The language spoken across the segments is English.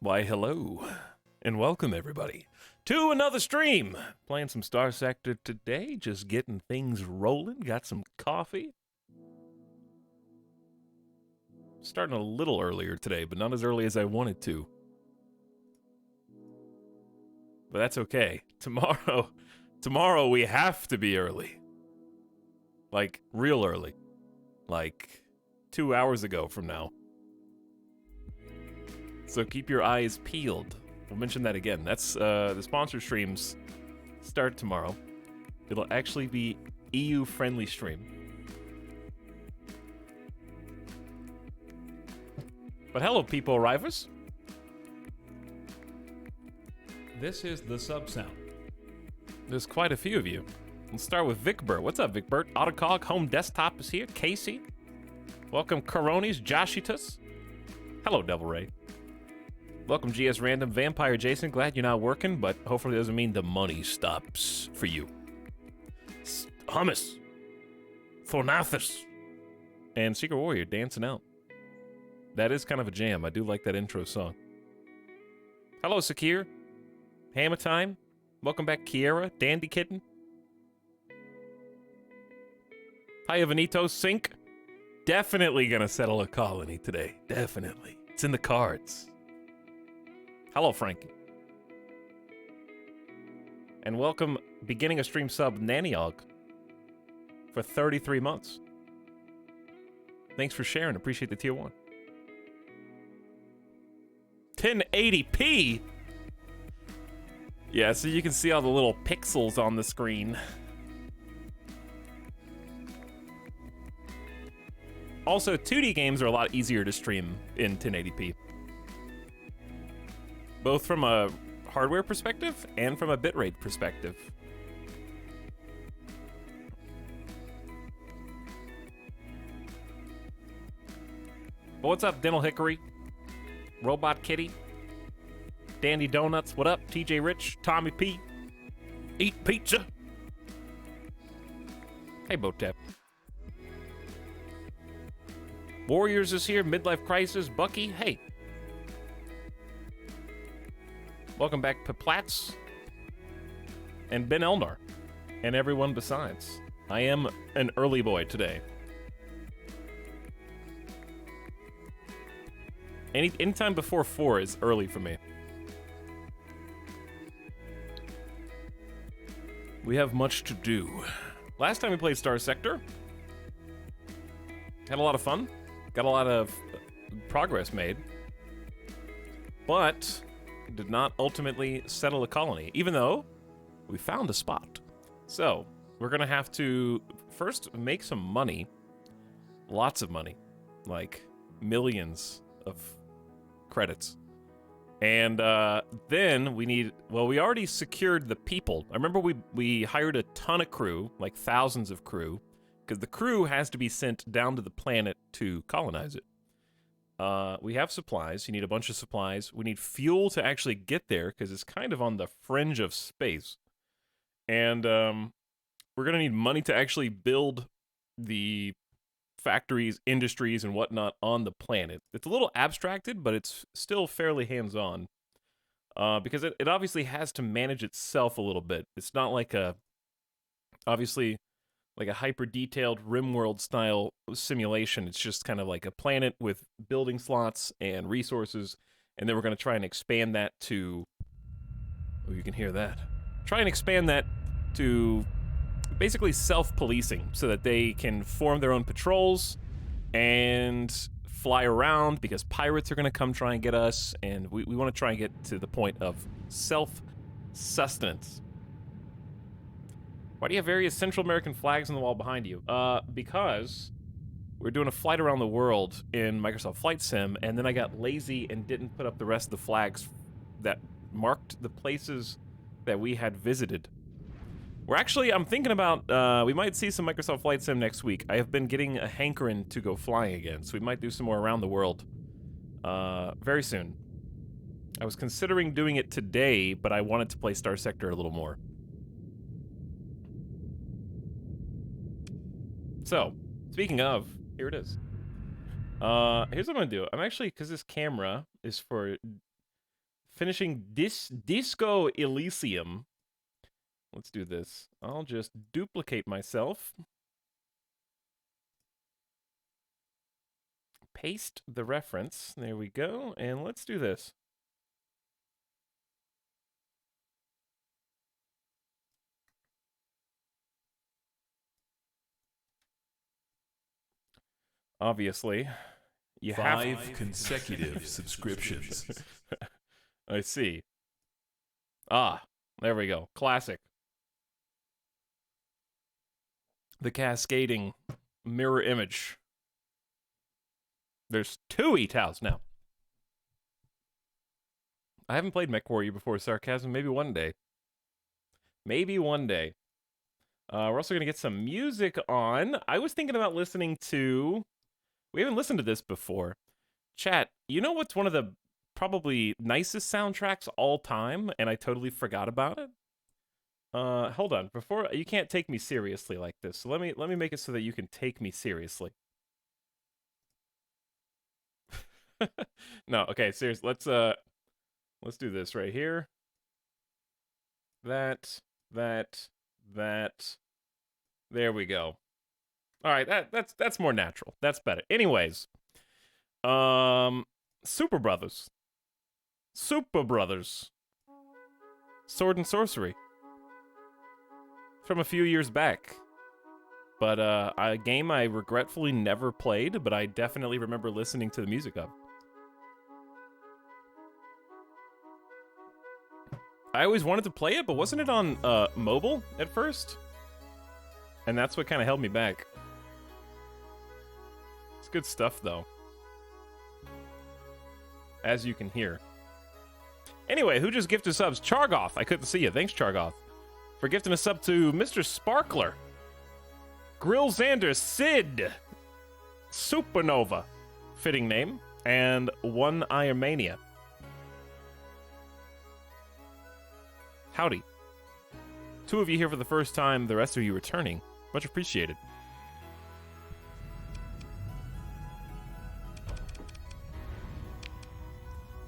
Why, hello, and welcome everybody to another stream. Playing some Star Sector today, just getting things rolling. Got some coffee. Starting a little earlier today, but not as early as I wanted to. But that's okay. Tomorrow we have to be early. Like, real early. Like, 2 hours ago from now. So keep your eyes peeled. We'll mention that again. That's the sponsor streams start tomorrow. It'll actually be EU-friendly stream. But hello, people arrivers. This is the sub sound. There's quite a few of you. Let's start with Vicbert. What's up, Vicbert? Autocog Home Desktop is here. Casey. Welcome, Coronis, Joshitus. Hello, Devil Ray. Welcome, GS Random, Vampire Jason. Glad you're not working, but hopefully it doesn't mean the money stops for you. Hummus. Fornathus. And Secret Warrior dancing out. That is kind of a jam. I do like that intro song. Hello, Sakir. Hammer Time. Welcome back, Kiera. Dandy Kitten. Hiya, Venito. Sync. Definitely gonna settle a colony today. Definitely. It's in the cards. Hello, Frankie. And welcome, beginning a stream sub, Naniog, for 33 months. Thanks for sharing. Appreciate the tier 1. 1080p? Yeah, so you can see all the little pixels on the screen. Also, 2D games are a lot easier to stream in 1080p. Both from a hardware perspective and from a bitrate perspective. But what's up, Dental Hickory? Robot Kitty? Dandy Donuts, what up? TJ Rich, Tommy P. Eat pizza. Hey, Botep. Warriors is here, Midlife Crisis, Bucky, hey. Welcome back, Peplatz, and Ben Elnar, and everyone besides. I am an early boy today. Anytime before 4 is early for me. We have much to do. Last time we played Star Sector, had a lot of fun, got a lot of progress made, but did not ultimately settle a colony, even though we found a spot. So, we're gonna have to first make some money, lots of money, like millions of credits. And then we need, well, we already secured the people. I remember we hired a ton of crew, like thousands of crew, because the crew has to be sent down to the planet to colonize it. We have supplies. You need a bunch of supplies. We need fuel to actually get there, because it's kind of on the fringe of space. And we're going to need money to actually build the factories, industries, and whatnot on the planet. It's a little abstracted, but it's still fairly hands-on. Because it obviously has to manage itself a little bit. It's not like obviously, like a hyper-detailed RimWorld style simulation. It's just kind of like a planet with building slots and resources, and then we're going to try and expand that to... Oh, you can hear that. Try and expand that to basically self-policing, so that they can form their own patrols and fly around, because pirates are going to come try and get us, and we want to try and get to the point of self-sustenance. Why do you have various Central American flags on the wall behind you? Because we're doing a flight around the world in Microsoft Flight Sim, and then I got lazy and didn't put up the rest of the flags that marked the places that we had visited. We're actually, I'm thinking about, we might see some Microsoft Flight Sim next week. I have been getting a hankering to go flying again, so we might do some more around the world very soon. I was considering doing it today, but I wanted to play Star Sector a little more. So, speaking of, here it is. Here's what I'm gonna do. I'm actually, because this camera is for Finishing Disco Elysium. Let's do this. I'll just duplicate myself. Paste the reference. There we go. And let's do this. Obviously, you have 5 consecutive subscriptions. I see. Ah, there we go. Classic. The cascading mirror image. There's 2 Etalyx now. I haven't played MechWarrior before, sarcasm. Maybe one day. Maybe one day. We're also going to get some music on. I was thinking about listening to... We haven't listened to this before. Chat, you know what's one of the probably nicest soundtracks all time, and I totally forgot about it? Hold on. Before you can't take me seriously like this. So let me make it so that you can take me seriously. No, okay, seriously. Let's do this right here. That. There we go. All right, that's more natural. That's better. Anyways, Super Brothers. Sword and Sorcery. From a few years back. But a game I regretfully never played, but I definitely remember listening to the music of. I always wanted to play it, but wasn't it on mobile at first? And that's what kind of held me back. It's good stuff, though. As you can hear. Anyway, who just gifted subs? Chargoth. I couldn't see you. Thanks, Chargoth. For gifting a sub to Mr. Sparkler. Grill Xander, Sid. Supernova. Fitting name. And One Ironmania. Howdy. 2 of you here for the first time, the rest of you returning. Much appreciated.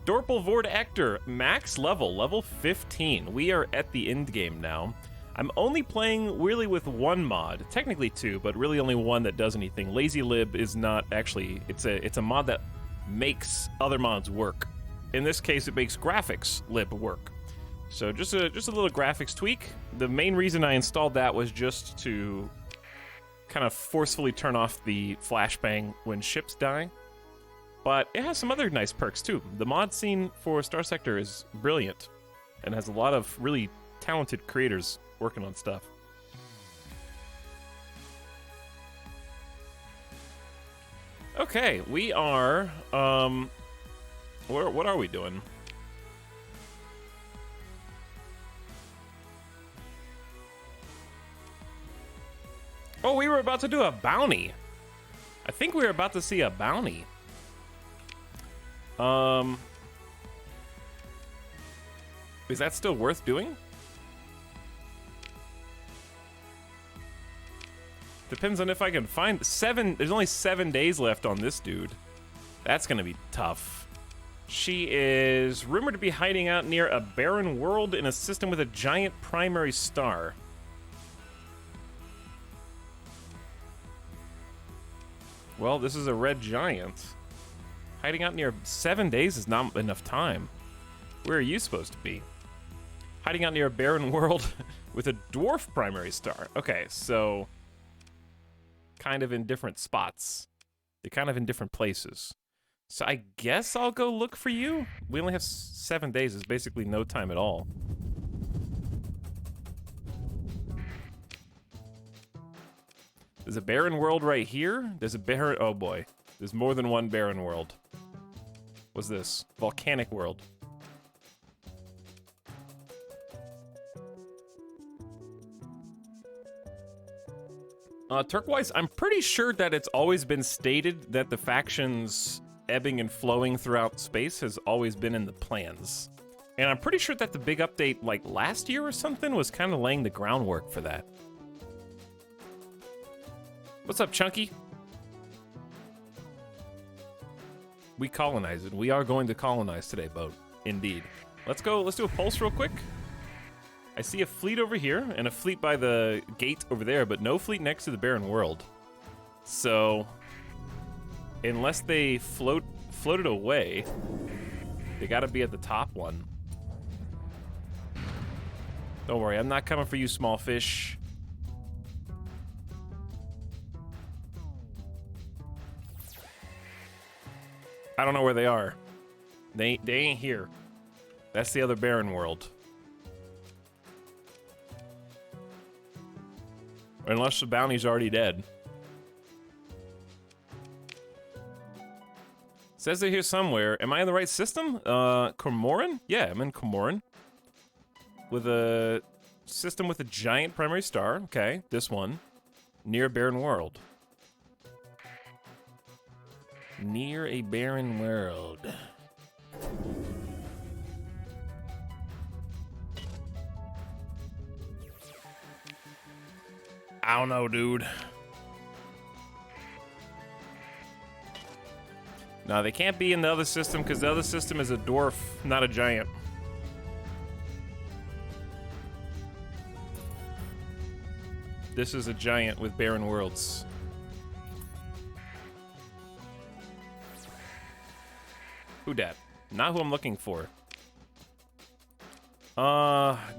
Dorpelvord Ector, max level 15. We are at the end game now. I'm only playing really with 1 mod, technically 2, but really only 1 that does anything. Lazy Lib is not actually, it's a mod that makes other mods work. In this case, it makes graphics lib work. So just a little graphics tweak. The main reason I installed that was just to kind of forcefully turn off the flashbang when ships die. But it has some other nice perks too. The mod scene for Star Sector is brilliant and has a lot of really talented creators working on stuff. Okay, we are what are we doing? Oh, we were about to do a bounty. I think we were about to see a bounty. Is that still worth doing? Depends on if I can find 7. There's only 7 days left on this dude. That's gonna be tough. She is rumored to be hiding out near a barren world in a system with a giant primary star. Well, this is a red giant. Hiding out near 7 days is not enough time. Where are you supposed to be? Hiding out near a barren world with a dwarf primary star. Okay, so kind of in different spots. They're kind of in different places. So I guess I'll go look for you. We only have 7 days. It's basically no time at all. There's a barren world right here. There's a barren... Oh, boy. There's more than one barren world. What's this? Volcanic world. Turquoise, I'm pretty sure that it's always been stated that the factions ebbing and flowing throughout space has always been in the plans. And I'm pretty sure that the big update, like last year or something, was kind of laying the groundwork for that. What's up, Chunky? We colonize it. We are going to colonize today, boat. Indeed. let's go. Let's do a pulse real quick. I see a fleet over here and a fleet by the gate over there, but no fleet next to the barren world. So, unless they floated away, they gotta be at the top one. Don't worry, I'm not coming for you, small fish. I don't know where they are. They ain't here. That's the other barren world. Unless the bounty's already dead. Says they're here somewhere. Am I in the right system? Comorin? Yeah, I'm in Comorin. With a system with a giant primary star. Okay, this one. Near barren world. Near a barren world. I don't know, dude. No, they can't be in the other system because the other system is a dwarf, not a giant. This is a giant with barren worlds. Who dat? Not who I'm looking for.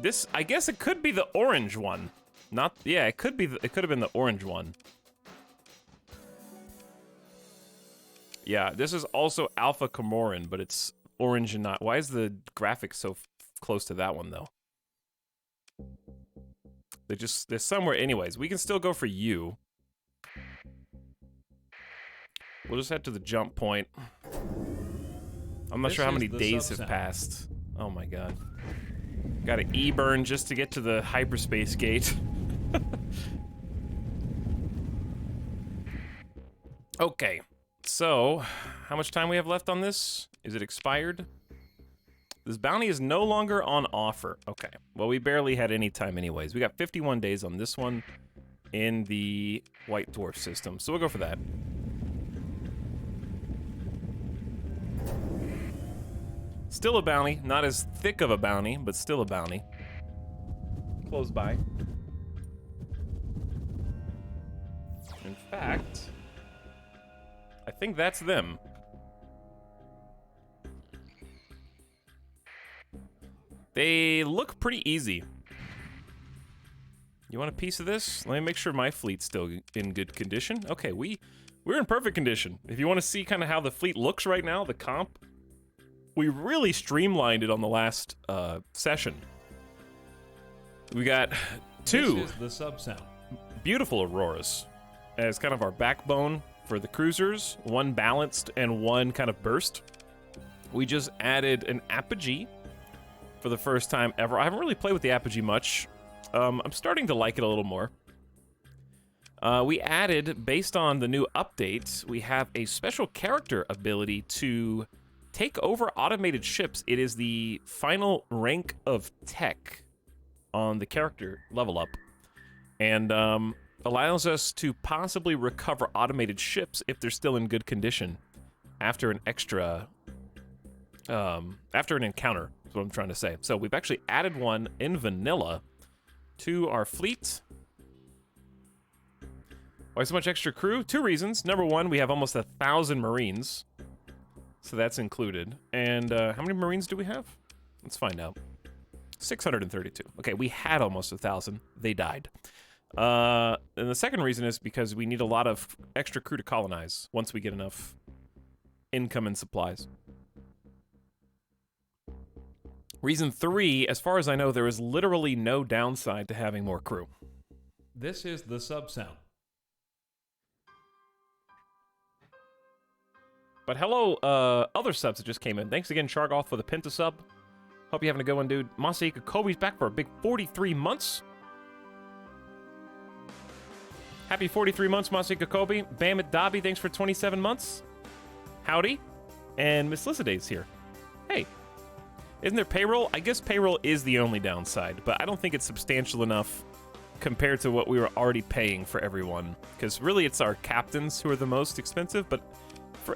This, I guess it could be the orange one. Not, yeah, it could be, it could have been the orange one. Yeah, this is also Alpha Comorin, but it's orange and not. Why is the graphics so close to that one, though? They're somewhere anyways. We can still go for you. We'll just head to the jump point. I'm not sure how many days have passed. Oh my god. Got an E-burn just to get to the hyperspace gate. Okay. So, how much time we have left on this? Is it expired? This bounty is no longer on offer. Okay. Well, we barely had any time anyways. We got 51 days on this one in the White Dwarf system. So we'll go for that. Still a bounty. Not as thick of a bounty, but still a bounty. Close by. In fact, I think that's them. They look pretty easy. You want a piece of this? Let me make sure my fleet's still in good condition. Okay, we're in perfect condition. If you want to see kind of how the fleet looks right now, the comp, we really streamlined it on the last session. We got two This is the sub-sound. beautiful Auroras as kind of our backbone for the cruisers. One balanced and one kind of burst. We just added an apogee for the first time ever. I haven't really played with the apogee much. I'm starting to like it a little more. We added, based on the new updates, we have a special character ability to take over automated ships. It is the final rank of tech on the character level up, and allows us to possibly recover automated ships if they're still in good condition after an extra, after an encounter, is what I'm trying to say. So we've actually added one in vanilla to our fleet. Why so much extra crew? Two reasons. Number one, we have almost 1,000 Marines. So that's included. And how many Marines do we have? Let's find out. 632. Okay, we had almost 1,000. They died. And the second reason is because we need a lot of extra crew to colonize once we get enough income and supplies. Reason three, as far as I know, there is literally no downside to having more crew. This is the sub-sound. But hello, other subs that just came in. Thanks again, Chargoff, for the Penta sub. Hope you're having a good one, dude. Masahika Kobe's back for a big 43 months. Happy 43 months, Masahika Kobe. Bamit Dobby, thanks for 27 months. Howdy. And Miss Lizaday's here. Hey. Isn't there payroll? I guess payroll is the only downside, but I don't think it's substantial enough compared to what we were already paying for everyone. Because really, it's our captains who are the most expensive, but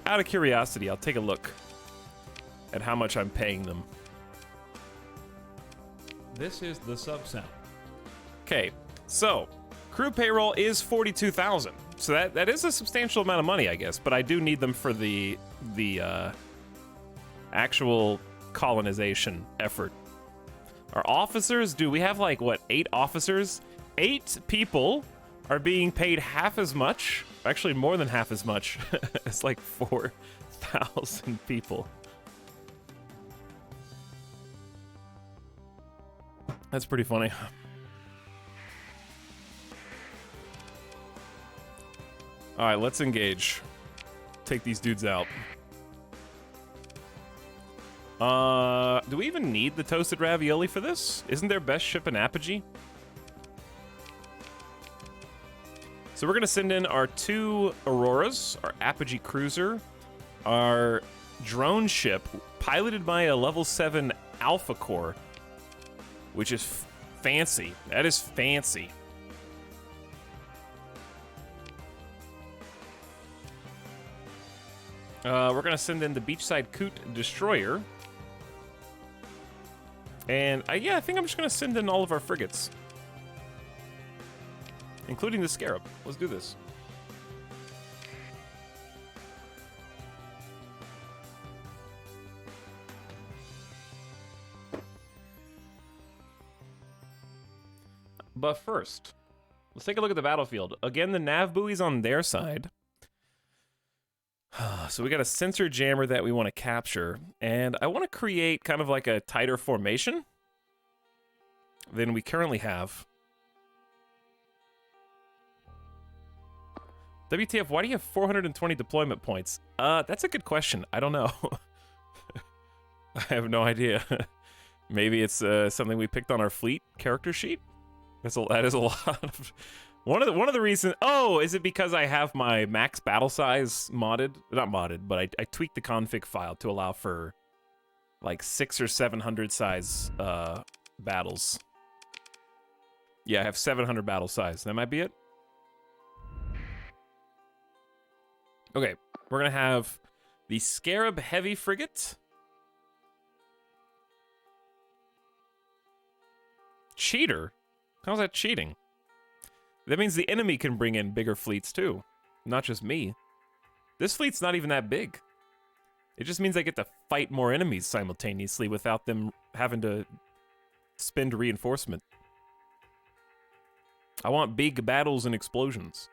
out of curiosity, I'll take a look at how much I'm paying them. This is the sub-sound. Okay, so crew payroll is 42,000. So that is a substantial amount of money, I guess. But I do need them for the actual colonization effort. Our officers, we have like, what, 8 officers? 8 people are being paid half as much, actually more than half as much, as like 4,000 people. That's pretty funny. All right, let's engage. Take these dudes out. Do we even need the toasted ravioli for this? Isn't their best ship an apogee? So we're gonna send in our 2 Auroras, our apogee cruiser, our drone ship, piloted by a level 7 Alpha Core, which is fancy. That is fancy. We're gonna send in the Beachside Coot Destroyer. And yeah, I think I'm just gonna send in all of our frigates, including the Scarab. Let's do this. But first, let's take a look at the battlefield. Again, the nav buoy's on their side. So we got a sensor jammer that we want to capture, and I want to create kind of like a tighter formation than we currently have. WTF, why do you have 420 deployment points? That's a good question. I don't know. I have no idea. Maybe it's something we picked on our fleet character sheet? That is a lot of... One of the reasons... Oh, is it because I have my max battle size modded? Not modded, but I tweaked the config file to allow for like 600 or 700 size battles. Yeah, I have 700 battle size. That might be it. Okay, we're gonna have the Scarab Heavy Frigate. Cheater? How's that cheating? That means the enemy can bring in bigger fleets too, not just me. This fleet's not even that big. It just means I get to fight more enemies simultaneously without them having to spend reinforcement. I want big battles and explosions.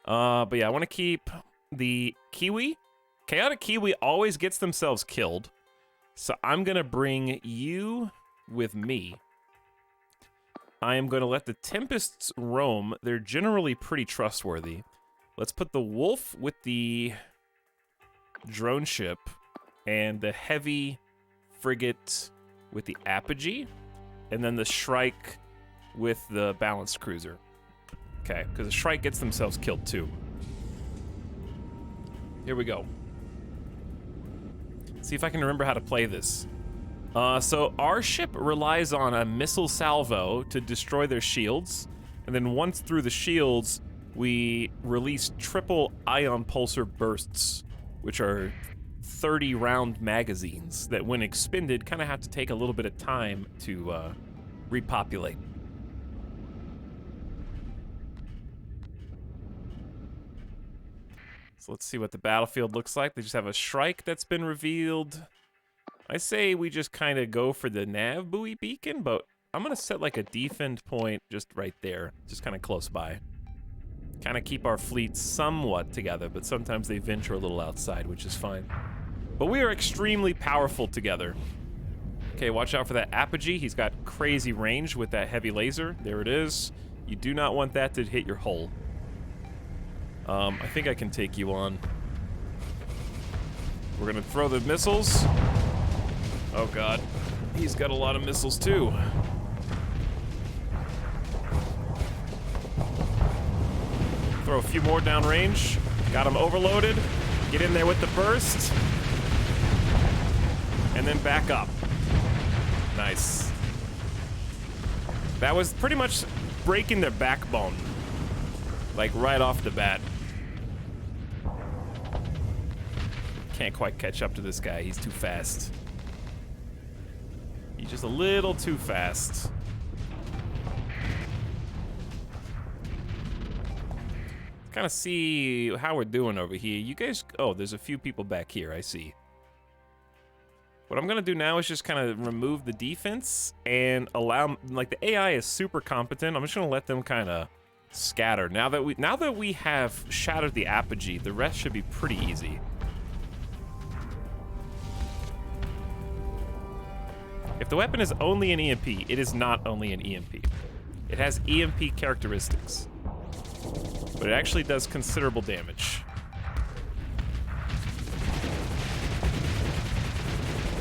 But yeah, I want to keep the Kiwi. Chaotic Kiwi always gets themselves killed, so I'm gonna bring you with me. I am going to let the Tempests roam. They're generally pretty trustworthy. Let's put the Wolf with the drone ship and the Heavy Frigate with the Apogee, and then the Shrike with the Balanced Cruiser. Okay, because the Shrike gets themselves killed too. Here we go. See if I can remember how to play this. So our ship relies on a missile salvo to destroy their shields, and then once through the shields, we release triple ion pulsar bursts, which are 30-round magazines that, when expended, kind of have to take a little bit of time to repopulate. So let's see what the battlefield looks like. They just have a Shrike that's been revealed. I say we just kind of go for the nav buoy beacon, but I'm going to set like a defend point just right there, just kind of close by. Kind of keep our fleet somewhat together, but sometimes they venture a little outside, which is fine. But we are extremely powerful together. Okay, watch out for that Apogee. He's got crazy range with that heavy laser. There it is. You do not want that to hit your hull. I think I can take you on. We're going to throw the missiles. Oh god, he's got a lot of missiles too. Throw a few more downrange. Got him overloaded. Get in there with the burst. And then back up. Nice. That was pretty much breaking their backbone. Like right off the bat. Can't quite catch up to this guy, he's too fast. a little too fast. Kind of see how we're doing over here. You guys, oh, there's a few people back here, I see. What I'm gonna do now is just kind of remove the defense and allow, like, the AI is super competent. I'm just gonna let them kind of scatter. Now that we have shattered the apogee, the rest should be pretty easy. If the weapon is only an EMP, it is not only an EMP. It has EMP characteristics, but it actually does considerable damage.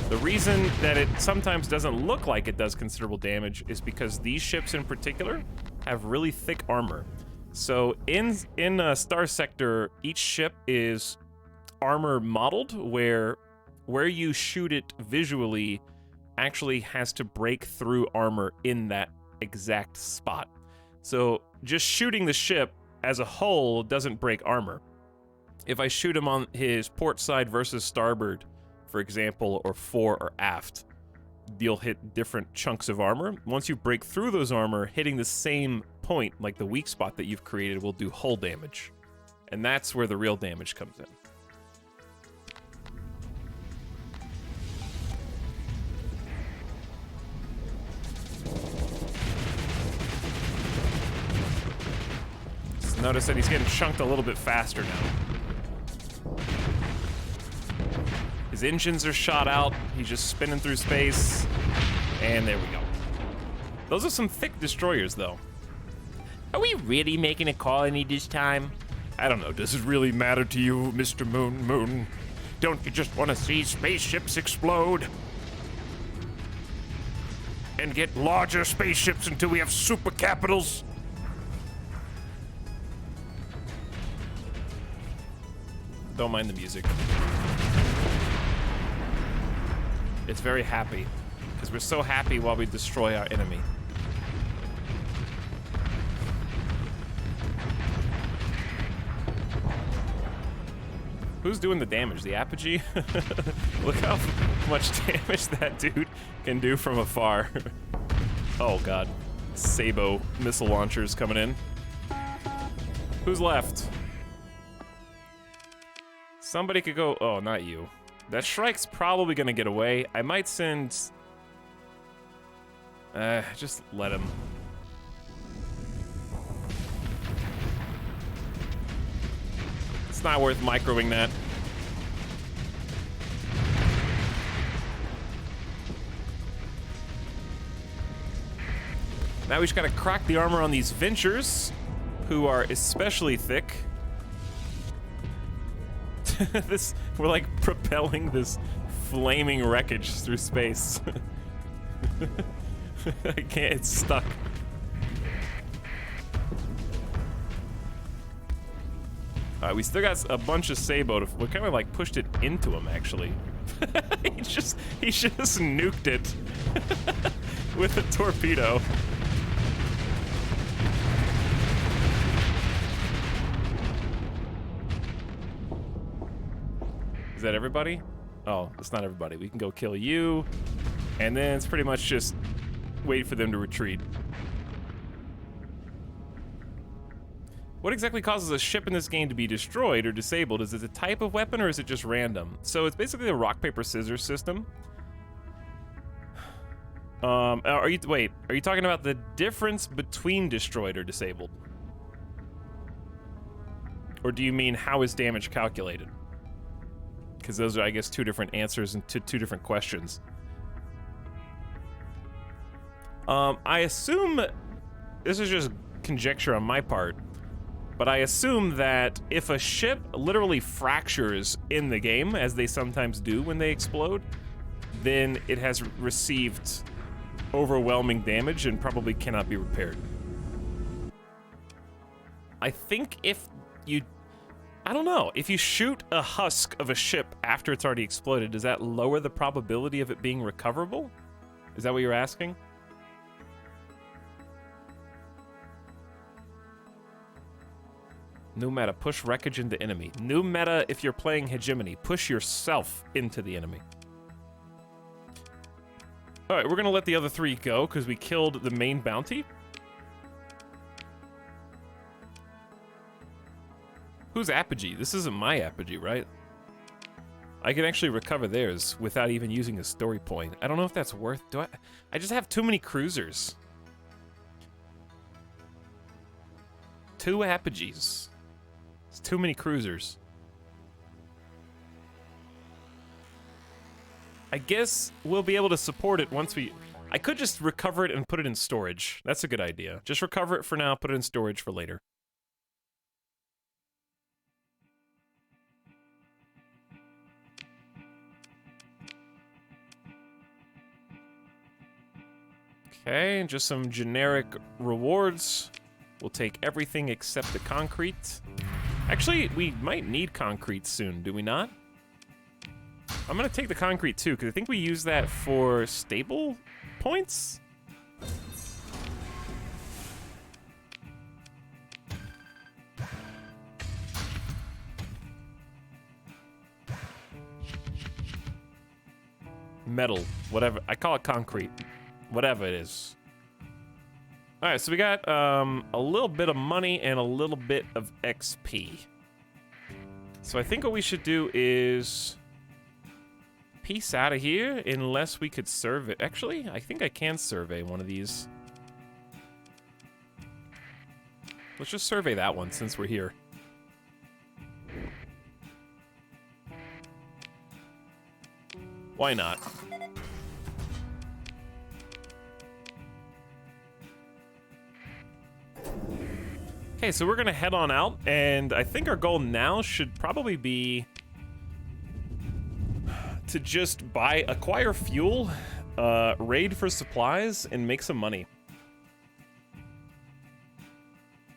The reason that it sometimes doesn't look like it does considerable damage is because these ships in particular have really thick armor. So in Star Sector, each ship is armor modeled where you shoot it visually actually has to break through armor in that exact spot. So just shooting the ship as a whole doesn't break armor. If I shoot him on his port side versus starboard, for example, or fore or aft, you'll hit different chunks of armor. Once you break through those armor, hitting the same point, like the weak spot that you've created, will do hull damage. And that's where the real damage comes in. Just notice that he's getting chunked a little bit faster now. His engines are shot out. He's just spinning through space. And there we go. Those are some thick destroyers, though. Are we really making a colony this time? I don't know. Does it really matter to you, Mr. Moon? Don't you just want to see spaceships explode? And get larger spaceships until we have super capitals? Don't mind the music. It's very happy, because we're so happy while we destroy our enemy. Who's doing the damage? The apogee? Look how much damage that dude can do from afar. Oh god. Sabo missile launchers coming in. Who's left? Somebody could go... Oh, not you. That Shrike's probably gonna get away. I might send... just let him. It's not worth microing that. Now we just gotta crack the armor on these Ventures, who are especially thick. We're like propelling this flaming wreckage through space. I can't, it's stuck. We still got a bunch of Sabo. We kind of like pushed it into him, actually. he just nuked it with a torpedo. Is that everybody? Oh, it's not everybody. We can go kill you, and then it's pretty much just wait for them to retreat. What exactly causes a ship in this game to be destroyed or disabled? Is it a type of weapon or is it just random? So it's basically a rock, paper, scissors system. Are you talking about the difference between destroyed or disabled? Or do you mean how is damage calculated? Because those are, I guess, two different answers to two different questions. I assume, this is just conjecture on my part, but I assume that if a ship literally fractures in the game, as they sometimes do when they explode, then it has received overwhelming damage and probably cannot be repaired. I think if you... I don't know. If you shoot a husk of a ship after it's already exploded, does that lower the probability of it being recoverable? Is that what you're asking? New meta, push wreckage into enemy. New meta, if you're playing hegemony, push yourself into the enemy. All right, we're gonna let the other 3 go because we killed the main bounty. Who's Apogee? This isn't my Apogee, right? I can actually recover theirs without even using a story point. I don't know if that's worth... I just have too many cruisers. 2 Apogees. It's too many cruisers. I guess we'll be able to support it once we... I could just recover it and put it in storage. That's a good idea. Just recover it for now, put it in storage for later. Okay, just some generic rewards. We'll take everything except the concrete. Actually, we might need concrete soon, do we not? I'm gonna take the concrete too, because I think we use that for stable points? Metal, whatever. I call it concrete. Whatever it is. Alright, so we got a little bit of money and a little bit of XP. So I think what we should do is peace out of here unless we could survey. Actually, I think I can survey one of these. Let's just survey that one since we're here. Why not? Okay, so we're gonna head on out, and I think our goal now should probably be to just acquire fuel, raid for supplies, and make some money.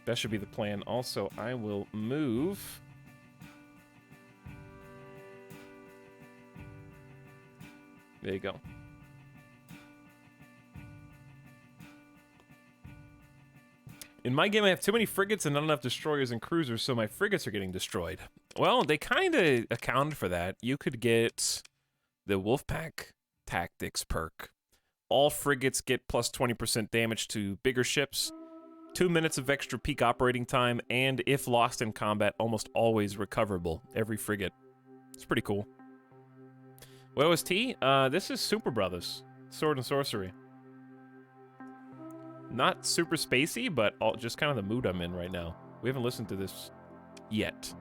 That should be the plan. Also, I will move. There you go. In my game, I have too many frigates and not enough destroyers and cruisers, so my frigates are getting destroyed. Well, they kind of accounted for that. You could get the Wolfpack Tactics perk. All frigates get plus 20% damage to bigger ships, 2 minutes of extra peak operating time, and if lost in combat, almost always recoverable, every frigate. It's pretty cool. What OST? This is Super Brothers, Sword and Sorcery. Not super spacey, but just kind of the mood I'm in right now. We haven't listened to this yet.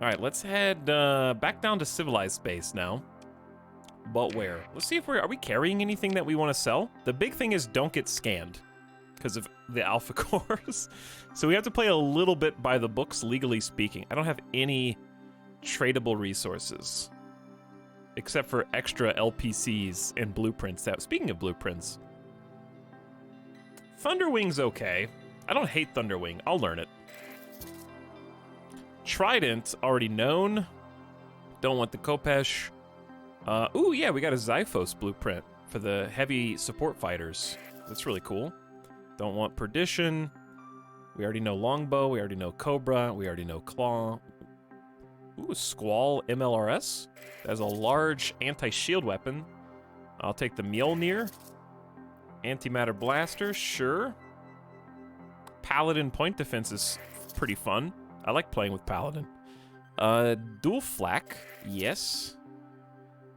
All right, let's head back down to civilized space now. But where? Let's see if are we carrying anything that we want to sell? The big thing is don't get scanned because of the alpha cores. So we have to play a little bit by the books, legally speaking. I don't have any tradable resources except for extra LPCs and blueprints. Speaking of blueprints, Thunderwing's okay. I don't hate Thunderwing. I'll learn it. Trident, already known. Don't want the Kopesh. Ooh, yeah, we got a Xiphos blueprint for the heavy support fighters. That's really cool. Don't want Perdition. We already know Longbow. We already know Cobra. We already know Claw. Ooh, Squall MLRS. That has a large anti-shield weapon. I'll take the Mjolnir. Antimatter Blaster, sure. Paladin point defense is pretty fun. I like playing with Paladin. Dual Flak, yes.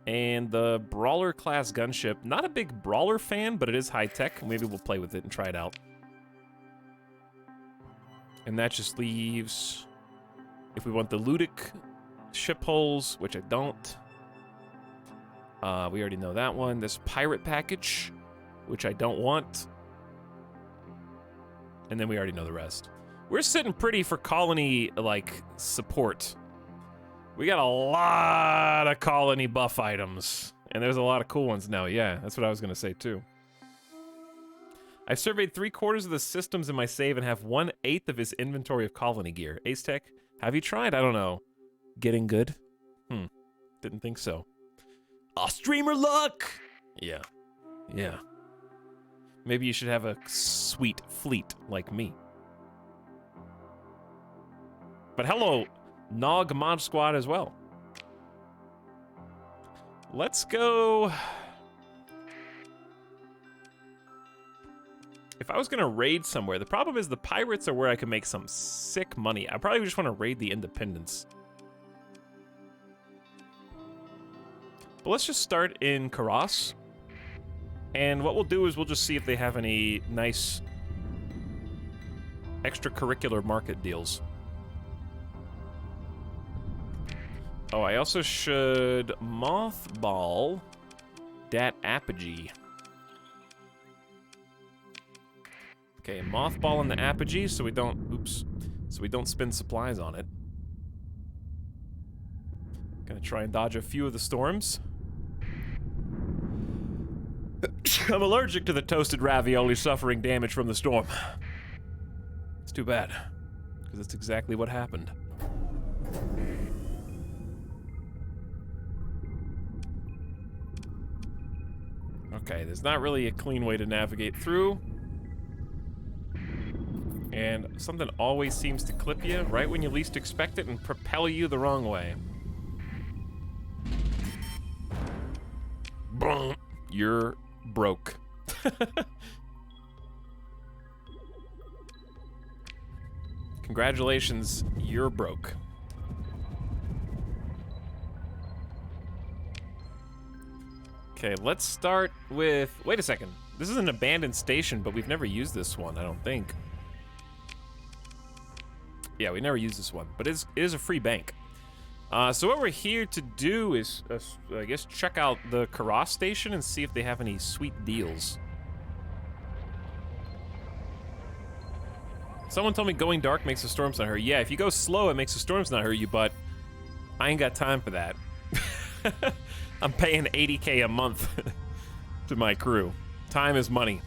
And the Brawler class gunship. Not a big Brawler fan, but it is high tech. Maybe we'll play with it and try it out. And that just leaves... If we want the Ludic ship hulls, which I don't. We already know that one. This Pirate package, which I don't want. And then we already know the rest. We're sitting pretty for colony, like, support. We got a lot of colony buff items. And there's a lot of cool ones now, yeah. That's what I was going to say, too. I surveyed 3/4 of the systems in my save and have 1/8 of his inventory of colony gear. Ace Tech, have you tried? I don't know. Getting good? Didn't think so. Streamer luck! Yeah. Yeah. Maybe you should have a sweet fleet like me. But hello, Nog Mod Squad as well. Let's go if I was gonna raid somewhere, the problem is the pirates are where I can make some sick money. I probably just want to raid the independents. But let's just start in Karas. And what we'll do is we'll just see if they have any nice extracurricular market deals. Oh, I also should mothball that apogee. Okay, mothballing the apogee so we don't, so we don't spend supplies on it. Gonna try and dodge a few of the storms. I'm allergic to the toasted ravioli suffering damage from the storm. It's too bad, because that's exactly what happened. Okay, there's not really a clean way to navigate through. And something always seems to clip you right when you least expect it and propel you the wrong way. Boom. You're broke. Congratulations, you're broke. Okay, let's start with... Wait a second. This is an abandoned station, but we've never used this one, I don't think. Yeah, we never used this one, but it is a free bank. So what we're here to do is, I guess, check out the Karas station and see if they have any sweet deals. Someone told me going dark makes the storms not hurt you. Yeah, if you go slow, it makes the storms not hurt you, but I ain't got time for that. I'm paying $80K a month to my crew. Time is money.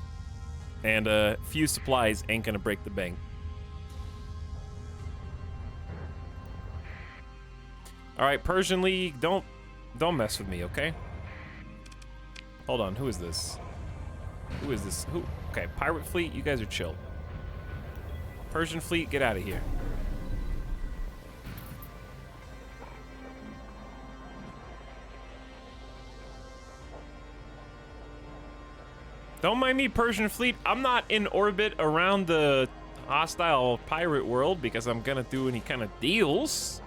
And a few supplies ain't gonna break the bank. All right, Persian League, don't mess with me, okay? Hold on, who is this? Who is this? Who? Okay, Pirate Fleet, you guys are chill. Persian Fleet, get out of here. Don't mind me, Persian Fleet. I'm not in orbit around the hostile pirate world because I'm gonna do any kind of deals.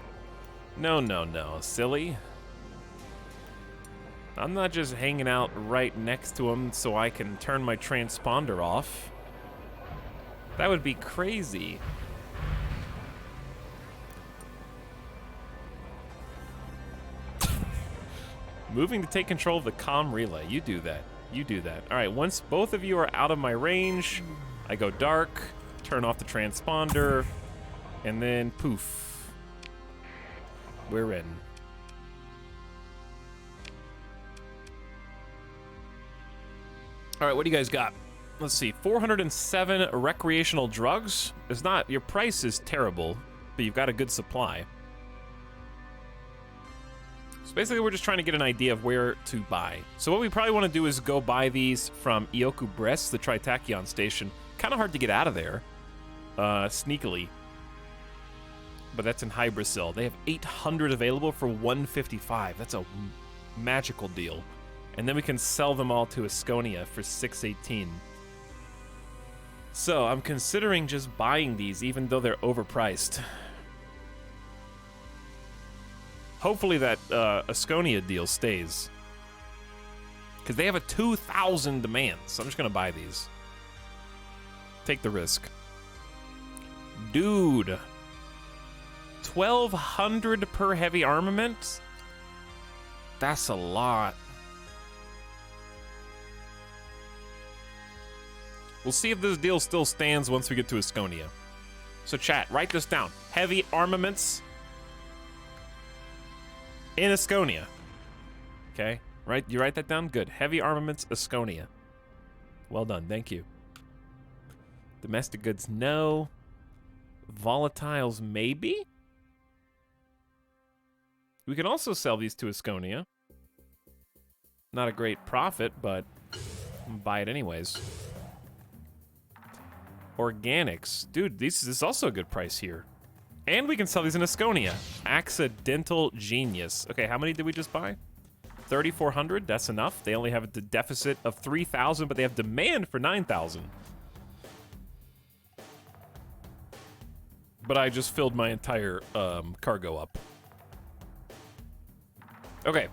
No, no, no, silly. I'm not just hanging out right next to him so I can turn my transponder off. That would be crazy. Moving to take control of the comm relay. You do that. You do that. All right, once both of you are out of my range, I go dark, turn off the transponder, and then poof. We're in. All right, what do you guys got? Let's see, 407 recreational drugs. It's not, your price is terrible, but you've got a good supply. So basically, we're just trying to get an idea of where to buy. So what we probably want to do is go buy these from Ioku Brest, the Tritachyon station. Kind of hard to get out of there, sneakily. But that's in Hybrasil. They have 800 available for 155. That's a magical deal. And then we can sell them all to Asconia for 618. So I'm considering just buying these, even though they're overpriced. Hopefully that Asconia deal stays. Because they have a 2,000 demand, so I'm just going to buy these. Take the risk. Dude. 1,200 per heavy armament? That's a lot. We'll see if this deal still stands once we get to Asconia. So chat, write this down. Heavy armaments in Asconia. Okay, right? You write that down? Good. Heavy armaments, Asconia. Well done, thank you. Domestic goods, no. Volatiles, maybe? We can also sell these to Asconia. Not a great profit, but I'll buy it anyways. Organics. Dude, this is also a good price here. And we can sell these in Asconia. Accidental Genius. Okay, how many did we just buy? 3,400, that's enough. They only have a deficit of 3,000, but they have demand for 9,000. but I just filled my entire cargo up. Okay.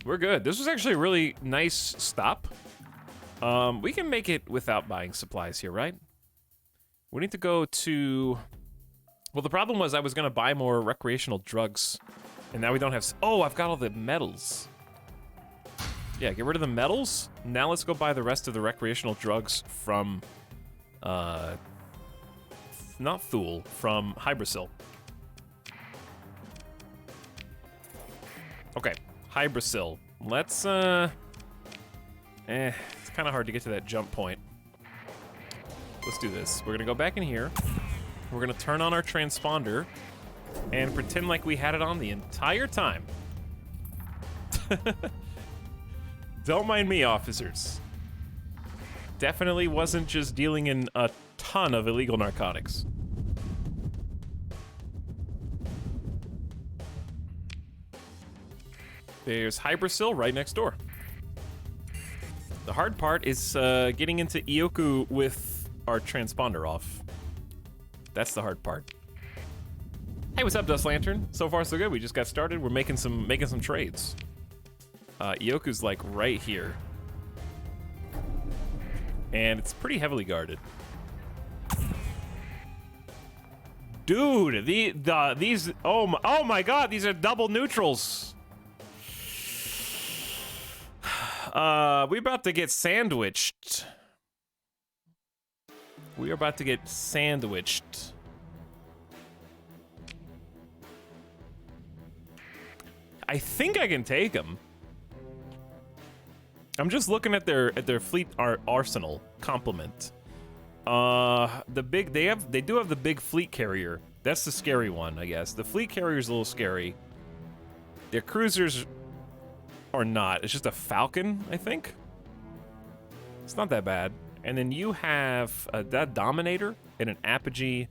We're good. This was actually a really nice stop. We can make it without buying supplies here, right? We need to go to... Well, the problem was I was going to buy more recreational drugs, and now we don't have... Oh, I've got all the metals. Yeah, get rid of the metals. Now let's go buy the rest of the recreational drugs from... not Thule, from Hybrasil. Okay, Hybrasil. Let's, it's kind of hard to get to that jump point. Let's do this. We're gonna go back in here. We're gonna turn on our transponder and pretend like we had it on the entire time. Don't mind me, officers. Definitely wasn't just dealing in a ton of illegal narcotics. There's Hybrasil right next door. The hard part is getting into Ioku with our transponder off. That's the hard part. Hey, what's up, Dust Lantern? So far, so good. We just got started. We're making some trades. Ioku's like right here, and it's pretty heavily guarded. Dude, these oh my god, these are double neutrals. We're about to get sandwiched. We are about to get sandwiched. I think I can take them. I'm just looking at their fleet arsenal complement. They do have the big fleet carrier. That's the scary one, I guess. The fleet carrier's a little scary. Their cruisers are not. It's just a Falcon, I think. It's not that bad. And then you have that Dominator and an Apogee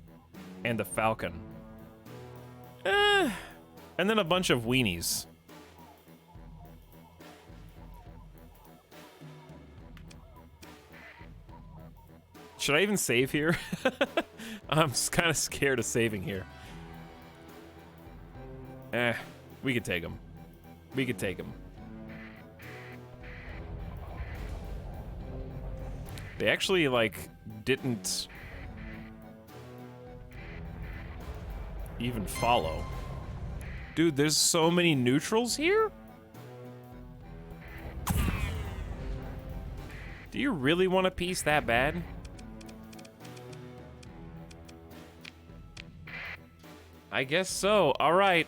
and the Falcon. And then a bunch of weenies. Should I even save here? I'm kind of scared of saving here. We could take them. We could take them. They actually, like, didn't even follow. Dude, there's so many neutrals here? Do you really want a piece that bad? I guess so. All right.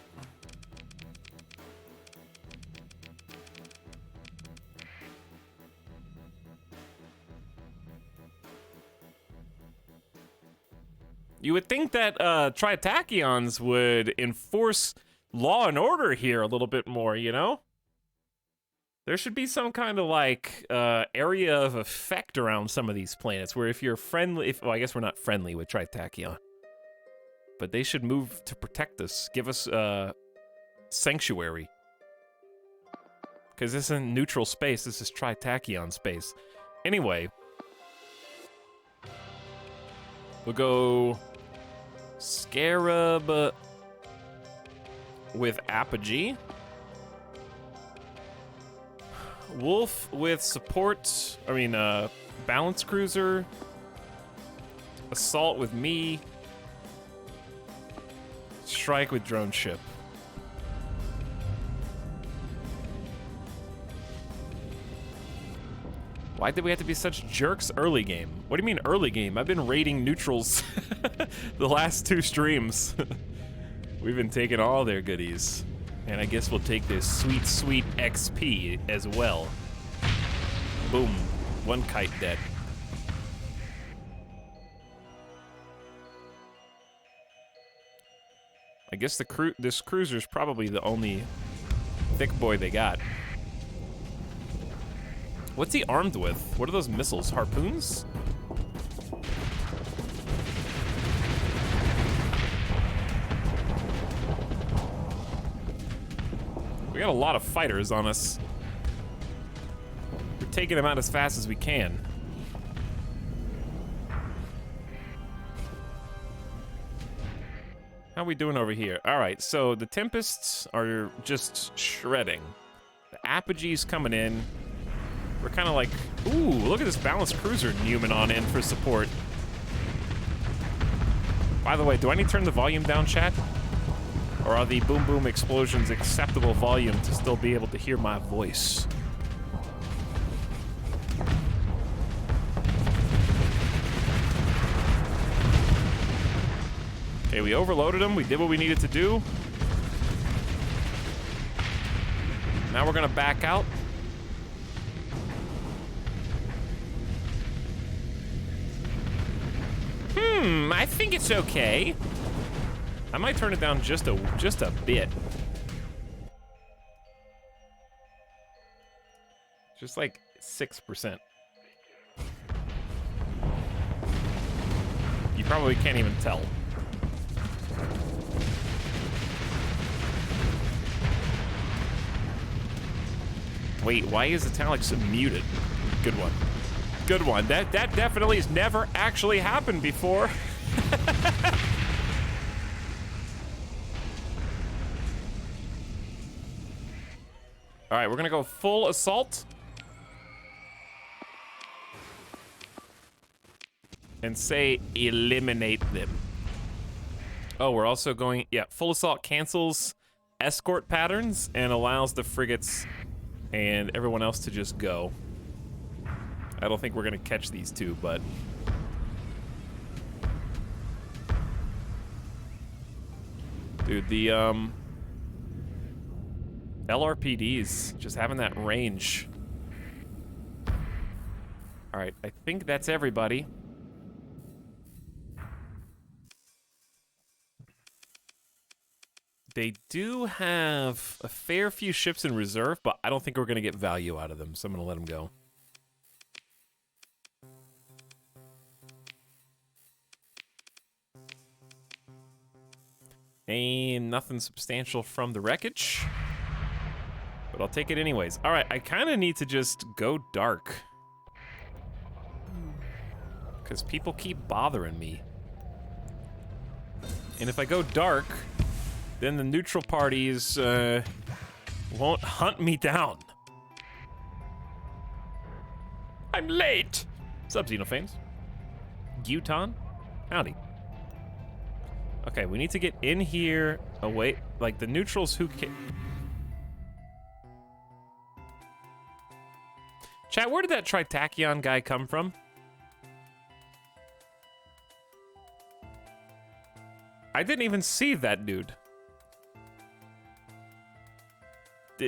You would think that Tritachyons would enforce law and order here a little bit more, you know? There should be some kind of, like, area of effect around some of these planets where if you're friendly... well, I guess we're not friendly with Tritachyon. But they should move to protect us. Give us sanctuary. Because this isn't neutral space. This is Tritachyon space. Anyway. We'll go... Scarab... with Apogee. Wolf with support... I mean, balance cruiser. Assault with me. Strike with drone ship. Why did we have to be such jerks early game? What do you mean early game? I've been raiding neutrals the last 2 streams. We've been taking all their goodies. And I guess we'll take this sweet, sweet XP as well. Boom. 1 kite dead. I guess this cruiser's probably the only thick boy they got. What's he armed with? What are those missiles? Harpoons? We got a lot of fighters on us. We're taking them out as fast as we can. How we doing over here? All right, so the Tempests are just shredding. The Apogee's coming in. We're kind of like, ooh, look at this balanced cruiser Newman on in for support. By the way, do I need to turn the volume down, chat? Or are the boom boom explosions acceptable volume to still be able to hear my voice? Okay, we overloaded them. We did what we needed to do. Now we're gonna back out. I think it's okay. I might turn it down just a bit. Just like 6%. You probably can't even tell. Wait, why is Etalyx muted? Good one. Good one. That definitely has never actually happened before. All right, we're gonna go full assault. And say eliminate them. Oh, we're also going, yeah, full assault cancels escort patterns and allows the frigates and everyone else to just go. I don't think we're gonna catch these two, but... Dude, the, LRPDs, just having that range. Alright, I think that's everybody. They do have a fair few ships in reserve, but I don't think we're gonna get value out of them, so I'm gonna let them go. And nothing substantial from the wreckage. But I'll take it anyways. All right, I kind of need to just go dark. Because people keep bothering me. And if I go dark, then the neutral parties won't hunt me down. I'm late! What's up, Xenophanes? Guton? Howdy. Okay, we need to get in here, away, like the neutrals who can... Chat, where did that Tritachyon guy come from? I didn't even see that dude.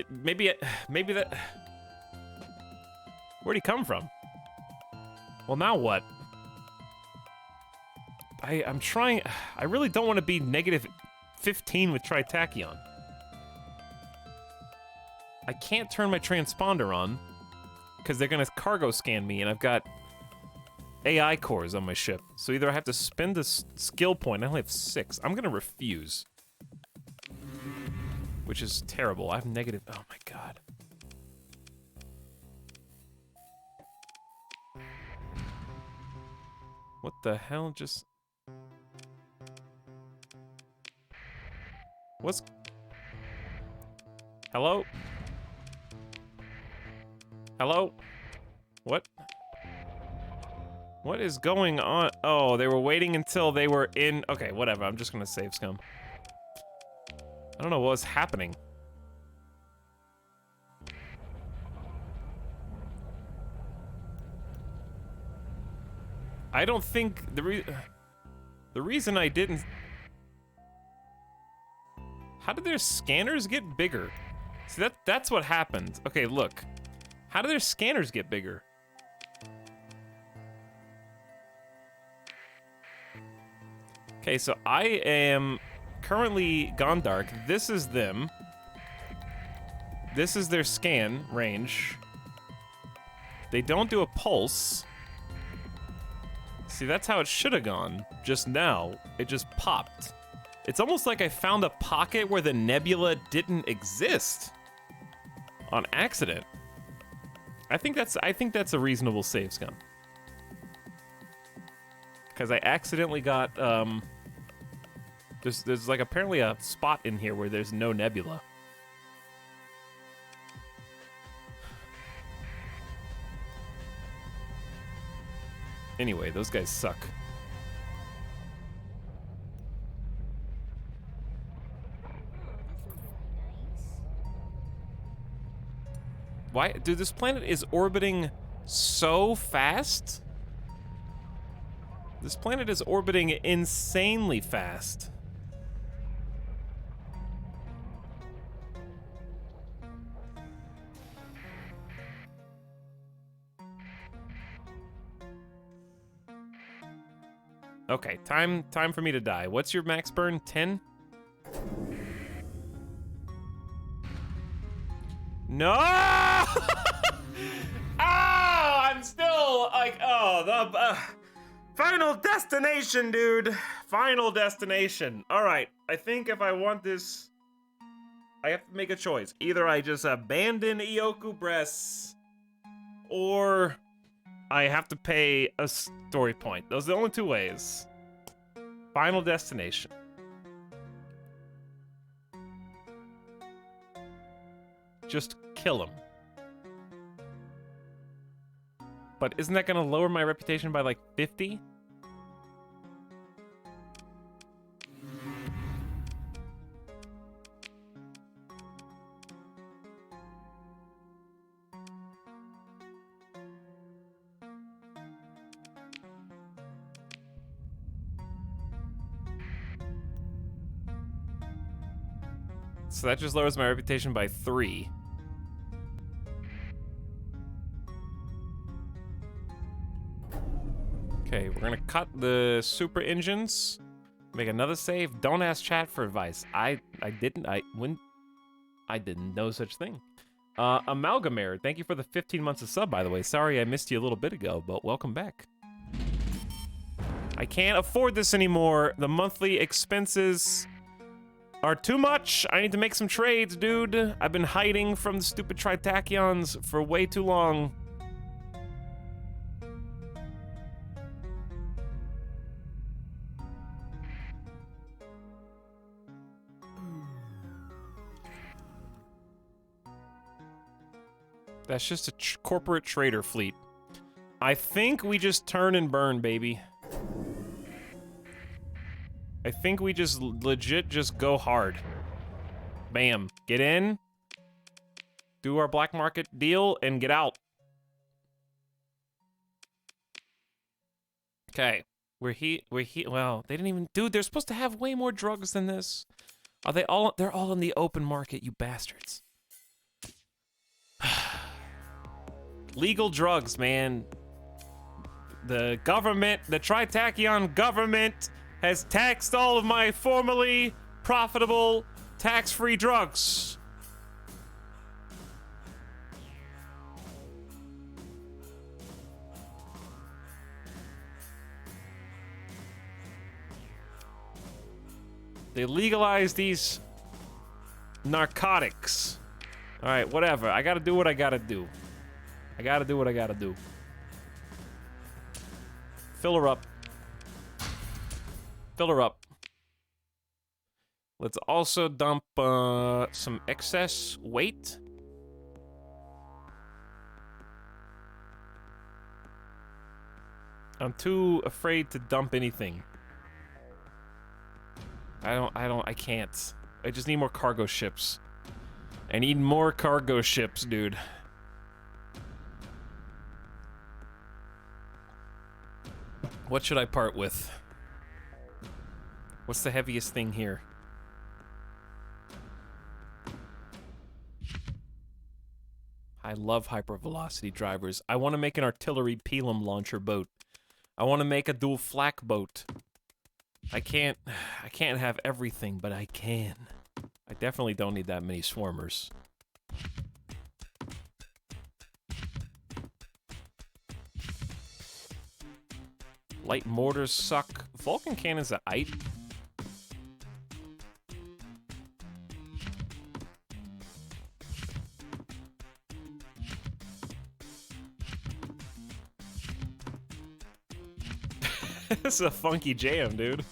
Maybe that... Where'd he come from? Well, now what? I'm trying... I really don't want to be negative 15 with Tritachyon. I can't turn my transponder on because they're going to cargo scan me, and I've got AI cores on my ship. So either I have to spend a skill point. I only have 6. I'm going to refuse. Which is terrible. I have negative... Oh, my God. What the hell just... What's... Hello? Hello? What? What is going on? Oh, they were waiting until they were in... Okay, whatever. I'm just gonna save scum. I don't know what was happening. I don't think... The reason I didn't... How did their scanners get bigger? See, that's what happened. Okay, look. How do their scanners get bigger? Okay, so I am currently gone dark. This is them. This is their scan range. They don't do a pulse. See, that's how it should have gone. Just now, it just popped. It's almost like I found a pocket where the nebula didn't exist on accident. I think that's a reasonable save scum. Because I accidentally got There's like apparently a spot in here where there's no nebula. Anyway, those guys suck. Why? Dude, this planet is orbiting so fast. This planet is orbiting insanely fast. Okay, time for me to die. What's your max burn? 10? No! I'm still like, the final destination, dude. Final destination. All right, I think if I want this, I have to make a choice. Either I just abandon Ioku Bress, or I have to pay a story point. Those are the only two ways. Final destination. Just kill him. But isn't that gonna lower my reputation by like 50? So that just lowers my reputation by 3. Okay, we're gonna cut the super engines. Make another save. Don't ask chat for advice. I didn't know such thing. Amalgamator, thank you for the 15 months of sub, by the way. Sorry I missed you a little bit ago, but welcome back. I can't afford this anymore. The monthly expenses are too much. I need to make some trades, dude. I've been hiding from the stupid Tritachyons for way too long. That's just a corporate trader fleet. I think we just turn and burn, baby. I think we just legit just go hard. Bam. Get in. Do our black market deal and get out. Okay. We're well, they didn't even, dude, they're supposed to have way more drugs than this. Are they all, they're all in the open market, you bastards. Legal drugs, man. The government, the Tritachyon government has taxed all of my formerly profitable tax-free drugs. They legalized these narcotics. All right, whatever. I gotta do what I gotta do. I gotta do what I gotta do. Fill her up. Fill her up. Let's also dump some excess weight. I'm too afraid to dump anything. I can't. I just need more cargo ships. I need more cargo ships, dude. What should I part with? What's the heaviest thing here? I love hypervelocity drivers. I want to make an artillery Pelham launcher boat. I want to make a dual flak boat. I can't have everything, but I can. I definitely don't need that many swarmers. Light mortars suck. Vulcan cannons are aight. This is a funky jam, dude.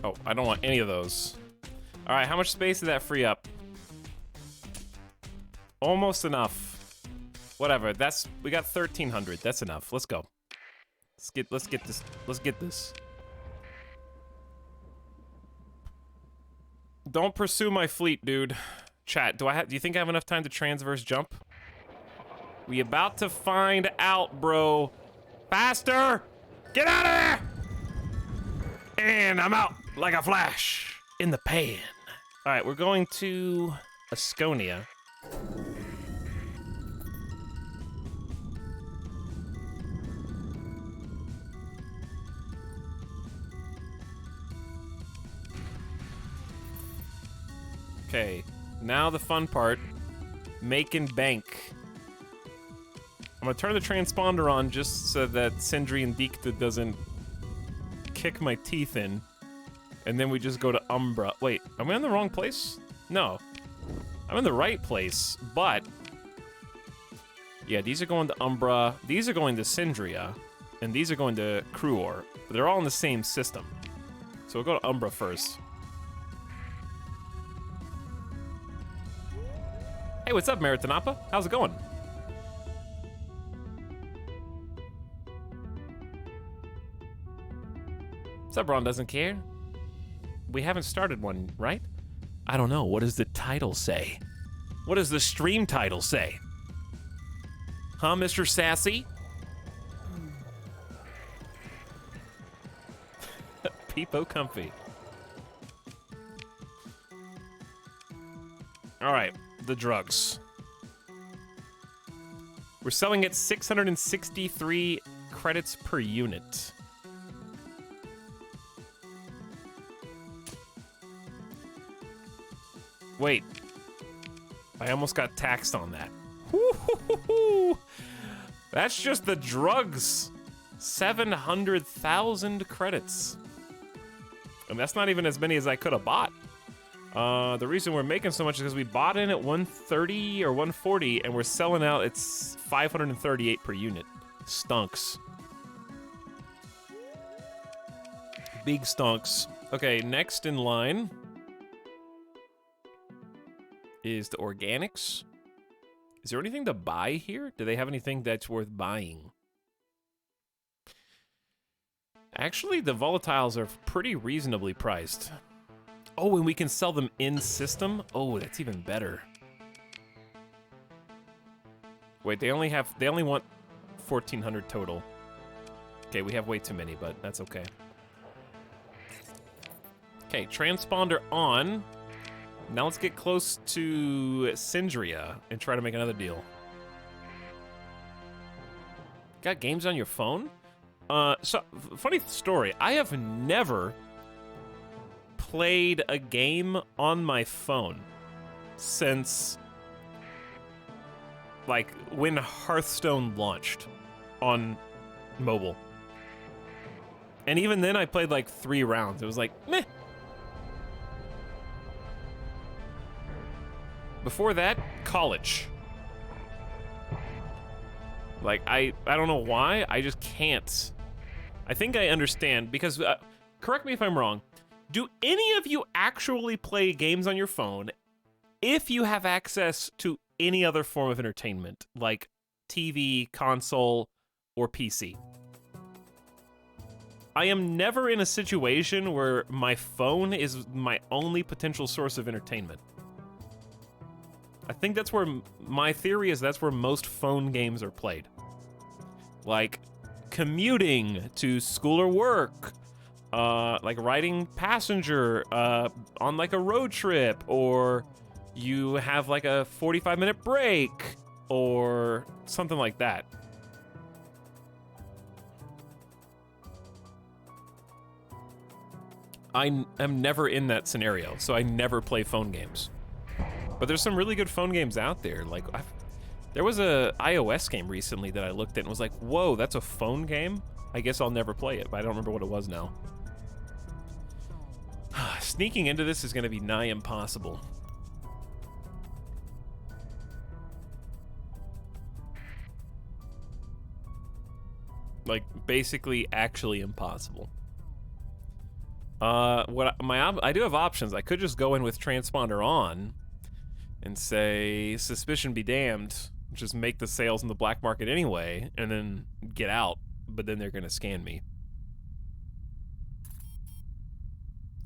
Oh, I don't want any of those. All right, how much space did that free up? Almost enough. Whatever. We got 1,300. That's enough. Let's go. Let's get this. Let's get this. Don't pursue my fleet, dude. Chat, do you think I have enough time to transverse jump? We about to find out, bro. Faster! Get out of there! And I'm out like a flash in the pan. All right, we're going to Asconia. Okay, now the fun part, making bank. I'm gonna turn the transponder on just so that Sindri and Dikta doesn't kick my teeth in, and then we just go to Umbra. Wait, am I in the wrong place? No, I'm in the right place, but yeah, these are going to Umbra, these are going to Sindria, and these are going to Cruor, but they're all in the same system. So we'll go to Umbra first. Hey, what's up, Maritanapa? How's it going? What's up, Ron doesn't care? We haven't started one, right? I don't know. What does the title say? What does the stream title say? Huh, Mr. Sassy? Peepo comfy. All right, the drugs. We're selling at 663 credits per unit. Wait, I almost got taxed on that. Woo-hoo-hoo-hoo. That's just the drugs. 700,000 credits. And that's not even as many as I could have bought. The reason we're making so much is because we bought in at 130 or 140 and we're selling out at 538 per unit. Stunks. Big stunks. Okay, next in line is the organics. Is there anything to buy here? Do they have anything that's worth buying? Actually, the volatiles are pretty reasonably priced. Oh, and we can sell them in system? Oh, that's even better. Wait, they only want 1,400 total. Okay, we have way too many, but that's okay. Okay, transponder on. Now let's get close to Sindria and try to make another deal. Got games on your phone? So, funny story. I have never played a game on my phone since, like, when Hearthstone launched on mobile. And even then, I played, like, 3 rounds. It was like, meh. Before that, college. Like, I don't know why, I just can't. I think I understand, because, correct me if I'm wrong, do any of you actually play games on your phone if you have access to any other form of entertainment, like TV, console, or PC? I am never in a situation where my phone is my only potential source of entertainment. I think that's where, my theory is that's where most phone games are played. Like, commuting to school or work, like riding passenger on like a road trip, or you have like a 45-minute break, or something like that. I am never in that scenario, so I never play phone games. But there's some really good phone games out there. Like, there was a iOS game recently that I looked at and was like, whoa, that's a phone game? I guess I'll never play it, but I don't remember what it was now. Sneaking into this is going to be nigh impossible. Like, basically, actually impossible. I do have options. I could just go in with transponder on and say, suspicion be damned, just make the sales in the black market anyway, and then get out, but then they're gonna scan me.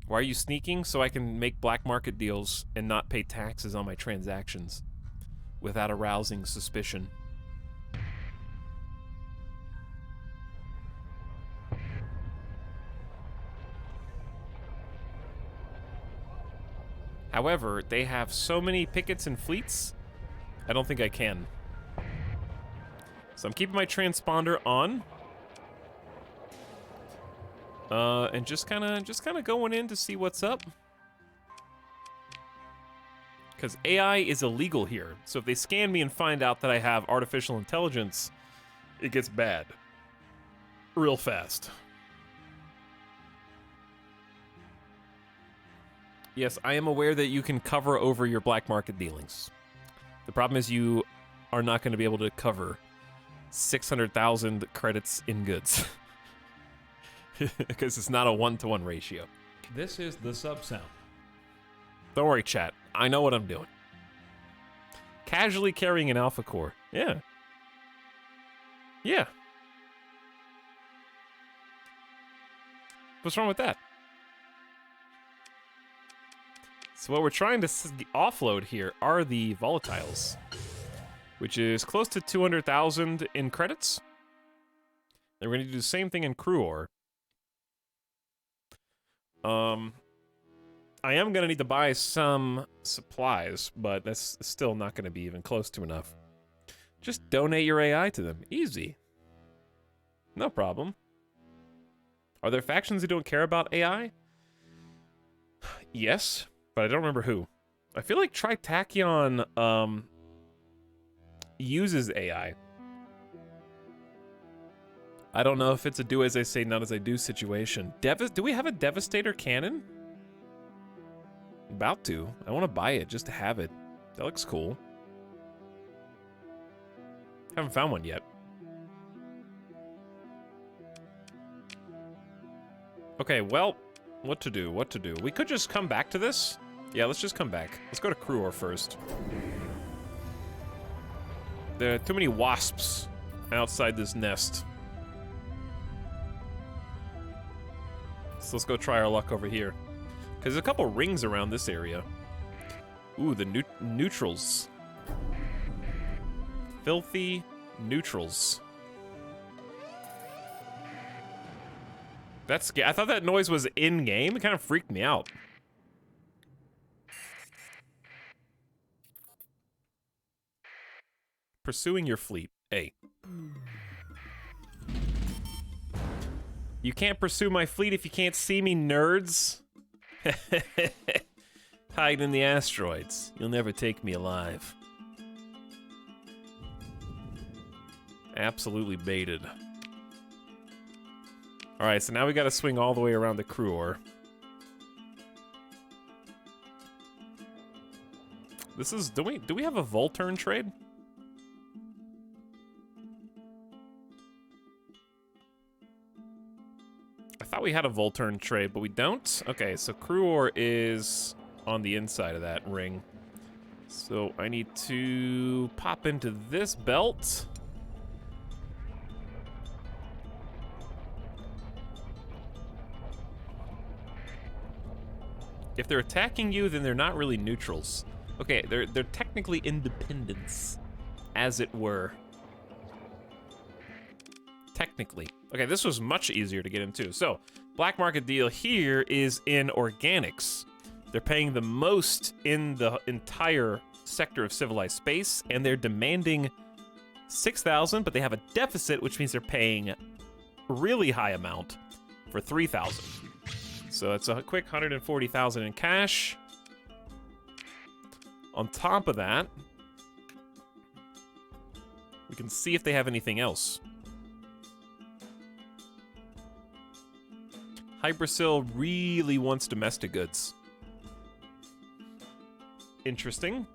Why are you sneaking? So I can make black market deals and not pay taxes on my transactions without arousing suspicion. However, they have so many pickets and fleets, I don't think I can. So I'm keeping my transponder on. And just kind of going in to see what's up. Because AI is illegal here. So if they scan me and find out that I have artificial intelligence, it gets bad. Real fast. Yes, I am aware that you can cover over your black market dealings. The problem is you are not going to be able to cover 600,000 credits in goods. Because it's not a 1-to-1 ratio. This is the sub-sound. Don't worry, chat. I know what I'm doing. Casually carrying an alpha core. Yeah. Yeah. What's wrong with that? So what we're trying to offload here are the volatiles, which is close to 200,000 in credits. And we're going to do the same thing in crew ore. I am going to need to buy some supplies, but that's still not going to be even close to enough. Just donate your AI to them. Easy. No problem. Are there factions who don't care about AI? Yes, but I don't remember who. I feel like Tritachyon uses AI. I don't know if it's a do as I say, not as I do situation. Do we have a Devastator cannon? About to. I want to buy it just to have it. That looks cool. Haven't found one yet. Okay, well, what to do? What to do? We could just come back to this. Yeah, let's just come back. Let's go to crew ore first. There are too many wasps outside this nest. So let's go try our luck over here. Because there's a couple rings around this area. Ooh, the neutrals. Filthy neutrals. That's scary. I thought that noise was in-game. It kind of freaked me out. Pursuing your fleet. A. You can't pursue my fleet if you can't see me, nerds. Hide in the asteroids. You'll never take me alive. Absolutely baited. Alright, so now we gotta swing all the way around the crew ore. This is... Do we have a Volturn trade? I thought we had a Volturn trade, but we don't? Okay, so crew ore is on the inside of that ring. So I need to pop into this belt. If they're attacking you, then they're not really neutrals. Okay, they're technically independents, as it were. Technically. Okay, this was much easier to get into. So, black market deal here is in organics. They're paying the most in the entire sector of civilized space, and they're demanding 6,000, but they have a deficit, which means they're paying a really high amount for 3,000. So it's a quick 140,000 in cash. On top of that, we can see if they have anything else. Hypersil really wants domestic goods. Interesting.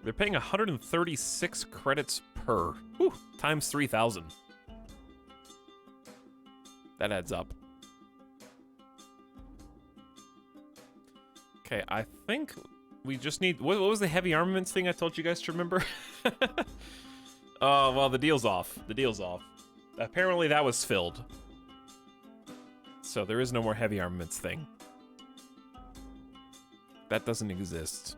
They're paying 136 credits per. Whew, times 3,000. That adds up. Okay, I think we just need... What was the heavy armaments thing I told you guys to remember? Oh, well, the deal's off. The deal's off. Apparently that was filled. So there is no more heavy armaments thing. That doesn't exist.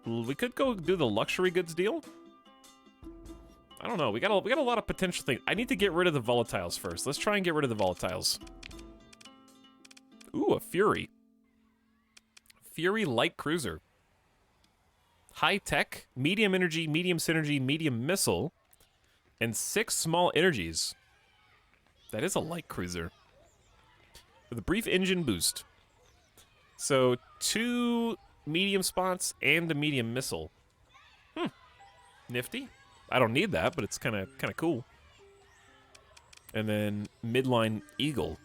We could go do the luxury goods deal. I don't know. We got a lot of potential things. I need to get rid of the volatiles first. Let's try and get rid of the volatiles. Ooh, a Fury. Fury light cruiser. High tech, medium energy, medium synergy, medium missile, and 6 small energies. That is a light cruiser. With a brief engine boost. So 2 medium spots and a medium missile. Nifty. I don't need that, but it's kind of cool. And then midline Eagle.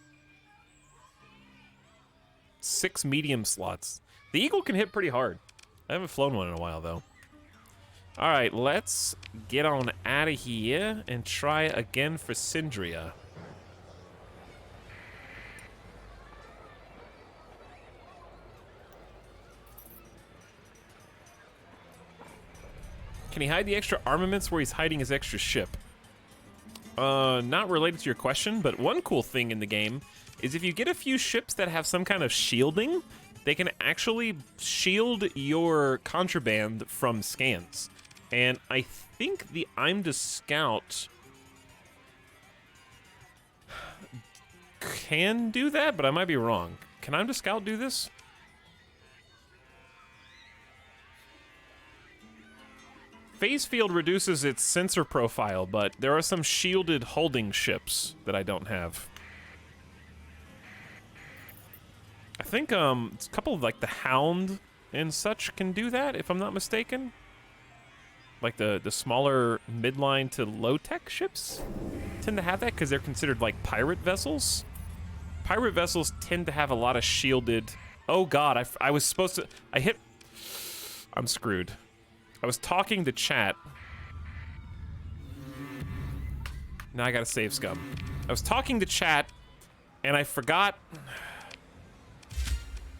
6 medium slots. The Eagle can hit pretty hard. I haven't flown one in a while, though. All right, let's get on out of here and try again for Syndria. Can he hide the extra armaments where he's hiding his extra ship? Not related to your question, but one cool thing in the game is if you get a few ships that have some kind of shielding, they can actually shield your contraband from scans. And I think the IMDA Scout can do that, but I might be wrong. Can IMDA Scout do this? Phase field reduces its sensor profile, but there are some shielded holding ships that I don't have. I think it's a couple of like the Hound and such can do that, if I'm not mistaken. Like the smaller midline to low-tech ships tend to have that because they're considered like pirate vessels. Pirate vessels tend to have a lot of shielded... Oh god, I was supposed to... I'm screwed. I was talking to chat. Now I gotta save scum. I was talking to chat, and I forgot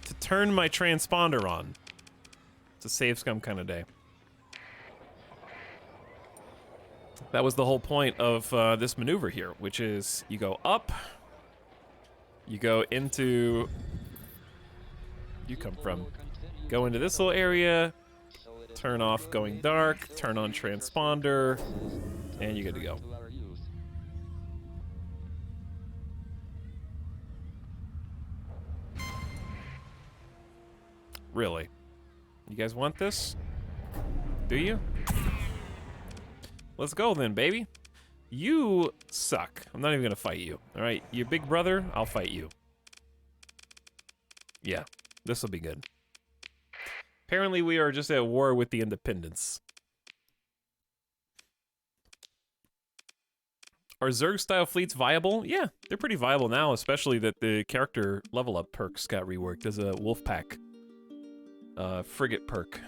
to turn my transponder on. It's a save scum kind of day. That was the whole point of this maneuver here, which is you go up, you go into... You come from. Go into this little area, turn off going dark, turn on transponder, and you're good to go. Really? You guys want this? Do you? Let's go then, baby. You suck. I'm not even gonna fight you, all right? You big brother, I'll fight you. Yeah, this will be good. Apparently we are just at war with the independents. Are Zerg-style fleets viable? Yeah, they're pretty viable now, especially that the character level up perks got reworked as a wolf pack. Frigate perk.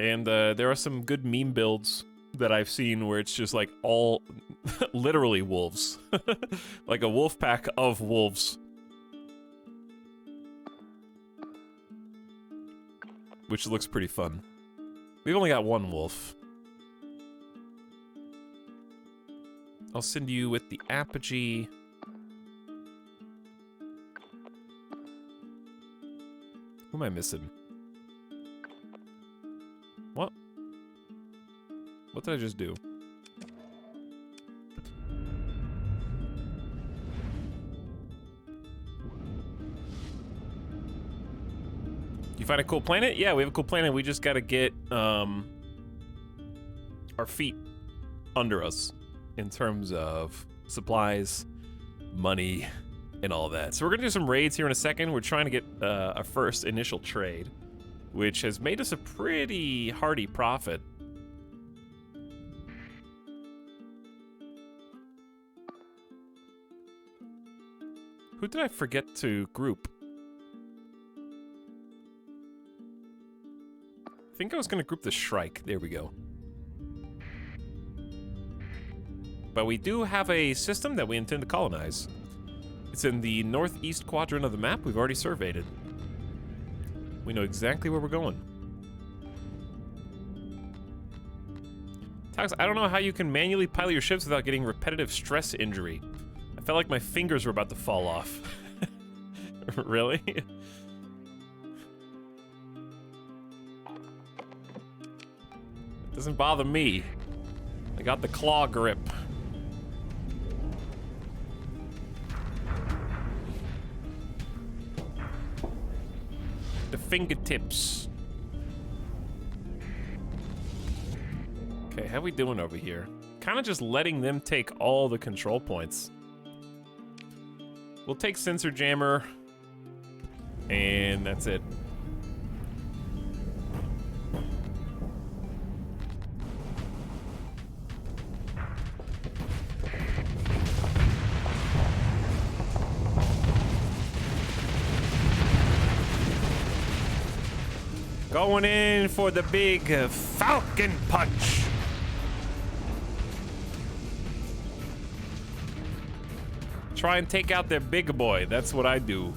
And there are some good meme builds that I've seen where it's just like all literally wolves. Like a wolf pack of wolves. Which looks pretty fun. We've only got one wolf. I'll send you with the apogee. Who am I missing? What? What did I just do? You find a cool planet? Yeah, we have a cool planet. We just gotta get our feet under us in terms of supplies, money, and all that. So we're gonna do some raids here in a second. We're trying to get our first initial trade, which has made us a pretty hearty profit. Who did I forget to group? I think I was gonna group the Shrike. There we go. But we do have a system that we intend to colonize. It's in the northeast quadrant of the map. We've already surveyed it. We know exactly where we're going. Tax, I don't know how you can manually pilot your ships without getting repetitive stress injury. I felt like my fingers were about to fall off. Really? It doesn't bother me. I got the claw grip. The fingertips. Okay, how we doing over here? Kind of just letting them take all the control points. We'll take Sensor Jammer, and that's it. Going in for the big Falcon Punch. Try and take out their big boy. That's what I do.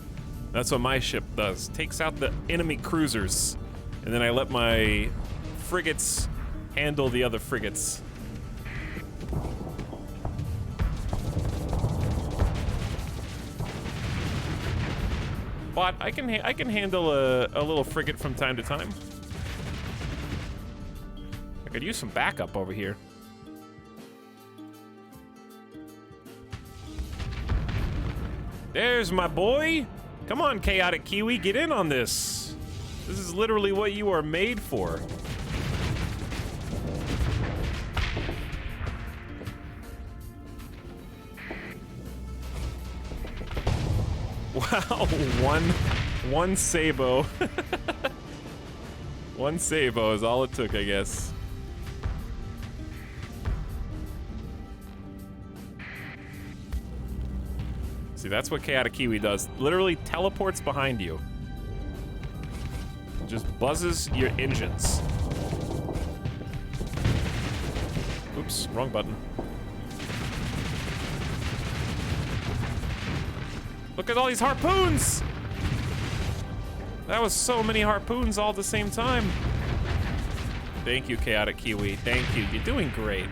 That's what my ship does. Takes out the enemy cruisers. And then I let my frigates handle the other frigates. But I can handle a little frigate from time to time. I could use some backup over here. There's my boy. Come on, Chaotic Kiwi, get in on this. This is literally what you are made for. Wow, one Sabo. One Sabo is all it took, I guess. See, that's what Chaotic Kiwi does. Literally teleports behind you. Just buzzes your engines. Oops, wrong button. Look at all these harpoons! That was so many harpoons all at the same time. Thank you, Chaotic Kiwi. Thank you. You're doing great.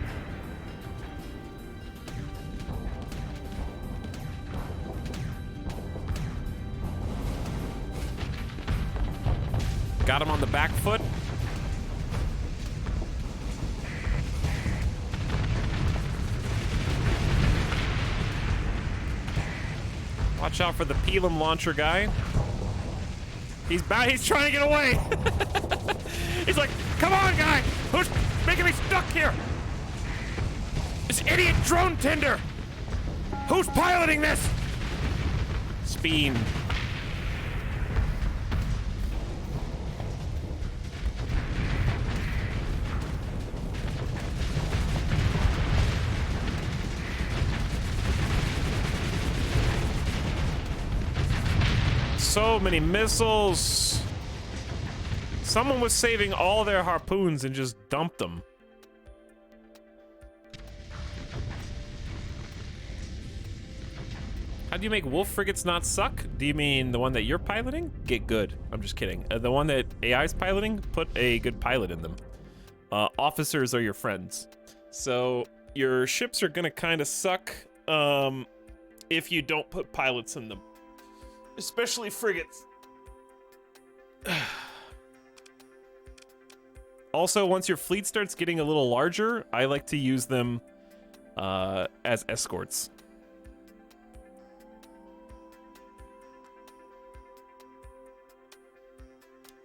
Got him on the back foot. Watch out for the Pelham launcher guy. He's trying to get away. He's like, come on, guy. Who's making me stuck here? This idiot drone tender. Who's piloting this? Speen. So many missiles. Someone was saving all their harpoons and just dumped them. How do you make wolf frigates not suck? Do you mean the one that you're piloting? Get good. I'm just kidding. The one that AI's piloting, put a good pilot in them. Officers are your friends. So your ships are gonna kind of suck if you don't put pilots in them. Especially frigates. Also, once your fleet starts getting a little larger, I like to use them as escorts.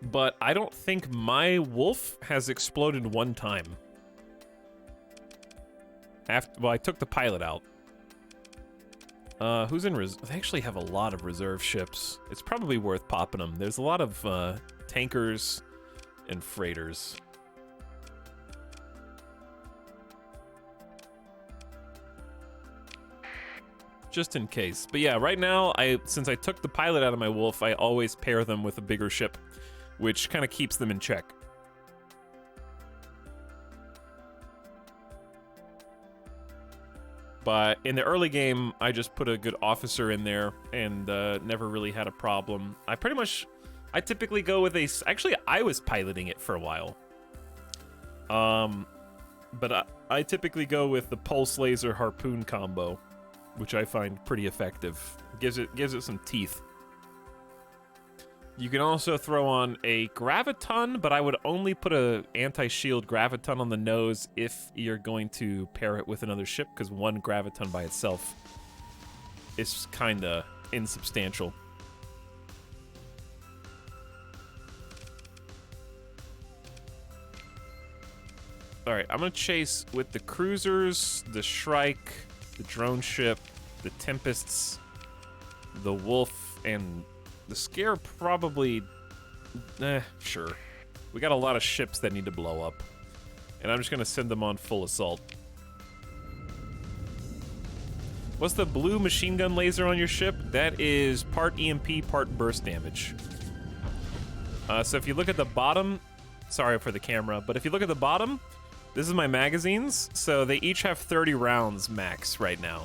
But I don't think my wolf has exploded one time. Well, I took the pilot out. Who's in res? They actually have a lot of reserve ships. It's probably worth popping them. There's a lot of tankers and freighters. just in case. But yeah, right now, since I took the pilot out of my Wolf, I always pair them with a bigger ship, which kind of keeps them in check. But in the early game, I just put a good officer in there and never really had a problem. I typically go with actually, I was piloting it for a while. But I typically go with the pulse laser harpoon combo, which I find pretty effective. Gives it some teeth. You can also throw on a graviton, but I would only put a anti-shield graviton on the nose if you're going to pair it with another ship, because one graviton by itself is kinda insubstantial. Alright, I'm gonna chase with the cruisers, the Shrike, the drone ship, the Tempests, the Wolf, and the Scare probably... sure. We got a lot of ships that need to blow up. And I'm just gonna send them on full assault. What's the blue machine gun laser on your ship? That is part EMP, part burst damage. So if you look at the bottom... Sorry for the camera, but if you look at the bottom, this is my magazines. So they each have 30 rounds max right now.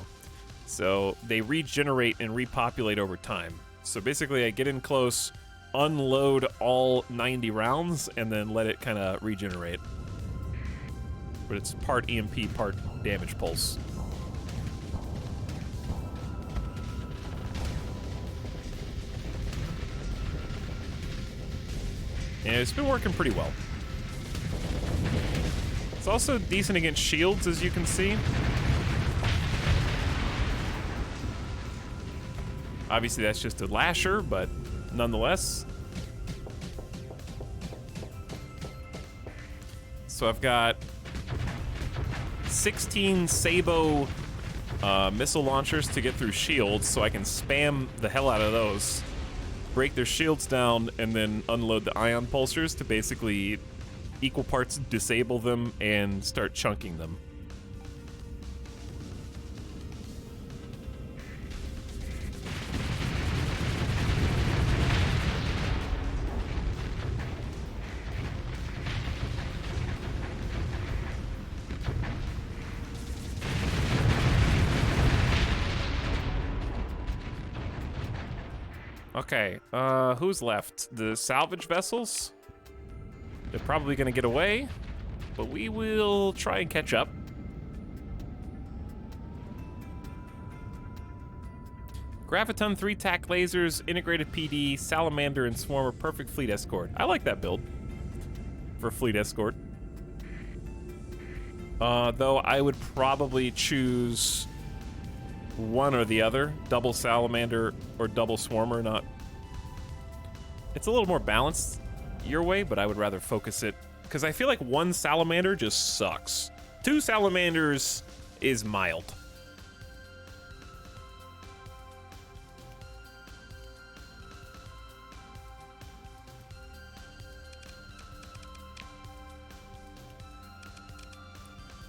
So they regenerate and repopulate over time. So basically, I get in close, unload all 90 rounds, and then let it kind of regenerate. But it's part EMP, part damage pulse. And it's been working pretty well. It's also decent against shields, as you can see. Obviously, that's just a lasher, but nonetheless. So I've got 16 Sabo missile launchers to get through shields, so I can spam the hell out of those, break their shields down, and then unload the ion pulsers to basically equal parts disable them and start chunking them. Okay, who's left? The salvage vessels? They're probably gonna get away, but we will try and catch up. Graviton, 3 tac lasers, integrated PD, salamander, and swarmer, perfect fleet escort. I like that build for fleet escort. Though I would probably choose one or the other, double salamander or double swarmer. Not, it's a little more balanced your way, but I would rather focus it, because I feel like one salamander just sucks. 2 salamanders is mild.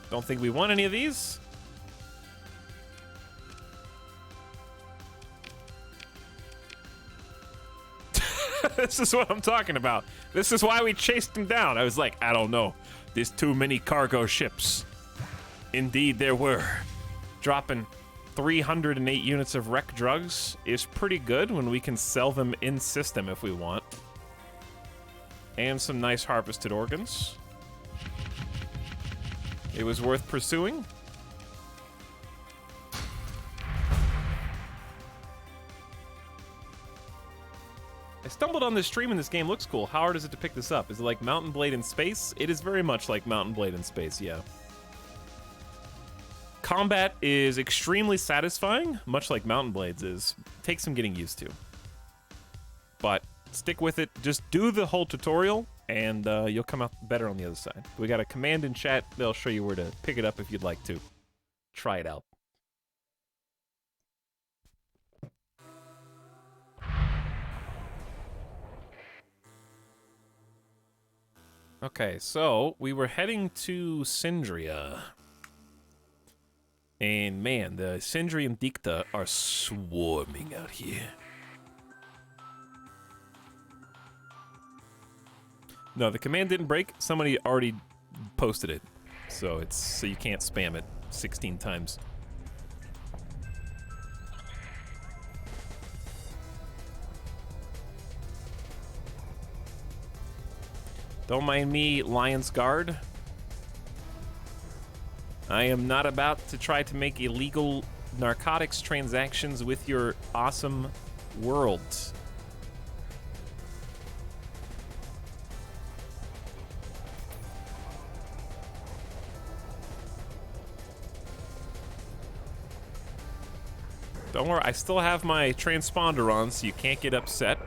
Don't think we want any of these. This is what I'm talking about. This is why we chased him down. I was like, I don't know. There's too many cargo ships. Indeed, there were. Dropping 308 units of wreck drugs is pretty good when we can sell them in system if we want. And some nice harvested organs. It was worth pursuing. I stumbled on this stream and this game looks cool. How hard is it to pick this up? Is it like Mountain Blade in space? It is very much like Mountain Blade in space, yeah. Combat is extremely satisfying, much like Mountain Blades is. Takes some getting used to. But stick with it. Just do the whole tutorial, and you'll come out better on the other side. We got a command in chat. They'll show you where to pick it up if you'd like to. Try it out. Okay, so we were heading to Syndria. And man, the Sindri and Dicta are swarming out here. No, the command didn't break. Somebody already posted it. So you can't spam it 16 times. Don't mind me, Lion's Guard. I am not about to try to make illegal narcotics transactions with your awesome world. Don't worry, I still have my transponder on, so you can't get upset.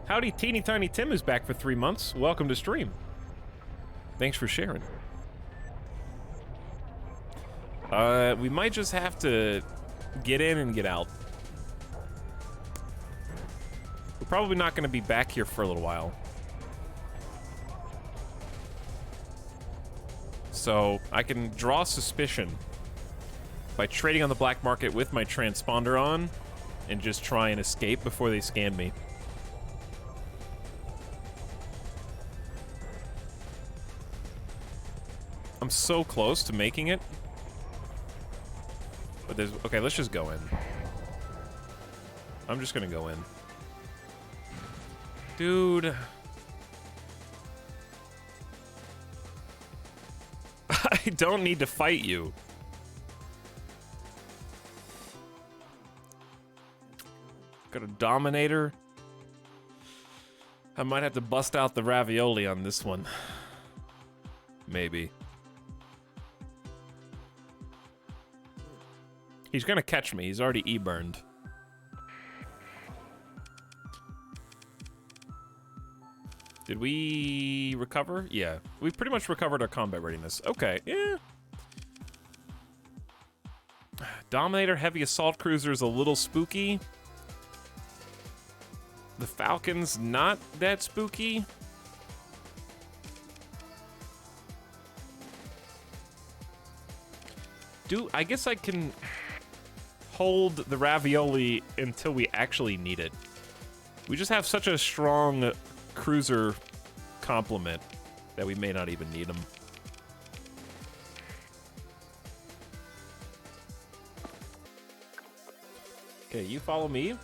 Howdy, Teeny Tiny Tim is back for 3 months. Welcome to stream. Thanks for sharing. We might just have to get in and get out. We're probably not going to be back here for a little while. So I can draw suspicion by trading on the black market with my transponder on and just try and escape before they scan me. I'm so close to making it. But there's... Okay, let's just go in. I'm just gonna go in. Dude. I don't need to fight you. Got a Dominator. I might have to bust out the ravioli on this one. Maybe. He's gonna catch me. He's already E-burned. Did we recover? Yeah. We pretty much recovered our combat readiness. Okay, yeah. Dominator Heavy Assault Cruiser is a little spooky. The Falcon's not that spooky. I guess I can hold the ravioli until we actually need it. We just have such a strong cruiser complement that we may not even need them. Okay, you follow me.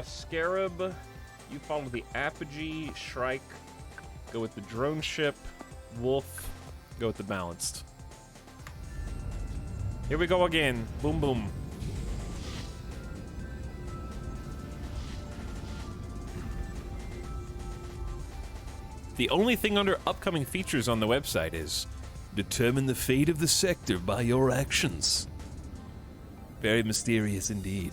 Scarab, you follow the Apogee. Shrike, go with the drone ship. Wolf, go with the balanced. Here we go again. Boom, boom. The only thing under upcoming features on the website is Determine the fate of the sector by your actions. very mysterious indeed.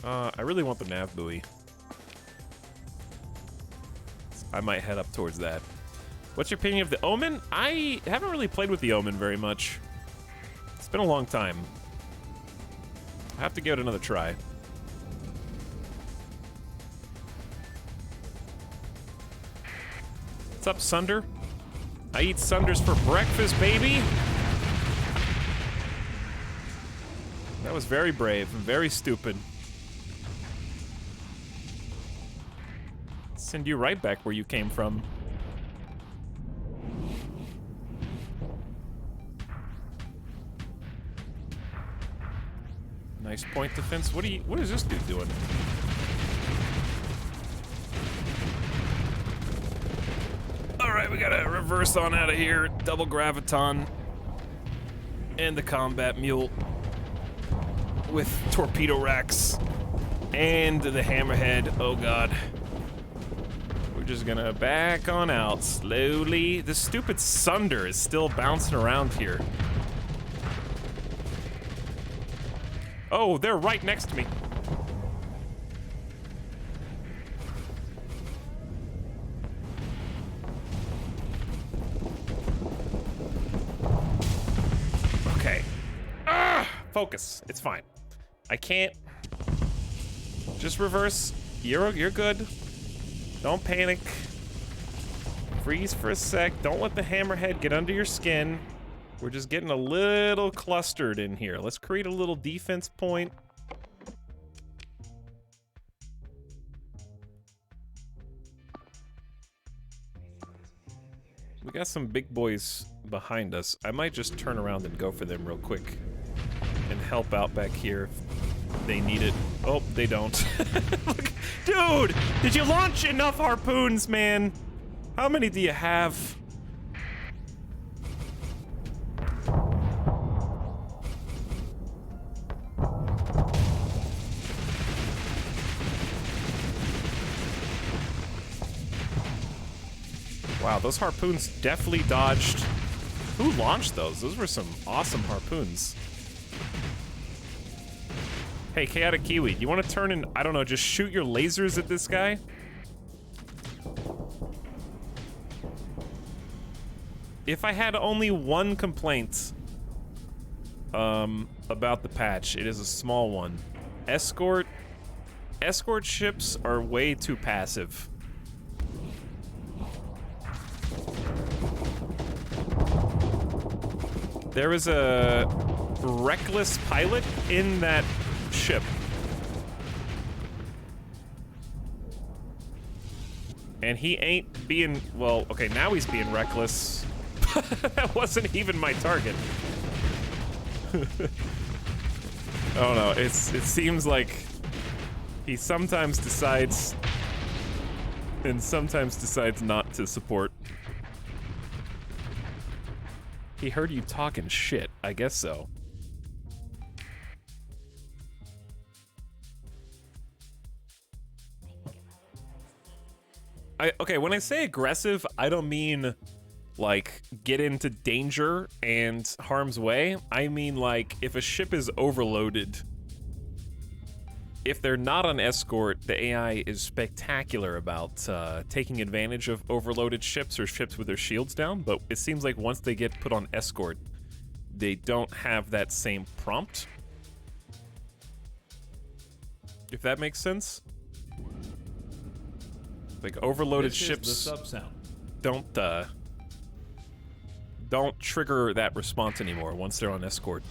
I really want the nav buoy. I might head up towards that. What's your opinion of the Omen? I haven't really played with the Omen very much. It's been a long time. I have to give it another try. What's up, Sunder? I eat Sunders for breakfast, baby! That was very brave and very stupid. Send you right back where you came from. Nice point defense. What is this dude doing? Alright, we gotta reverse on out of here. Double graviton. And the combat mule. With torpedo racks. And the hammerhead. Oh god. We're just gonna back on out slowly. This stupid Sunder is still bouncing around here. Oh, they're right next to me. Okay. Ah! Focus. It's fine. I can't. Just reverse. You're good. Don't panic. Freeze for a sec. Don't let the hammerhead get under your skin. We're just getting a little clustered in here. Let's create a little defense point. We got some big boys behind us. I might just turn around and go for them real quick and help out back here if they need it. Oh, they don't. Look, dude, did you launch enough harpoons, man? How many do you have? Wow, those harpoons definitely dodged. Who launched those? Those were some awesome harpoons. Hey, Chaotic Kiwi, you want to turn and, I don't know, just shoot your lasers at this guy? If I had only one complaint about the patch, it is a small one. Escort ships are way too passive. There was a reckless pilot in that ship. And he ain't being, well, okay, now he's being reckless. That wasn't even my target. I don't know, it seems like he sometimes decides and sometimes decides not to support. He heard you talking shit. I guess so. Okay, when I say aggressive, I don't mean like get into danger and harm's way. I mean like if a ship is overloaded, if they're not on escort, the AI is spectacular about taking advantage of overloaded ships or ships with their shields down, but it seems like once they get put on escort, they don't have that same prompt. If that makes sense? Like overloaded ships is the sub-sound. Don't trigger that response anymore once they're on escort.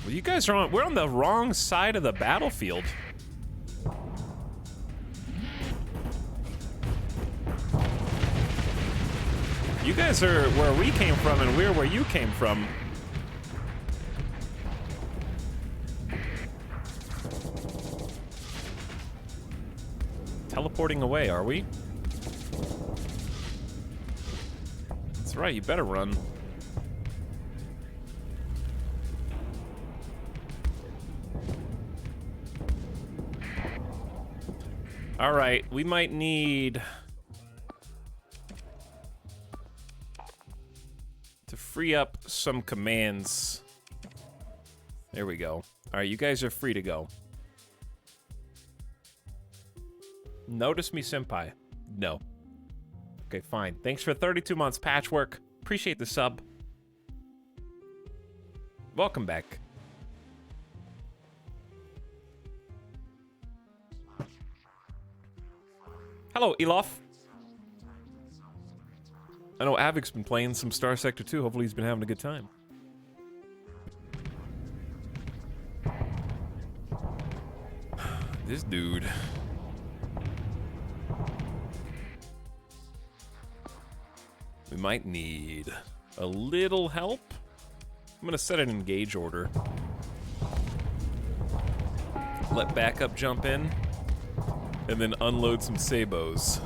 Well, you guys are we're on the wrong side of the battlefield. You guys are where we came from and we're where you came from. Teleporting away, are we? That's right, you better run. All right, we might need to free up some commands. There we go. All right, you guys are free to go. Notice me, senpai. No. Okay, fine. Thanks for 32 months, Patchwork. Appreciate the sub. Welcome back. Hello, Elof. I know Avic's been playing some Star Sector 2. Hopefully he's been having a good time. This dude. We might need a little help. I'm gonna set an engage order. Let backup jump in. And then unload some sabos.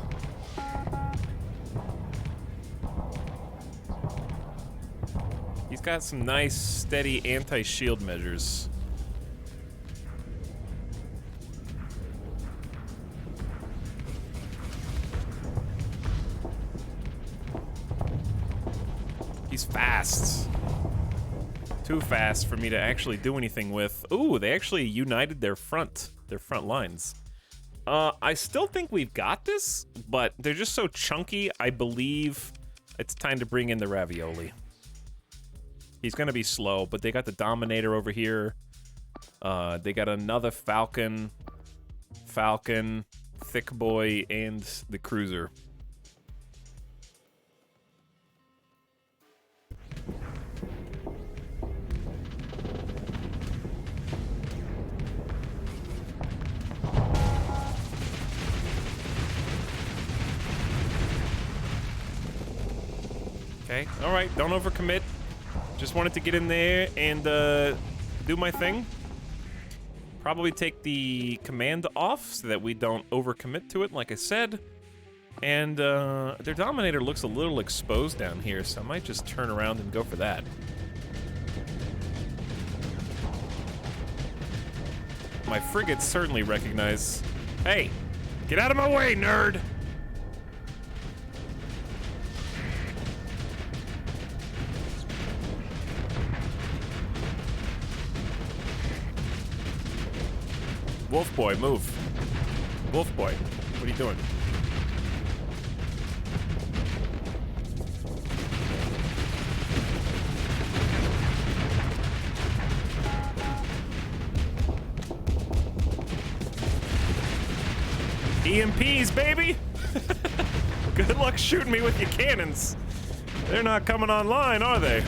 He's got some nice, steady anti-shield measures. He's fast. Too fast for me to actually do anything with. Ooh, they actually united their front lines. I still think we've got this, but they're just so chunky, I believe it's time to bring in the ravioli. He's gonna be slow, but they got the Dominator over here. They got another Falcon, Thick Boy, and the Cruiser. Okay, alright, don't overcommit. Just wanted to get in there and do my thing. Probably take the command off so that we don't overcommit to it, like I said. And their Dominator looks a little exposed down here, so I might just turn around and go for that. My frigates certainly recognize... Hey, get out of my way, nerd! Wolf boy, move. Wolf boy, what are you doing? EMPs, baby! Good luck shooting me with your cannons. They're not coming online, are they?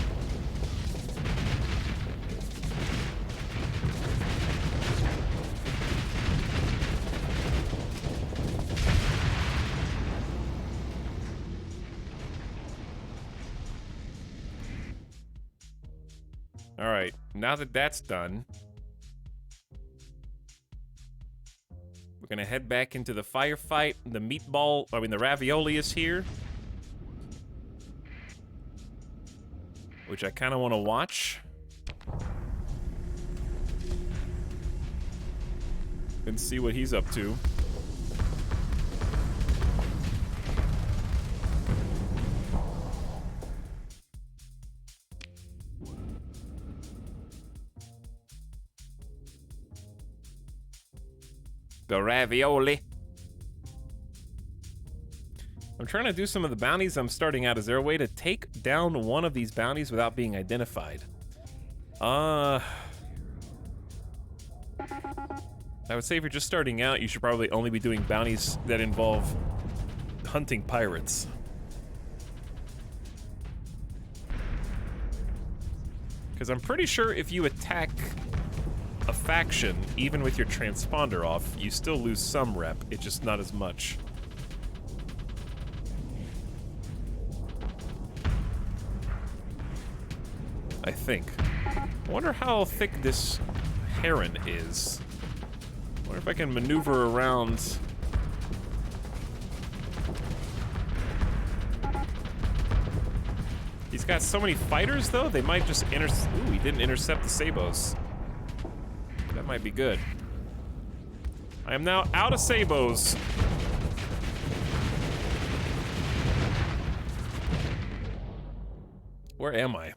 All right, now that that's done, we're gonna head back into the firefight. The ravioli is here, which I kind of want to watch and see what he's up to. The ravioli. I'm trying to do some of the bounties I'm starting out. Is there a way to take down one of these bounties without being identified? I would say if you're just starting out, you should probably only be doing bounties that involve hunting pirates. Because I'm pretty sure if you attack a faction, even with your transponder off, you still lose some rep, it's just not as much. I think. I wonder how thick this heron is. I wonder if I can maneuver around. He's got so many fighters, though, they might just Ooh, he didn't intercept the Sabos. That might be good. I am now out of Sabos. Where am I?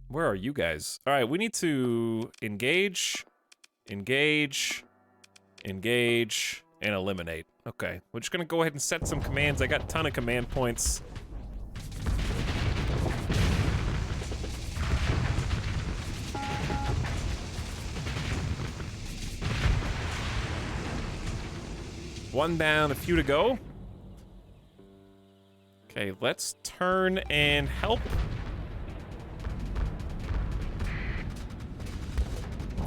Where are you guys? All right, we need to engage, and eliminate. Okay, we're just gonna go ahead and set some commands. I got a ton of command points. One down, a few to go. Okay, let's turn and help.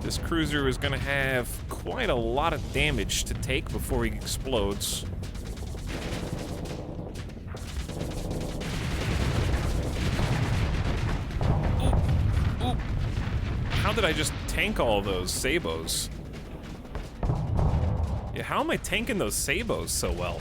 This cruiser is gonna have quite a lot of damage to take before he explodes. Ooh, ooh. How did I just tank all those Sabos? Yeah, how am I tanking those Sabos so well?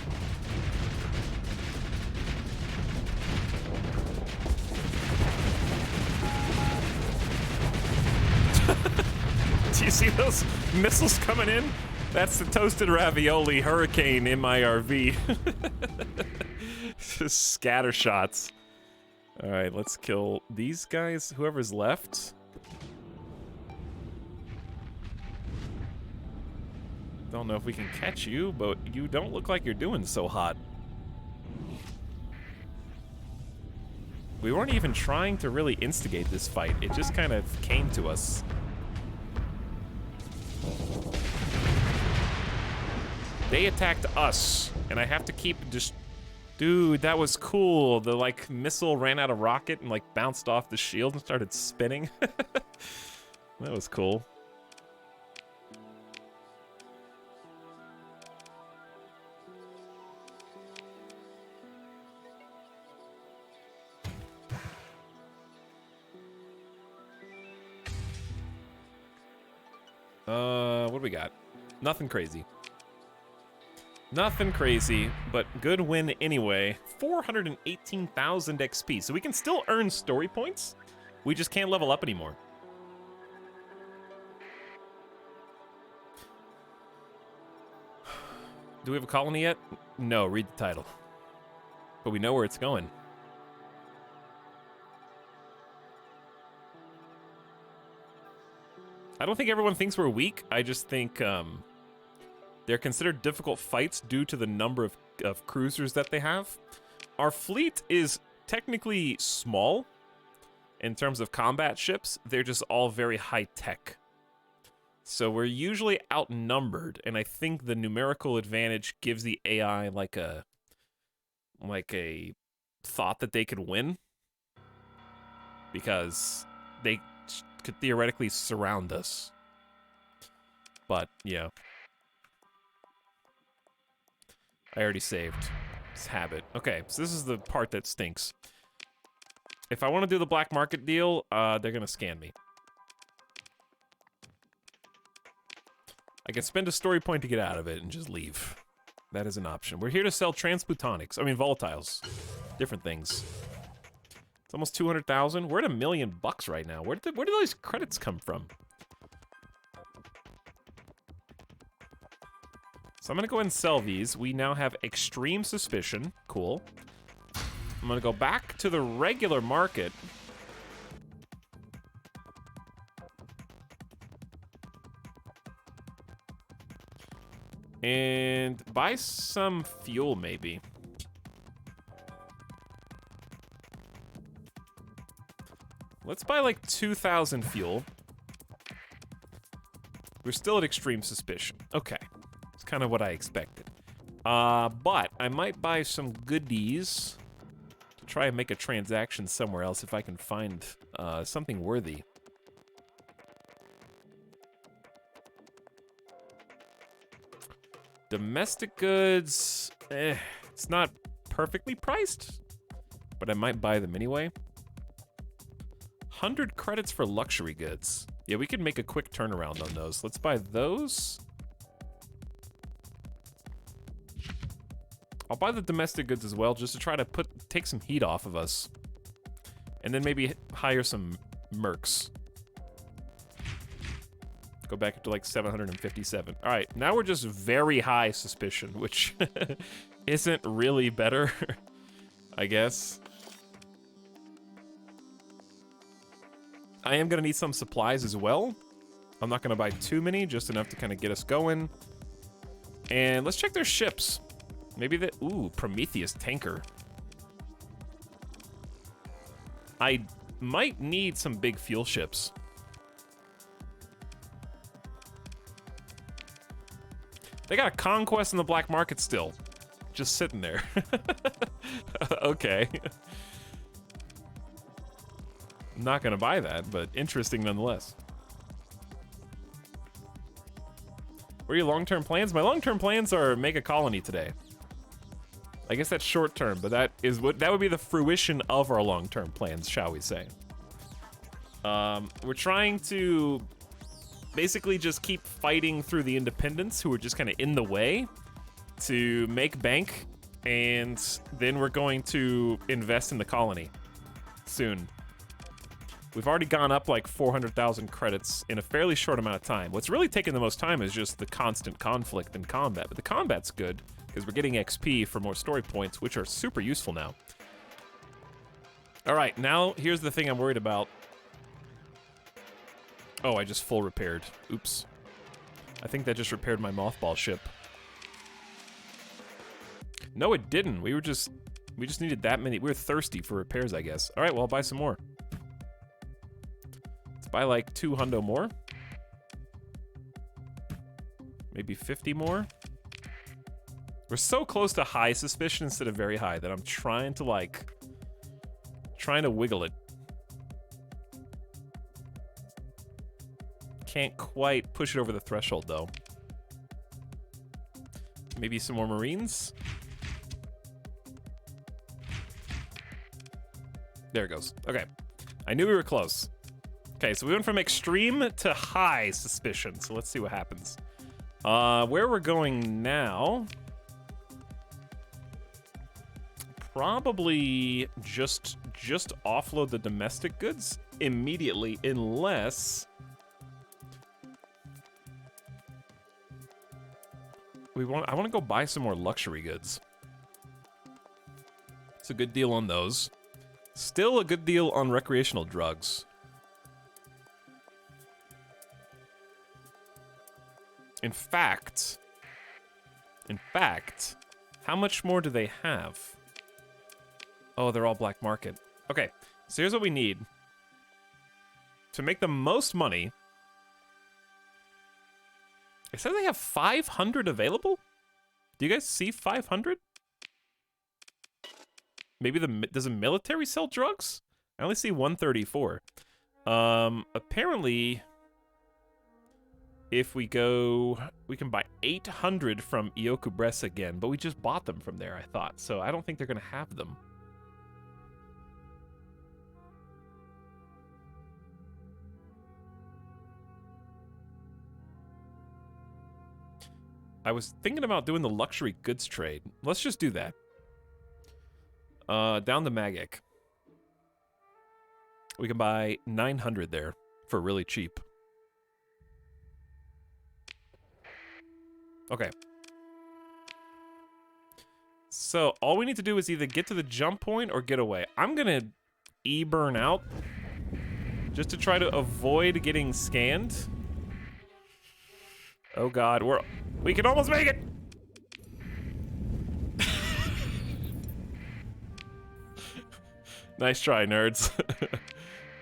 Do you see those missiles coming in? That's the toasted ravioli hurricane in my RV. Just scatter shots. All right, let's kill these guys, whoever's left. Don't know if we can catch you, but you don't look like you're doing so hot. We weren't even trying to really instigate this fight. It just kind of came to us. They attacked us, and I have to keep just... Dude, that was cool. The, like, missile ran out of rocket and, like, bounced off the shield and started spinning. That was cool. What do we got? Nothing crazy. Nothing crazy, but good win anyway. 418,000 XP, so we can still earn story points. We just can't level up anymore. Do we have a colony yet? No, read the title. But we know where it's going. I don't think everyone thinks we're weak. I just think they're considered difficult fights due to the number of cruisers that they have. Our fleet is technically small in terms of combat ships. They're just all very high tech. So we're usually outnumbered, and I think the numerical advantage gives the AI like a thought that they could win, because they could theoretically surround us. But yeah, I already saved. It's habit. Okay, so this is the part that stinks. If I want to do the black market deal, they're gonna scan me. I can spend a story point to get out of it and just leave. That is an option. We're here to sell transplutonics. I mean, volatiles. Different things. It's almost 200,000. We're at $1 million right now. Where did those credits come from? So I'm gonna go ahead and sell these. We now have extreme suspicion. Cool. I'm gonna go back to the regular market. And buy some fuel, maybe. Let's buy like 2,000 fuel. We're still at extreme suspicion. Okay. It's kind of what I expected. But I might buy some goodies to try and make a transaction somewhere else if I can find something worthy. Domestic goods, it's not perfectly priced, but I might buy them anyway. 100 credits for luxury goods. Yeah, we could make a quick turnaround on those. Let's buy those. I'll buy the domestic goods as well, just to try to take some heat off of us. And then maybe hire some mercs. Go back up to like 757. All right, now we're just very high suspicion, which isn't really better, I guess. I am gonna need some supplies as well. I'm not gonna buy too many, just enough to kind of get us going. And let's check their ships. Maybe the, ooh, Prometheus tanker. I might need some big fuel ships. They got a conquest in the black market still. Just sitting there. Okay. I'm not gonna buy that, but interesting nonetheless. What are your long-term plans? My long-term plans are make a colony today. I guess that's short-term, but that would be the fruition of our long-term plans, shall we say. We're trying to basically just keep fighting through the independents who are just kind of in the way to make bank, and then we're going to invest in the colony soon. We've already gone up like 400,000 credits in a fairly short amount of time. What's really taking the most time is just the constant conflict and combat, but the combat's good because we're getting XP for more story points, which are super useful now. All right, now here's the thing I'm worried about. Oh, I just full repaired. Oops. I think that just repaired my mothball ship. No, it didn't. We just needed that many. We were thirsty for repairs, I guess. All right, well, I'll buy some more. Let's buy like 2 hundo more. Maybe 50 more. We're so close to high suspicion instead of very high that I'm trying to wiggle it. Can't quite push it over the threshold though. Maybe some more Marines. There it goes. Okay. I knew we were close. Okay, so we went from extreme to high suspicion. So let's see what happens. Where we're going now... Probably just offload the domestic goods immediately, unless I want to go buy some more luxury goods. It's a good deal on those. Still a good deal on recreational drugs. In fact, how much more do they have? Oh, they're all black market. Okay, so here's what we need. To make the most money... It says they have 500 available? Do you guys see 500? Maybe does the military sell drugs? I only see 134. Apparently... If we go... We can buy 800 from Ioku again, but we just bought them from there, I thought. So I don't think they're going to have them. I was thinking about doing the luxury goods trade. Let's just do that. Down the Magic. We can buy 900 there for really cheap. Okay. So all we need to do is either get to the jump point or get away. I'm gonna E-burn out just to try to avoid getting scanned. Oh god, we can almost make it! Nice try, nerds.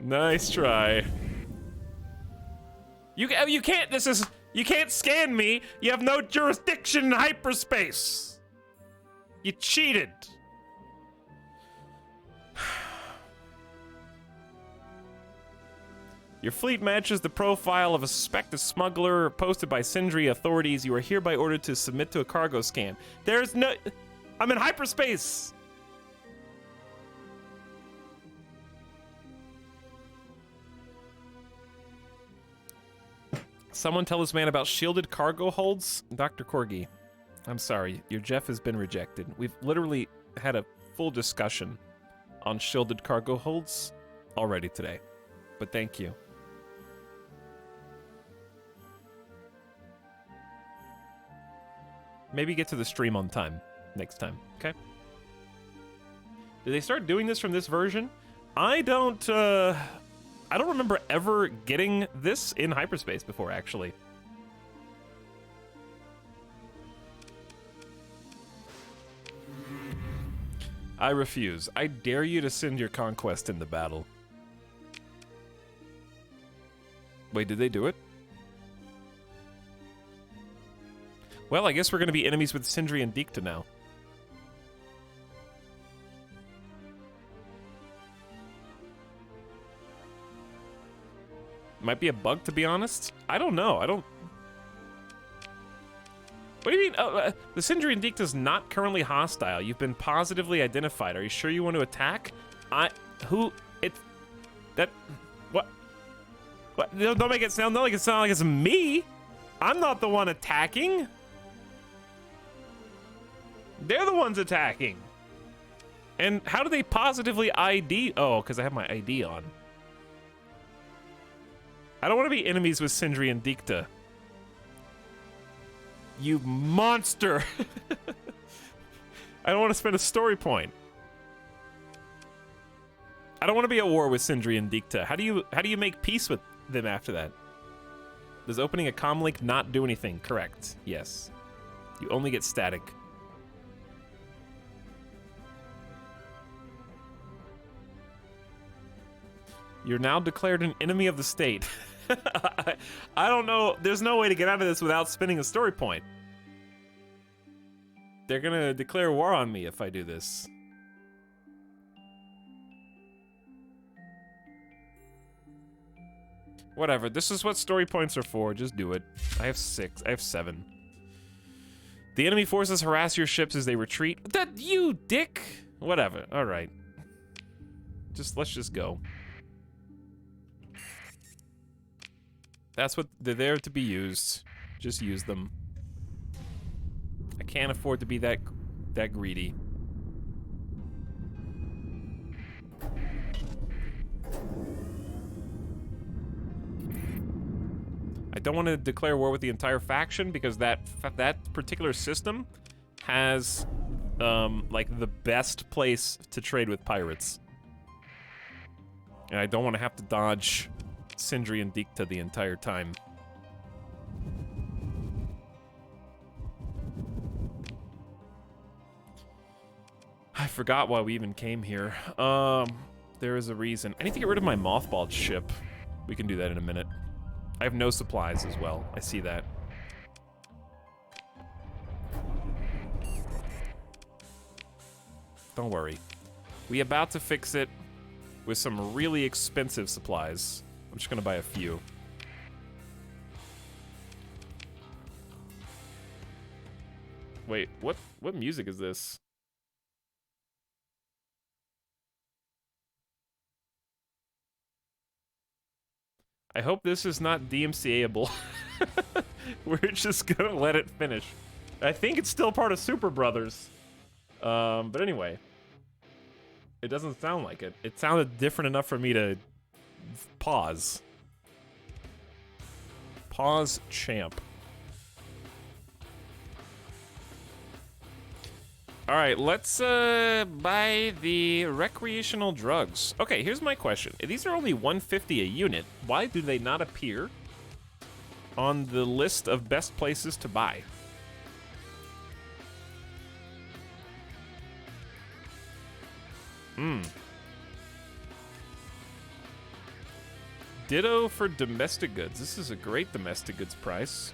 Nice try. You can't, you can't scan me! You have no jurisdiction in hyperspace! You cheated! Your fleet matches the profile of a suspected smuggler posted by Sindri authorities. You are hereby ordered to submit to a cargo scan. There's no... I'm in hyperspace! Someone tell this man about shielded cargo holds? Dr. Corgi, I'm sorry. Your Jeff has been rejected. We've literally had a full discussion on shielded cargo holds already today. But thank you. Maybe get to the stream on time next time, okay? Did they start doing this from this version? I don't remember ever getting this in hyperspace before, actually. I refuse. I dare you to send your conquest into battle. Wait, did they do it? Well, I guess we're going to be enemies with Sindri and Dikta now. Might be a bug, to be honest. I don't know. I don't... What do you mean? Oh, the Sindri and Dikta is not currently hostile. You've been positively identified. Are you sure you want to attack? What? Don't make it sound like it's me. I'm not the one attacking. They're the ones attacking. And how do they positively ID? Oh, because I have my ID on. I don't want to be enemies with Sindri and Dikta. You monster! I don't want to spend a story point. I don't want to be at war with Sindri and Dikta. How do you make peace with them after that? Does opening a comm link not do anything? Correct. Yes. You only get static. You're now declared an enemy of the state. I don't know. There's no way to get out of this without spending a story point. They're gonna declare war on me if I do this. Whatever. This is what story points are for. Just do it. I have 6. I have 7. The enemy forces harass your ships as they retreat. That you dick. Whatever. All right. Let's just go. That's what they're there to be used. Just use them. I can't afford to be that greedy. I don't want to declare war with the entire faction because that particular system has like the best place to trade with pirates. And I don't want to have to dodge Sindri and Dicta the entire time. I forgot why we even came here. There is a reason. I need to get rid of my mothballed ship. We can do that in a minute. I have no supplies as well. I see that. Don't worry. We about to fix it with some really expensive supplies. I'm just gonna buy a few. Wait, what music is this? I hope this is not DMCA-able. We're just gonna let it finish. I think it's still part of Super Brothers. But anyway. It doesn't sound like it. It sounded different enough for me to pause. Pause champ. Alright, let's buy the recreational drugs. Okay, here's my question. These are only 150 a unit. Why do they not appear on the list of best places to buy? Ditto for domestic goods. This is a great domestic goods price.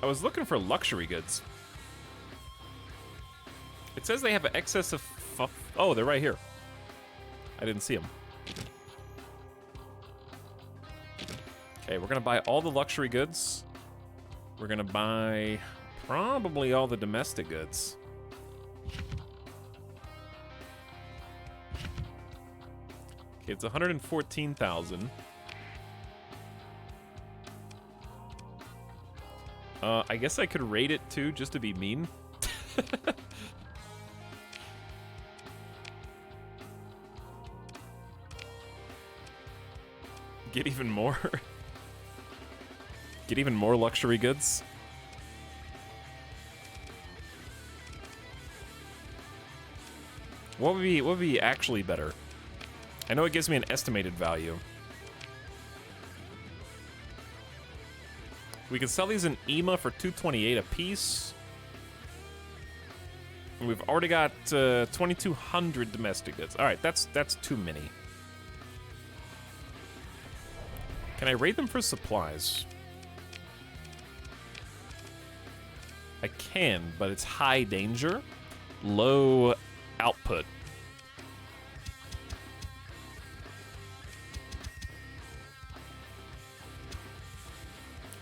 I was looking for luxury goods. It says they have an excess of... Oh, they're right here. I didn't see them. Okay, we're gonna buy all the luxury goods. We're gonna buy probably all the domestic goods. Okay, it's 114,000. I guess I could rate it too, just to be mean. Get even more. Get even more luxury goods. What would be actually better? I know it gives me an estimated value. We can sell these in EMA for 228 a piece. And we've already got 2,200 domestic goods. All right, that's too many. Can I rate them for supplies? I can, but it's high danger, low output.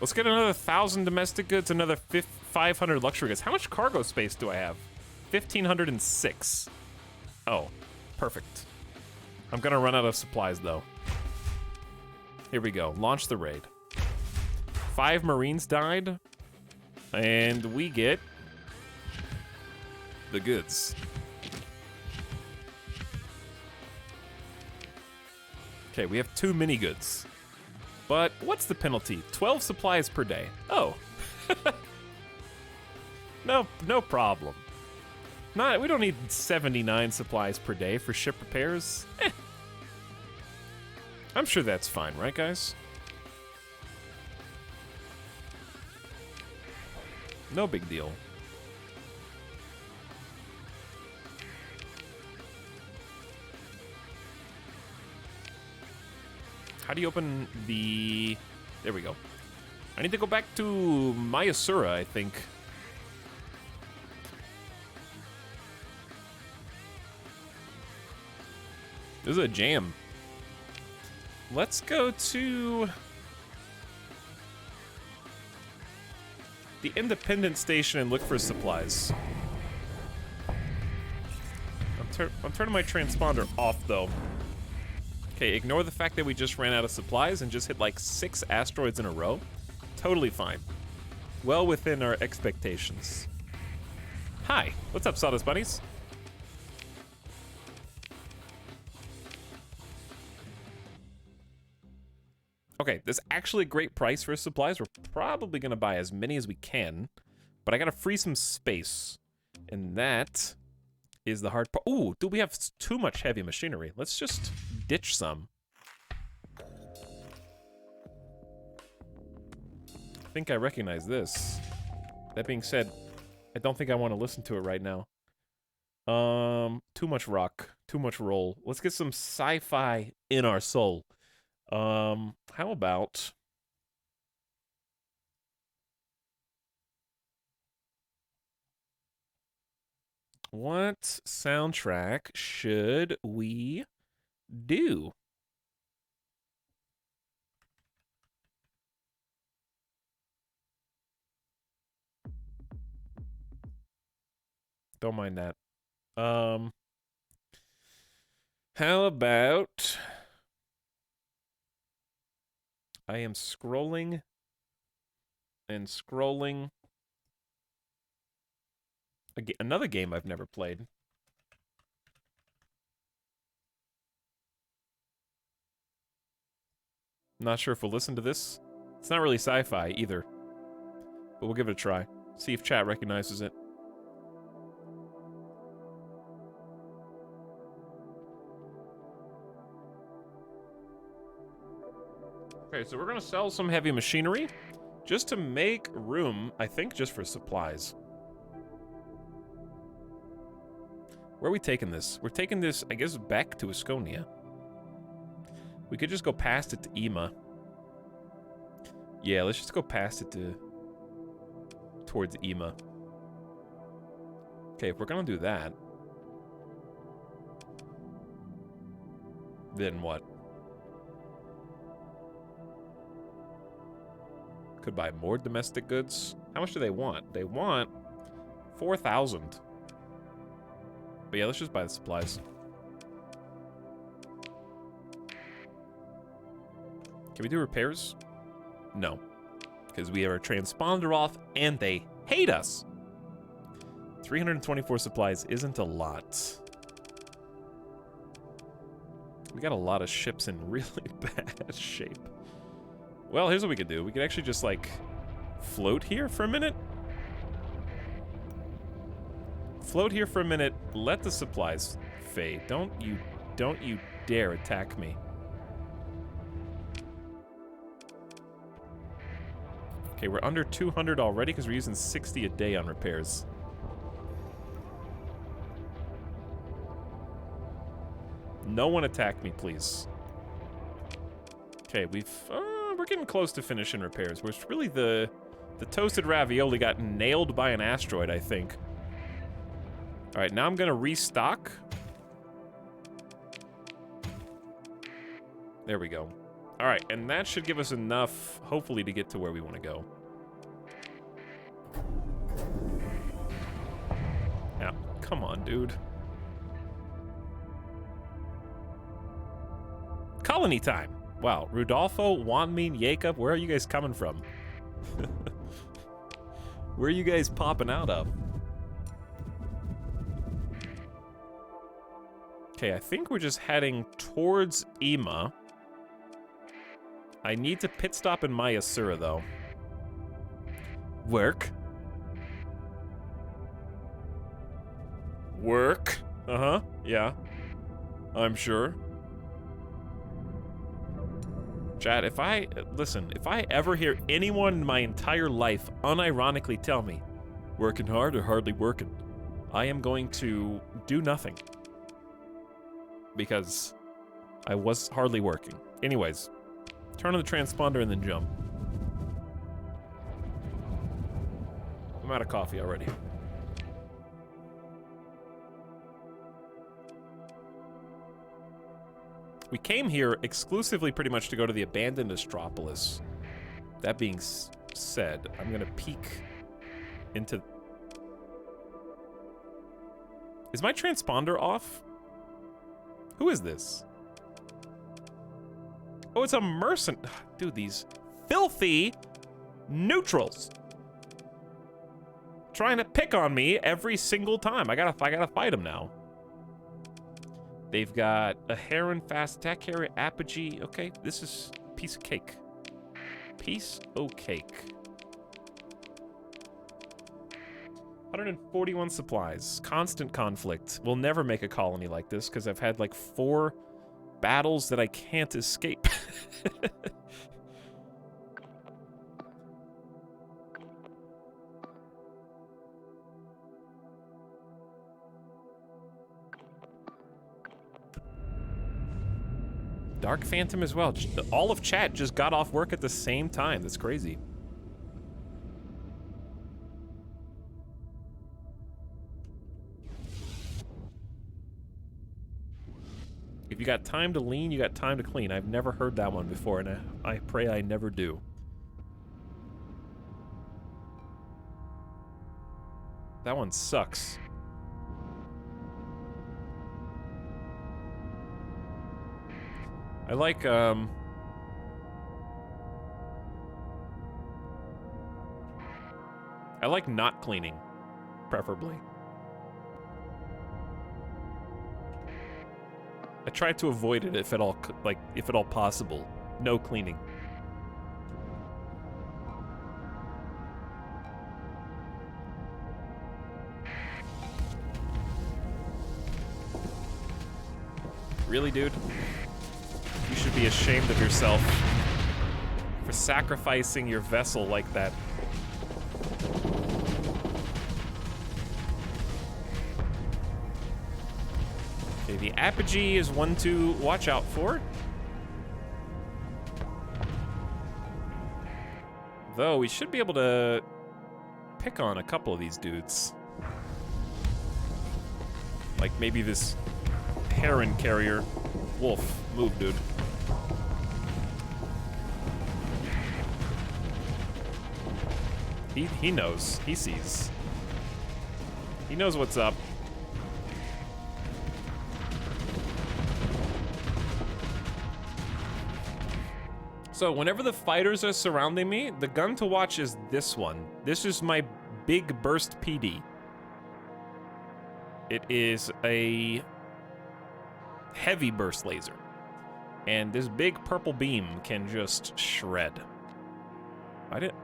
Let's get another 1,000 domestic goods, another 500 luxury goods. How much cargo space do I have? 1,506. Oh, perfect. I'm gonna run out of supplies, though. Here we go. Launch the raid. 5 Marines died, and we get the goods. Okay, we have 2 mini goods. But what's the penalty? 12 supplies per day. Oh. No problem. Not, we don't need 79 supplies per day for ship repairs. I'm sure that's fine, right, guys? No big deal. How do you open the... There we go. I need to go back to Mayasura, I think. This is a jam. Let's go to... the Independent Station and look for supplies. I'm turning my transponder off, though. Okay, ignore the fact that we just ran out of supplies and just hit like 6 asteroids in a row. Totally fine. Well within our expectations. Hi, what's up, Sawdust Bunnies? Okay, this is actually a great price for supplies. We're probably gonna buy as many as we can, but I gotta free some space. And that is the hard part. Ooh, do we have too much heavy machinery? Let's just ditch some. I think I recognize this. That being said, I don't think I want to listen to it right now. Too much rock, too much roll. Let's get some sci-fi in our soul. How about... what soundtrack should we do? Don't mind that. How about... I am scrolling and scrolling. Another game I've never played. Not sure if we'll listen to this. It's not really sci-fi either, but we'll give it a try. See if chat recognizes it. Okay, so we're gonna sell some heavy machinery just to make room, I think, just for supplies. Where are we taking this? We're taking this, I guess, back to Asconia. We could just go past it to Ema. Yeah, let's just go past it towards Ema. Okay, if we're gonna do that, then what? Could buy more domestic goods. How much do they want? They want 4,000. But yeah, let's just buy the supplies. Can we do repairs? No. Because we have our transponder off and they hate us. 324 supplies isn't a lot. We got a lot of ships in really bad shape. Well, here's what we could do. We could actually just, like, float here for a minute. Float here for a minute. Let the supplies fade. Don't you dare attack me. Okay, we're under 200 already because we're using 60 a day on repairs. No one attack me, please. Okay, we're getting close to finishing repairs. Where it's really the toasted ravioli got nailed by an asteroid, I think. All right, now I'm gonna restock. There we go. All right, and that should give us enough, hopefully, to get to where we want to go. Yeah, come on, dude. Colony time. Wow, Rudolfo, Wanmin, Jacob, where are you guys coming from? Where are you guys popping out of? Okay, I think we're just heading towards Ema. I need to pit stop in Mayasura, though. Work. Work? Uh-huh, yeah. I'm sure. Chad, if I ever hear anyone in my entire life unironically tell me, working hard or hardly working, I am going to do nothing. Because I was hardly working. Anyways, turn on the transponder and then jump. I'm out of coffee already. We came here exclusively pretty much to go to the abandoned Astropolis. That being said, I'm gonna peek into... Is my transponder off? Who is this? Oh, it's a mercenary. Dude, these filthy neutrals. Trying to pick on me every single time. I gotta fight them now. They've got a Heron fast attack carrier, apogee. Okay, this is piece of cake. Piece o' cake. 141 supplies. Constant conflict. We'll never make a colony like this because I've had like 4 battles that I can't escape. Dark Phantom as well. All of chat just got off work at the same time. That's crazy. If you got time to lean, you got time to clean. I've never heard that one before, and I pray I never do. That one sucks. I like, I like not cleaning, preferably. I try to avoid it if at all, if at all possible. No cleaning. Really, dude? You should be ashamed of yourself for sacrificing your vessel like that. Okay, the apogee is one to watch out for. Though, we should be able to pick on a couple of these dudes. Like maybe this Heron carrier. Wolf, move, dude. He knows. He sees. He knows what's up. So whenever the fighters are surrounding me, the gun to watch is this one. This is my big burst PD. It is a heavy burst laser. And this big purple beam can just shred.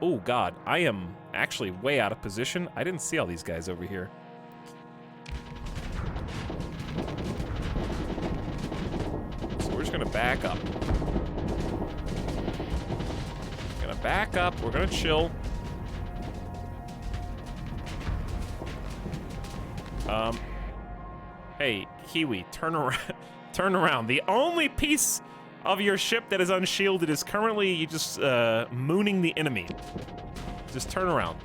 Oh god, I am actually way out of position. I didn't see all these guys over here. So we're just gonna back up. Back up, we're gonna chill. Hey, Kiwi, turn around. Turn around. The only piece of your ship that is unshielded is currently you just mooning the enemy. Just turn around.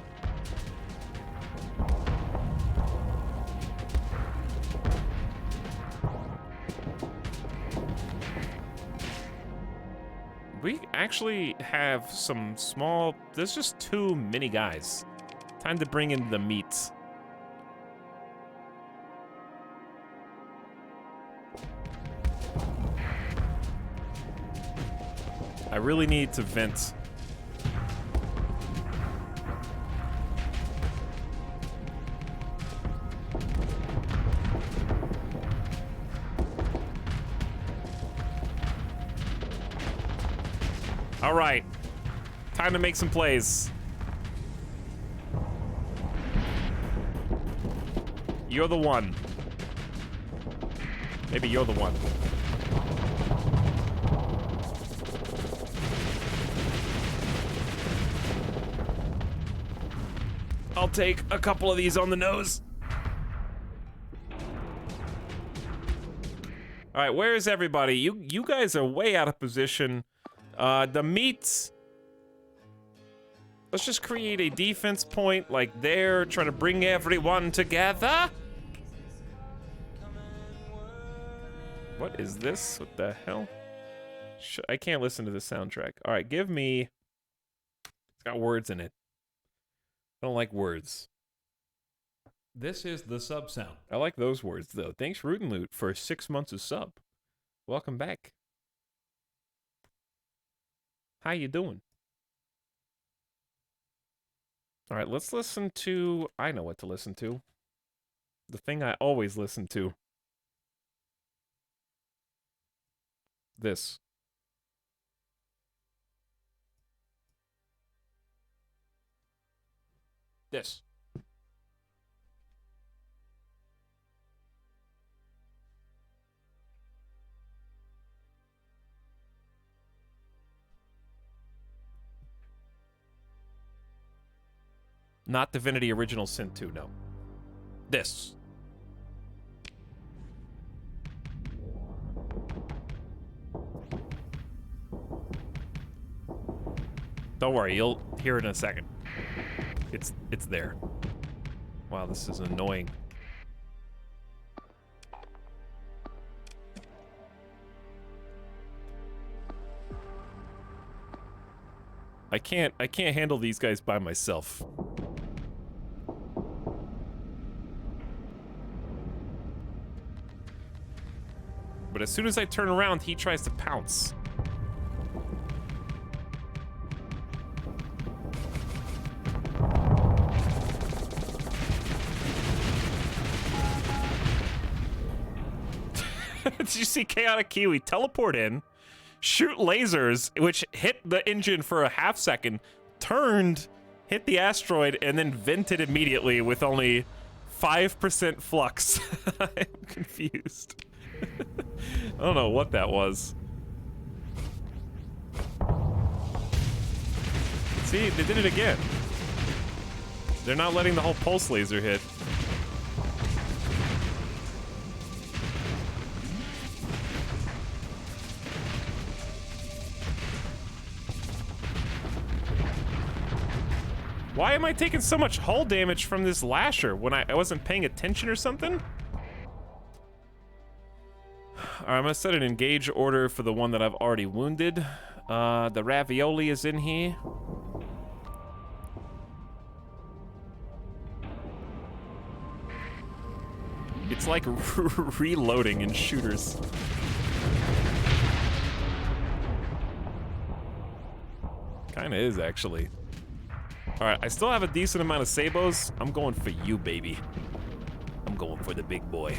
We actually have some small... There's just 2 mini guys. Time to bring in the meat. I really need to vent. All right, time to make some plays. You're the one. Maybe you're the one. I'll take a couple of these on the nose. All right, where is everybody? You guys are way out of position. The meats. Let's just create a defense point like there, trying to bring everyone together. What is this? What the hell? I can't listen to the soundtrack. All right, give me... It's got words in it. I don't like words. This is the sub sound. I like those words, though. Thanks, Root and Loot, for 6 months of sub. Welcome back. How you doing? All right, let's listen to... I know what to listen to. The thing I always listen to. This. This. Not Divinity Original Sin 2, no. This. Don't worry, you'll hear it in a second. It's there. Wow, this is annoying. I can't handle these guys by myself. But as soon as I turn around, he tries to pounce. Did you see Chaotic Kiwi teleport in, shoot lasers, which hit the engine for a half second, turned, hit the asteroid, and then vented immediately with only 5% flux? I'm confused. I don't know what that was. See, they did it again. They're not letting the whole pulse laser hit. Why am I taking so much hull damage from this lasher when I wasn't paying attention or something? Alright, I'm gonna set an engage order for the one that I've already wounded. The ravioli is in here. It's like reloading in shooters. Kinda is, actually. Alright, I still have a decent amount of sabos. I'm going for you, baby. I'm going for the big boy.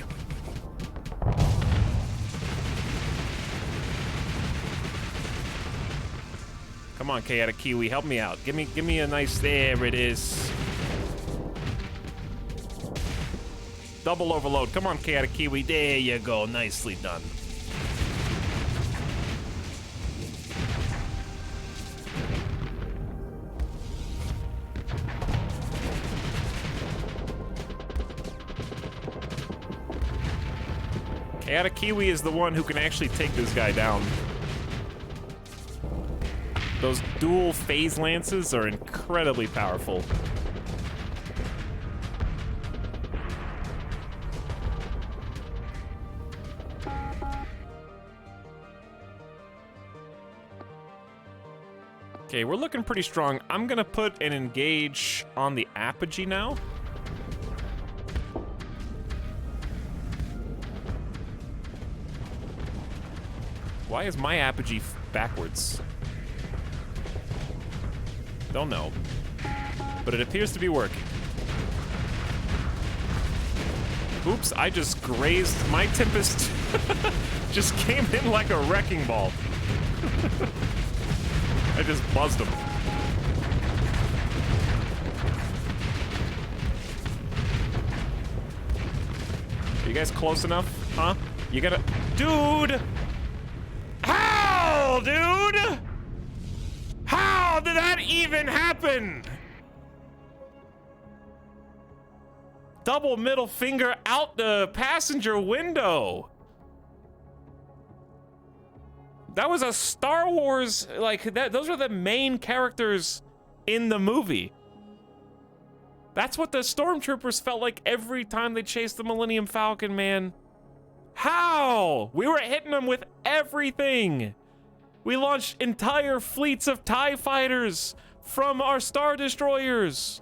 Come on, Chaotic Kiwi, help me out. Give me a nice... There it is. Double overload. Come on, Chaotic Kiwi. There you go. Nicely done. Chaotic Kiwi is the one who can actually take this guy down. Those dual phase lances are incredibly powerful. Okay, we're looking pretty strong. I'm gonna put an engage on the apogee now. Why is my apogee backwards? Don't know. But it appears to be working. Oops, I just grazed. My Tempest just came in like a wrecking ball. I just buzzed him. Are you guys close enough? Huh? You gotta... Dude! How, dude? How did that even happen? Double middle finger out the passenger window. That was a Star Wars, like, those are the main characters in the movie. That's what the stormtroopers felt like every time they chased the Millennium Falcon, man. How? We were hitting them with everything. We launched entire fleets of TIE fighters from our Star Destroyers.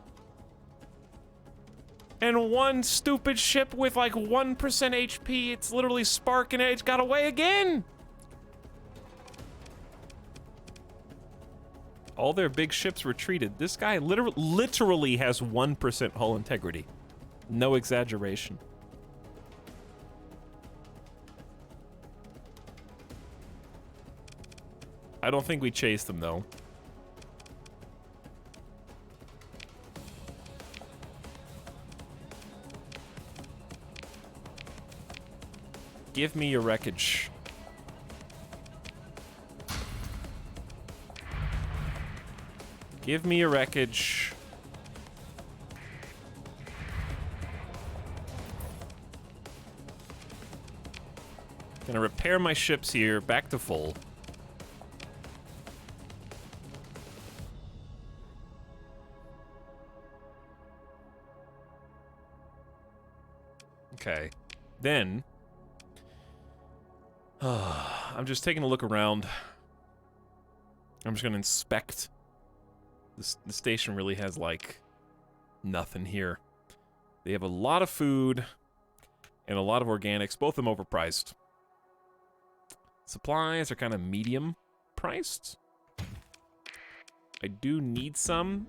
And one stupid ship with like 1% HP, it's literally sparking it, it's got away again. All their big ships retreated. This guy literally has 1% hull integrity. No exaggeration. I don't think we chased them, though. Give me your wreckage. Give me your wreckage. Gonna repair my ships here, back to full. Okay. Then... I'm just taking a look around. I'm just gonna inspect. The station really has, like, nothing here. They have a lot of food and a lot of organics, both of them overpriced. Supplies are kind of medium priced. I do need some.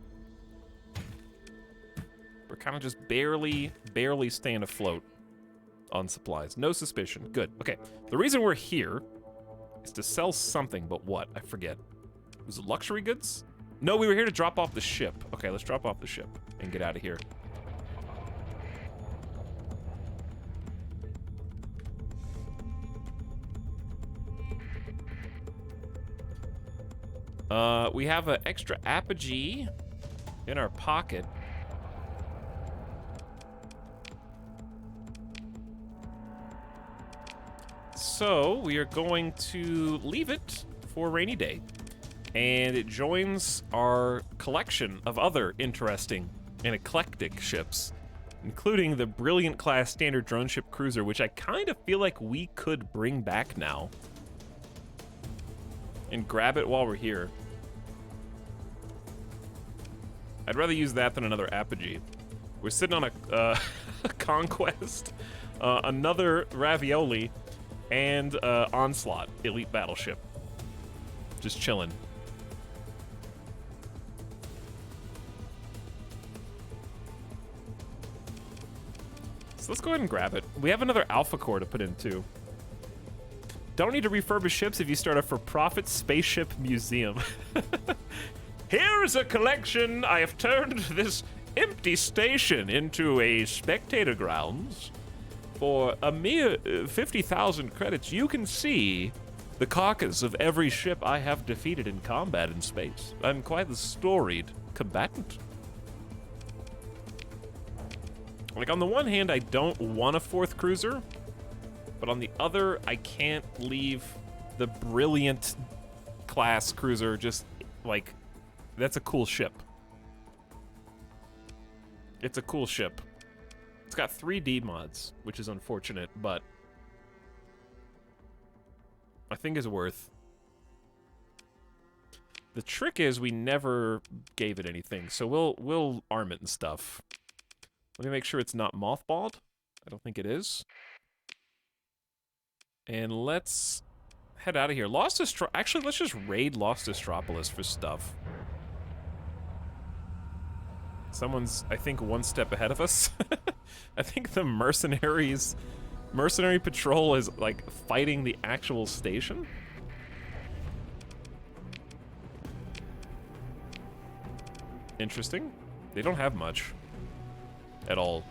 We're kind of just barely staying afloat on supplies. No suspicion. Good. Okay. The reason we're here is to sell something, but what? I forget. Was it luxury goods? No, we were here to drop off the ship. Okay, let's drop off the ship and get out of here. We have an extra apogee in our pocket. So, we are going to leave it for a rainy day. And it joins our collection of other interesting and eclectic ships, including the Brilliant class standard drone ship cruiser, which I kind of feel like we could bring back now. And grab it while we're here. I'd rather use that than another apogee. We're sitting on a Conquest, another Ravioli, and Onslaught elite battleship. Just chilling. So let's go ahead and grab it. We have another Alpha Core to put in too. Don't need to refurbish ships if you start a for-profit spaceship museum. Here is a collection. I have turned this empty station into a spectator grounds. For a mere 50,000 credits, you can see the carcass of every ship I have defeated in combat in space. I'm quite the storied combatant. Like, on the one hand, I don't want a fourth cruiser, but on the other, I can't leave the Brilliant class cruiser just, like, that's a cool ship. It's a cool ship. It's got 3D mods, which is unfortunate, but I think is worth. The trick is we never gave it anything, so we'll arm it and stuff. Let me make sure it's not mothballed. I don't think it is. And let's head out of here. Actually, let's just raid Lost Astropolis for stuff. Someone's, I think, one step ahead of us. I think the mercenary patrol is, like, fighting the actual station. Interesting. They don't have much. At all.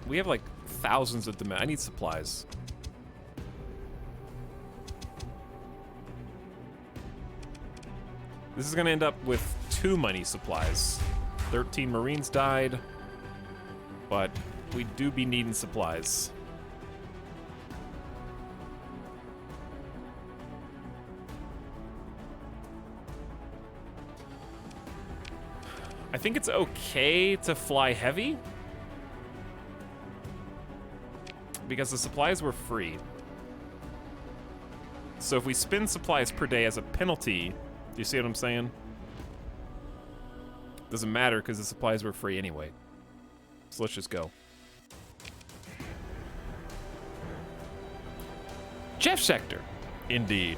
We have like thousands of demand. I need supplies. This is gonna end up with too many supplies. 13 Marines died, but we do be needing supplies. I think it's okay to fly heavy because the supplies were free. So if we spend supplies per day as a penalty, do you see what I'm saying? Doesn't matter because the supplies were free anyway. So let's just go. Jeff Sector. Indeed.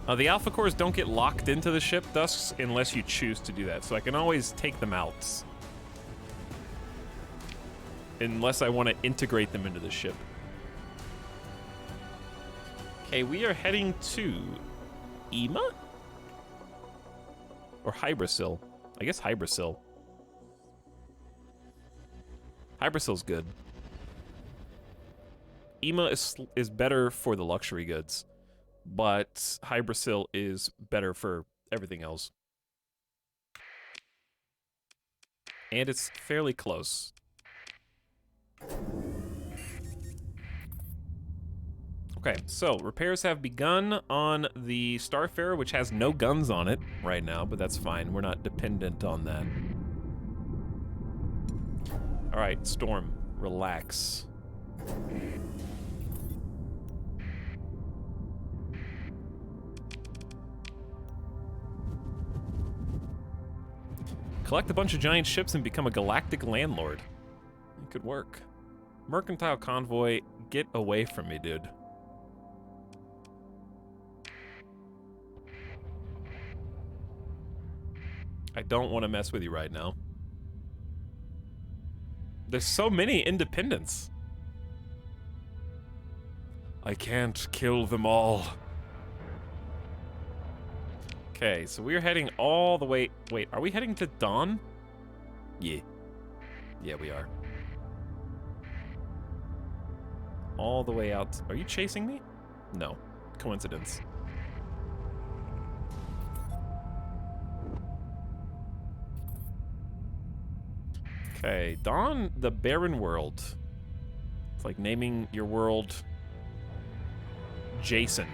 The Alpha Cores don't get locked into the ship, thus, unless you choose to do that. So I can always take them out. Unless I want to integrate them into the ship. Okay, we are heading to Ema? Or Hybrasil? I guess Hybrasil. Hybrasil's good. Ema is better for the luxury goods, but Hybrasil is better for everything else. And it's fairly close. Okay, so repairs have begun on the Starfarer, which has no guns on it right now, but that's fine. We're not dependent on that. All right, Storm, relax. Collect a bunch of giant ships and become a galactic landlord. It could work. Mercantile convoy, get away from me, dude. I don't want to mess with you right now. There's so many independents. I can't kill them all. Okay, so we're heading all the way... Wait, are we heading to Dawn? Yeah. Yeah, we are. All the way out... Are you chasing me? No. Coincidence. Okay, Dawn, the barren world. It's like naming your world... Jason.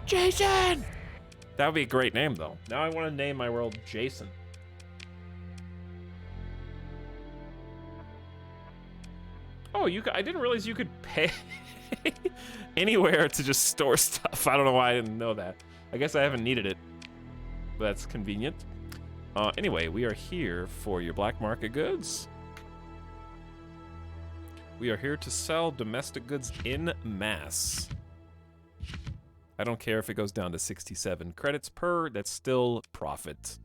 Jason! That would be a great name, though. Now I want to name my world Jason. Oh, I didn't realize you could pay anywhere to just store stuff. I don't know why I didn't know that. I guess I haven't needed it, but that's convenient. Anyway, we are here for your black market goods. We are here to sell domestic goods in mass. I don't care if it goes down to 67 credits per, that's still profit.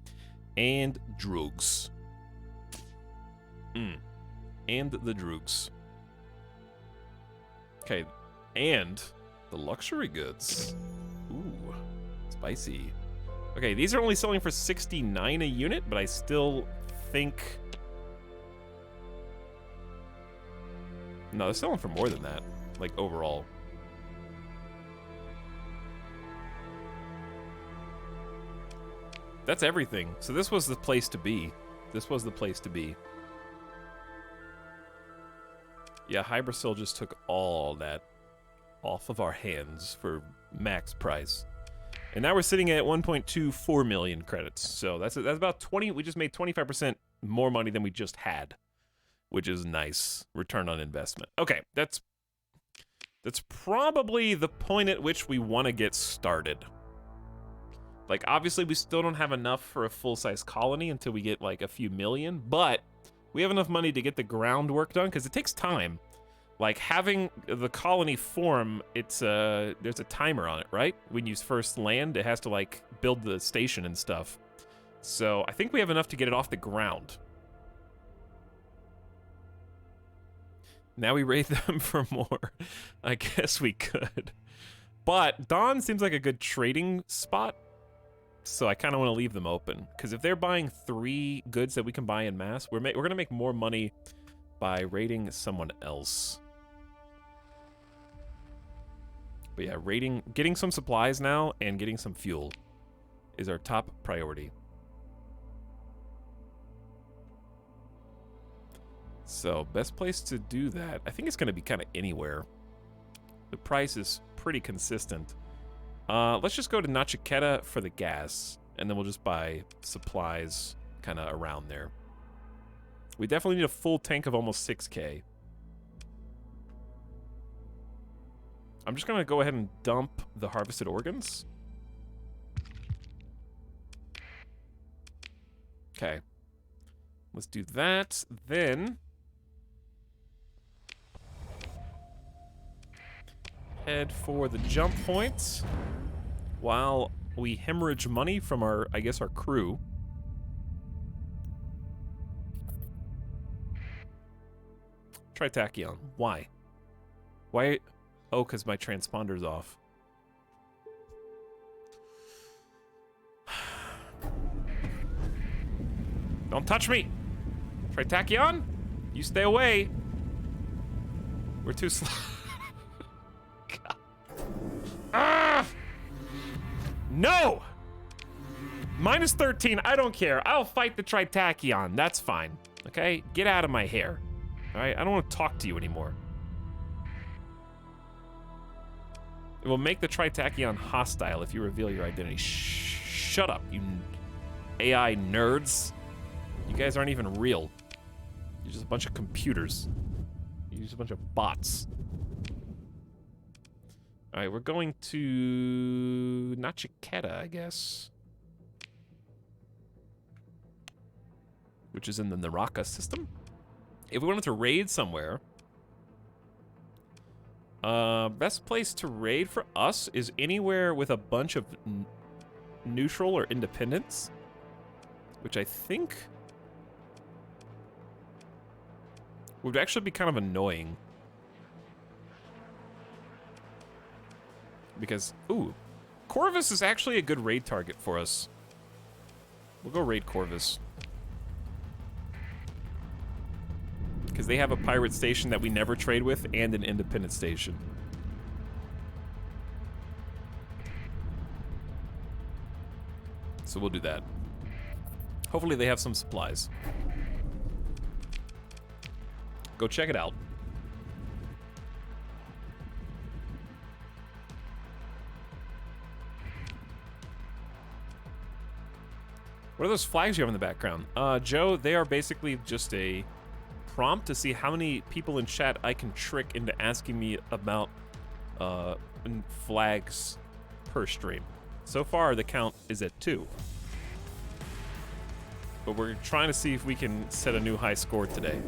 And drugs. And the drugs. Okay, and the luxury goods. Ooh, spicy. Okay, these are only selling for 69 a unit, but I still think... No, they're selling for more than that, like overall. That's everything. So this was the place to be. This was the place to be. Yeah, Hybrasil just took all that off of our hands for max price. And now we're sitting at 1.24 million credits. So that's about 20. We just made 25% more money than we just had, which is nice return on investment. Okay, that's probably the point at which we want to get started. Like, obviously, we still don't have enough for a full-size colony until we get, like, a few million, but we have enough money to get the groundwork done, because it takes time. Like, having the colony form, there's a timer on it, right? When you first land, it has to, like, build the station and stuff. So, I think we have enough to get it off the ground. Now we raid them for more. I guess we could. But Dawn seems like a good trading spot. So I kind of want to leave them open. Because if they're buying 3 goods that we can buy in mass, we're going to make more money by raiding someone else. But yeah, getting some supplies now and getting some fuel is our top priority. So, best place to do that, I think it's going to be kind of anywhere. The price is pretty consistent. Let's just go to Nachiketa for the gas, and then we'll just buy supplies kind of around there. We definitely need a full tank of almost 6K. I'm just going to go ahead and dump the harvested organs. Okay. Let's do that. Then head for the jump point while we hemorrhage money from our, I guess, our crew. Try Tachyon. Why? Why? Oh, because my transponder's off. Don't touch me! Try Tachyon? You stay away. We're too slow. God. Ah! No! Minus 13, I don't care. I'll fight the Tritachyon. That's fine. Okay? Get out of my hair. Alright? I don't want to talk to you anymore. It will make the Tritachyon hostile if you reveal your identity. Shut up, you AI nerds. You guys aren't even real. You're just a bunch of computers. You're just a bunch of bots. Alright, we're going to Nachiketa, I guess. Which is in the Naraka system. If we wanted to raid somewhere, best place to raid for us is anywhere with a bunch of neutral or independents, which I think would actually be kind of annoying. Because, ooh, Corvus is actually a good raid target for us. We'll go raid Corvus. Because they have a pirate station that we never trade with and an independent station. So we'll do that. Hopefully they have some supplies. Go check it out. What are those flags you have in the background? Joe, they are basically just a prompt to see how many people in chat I can trick into asking me about flags per stream. So far, the count is at 2. But we're trying to see if we can set a new high score today.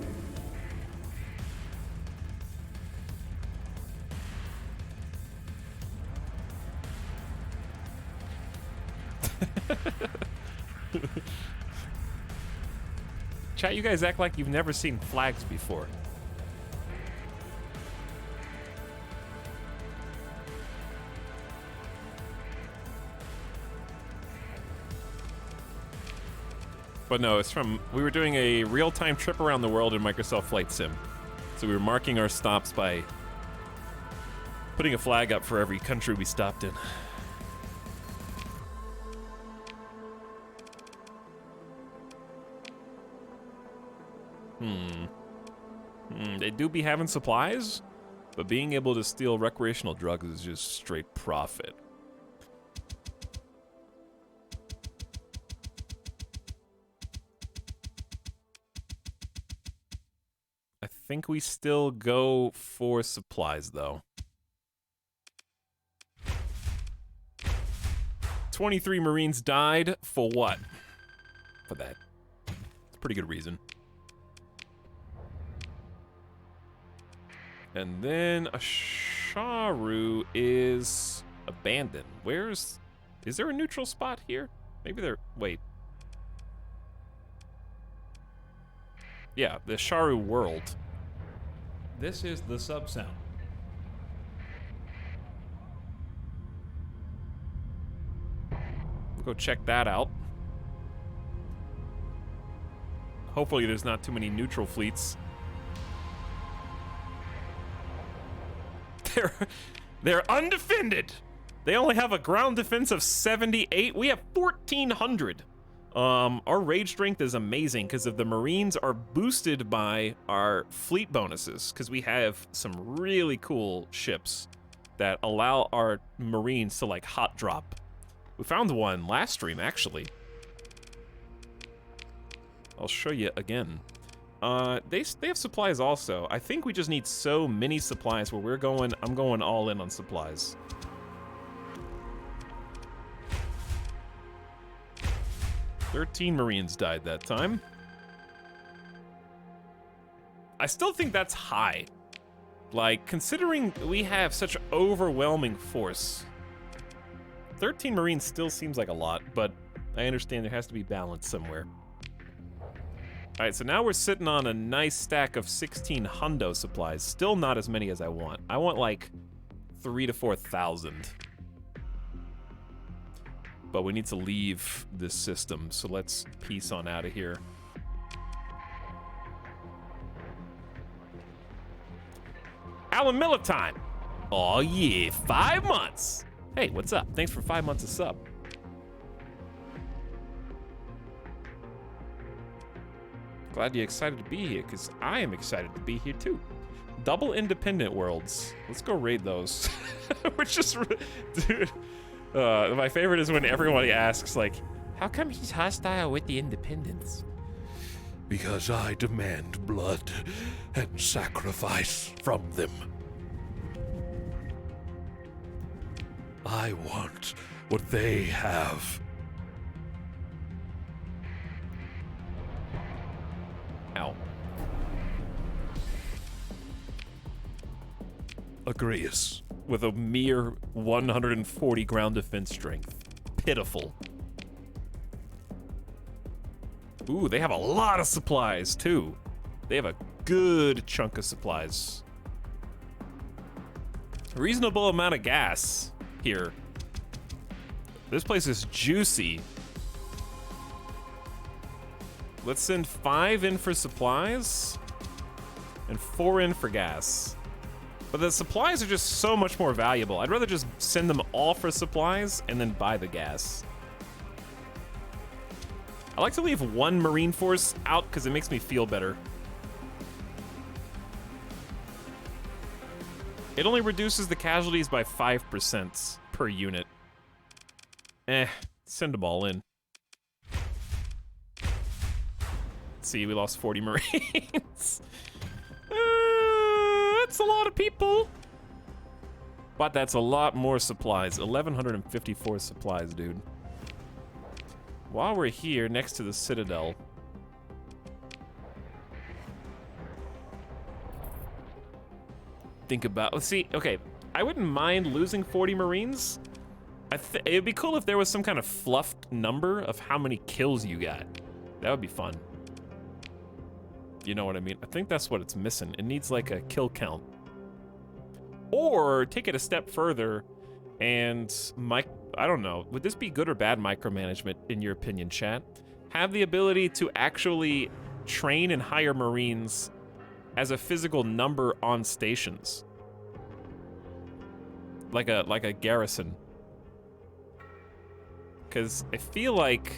Chat, you guys act like you've never seen flags before. But no, it's from, we were doing a real-time trip around the world in Microsoft Flight Sim. So we were marking our stops by putting a flag up for every country we stopped in. They do be having supplies, but being able to steal recreational drugs is just straight profit. I think we still go for supplies, though. 23 Marines died for what? For that. It's a pretty good reason. And then Asharu is abandoned. Is there a neutral spot here? Maybe there, wait. Yeah, the Asharu world. This is the sub-sound. Go check that out. Hopefully there's not too many neutral fleets. They're undefended. They only have a ground defense of 78. We have 1,400. Our raid strength is amazing because the Marines are boosted by our fleet bonuses because we have some really cool ships that allow our Marines to like hot drop. We found one last stream actually. I'll show you again. They have supplies also. I think we just need so many supplies where I'm going all in on supplies. "13 Marines died that time. I still think that's high. Like, considering we have such overwhelming force, 13 Marines still seems like a lot, but I understand there has to be balance somewhere. All right, so now we're sitting on a nice stack of 16 hundo supplies. Still not as many as I want. I want like 3,000 to 4,000. But we need to leave this system, so let's peace on out of here. Alan Miller time. Oh yeah, 5 months. Hey, what's up? Thanks for 5 months of sub. Glad you're excited to be here, because I am excited to be here too. Double independent worlds. Let's go raid those. We're just, dude. My favorite is when everybody asks, like, how come he's hostile with the independents? Because I demand blood and sacrifice from them. I want what they have. Ow. Agreeus. With a mere 140 ground defense strength. Pitiful. Ooh, they have a lot of supplies, too. They have a good chunk of supplies. Reasonable amount of gas here. This place is juicy. Let's send 5 in for supplies and 4 in for gas. But the supplies are just so much more valuable. I'd rather just send them all for supplies and then buy the gas. I like to leave 1 Marine force out because it makes me feel better. It only reduces the casualties by 5% per unit. Send them all in. See, we lost 40 Marines. That's a lot of people. But that's a lot more supplies. 1,154 supplies, dude. While we're here, next to the Citadel. Think about, let's see, okay. I wouldn't mind losing 40 Marines. It'd be cool if there was some kind of fluffed number of how many kills you got. That would be fun. You know what I mean? I think that's what it's missing. It needs like a kill count. Or take it a step further and I don't know. Would this be good or bad micromanagement in your opinion, chat? Have the ability to actually train and hire Marines as a physical number on stations. Like a garrison. Cause I feel like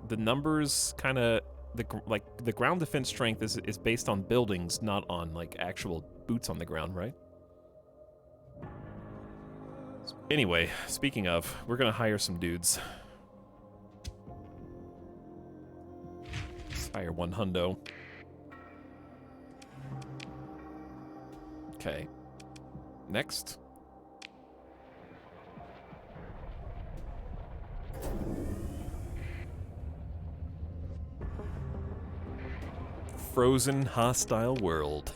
the numbers kind of the ground defense strength is based on buildings, not on like actual boots on the ground, right? Anyway, speaking of, we're gonna hire some dudes. Let's hire 1 hundo. Okay. Next. Frozen hostile world.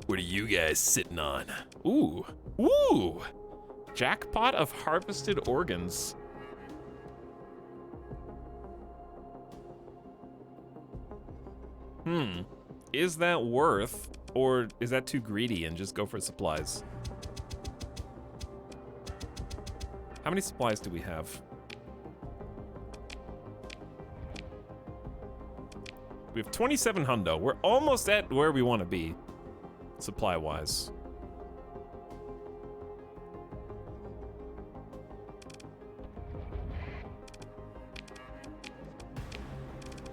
What are you guys sitting on? Ooh. Ooh! Jackpot of harvested organs. Is that worth, or is that too greedy and just go for supplies? How many supplies do we have? We have 27 hundo. We're almost at where we want to be, supply-wise.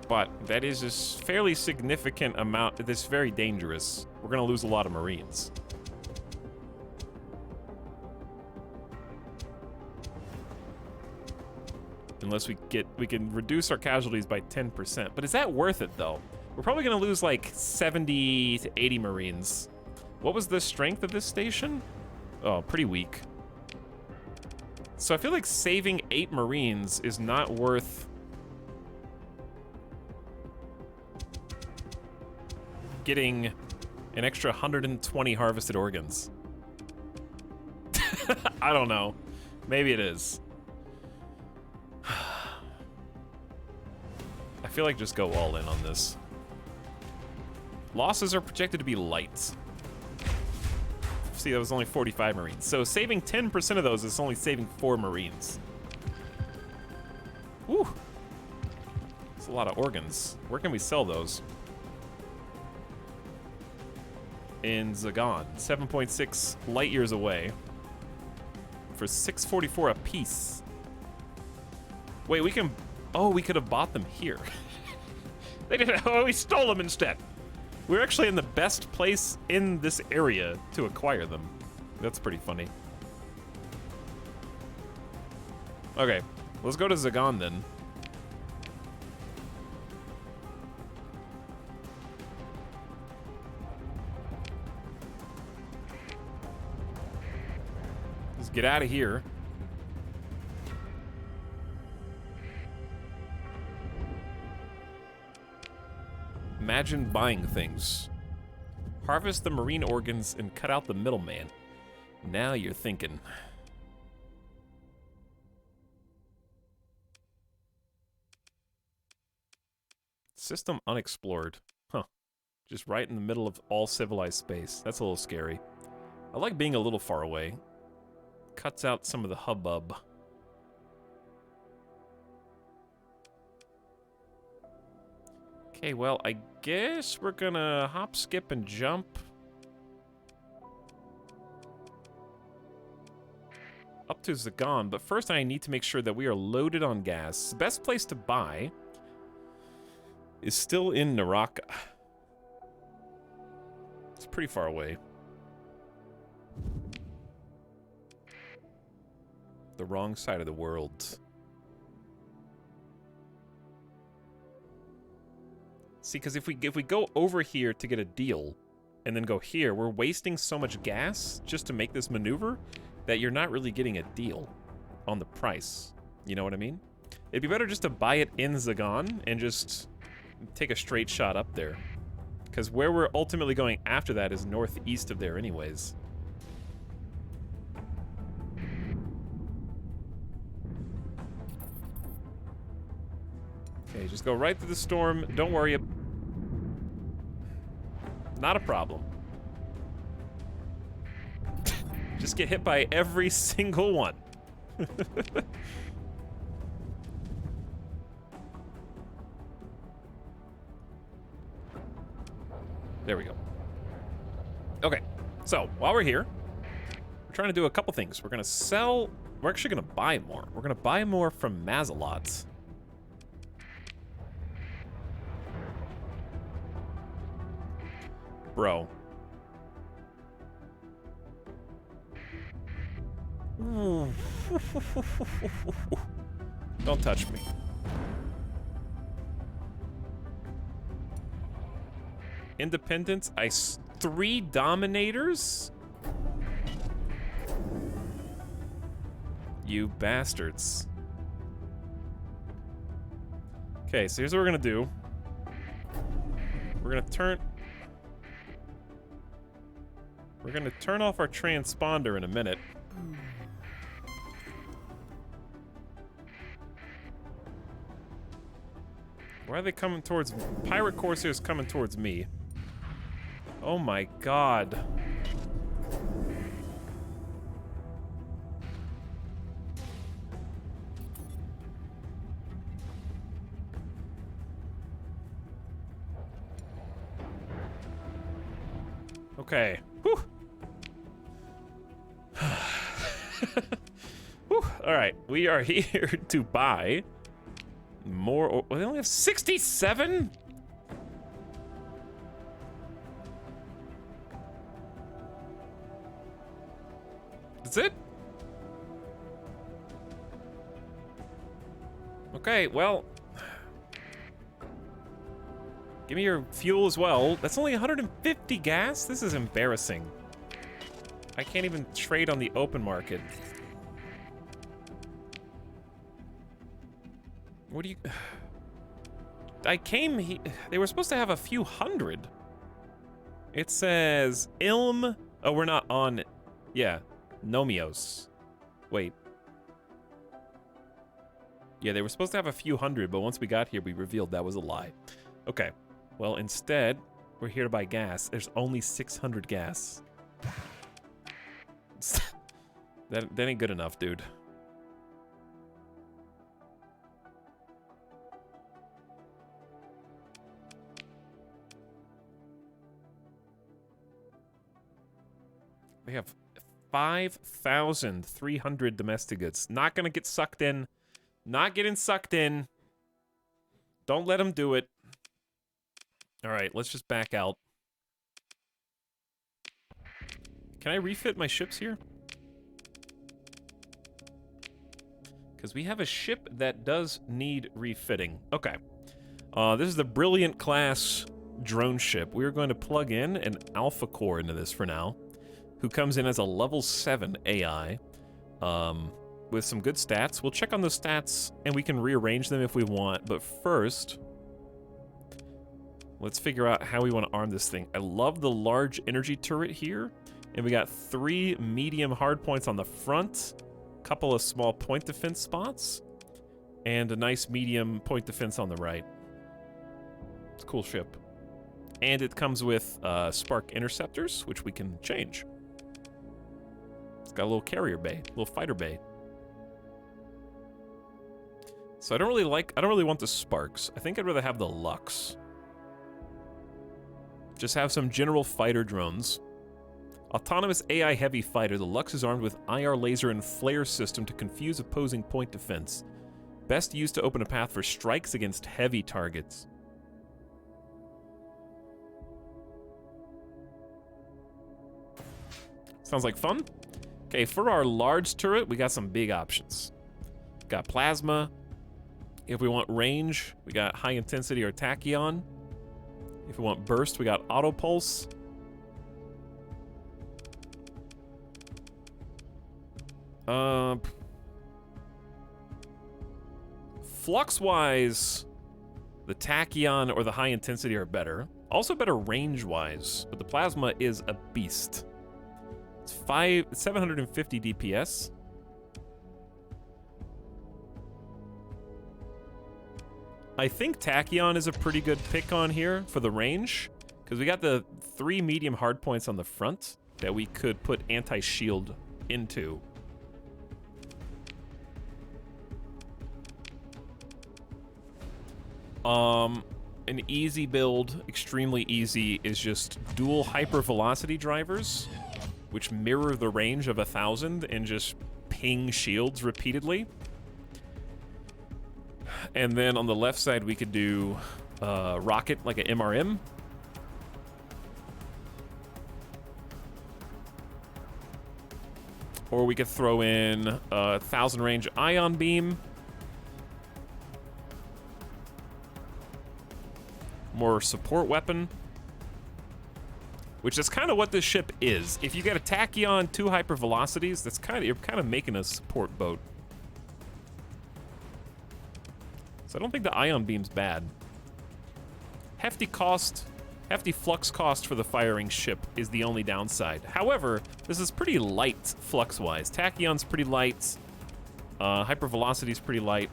But that is a fairly significant amount. This is very dangerous. We're gonna lose a lot of Marines. Unless we can reduce our casualties by 10%. But is that worth it though? We're probably gonna lose like 70 to 80 Marines. What was the strength of this station? Oh, pretty weak. So I feel like saving 8 Marines is not worth getting an extra 120 harvested organs. I don't know. Maybe it is. I feel like just go all in on this. Losses are projected to be light. See, that was only 45 Marines. So saving 10% of those is only saving 4 Marines. Whew. That's a lot of organs. Where can we sell those? In Zagan, 7.6 light years away, for 644 a piece. Wait, we can. Oh, we could have bought them here. They didn't. Oh, we stole them instead. We're actually in the best place in this area to acquire them. That's pretty funny. Okay, let's go to Zagan then. Get out of here. Imagine buying things. Harvest the marine organs and cut out the middleman. Now you're thinking. System unexplored. Huh. Just right in the middle of all civilized space. That's a little scary. I like being a little far away. Cuts out some of the hubbub. Okay, well, I guess we're gonna hop, skip, and jump up to Zagan, but first I need to make sure that we are loaded on gas. The best place to buy is still in Naraka. It's pretty far away. The wrong side of the world. See, because if we go over here to get a deal, and then go here, we're wasting so much gas just to make this maneuver that you're not really getting a deal on the price. You know what I mean? It'd be better just to buy it in Zagan and just take a straight shot up there. Because where we're ultimately going after that is northeast of there anyways. Okay, just go right through the storm. Don't worry. Not a problem. Just get hit by every single one. There we go. Okay, so while we're here, we're trying to do a couple things. We're gonna sell. We're actually gonna buy more. We're gonna buy more from Mazalots. Bro. Don't touch me. Independence, 3 dominators? You bastards. Okay, so here's what we're gonna do. We're gonna turn off our transponder in a minute. Why are they coming towards... Pirate Corsairs coming towards me. Oh my god. Okay. Whew. Whew. All right, we are here to buy more. Well, they only have 67. That's it. Okay, well, give me your fuel as well. That's only 150 gas. This is embarrassing. I can't even trade on the open market. What do you... I came here... They were supposed to have a few hundred. It says Ilm... Oh, we're not on... Yeah. Nomios. Wait. Yeah, they were supposed to have a few hundred, but once we got here, we revealed that was a lie. Okay. Well, instead, we're here to buy gas. There's only 600 gas. That ain't good enough, dude. They have 5,300 domestic goods. Not gonna get sucked in. Not getting sucked in. Don't let them do it. All right, let's just back out. Can I refit my ships here? Because we have a ship that does need refitting. Okay. This is the Brilliant class drone ship. We are going to plug in an Alpha Core into this for now, who comes in as a level 7 AI with some good stats. We'll check on those stats, and we can rearrange them if we want. But first, let's figure out how we want to arm this thing. I love the large energy turret here. And we got 3 medium hardpoints on the front, a couple of small point defense spots, and a nice medium point defense on the right. It's a cool ship. And it comes with Spark interceptors, which we can change. It's got a little carrier bay, a little fighter bay. So I don't really want the Sparks. I think I'd rather have the Lux. Just have some general fighter drones. Autonomous AI heavy fighter, the Lux is armed with IR laser and flare system to confuse opposing point defense. Best used to open a path for strikes against heavy targets. Sounds like fun. Okay, for our large turret, we got some big options. Got plasma. If we want range, we got high intensity or tachyon. If we want burst, we got auto pulse. Flux-wise, the tachyon or the high intensity are better. Also better range-wise, but the plasma is a beast. It's 750 DPS. I think tachyon is a pretty good pick on here for the range, because we got the 3 medium hardpoints on the front that we could put anti-shield into. An easy build, extremely easy, is just dual hypervelocity drivers, which mirror the range of 1,000 and just ping shields repeatedly. And then on the left side, we could do rocket, like an MRM. Or we could throw in 1,000 range ion beam. More support weapon. Which is kind of what this ship is. If you get a tachyon, 2 hyper velocities, that's you're kind of making a support boat. So I don't think the ion beam's bad. Hefty flux cost for the firing ship is the only downside. However, this is pretty light flux-wise. Tachyon's pretty light. Hypervelocity's pretty light.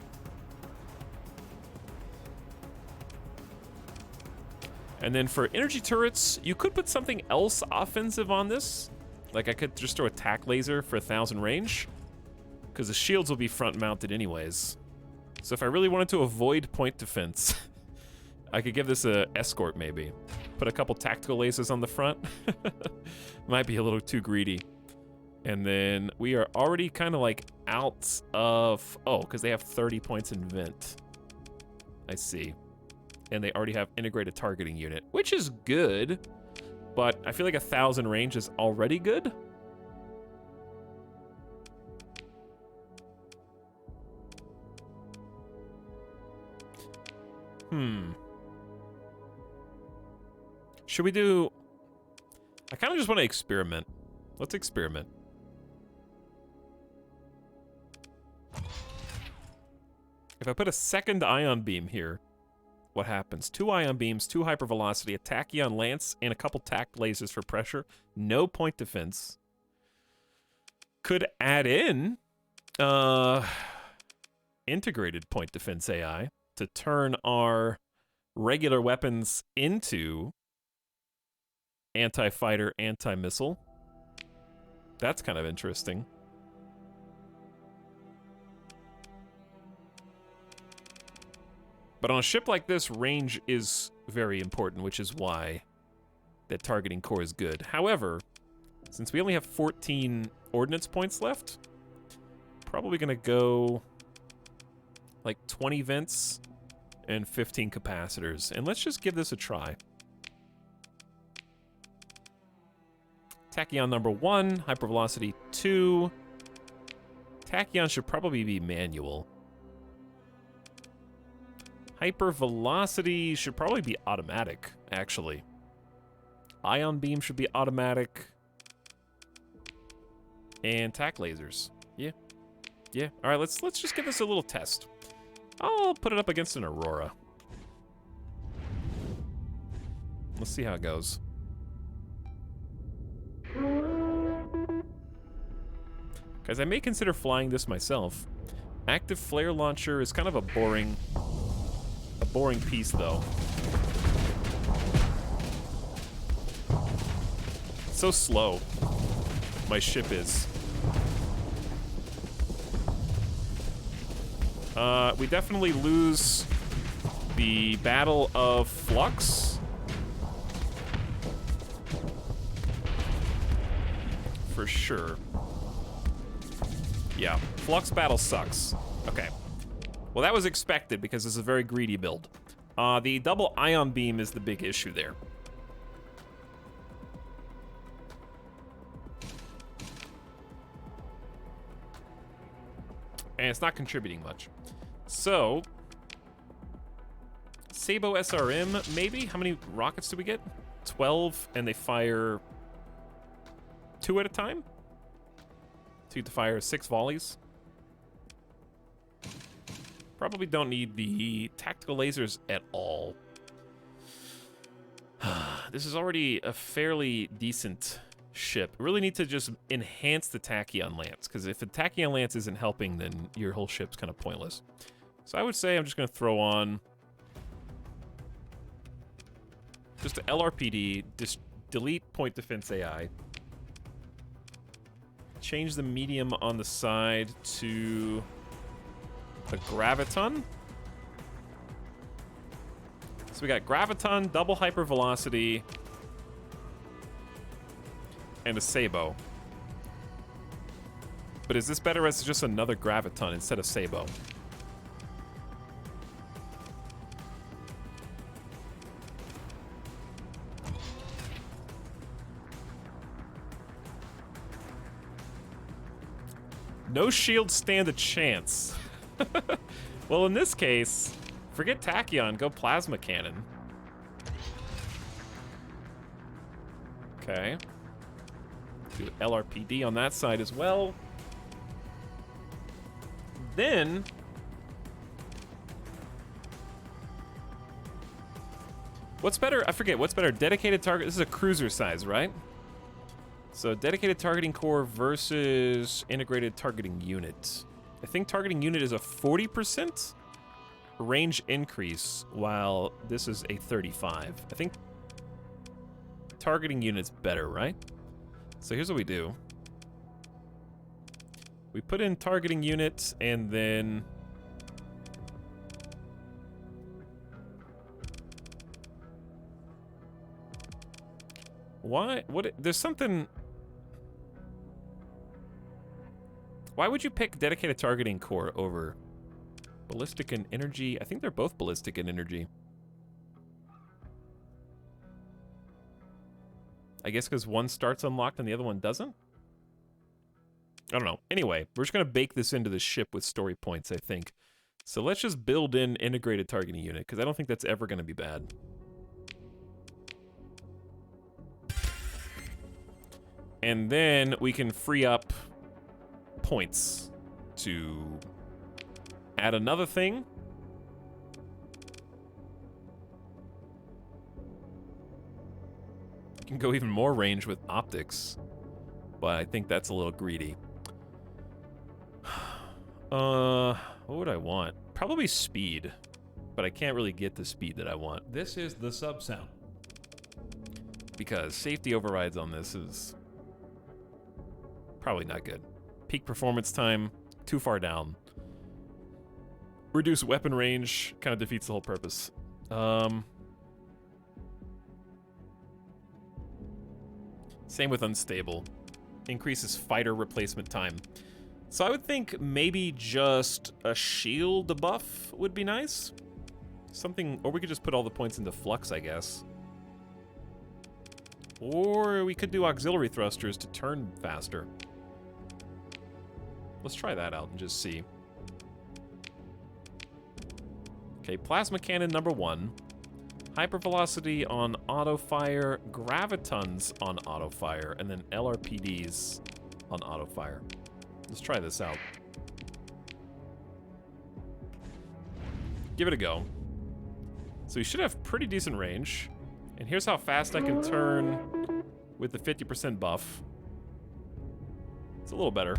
And then for energy turrets, you could put something else offensive on this. Like I could just throw a tac laser for 1,000 range, because the shields will be front mounted anyways. So if I really wanted to avoid point defense, I could give this a escort maybe. Put a couple tactical lasers on the front. Might be a little too greedy. And then we are already kind of like out of... Oh, because they have 30 points in Vent. I see. And they already have integrated targeting unit, which is good. But I feel like 1,000 range is already good. Should we do... I kind of just want to experiment. Let's experiment. If I put a second ion beam here, what happens? 2 ion beams, 2 hypervelocity, a tachyon lance, and a couple tac lasers for pressure. No point defense. Could add in integrated point defense AI to turn our regular weapons into anti-fighter, anti-missile. That's kind of interesting. But on a ship like this, range is very important, which is why that targeting core is good. However, since we only have 14 ordnance points left, probably gonna go like 20 vents and 15 capacitors. And let's just give this a try. Tachyon number 1, hypervelocity 2. Tachyon should probably be manual. Hypervelocity should probably be automatic, actually. Ion beam should be automatic. And tac lasers. Yeah. Yeah. All right, let's just give this a little test. I'll put it up against an Aurora. Let's see how it goes. Guys, I may consider flying this myself. Active flare launcher is kind of a boring piece, though. So slow. My ship is. We definitely lose the Battle of Flux. For sure. Yeah, Flux battle sucks. Okay. Well, that was expected because it's a very greedy build. The double ion beam is the big issue there. And it's not contributing much. So, Sabo SRM, maybe? How many rockets do we get? 12, and they fire 2 at a time? So you have to fire 6 volleys. Probably don't need the tactical lasers at all. This is already a fairly decent ship. Really need to just enhance the tachyon lance, because if the tachyon lance isn't helping, then your whole ship's kind of pointless. So I would say I'm just going to throw on just the LRPD, delete point defense AI. Change the medium on the side to a graviton. So we got graviton, double hypervelocity, and a Sabo. But is this better as just another graviton instead of Sabo? No shields stand a chance. Well, in this case, forget Tachyon, go Plasma Cannon. Okay. Do LRPD on that side as well. Then... what's better? I forget. What's better? Dedicated target. This is a cruiser size, right? So dedicated targeting core versus integrated targeting unit. I think targeting unit is a 40% range increase, while this is a 35. I think targeting unit's better, right? So here's what we do. We put in targeting unit, and then Why? There's something... Why would you pick dedicated targeting core over ballistic and energy? I think they're both ballistic and energy. I guess because one starts unlocked and the other one doesn't? I don't know. Anyway, we're just going to bake this into the ship with story points, I think. So let's just build in integrated targeting unit, because I don't think that's ever going to be bad. And then we can free up points to add another thing. You can go even more range with optics, but I think that's a little greedy. What would I want? Probably speed, but I can't really get the speed that I want. This is the sub sound. Because safety overrides on this is probably not good. Peak performance time, too far down. Reduce weapon range, kind of defeats the whole purpose. Same with unstable. Increases fighter replacement time. So I would think maybe just a shield buff would be nice. Something, or we could just put all the points into flux, I guess. Or we could do auxiliary thrusters to turn faster. Let's try that out and just see. Okay, plasma cannon number 1. Hypervelocity on auto fire, gravitons on auto fire, and then LRPDs on auto fire. Let's try this out. Give it a go. So you should have pretty decent range. And here's how fast I can turn with the 50% buff. It's a little better.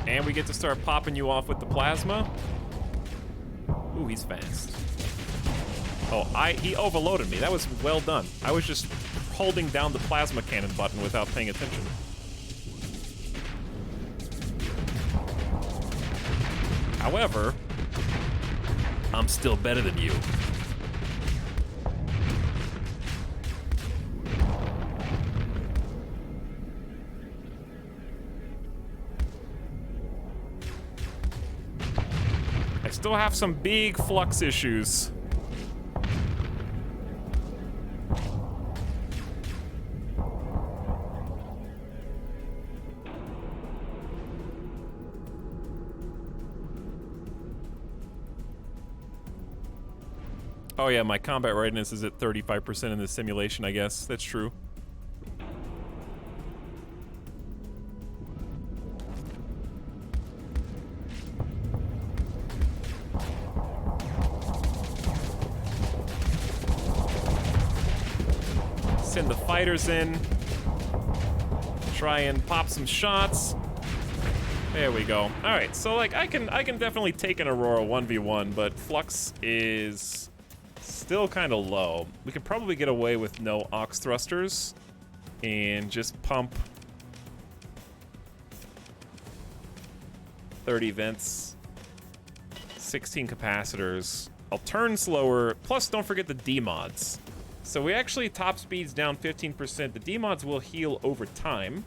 And we get to start popping you off with the plasma. Ooh, he's fast. Oh, he overloaded me. That was well done. I was just holding down the plasma cannon button without paying attention. However, I'm still better than you. I still have some big flux issues. Oh yeah, my combat readiness is at 35% in the simulation, I guess. That's true. Send the fighters in. Try and pop some shots. There we go. All right, so like I can definitely take an Aurora 1v1, but flux is still kind of low. We could probably get away with no aux thrusters and just pump 30 vents, 16 capacitors. I'll turn slower, plus don't forget the D-mods. So we actually top speeds down 15%. The D-mods will heal over time.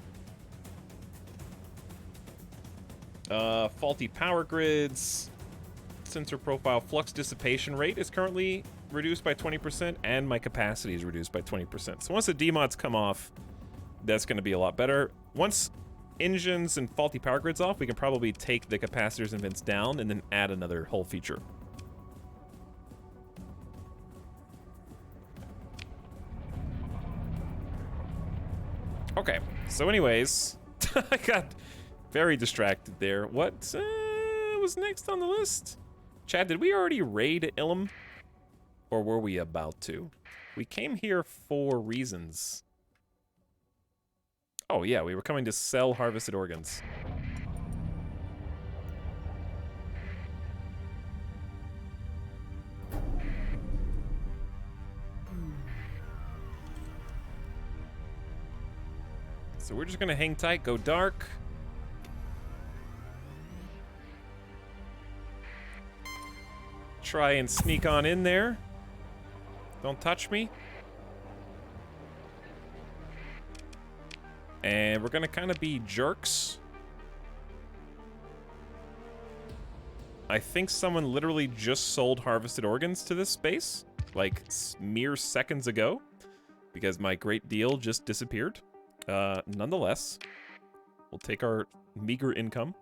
Faulty power grids. Sensor profile flux dissipation rate is currently reduced by 20%, and my capacity is reduced by 20%. So once the D-mods come off, that's going to be a lot better. Once engines and faulty power grids off, we can probably take the capacitors and vents down and then add another whole feature. Okay, so anyways, I got very distracted there. What was next on the list? Chad, did we already raid Ilum? Or were we about to? We came here for reasons. Oh yeah, we were coming to sell harvested organs. So we're just gonna hang tight, go dark. Try and sneak on in there. Don't touch me. And we're gonna kind of be jerks. I think someone literally just sold harvested organs to this space, like mere seconds ago, because my great deal just disappeared. Nonetheless, we'll take our meager income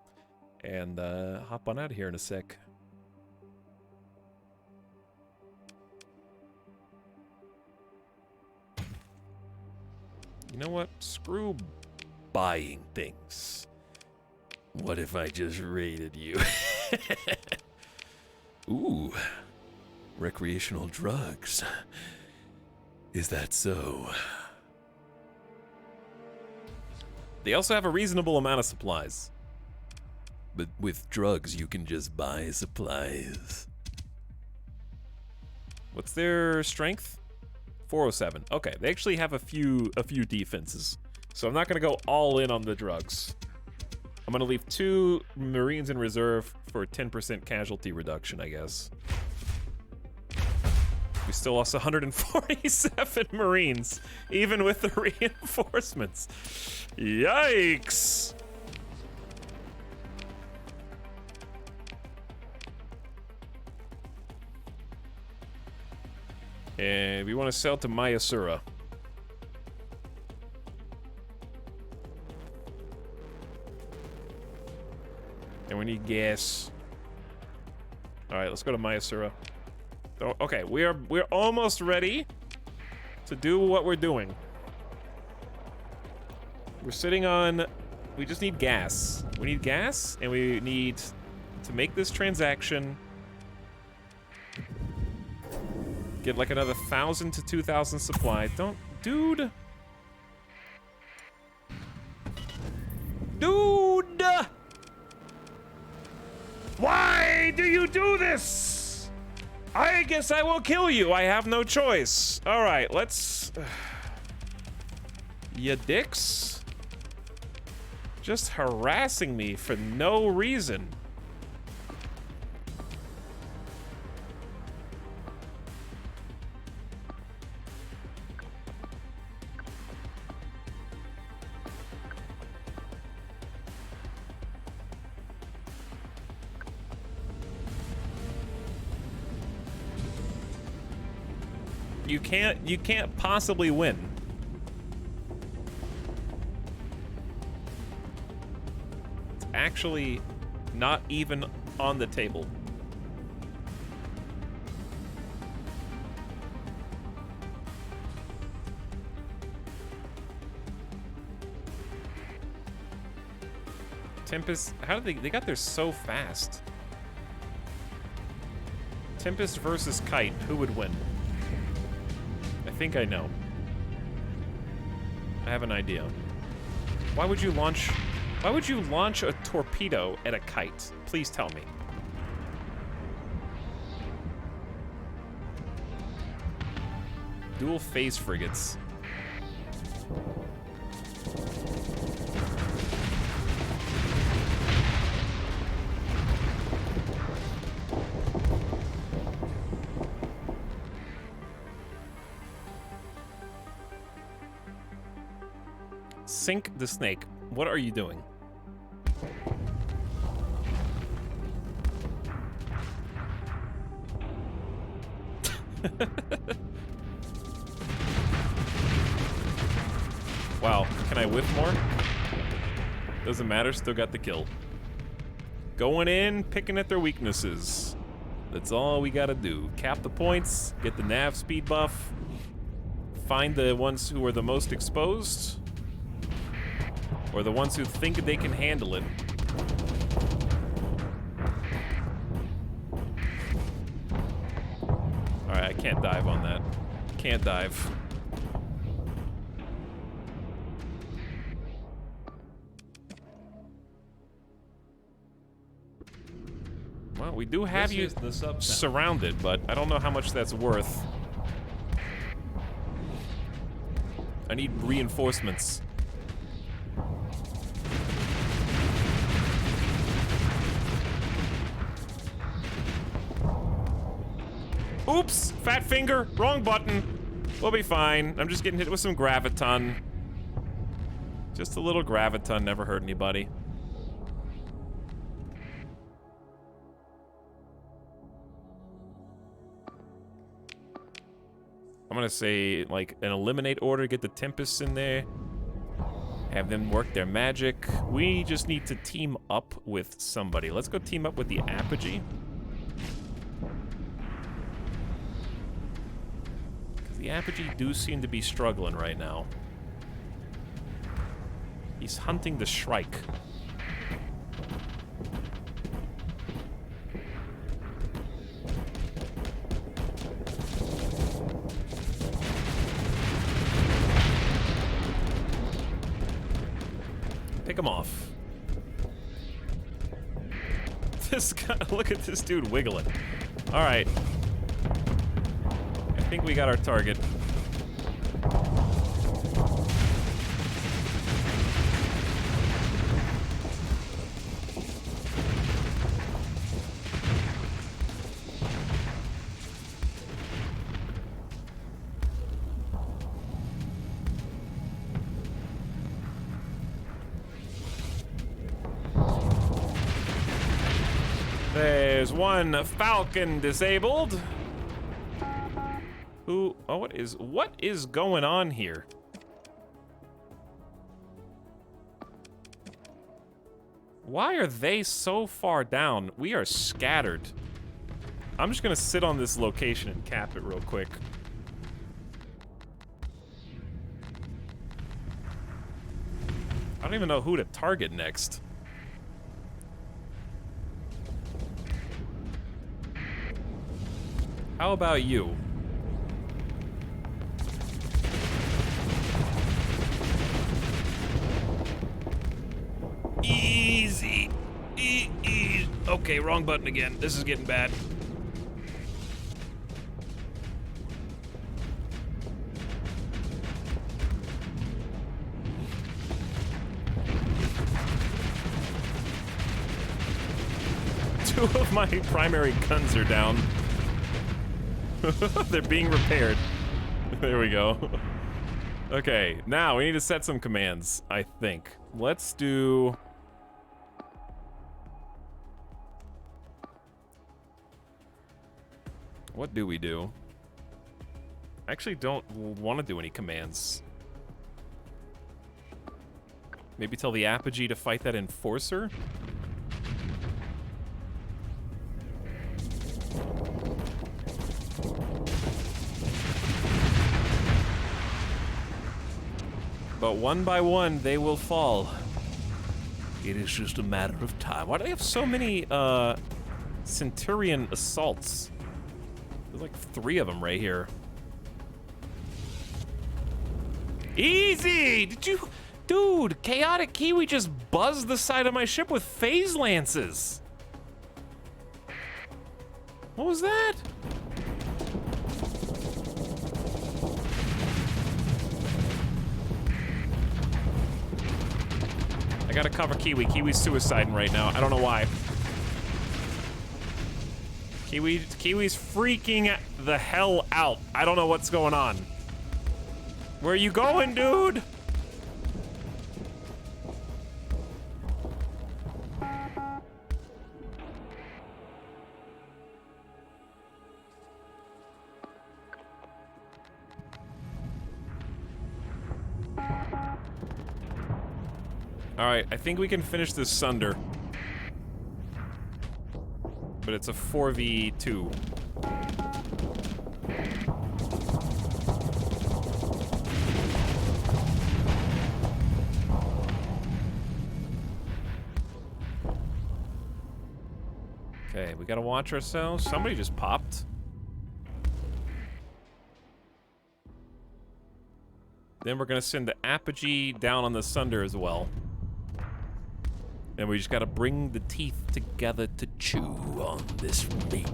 and hop on out of here in a sec. You know what? Screw buying things. What if I just raided you? Ooh, recreational drugs. Is that so? They also have a reasonable amount of supplies. But with drugs, you can just buy supplies. What's their strength? 407. Okay, they actually have a few defenses. So I'm not gonna go all in on the drugs. I'm gonna leave 2 Marines in reserve for 10% casualty reduction, I guess. We still lost 147 Marines, even with the reinforcements. Yikes! And we want to sell to Mayasura. And we need gas. All right, let's go to Mayasura. Oh, okay, we're almost ready to do what we're doing. We're sitting on. We just need gas. We need gas, and we need to make this transaction. Get like another 1,000 to 2,000 supply. Don't, dude. Dude! Why do you do this? I guess I will kill you. I have no choice. All right, let's. You dicks. Just harassing me for no reason. You can't possibly win. It's actually not even on the table. Tempest, how did they got there so fast? Tempest versus Kite, who would win? I think I know. I have an idea. Why would you launch a torpedo at a kite? Please tell me. Dual phase frigates. Sink the snake. What are you doing? Wow, can I whiff more? Doesn't matter, still got the kill. Going in, picking at their weaknesses. That's all we gotta do. Cap the points, get the nav speed buff, find the ones who are the most exposed, or the ones who think they can handle it. Alright, I can't dive on that. Can't dive. Well, we do have you surrounded, but I don't know how much that's worth. I need reinforcements. Oops! Fat finger! Wrong button! We'll be fine. I'm just getting hit with some graviton. Just a little graviton, never hurt anybody. I'm gonna say, like, an eliminate order, get the Tempests in there. Have them work their magic. We just need to team up with somebody. Let's go team up with the Apogee. Because the Apogee do seem to be struggling right now. He's hunting the Shrike. Pick him off. This guy, look at this dude wiggling. All right. I think we got our target. There's one Falcon disabled. Who? Oh, what is going on here? Why are they so far down? We are scattered. I'm just gonna sit on this location and cap it real quick. I don't even know who to target next. How about you? Easy. Okay, wrong button again. This is getting bad. Two of my primary guns are down. They're being repaired. There we go. Okay, now we need to set some commands, I think. Let's do... What do we do? I actually don't want to do any commands. Maybe tell the Apogee to fight that Enforcer? But one by one, they will fall. It is just a matter of time. Why do they have so many, Centurion assaults? There's like 3 of them right here. Easy! Did you... Dude, Chaotic Kiwi just buzzed the side of my ship with phase lances. What was that? I gotta cover Kiwi. Kiwi's suiciding right now. I don't know why. Kiwi's freaking the hell out. I don't know what's going on. Where are you going, dude? Alright, I think we can finish this Sunder. But it's a 4v2. Okay, we gotta watch ourselves. Somebody just popped. Then we're gonna send the Apogee down on the Sunder as well. And we just gotta bring the teeth together to chew on this meat.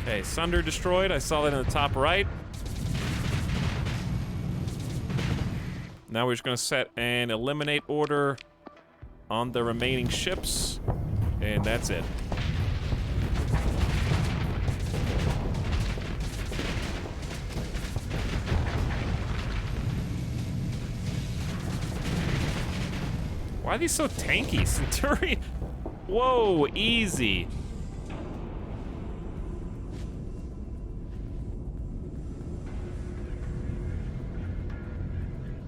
Okay, Sunder destroyed. I saw that in the top right. Now we're just gonna set an eliminate order on the remaining ships, and that's it. Why are these so tanky, Centurion? Whoa, easy.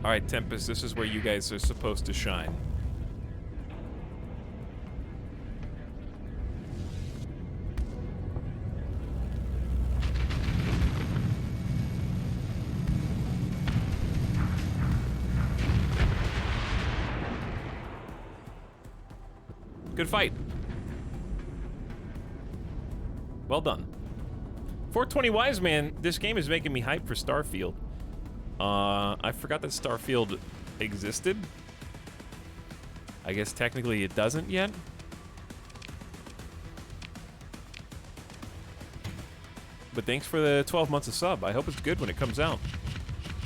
All right, Tempest, this is where you guys are supposed to shine. Good fight. Well done. 420 Wise Man, this game is making me hype for Starfield. I forgot that Starfield existed. I guess technically it doesn't yet. But thanks for the 12 months of sub. I hope it's good when it comes out.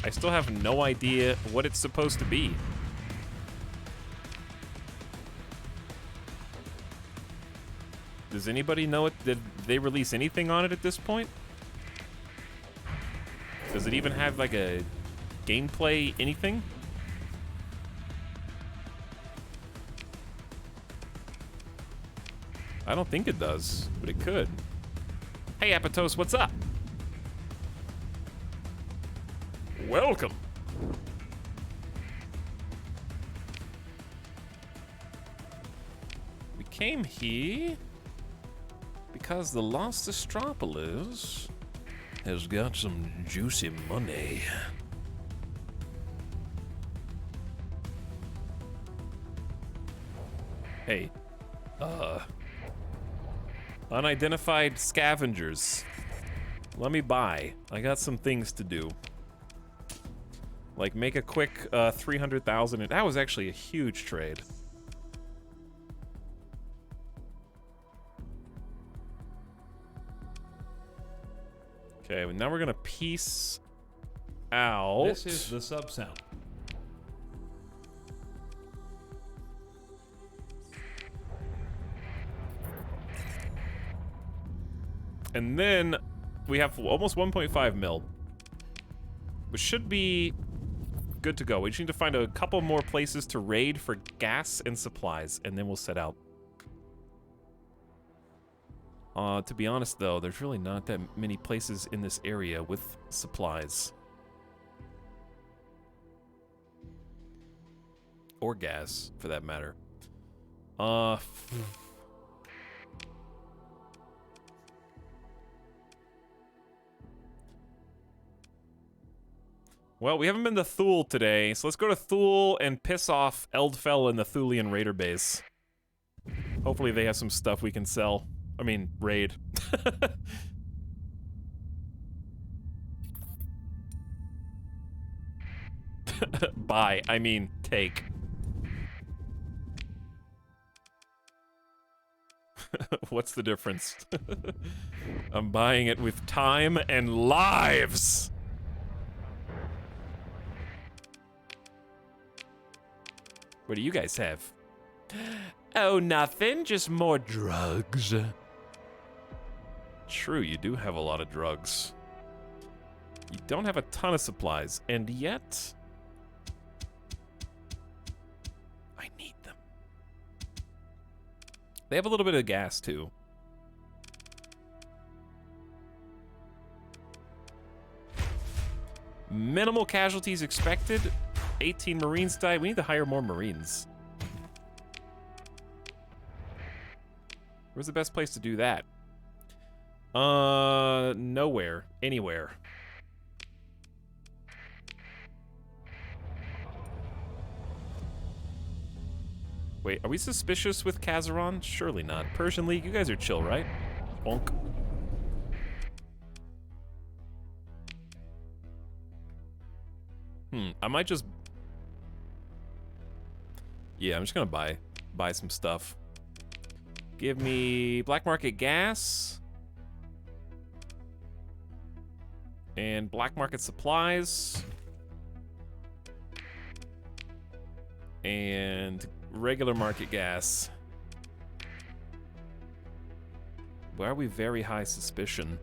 I still have no idea what it's supposed to be. Does anybody know it? Did they release anything on it at this point? Does it even have like a gameplay anything? I don't think it does, but it could. Hey, Apatos, what's up? Welcome. We came here because the Lost Astropolis has got some juicy money. Hey, unidentified scavengers. Let me buy. I got some things to do. Like make a quick 300,000. That was actually a huge trade. Okay, now we're gonna peace out. This is the sub sound. And then we have almost 1.5 mil, which should be good to go. We just need to find a couple more places to raid for gas and supplies, and then we'll set out. To be honest, though, there's really not that many places in this area with supplies. Or gas, for that matter. Well, we haven't been to Thule today, so let's go to Thule and piss off Eldfell and the Thulian raider base. Hopefully they have some stuff we can sell. I mean, raid. Buy, I mean, take. What's the difference? I'm buying it with time and lives! What do you guys have? Oh, nothing, just more drugs. True, you do have a lot of drugs. You don't have a ton of supplies, and yet I need them. They have a little bit of gas, too. Minimal casualties expected. 18 Marines died. We need to hire more Marines. Where's the best place to do that? Nowhere. Anywhere. Wait, are we suspicious with Kazaron? Surely not. Persian League, you guys are chill, right? Bonk. I might just... Yeah, I'm just gonna buy some stuff. Give me black market gas. And black market supplies. And regular market gas. Why are we very high suspicion?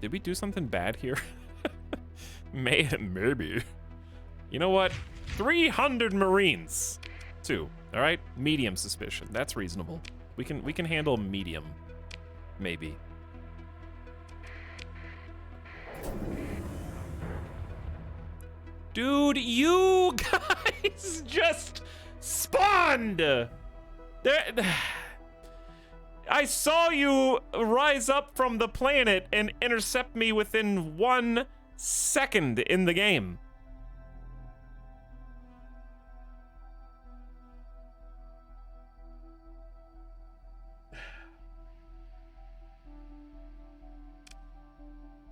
Did we do something bad here? Maybe. You know what? 300 Marines. 2. All right? Medium suspicion. That's reasonable. We can handle medium. Maybe. Dude, you guys just spawned! I saw you rise up from the planet and intercept me within 1 second in the game.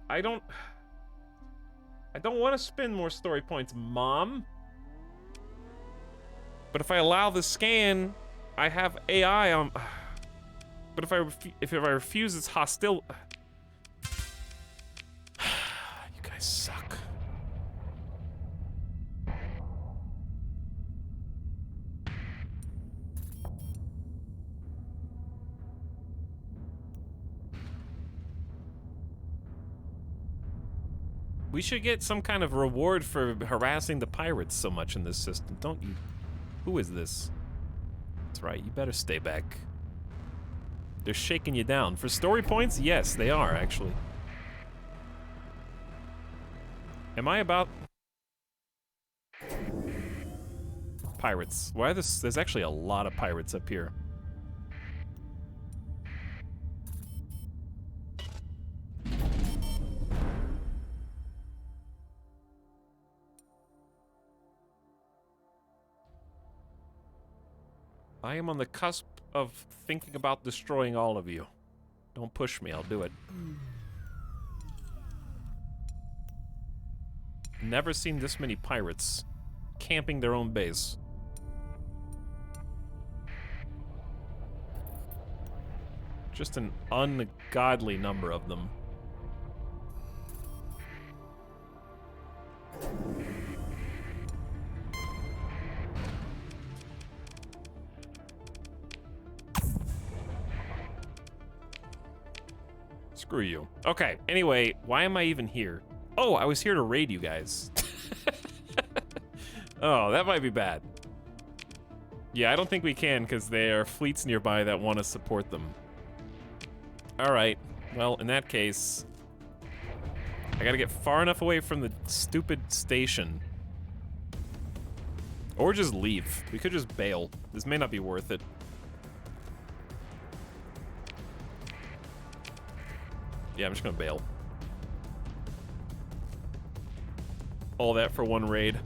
I don't want to spend more story points, Mom. But if I allow the scan, I have AI on. But if I refuse, it's hostile. You guys suck. We should get some kind of reward for harassing the pirates so much in this system, don't you? Who is this? That's right, you better stay back. They're shaking you down. For story points, yes, they are, actually. Am I about... Pirates. Why there's actually a lot of pirates up here. I am on the cusp of thinking about destroying all of you. Don't push me, I'll do it. Never seen this many pirates camping their own base. Just an ungodly number of them. Screw you. Okay, anyway, why am I even here? Oh, I was here to raid you guys. Oh, that might be bad. Yeah, I don't think we can because there are fleets nearby that want to support them. Alright, well, in that case, I gotta get far enough away from the stupid station. Or just leave. We could just bail. This may not be worth it. Yeah, I'm just gonna bail. All that for one raid.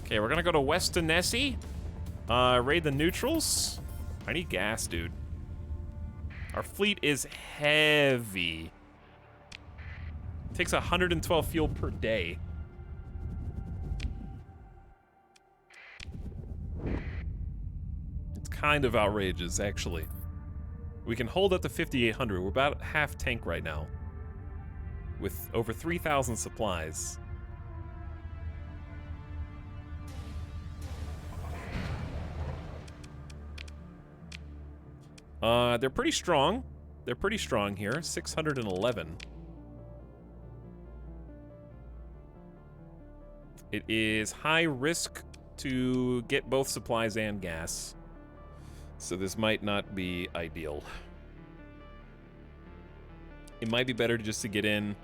Okay, we're gonna go to West Nessie. Raid the neutrals. I need gas, dude. Our fleet is heavy. Takes 112 fuel per day. It's kind of outrageous, actually. We can hold up to 5,800. We're about half tank right now. With over 3,000 supplies. They're pretty strong. They're pretty strong here. 611. It is high risk to get both supplies and gas. So this might not be ideal. It might be better just to get in,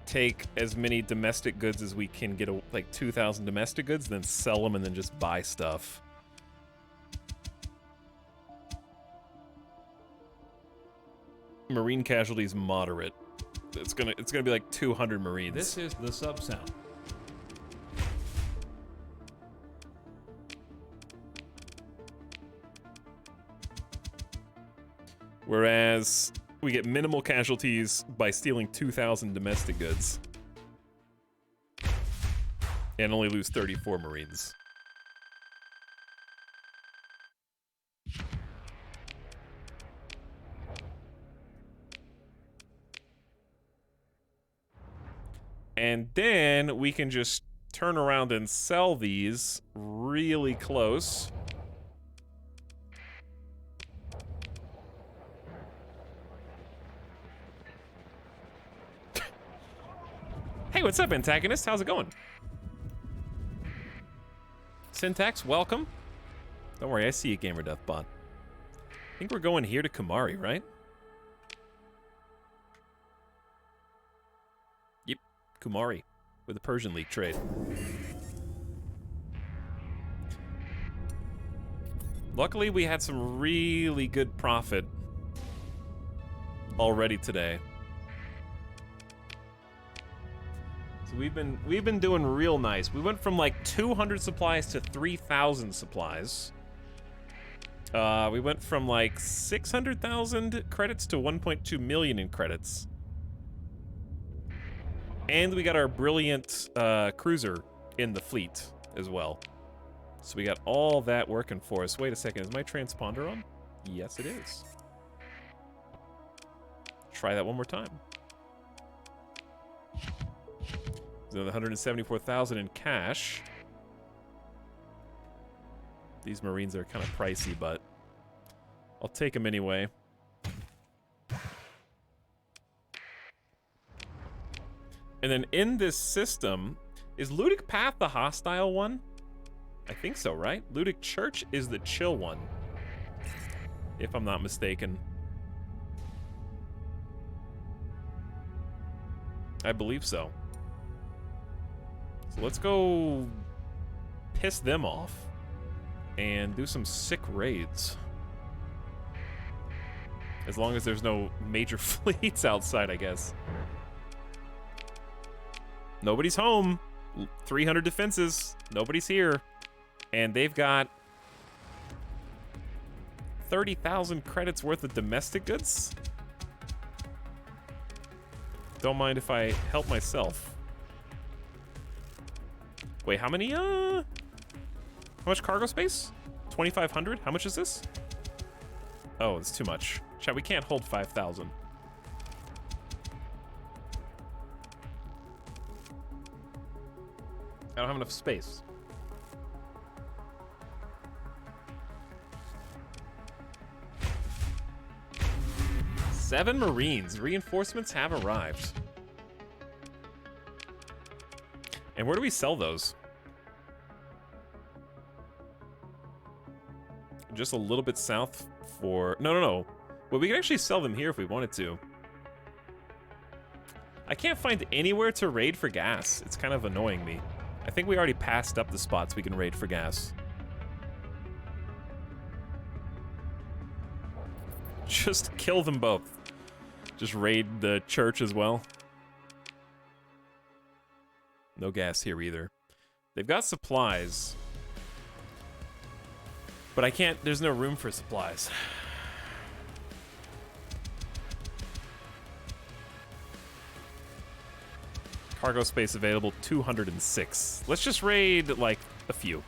take as many domestic goods as we can get, like 2,000 domestic goods, then sell them and then just buy stuff. Marine casualties moderate. It's gonna be like 200 Marines. This is the sub sound. Whereas we get minimal casualties by stealing 2,000 domestic goods. And only lose 34 Marines. And then we can just turn around and sell these really close. Hey, what's up, antagonist? How's it going? Syntax, welcome. Don't worry, I see you, Gamer Deathbot. I think we're going here to Kumari, right? Yep, Kumari with the Persian League trade. Luckily, we had some really good profit already today. So we've been doing real nice. We went from like 200 supplies to 3,000 supplies. We went from like 600,000 credits to 1.2 million in credits. And we got our brilliant cruiser in the fleet as well. So we got all that working for us. Wait a second, is my transponder on? Yes, it is. Try that one more time. There's another 174,000 in cash. These Marines are kind of pricey, but I'll take them anyway. And then in this system, is Ludic Path the hostile one? I think so, right? Ludic Church is the chill one, if I'm not mistaken. I believe so. So let's go piss them off and do some sick raids. As long as there's no major fleets outside, I guess. Nobody's home. 300 defenses. Nobody's here. And they've got 30,000 credits worth of domestic goods. Don't mind if I help myself. Wait, how many, how much cargo space? 2,500? How much is this? Oh, it's too much. Chat, we can't hold 5,000. I don't have enough space. Seven Marines. Reinforcements have arrived. And where do we sell those? Just a little bit south for... No. Well, we can actually sell them here if we wanted to. I can't find anywhere to raid for gas. It's kind of annoying me. I think we already passed up the spots we can raid for gas. Just kill them both. Just raid the church as well. No gas here either. They've got supplies. But I can't, there's no room for supplies. Cargo space available, 206. Let's just raid, like, a few.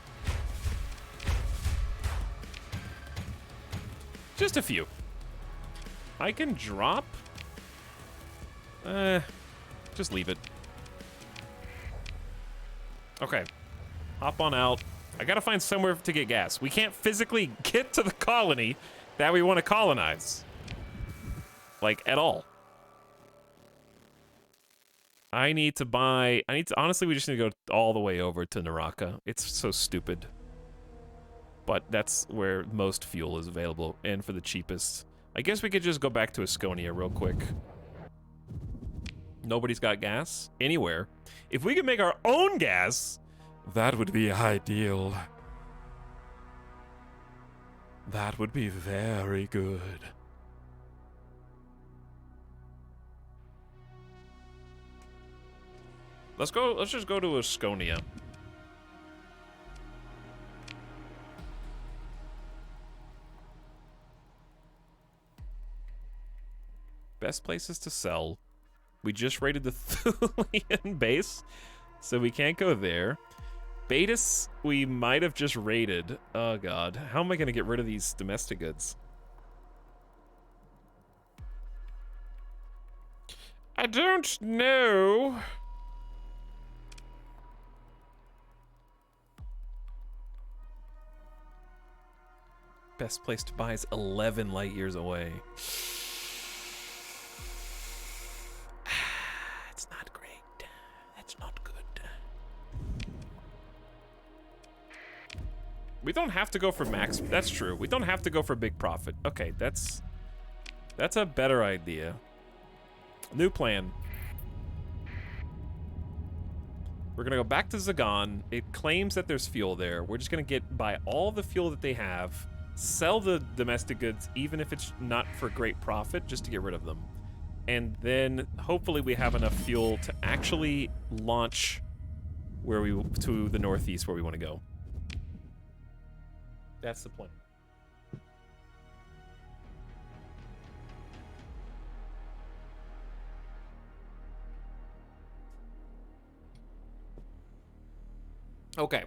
Just a few. I can drop. Just leave it. Okay. Hop on out. I gotta find somewhere to get gas. We can't physically get to the colony that we want to colonize. Like, at all. Honestly, we just need to go all the way over to Naraka. It's so stupid. But that's where most fuel is available, and for the cheapest. I guess we could just go back to Asconia real quick. Nobody's got gas anywhere. If we could make our own gas, that would be ideal. That would be very good. Let's just go to Asconia. Best places to sell. We just raided the Thulian base, so we can't go there. Betis, we might have just raided. Oh god, how am I gonna get rid of these domestic goods? I don't know. Best place to buy is 11 light years away. It's not great. That's not good. We don't have to go for max. That's true. We don't have to go for big profit. Okay, that's a better idea. New plan. We're gonna go back to Zagan. It claims that there's fuel there. We're just gonna buy all the fuel that they have, sell the domestic goods, even if it's not for great profit, just to get rid of them. And then hopefully we have enough fuel to actually launch to the northeast where we want to go. That's the plan. Okay.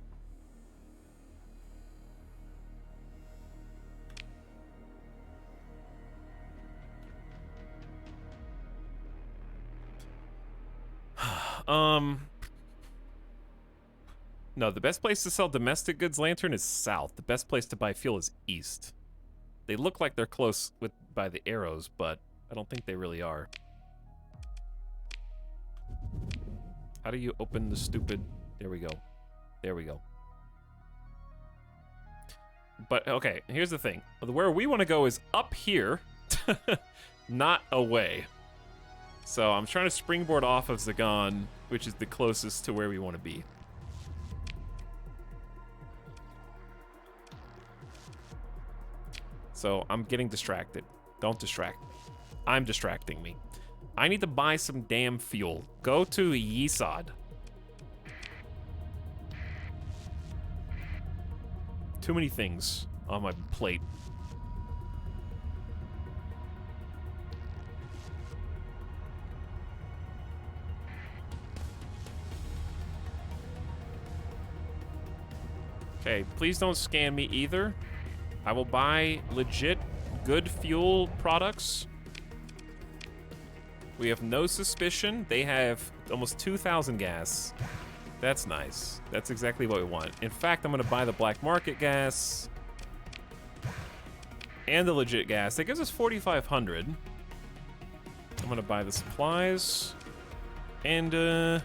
No, the best place to sell domestic goods lantern is south. The best place to buy fuel is east. They look like they're close by the arrows, but I don't think they really are. How do you open the stupid... There we go. There we go. But, okay, here's the thing. Where we want to go is up here, not away. So I'm trying to springboard off of Zagan, which is the closest to where we want to be. So I'm getting distracted. Don't distract me. I'm distracting me. I need to buy some damn fuel. Go to Yesod. Too many things on my plate. Okay, please don't scam me either. I will buy legit good fuel products. We have no suspicion. They have almost 2,000 gas. That's nice. That's exactly what we want. In fact, I'm going to buy the black market gas and the legit gas. That gives us 4,500. I'm going to buy the supplies and I'm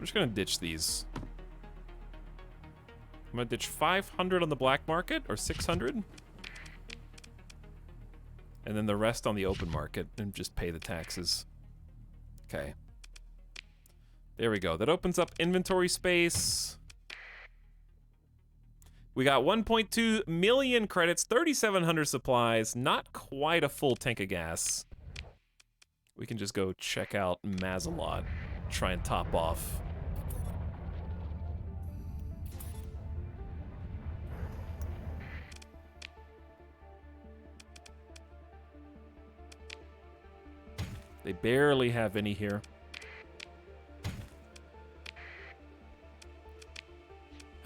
just going to ditch these. I'm going to ditch 500 on the black market, or 600. And then the rest on the open market, and just pay the taxes. Okay. There we go. That opens up inventory space. We got 1.2 million credits, 3,700 supplies, not quite a full tank of gas. We can just go check out Mazalot, try and top off. They barely have any here.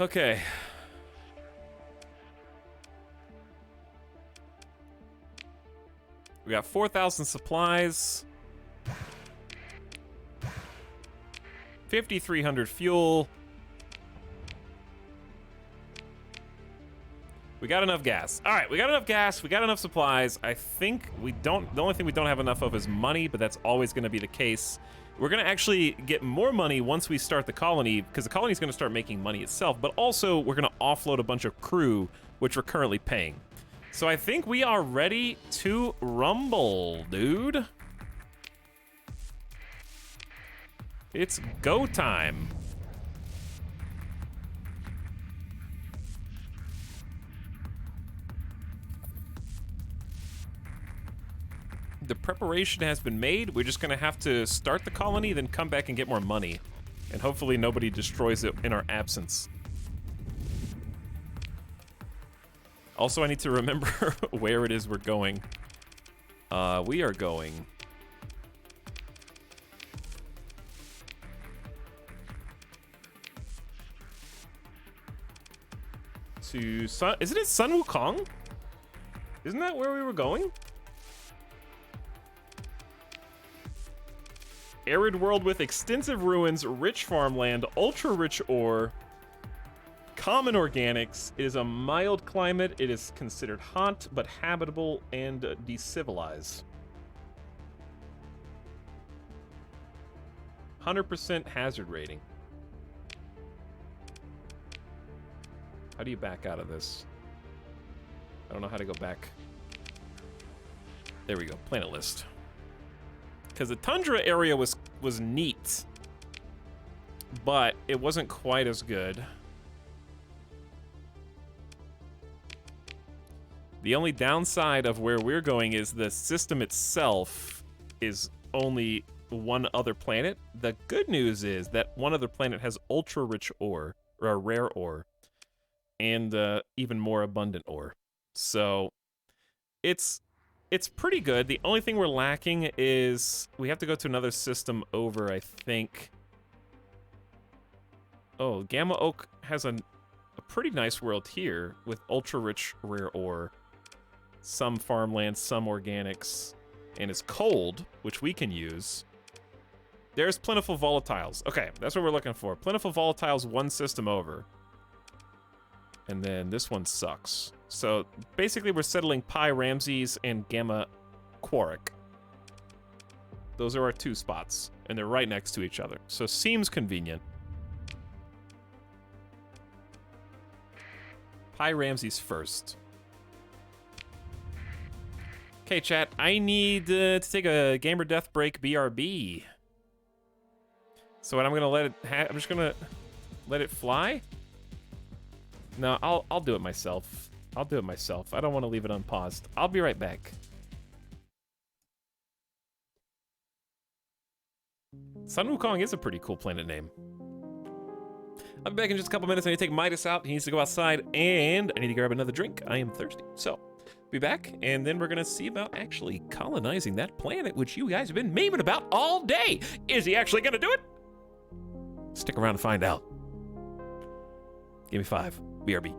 Okay. We got 4,000 supplies. 5,300 fuel. We got enough gas. All right, we got enough gas. We got enough supplies. I think we don't... The only thing we don't have enough of is money, but that's always going to be the case. We're going to actually get more money once we start the colony, because the colony is going to start making money itself, but also we're going to offload a bunch of crew, which we're currently paying. So I think we are ready to rumble, dude. It's go time. The preparation has been made. We're just gonna have to start the colony, then come back and get more money. And hopefully nobody destroys it in our absence. Also, I need to remember where it is we're going. We are going... to Sun... Isn't it Sun Wukong? Isn't that where we were going? Arid world with extensive ruins, rich farmland, ultra-rich ore, common organics. It is a mild climate. It is considered hot, but habitable and decivilized. 100% hazard rating. How do you back out of this? I don't know how to go back. There we go, planet list. Because the tundra area was neat, but it wasn't quite as good. The only downside of where we're going is the system itself is only one other planet. The good news is that one other planet has ultra-rich ore, or a rare ore, and even more abundant ore. So it's pretty good. The only thing we're lacking is we have to go to another system over, I think. Oh, Gamma Oak has a pretty nice world here with ultra-rich rare ore, some farmland, some organics, and it's cold, which we can use. There's plentiful volatiles. Okay, that's what we're looking for. Plentiful volatiles, one system over. And then this one sucks. So basically we're settling Pi Ramses and Gamma Quark. Those are our two spots, and they're right next to each other. So seems convenient. Pi Ramses first. Okay, chat, I need to take a gamer death break BRB. So what I'm gonna let it I'm just gonna let it fly? No, I'll do it myself. I'll do it myself. I don't want to leave it unpaused. I'll be right back. Sun Wukong is a pretty cool planet name. I'll be back in just a couple minutes. I need to take Midas out. He needs to go outside, and I need to grab another drink. I am thirsty. So, be back, and then we're going to see about actually colonizing that planet, which you guys have been memeing about all day. Is he actually going to do it? Stick around to find out. Give me 5. BRB.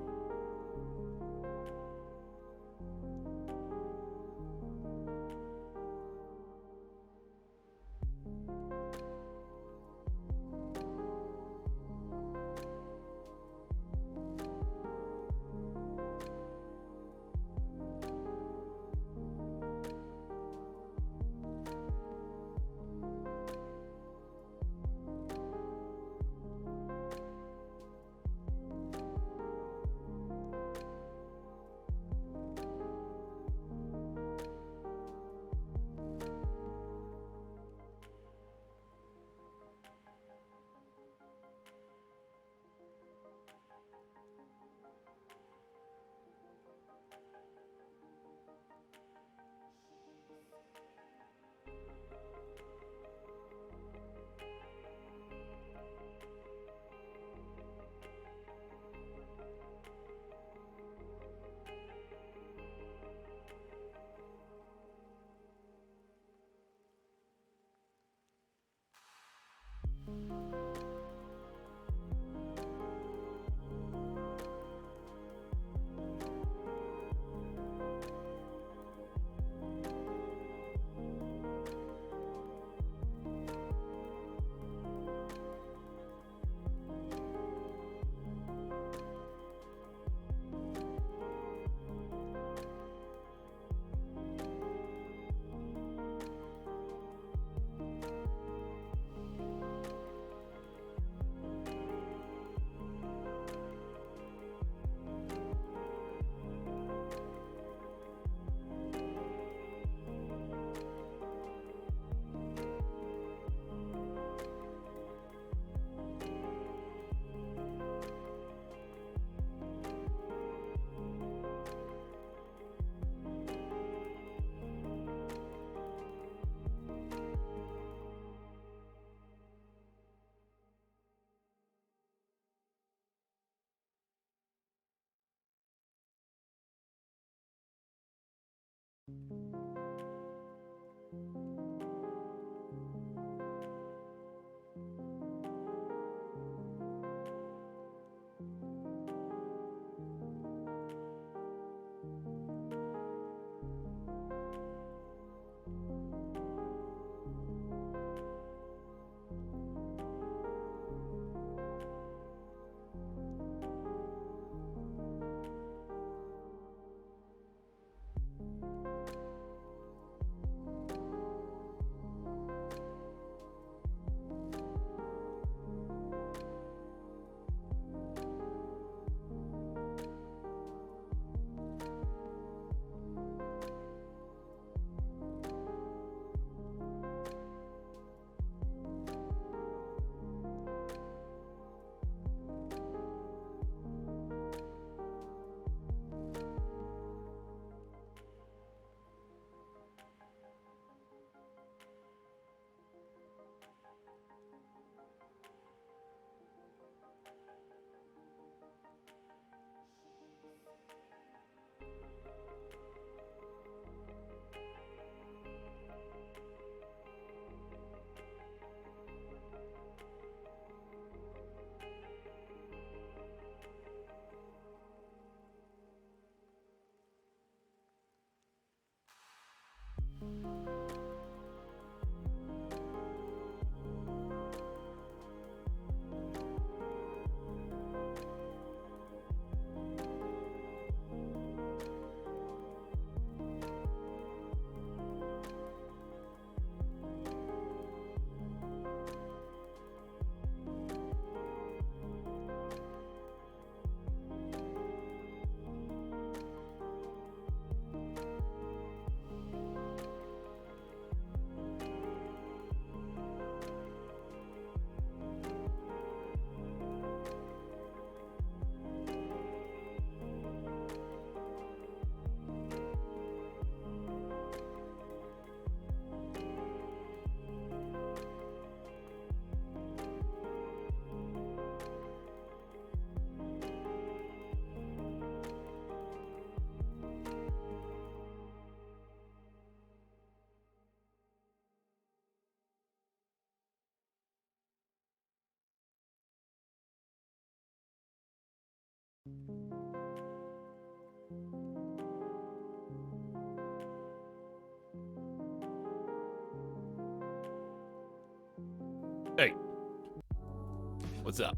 What's up?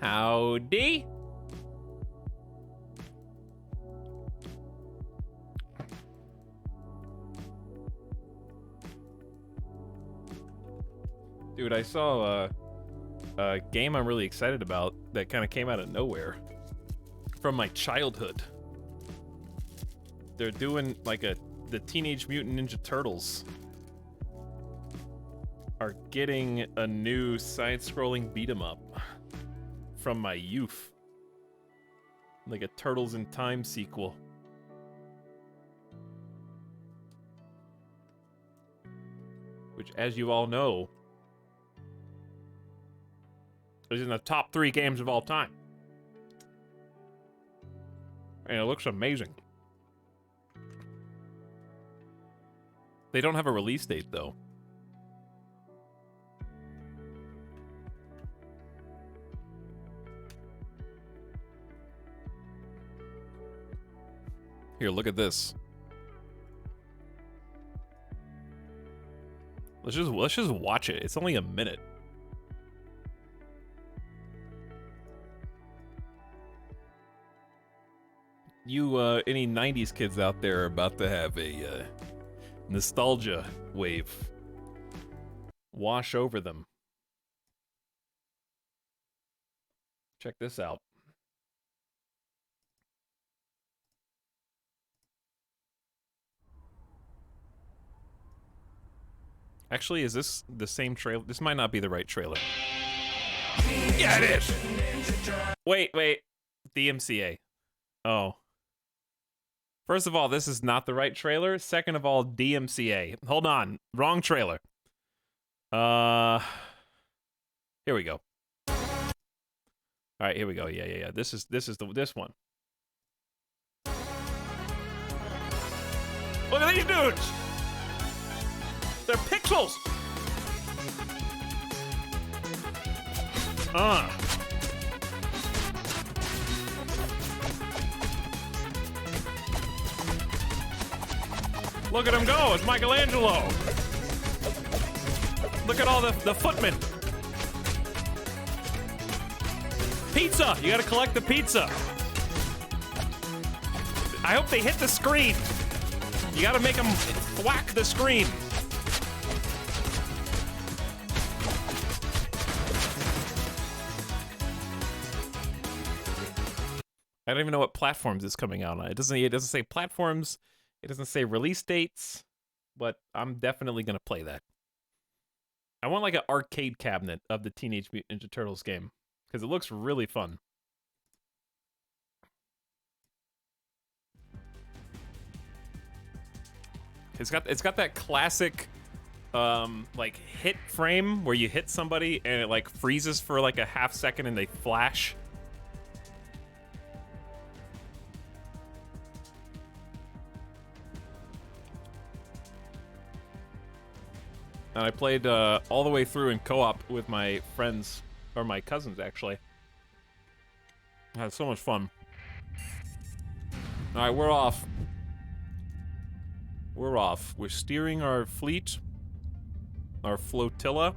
Howdy. Dude, I saw a game I'm really excited about that kind of came out of nowhere from my childhood. They're doing like the Teenage Mutant Ninja Turtles are getting a new side-scrolling beat 'em up from my youth. Like a Turtles in Time sequel. Which, as you all know, is in the top 3 games of all time. And it looks amazing. They don't have a release date, though. Here, look at this. Let's just watch it. It's only a minute. You, any 90s kids out there are about to have a, nostalgia wave wash over them. Check this out. Actually, is this the same trailer? This might not be the right trailer. Yeah, it is! Wait. DMCA. Oh. First of all, this is not the right trailer. Second of all, DMCA. Hold on. Wrong trailer. Here we go. All right, here we go. Yeah. This is this one. Look at these dudes. They're pixels. Look at him go, it's Michelangelo. Look at all the footmen. Pizza, you gotta collect the pizza. I hope they hit the screen. You gotta make them whack the screen. I don't even know what platforms it's coming out on. It doesn't say platforms. It doesn't say release dates, but I'm definitely gonna play that. I want like an arcade cabinet of the Teenage Mutant Ninja Turtles game because it looks really fun. It's got that classic like hit frame where you hit somebody and it like freezes for like a half second and they flash. And I played all the way through in co-op with my friends, or my cousins, actually. I had so much fun. All right, we're off. We're off. We're steering our fleet, our flotilla.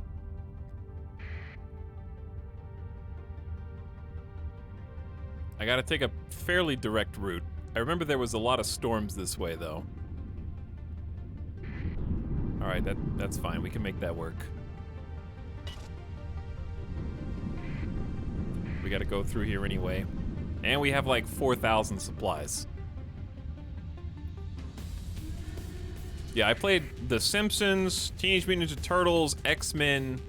I gotta take a fairly direct route. I remember there was a lot of storms this way, though. All right, that's fine. We can make that work. We gotta go through here anyway. And we have like 4,000 supplies. Yeah, I played The Simpsons, Teenage Mutant Ninja Turtles, X-Men.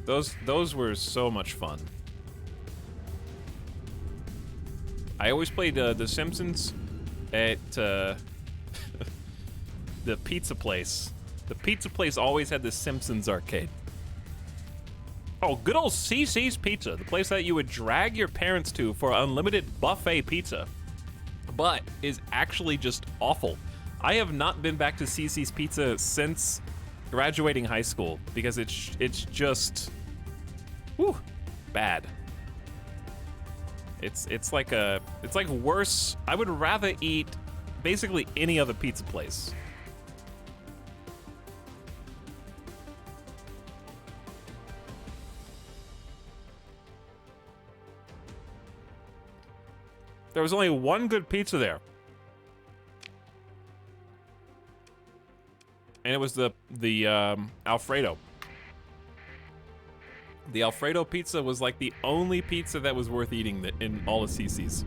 Those were so much fun. I always played The Simpsons at the pizza place. The pizza place always had the Simpsons arcade. Oh, good old CC's Pizza, the place that you would drag your parents to for unlimited buffet pizza, but is actually just awful. I have not been back to CC's Pizza since graduating high school because it's just, whew, bad. It's like worse. I would rather eat basically any other pizza place. There was only one good pizza there. And it was the Alfredo. The Alfredo pizza was like the only pizza that was worth eating in all of CC's.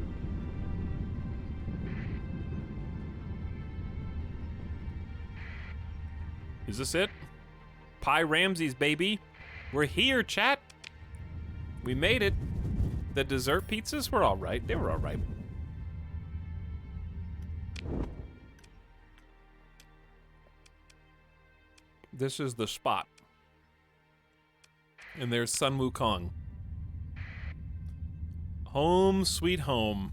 Is this it? Pie Ramsey's, baby. We're here, chat. We made it. The dessert pizzas were all right. They were all right. This is the spot. And there's Sun Wukong. Home sweet home.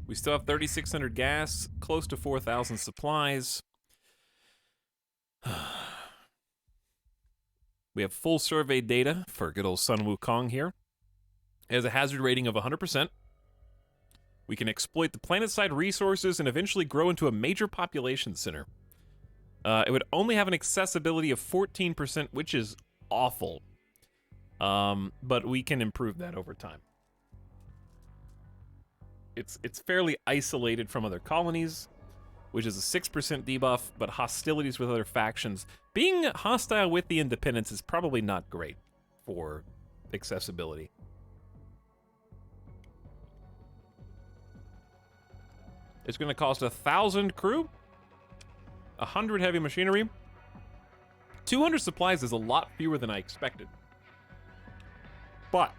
We still have 3,600 gas, close to 4,000 supplies. We have full survey data for good old Sun Wukong here. It has a hazard rating of 100%. We can exploit the planet-side resources and eventually grow into a major population center. It would only have an accessibility of 14%, which is awful. But we can improve that over time. It's fairly isolated from other colonies, which is a 6% debuff, but hostilities with other factions. Being hostile with the independents is probably not great for accessibility. It's going to cost 1,000 crew, 100 heavy machinery. 200 supplies is a lot fewer than I expected. But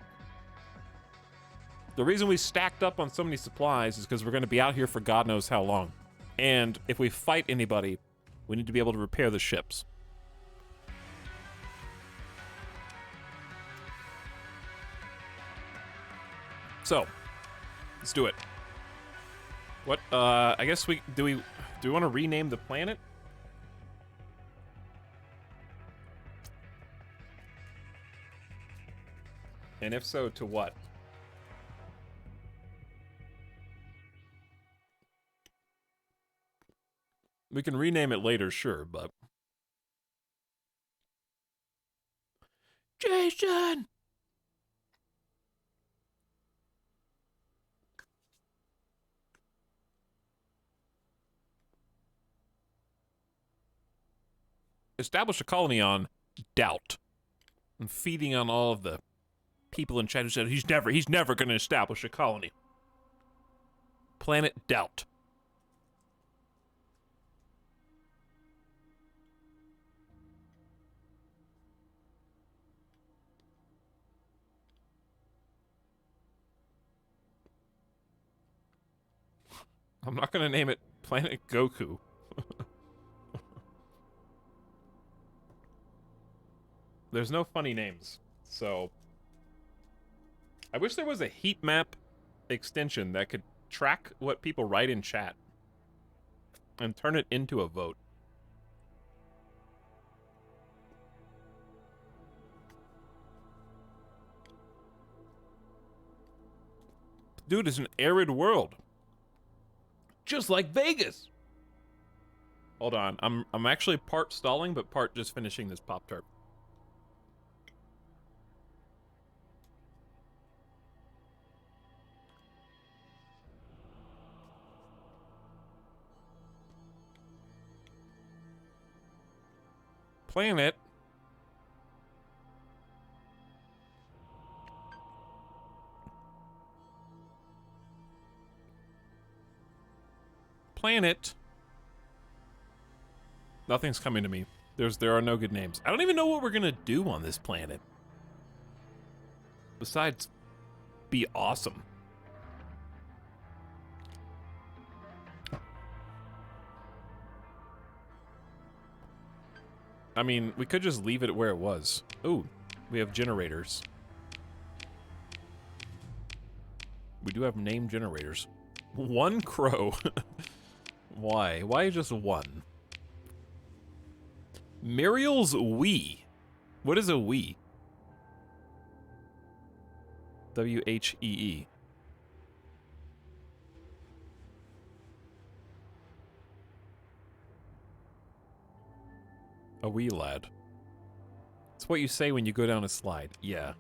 the reason we stacked up on so many supplies is because we're going to be out here for God knows how long. And if we fight anybody, we need to be able to repair the ships. So, let's do it. What, I guess do we want to rename the planet? And if so, to what? We can rename it later, sure, but... Jason! Establish a colony on doubt. I'm feeding on all of the people in chat who said he's never going to establish a colony. Planet doubt. I'm not going to name it Planet Goku. There's no funny names, so... I wish there was a heat map extension that could track what people write in chat and turn it into a vote. Dude, it's an arid world. Just like Vegas. Hold on, I'm actually part stalling, but part just finishing this Pop-Tart. Planet. Planet. Nothing's coming to me. There are no good names. I don't even know what we're gonna do on this planet. Besides, be awesome. I mean, we could just leave it where it was. Ooh, we have generators. We do have name generators. One crow. Why? Why just one? Muriel's Wii. What is a Wii? W-H-E-E. A wee lad. It's what you say when you go down a slide. Yeah.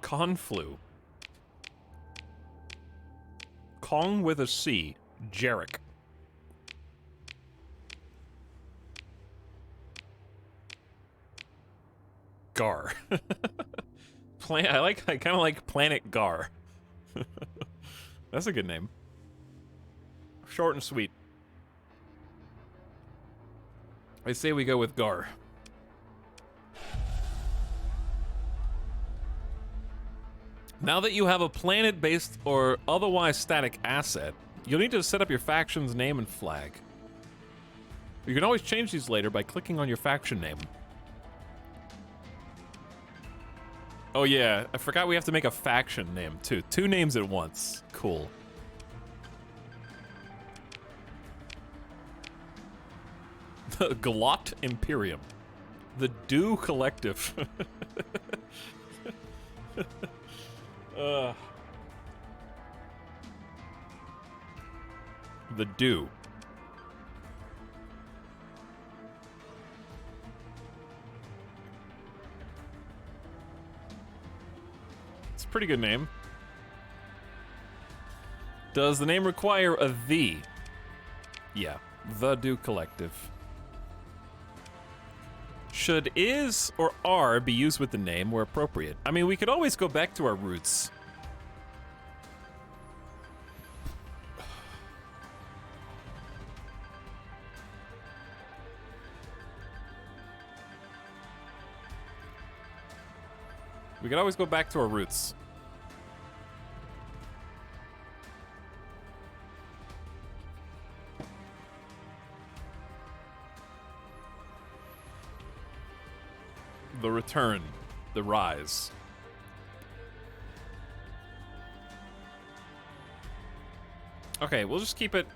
Conflu. Kong with a C. Jarek. Gar. I kind of like Planet Gar. That's a good name. Short and sweet. I say we go with Gar. Now that you have a planet-based or otherwise static asset, you'll need to set up your faction's name and flag. You can always change these later by clicking on your faction name. Oh yeah, I forgot we have to make a faction name too. 2 names at once. Cool. The Glot Imperium. The Dew Collective. The Dew. It's a pretty good name. Does the name require a the? Yeah, the Dew Collective. Should is or are be used with the name where appropriate? I mean, we could always go back to our roots. We could always go back to our roots. The return, the rise. Okay, we'll just keep it.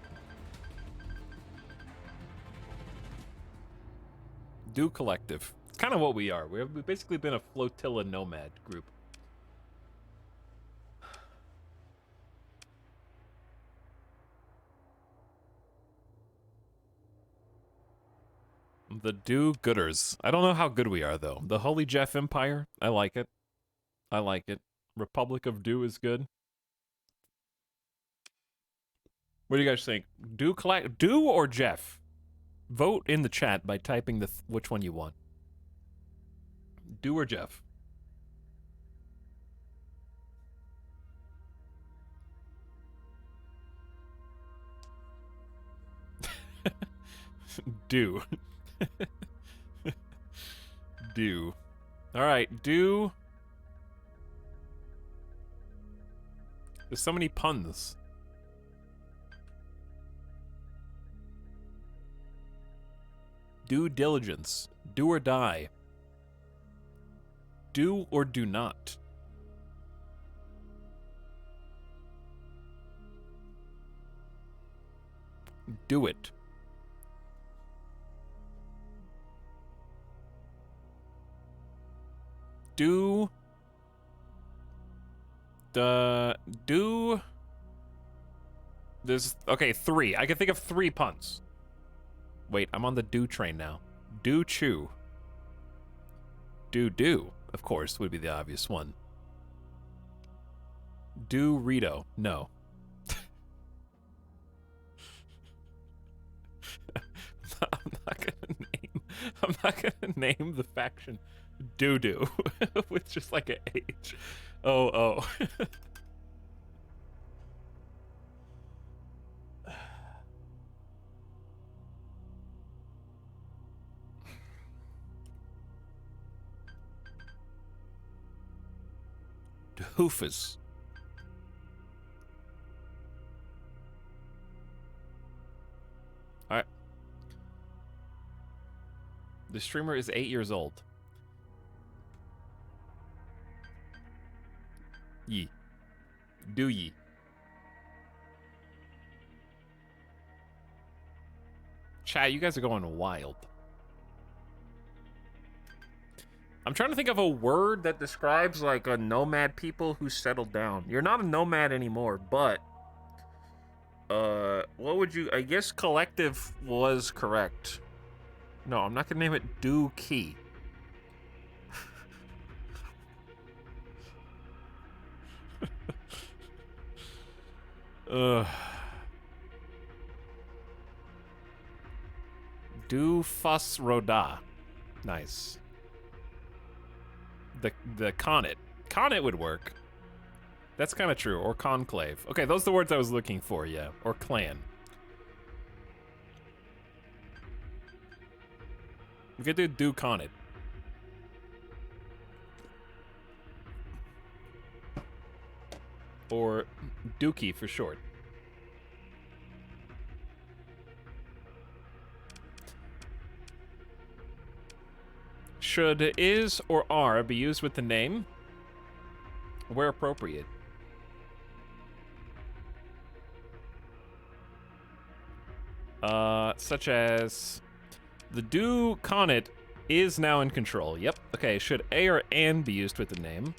Dew Collective. It's kind of what we are. We've basically been a flotilla nomad group. The do-gooders. I don't know how good we are, though. The Holy Jeff Empire. I like it. I like it. Republic of Do is good. What do you guys think? Do or Jeff? Vote in the chat by typing which one you want. Do or Jeff? Do. Do. Alright, do. There's so many puns. Due diligence. Do or die. Do or do not. Do it. Do. Do. There's, okay, 3. I can think of 3 puns. Wait, I'm on the do train now. Do chew. Do, of course, would be the obvious one. Do Rito. No. I'm not gonna name the faction Doo-Doo with just like a H. Oh. Hoofus. Alright. The streamer is 8 years old. Ye. Do ye. Chat, you guys are going wild. I'm trying to think of a word that describes like a nomad people who settled down. You're not a nomad anymore, but what would you? I guess collective was correct. No, I'm not gonna name it Dookie. Dufus Roda. Nice. The Connet. Connet would work. That's kind of true. Or conclave. Okay, those are the words I was looking for, yeah. Or clan. We could do Connet. Or Dookie for short. Should is or are be used with the name where appropriate? Such as the do Connet is now in control. Yep. Okay, should a or an be used with the name?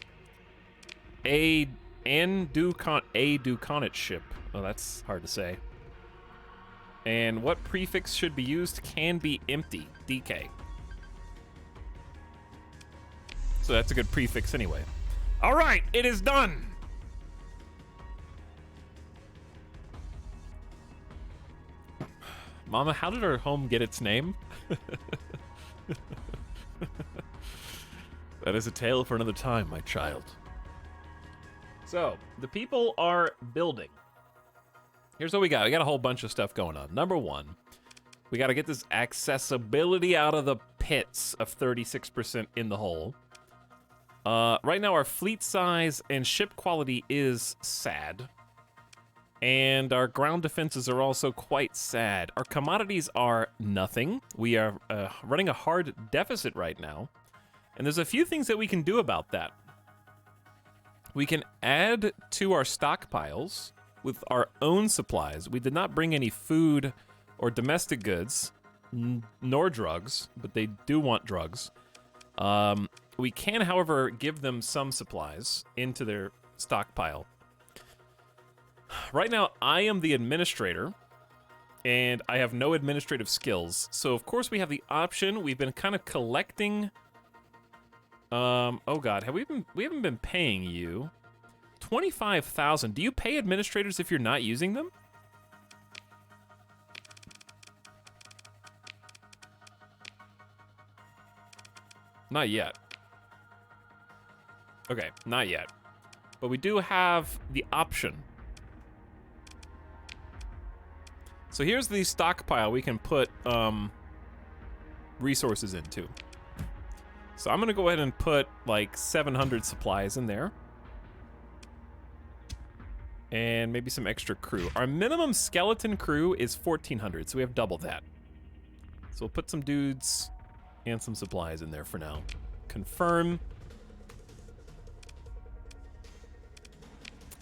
A do Connet ship. Oh, that's hard to say. And what prefix should be used can be empty. DK. So that's a good prefix anyway. All right, it is done. Mama, how did our home get its name? That is a tale for another time, my child. So, the people are building. Here's what we got. We got a whole bunch of stuff going on. Number one, we got to get this accessibility out of the pits of 36% in the hole. Right now, our fleet size and ship quality is sad. And our ground defenses are also quite sad. Our commodities are nothing. We are running a hard deficit right now. And there's a few things that we can do about that. We can add to our stockpiles with our own supplies. We did not bring any food or domestic goods, nor drugs, but they do want drugs. We can, however, give them some supplies into their stockpile. Right now, I am the administrator, and I have no administrative skills. So, of course, we have the option. We've been kind of collecting. Oh God, we haven't been paying you 25,000. Do you pay administrators if you're not using them? Not yet. Okay, not yet. But we do have the option. So here's the stockpile we can put resources into. So I'm gonna go ahead and put like 700 supplies in there. And maybe some extra crew. Our minimum skeleton crew is 1,400, so we have double that. So we'll put some dudes and some supplies in there for now. Confirm.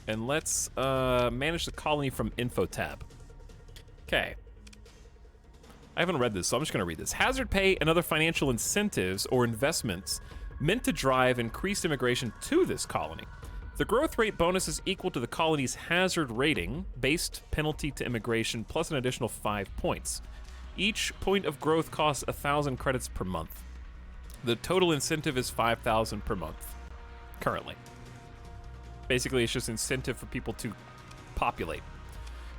And let's manage the colony from info tab. Okay. I haven't read this, so I'm just going to read this. Hazard pay and other financial incentives or investments meant to drive increased immigration to this colony. The growth rate bonus is equal to the colony's hazard rating, based penalty to immigration, plus an additional 5 points. Each point of growth costs 1,000 credits per month. The total incentive is 5,000 per month, currently. Basically, it's just incentive for people to populate.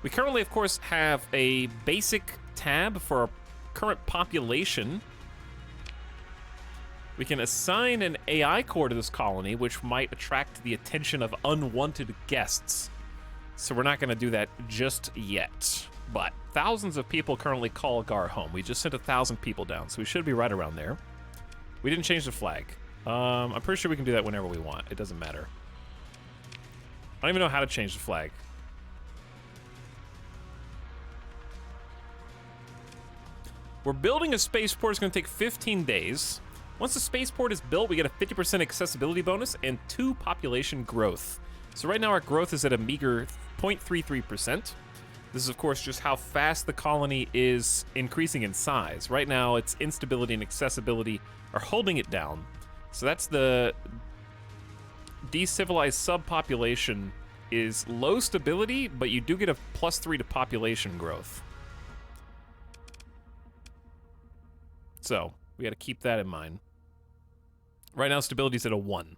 We currently, of course, have a basic tab for our current population. We can assign an AI core to this colony, which might attract the attention of unwanted guests. So we're not going to do that just yet. But thousands of people currently call Gar home. We just sent 1,000 people down, so we should be right around there. We didn't change the flag. I'm pretty sure we can do that whenever we want. It doesn't matter. I don't even know how to change the flag. We're building a spaceport. It's going to take 15 days. Once the spaceport is built, we get a 50% accessibility bonus and 2 population growth. So right now our growth is at a meager 0.33%. This is, of course, just how fast the colony is increasing in size. Right now, its instability and accessibility are holding it down. So that's the decivilized subpopulation is low stability, but you do get a +3 to population growth. So we got to keep that in mind. Right now, stability's at a 1,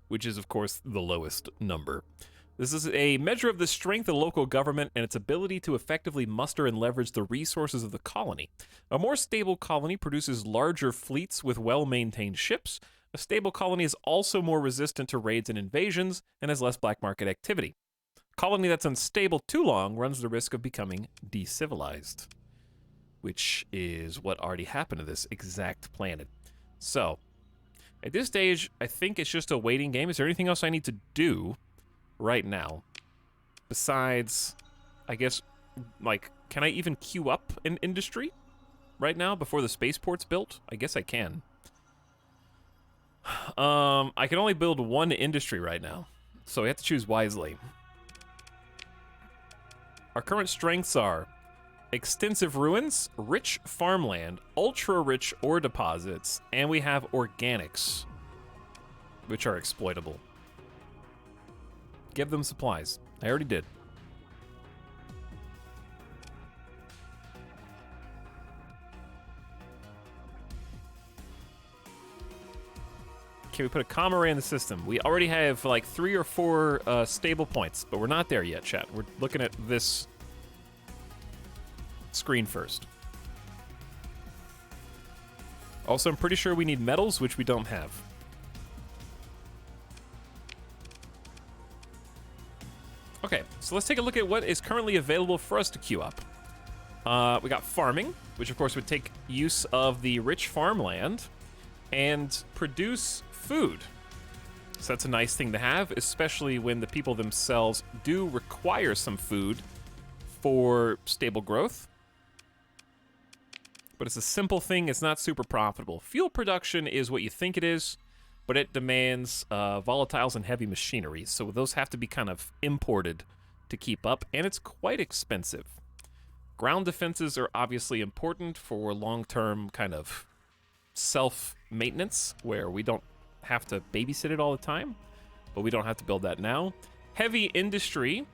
which is, of course, the lowest number. This is a measure of the strength of local government and its ability to effectively muster and leverage the resources of the colony. A more stable colony produces larger fleets with well-maintained ships. A stable colony is also more resistant to raids and invasions and has less black market activity. A colony that's unstable too long runs the risk of becoming decivilized, which is what already happened to this exact planet. So, at this stage, I think it's just a waiting game. Is there anything else I need to do right now? Besides, I guess, like, can I even queue up an industry right now before the spaceport's built? I guess I can. I can only build one industry right now, so we have to choose wisely. Our current strengths are extensive ruins, rich farmland, ultra-rich ore deposits, and we have organics, which are exploitable. Give them supplies. I already did. Okay, we put a comma array in the system. We already have like 3 or 4 stable points, but we're not there yet, chat. We're looking at this screen first. Also, I'm pretty sure we need metals, which we don't have. Okay, so let's take a look at what is currently available for us to queue up. We got farming, which of course would take use of the rich farmland and produce food. So that's a nice thing to have, especially when the people themselves do require some food for stable growth. But it's a simple thing, it's not super profitable. Fuel production is what you think it is, but it demands volatiles and heavy machinery, so those have to be kind of imported to keep up, and it's quite expensive. Ground defenses are obviously important for long-term kind of self-maintenance, where we don't have to babysit it all the time, but we don't have to build that now. Heavy industry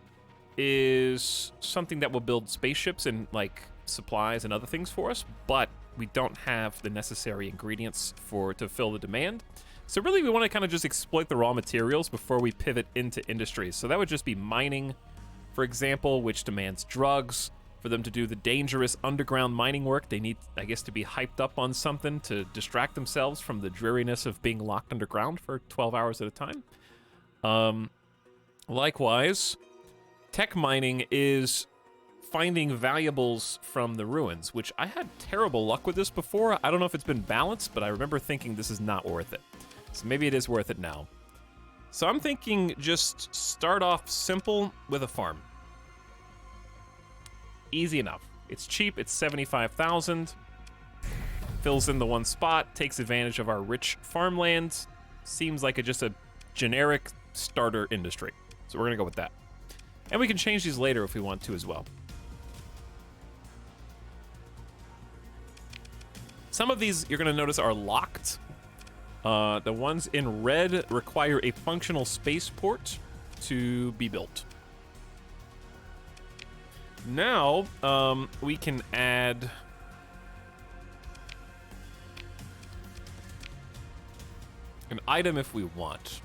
is something that will build spaceships and like supplies and other things for us, but we don't have the necessary ingredients to fill the demand. So really we want to kind of just exploit the raw materials before we pivot into industries. So that would just be mining, for example, which demands drugs. For them to do the dangerous underground mining work, they need, I guess, to be hyped up on something to distract themselves from the dreariness of being locked underground for 12 hours at a time. Likewise, tech mining is finding valuables from the ruins, which I had terrible luck with this before. I don't know if it's been balanced, but I remember thinking this is not worth it. So maybe it is worth it now. So I'm thinking just start off simple with a farm. Easy enough. It's cheap, it's 75,000. Fills in the one spot, takes advantage of our rich farmlands. Seems like just a generic starter industry. So we're gonna go with that. And we can change these later if we want to as well. Some of these you're gonna notice are locked. The ones in red require a functional spaceport to be built. Now, we can add an item if we want.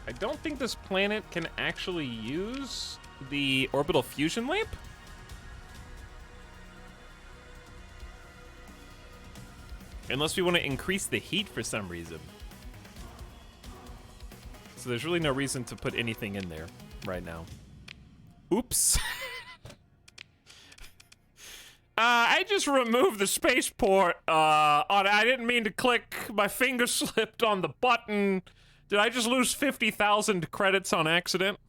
I don't think this planet can actually use the orbital fusion lamp. Unless we want to increase the heat for some reason. So there's really no reason to put anything in there right now. Oops. I just removed the spaceport. I didn't mean to click. My finger slipped on the button. Did I just lose 50,000 credits on accident?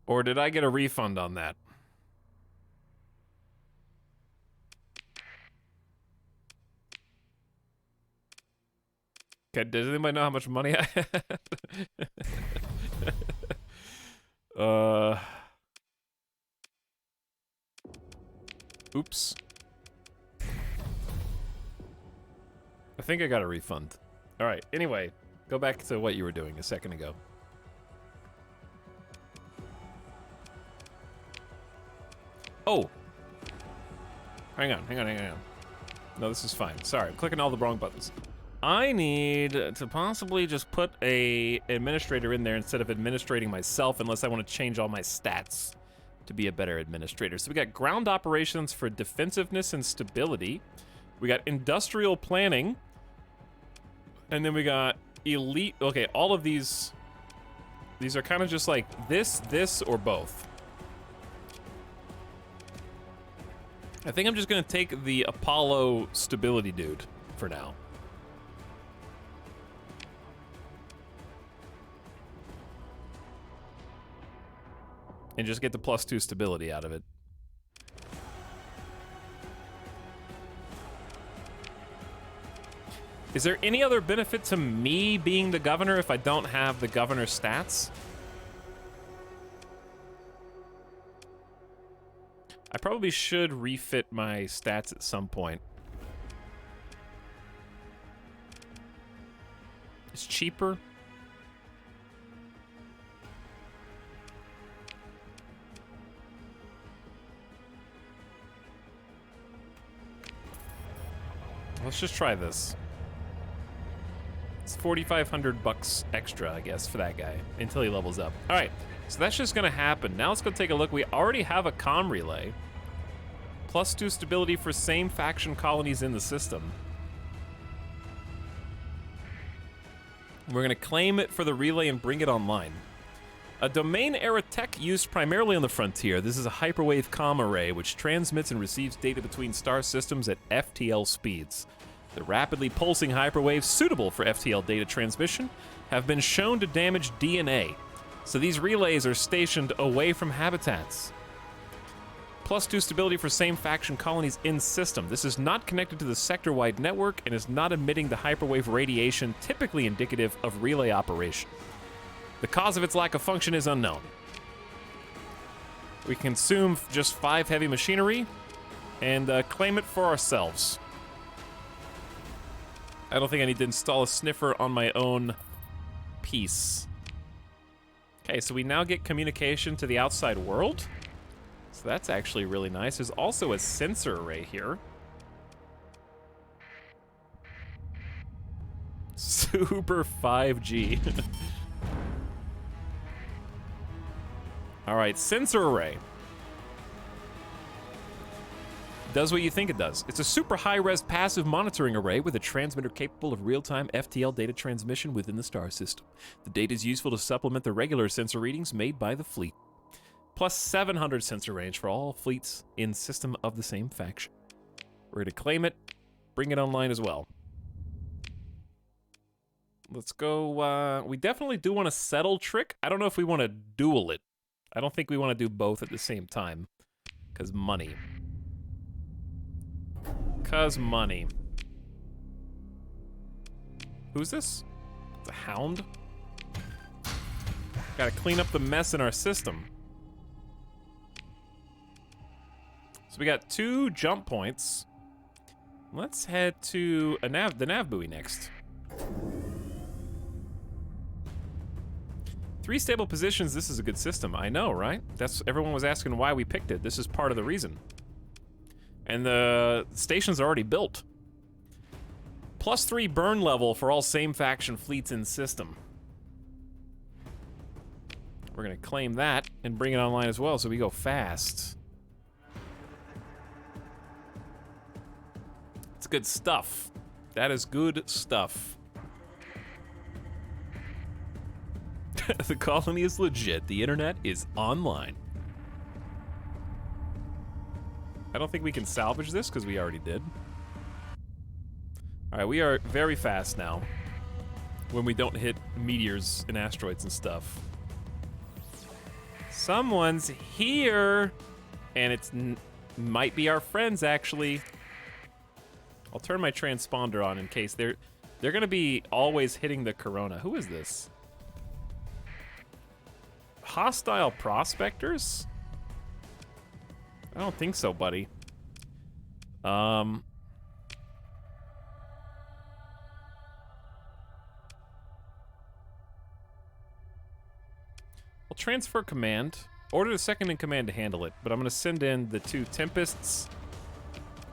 Or did I get a refund on that? Okay, does anybody know how much money I have? Oops. I think I got a refund. All right, anyway, go back to what you were doing a second ago. Oh. Hang on. No, this is fine. Sorry, I'm clicking all the wrong buttons. I need to possibly just put a administrator in there instead of administrating myself, unless I want to change all my stats to be a better administrator. So we got ground operations for defensiveness and stability. We got industrial planning. And then we got elite. Okay, all of these are kind of just like this, or both. I think I'm just gonna take the Apollo stability dude for now. And just get the +2 stability out of it. Is there any other benefit to me being the governor if I don't have the governor's stats? I probably should refit my stats at some point. It's cheaper. Let's just try this. It's 4,500 bucks extra, I guess, for that guy until he levels up. All right, so that's just gonna happen. Now let's go take a look. We already have a comm relay. +2 stability for same faction colonies in the system. We're gonna claim it for the relay and bring it online. A domain era tech used primarily on the frontier. This is a hyperwave comm array which transmits and receives data between star systems at FTL speeds. The rapidly pulsing hyperwaves suitable for FTL data transmission have been shown to damage DNA, so these relays are stationed away from habitats. +2 stability for same faction colonies in system. This is not connected to the sector-wide network and is not emitting the hyperwave radiation typically indicative of relay operation. The cause of its lack of function is unknown. We consume just 5 heavy machinery and claim it for ourselves. I don't think I need to install a sniffer on my own piece. Okay, so we now get communication to the outside world. So that's actually really nice. There's also a sensor array here. Super 5G. All right, sensor array. Does what you think it does. It's a super high-res passive monitoring array with a transmitter capable of real-time FTL data transmission within the star system. The data is useful to supplement the regular sensor readings made by the fleet. Plus 700 sensor range for all fleets in system of the same faction. We're going to claim it, bring it online as well. Let's go, we definitely do want to settle trick. I don't know if we want to duel it. I don't think we want to do both at the same time. Because money. Money. Who's this? It's a hound? Gotta clean up the mess in our system. So we got 2 jump points. Let's head to the nav buoy next. 3 stable positions, this is a good system. I know, right? Everyone was asking why we picked it. This is part of the reason. And the station's already built. +3 burn level for all same faction fleets in system. We're gonna claim that and bring it online as well, so we go fast. It's good stuff. That is good stuff. The colony is legit. The internet is online. I don't think we can salvage this because we already did. All right, we are very fast now when we don't hit meteors and asteroids and stuff. Someone's here, and it might be our friends, actually. I'll turn my transponder on in case they're They're going to be always hitting the Corona. Who is this? Hostile prospectors? I don't think so, buddy. We'll transfer command. Order the second in command to handle it, but I'm going to send in the 2 Tempests,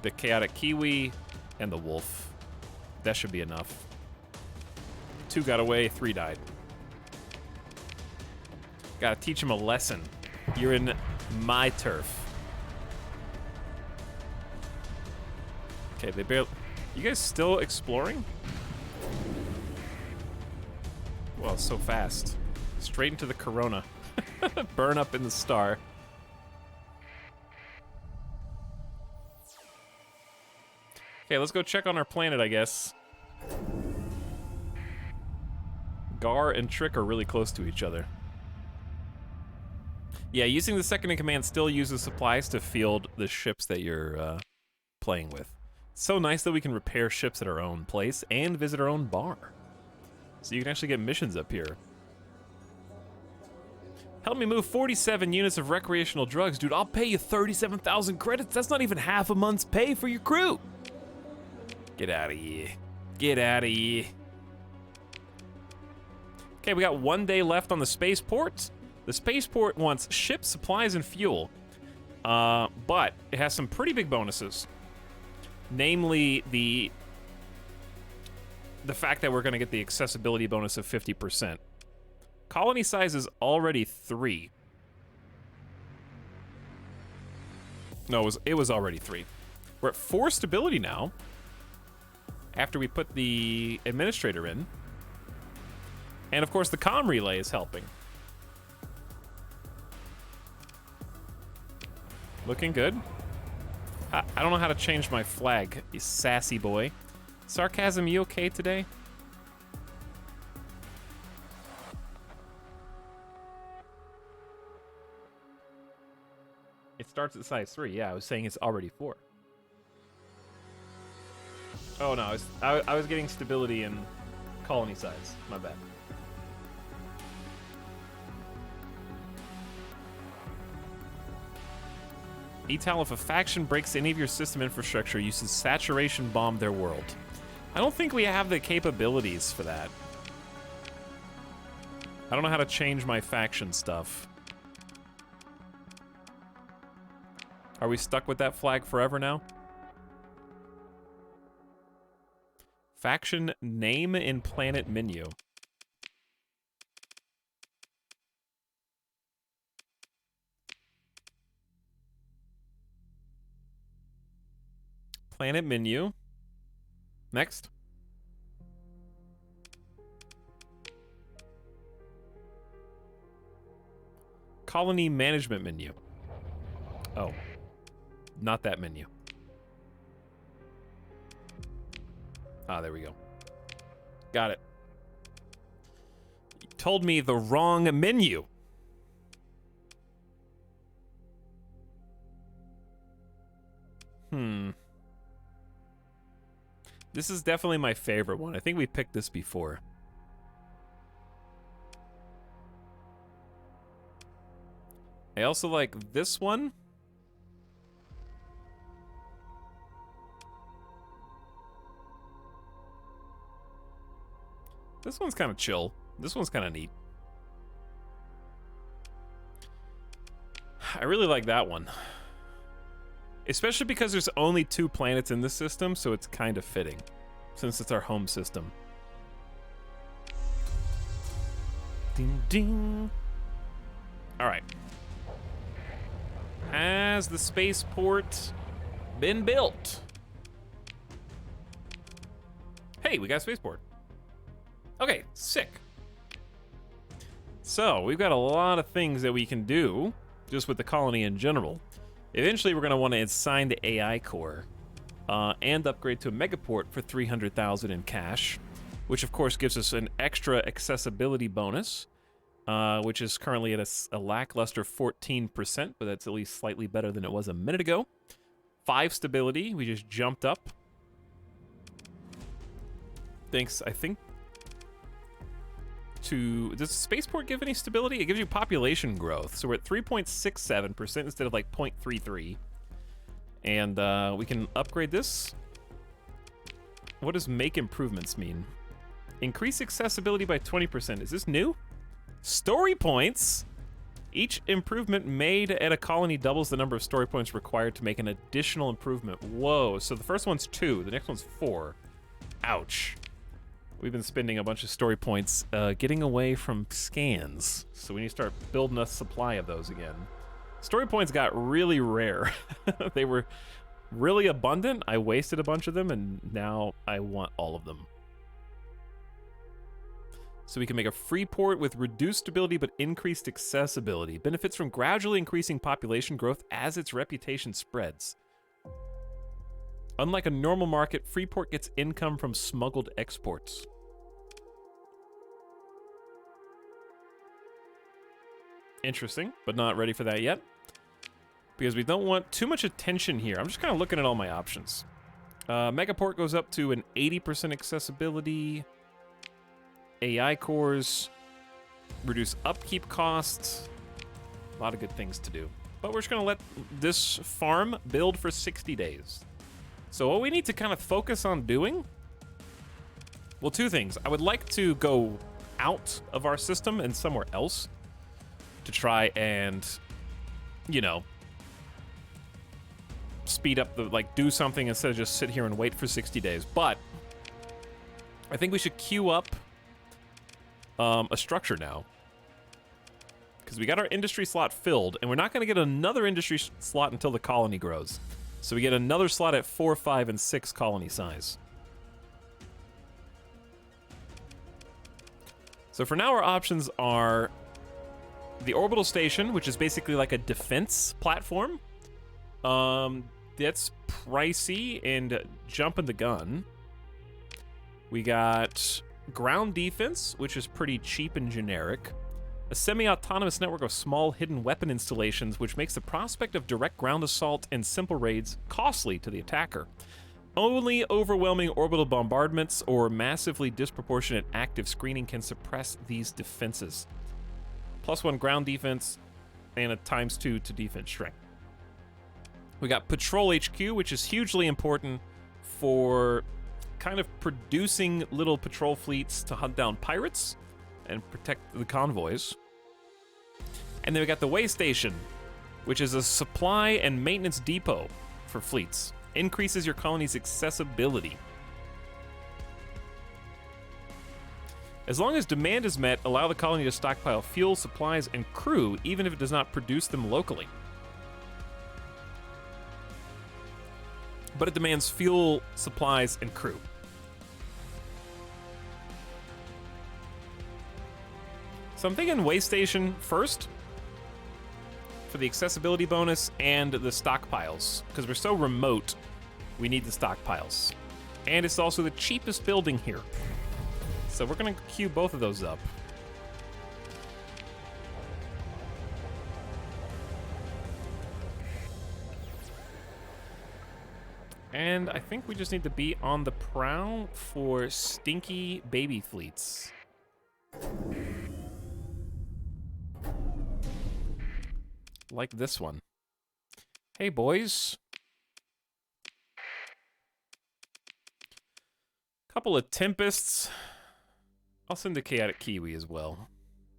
the Chaotic Kiwi, and the Wolf. That should be enough. 2 got away, 3 died. Gotta teach him a lesson. You're in my turf. Okay, they barely... You guys still exploring? Well, so fast. Straight into the Corona. Burn up in the star. Okay, let's go check on our planet, I guess. Gar and Trick are really close to each other. Yeah, using the second in command still uses supplies to field the ships that you're playing with. It's so nice that we can repair ships at our own place and visit our own bar. So you can actually get missions up here. Help me move 47 units of recreational drugs. Dude, I'll pay you 37,000 credits. That's not even half a month's pay for your crew. Get out of here. Get out of here. Okay, we got 1 day left on the spaceport. The spaceport wants ship supplies and fuel, but it has some pretty big bonuses. Namely, the fact that we're going to get the accessibility bonus of 50%. Colony size is already 3. No, it was already 3. We're at 4 stability now, after we put the administrator in. And of course, the comm relay is helping. Looking good. I don't know how to change my flag, you sassy boy. Sarcasm, you okay today? It starts at size 3. Yeah, I was saying it's already 4. Oh no, I was getting stability in colony size. My bad. Etal, if a faction breaks any of your system infrastructure, uses saturation bomb their world. I don't think we have the capabilities for that. I don't know how to change my faction stuff. Are we stuck with that flag forever now? Faction name in planet menu. Planet menu. Next. Colony management menu. Oh. Not that menu. Ah, there we go. Got it. You told me the wrong menu. This is definitely my favorite one. I think we picked this before. I also like this one. This one's kind of chill. This one's kind of neat. I really like that one. Especially because there's only 2 planets in this system, so it's kind of fitting, since it's our home system. Ding ding. Alright. Has the spaceport been built? Hey, we got a spaceport. Okay, sick. So, we've got a lot of things that we can do, just with the colony in general. Eventually, we're going to want to assign the AI core and upgrade to a megaport for 300,000 in cash, which of course gives us an extra accessibility bonus, which is currently at a lackluster 14%, but that's at least slightly better than it was a minute ago. 5 stability, we just jumped up. thanks, I think, to... Does Spaceport give any stability? It gives you population growth. So we're at 3.67% instead of like 0.33. And we can upgrade this. What does make improvements mean? Increase accessibility by 20%. Is this new? Story points? Each improvement made at a colony doubles the number of story points required to make an additional improvement. Whoa, so the first one's 2, the next one's 4. Ouch. We've been spending a bunch of story points getting away from scans, so we need to start building a supply of those again. Story points got really rare. They were really abundant. I wasted a bunch of them, and now I want all of them. So we can make a free port with reduced stability but increased accessibility. Benefits from gradually increasing population growth as its reputation spreads. Unlike a normal market, Freeport gets income from smuggled exports. Interesting, but not ready for that yet. Because we don't want too much attention here. I'm just kind of looking at all my options. Megaport goes up to an 80% accessibility. AI cores. Reduce upkeep costs. A lot of good things to do. But we're just going to let this farm build for 60 days. So what we need to kind of focus on doing... Well, two things. I would like to go out of our system and somewhere else to try and, you know, speed up the, like, do something instead of just sit here and wait for 60 days. But I think we should queue up a structure now. Because we got our industry slot filled, and we're not going to get another industry slot until the colony grows. So we get another slot at 4, 5, and 6 colony size. So for now, our options are the orbital station, which is basically like a defense platform. That's pricey and jumping the gun. We got ground defense, which is pretty cheap and generic. A semi-autonomous network of small hidden weapon installations, which makes the prospect of direct ground assault and simple raids costly to the attacker. Only overwhelming orbital bombardments or massively disproportionate active screening can suppress these defenses. +1 ground defense and a ×2 to defense strength. We got Patrol HQ, which is hugely important for kind of producing little patrol fleets to hunt down pirates and protect the convoys. And then we got the Way Station, which is a supply and maintenance depot for fleets. Increases your colony's accessibility. As long as demand is met, allow the colony to stockpile fuel, supplies, and crew, even if it does not produce them locally. But it demands fuel, supplies, and crew. So I'm thinking Way Station first for the accessibility bonus and the stockpiles. Because we're so remote, we need the stockpiles. And it's also the cheapest building here. So we're going to queue both of those up. And I think we just need to be on the prowl for stinky baby fleets. Like this one. Hey, boys. Couple of Tempests. I'll send a Chaotic Kiwi as well.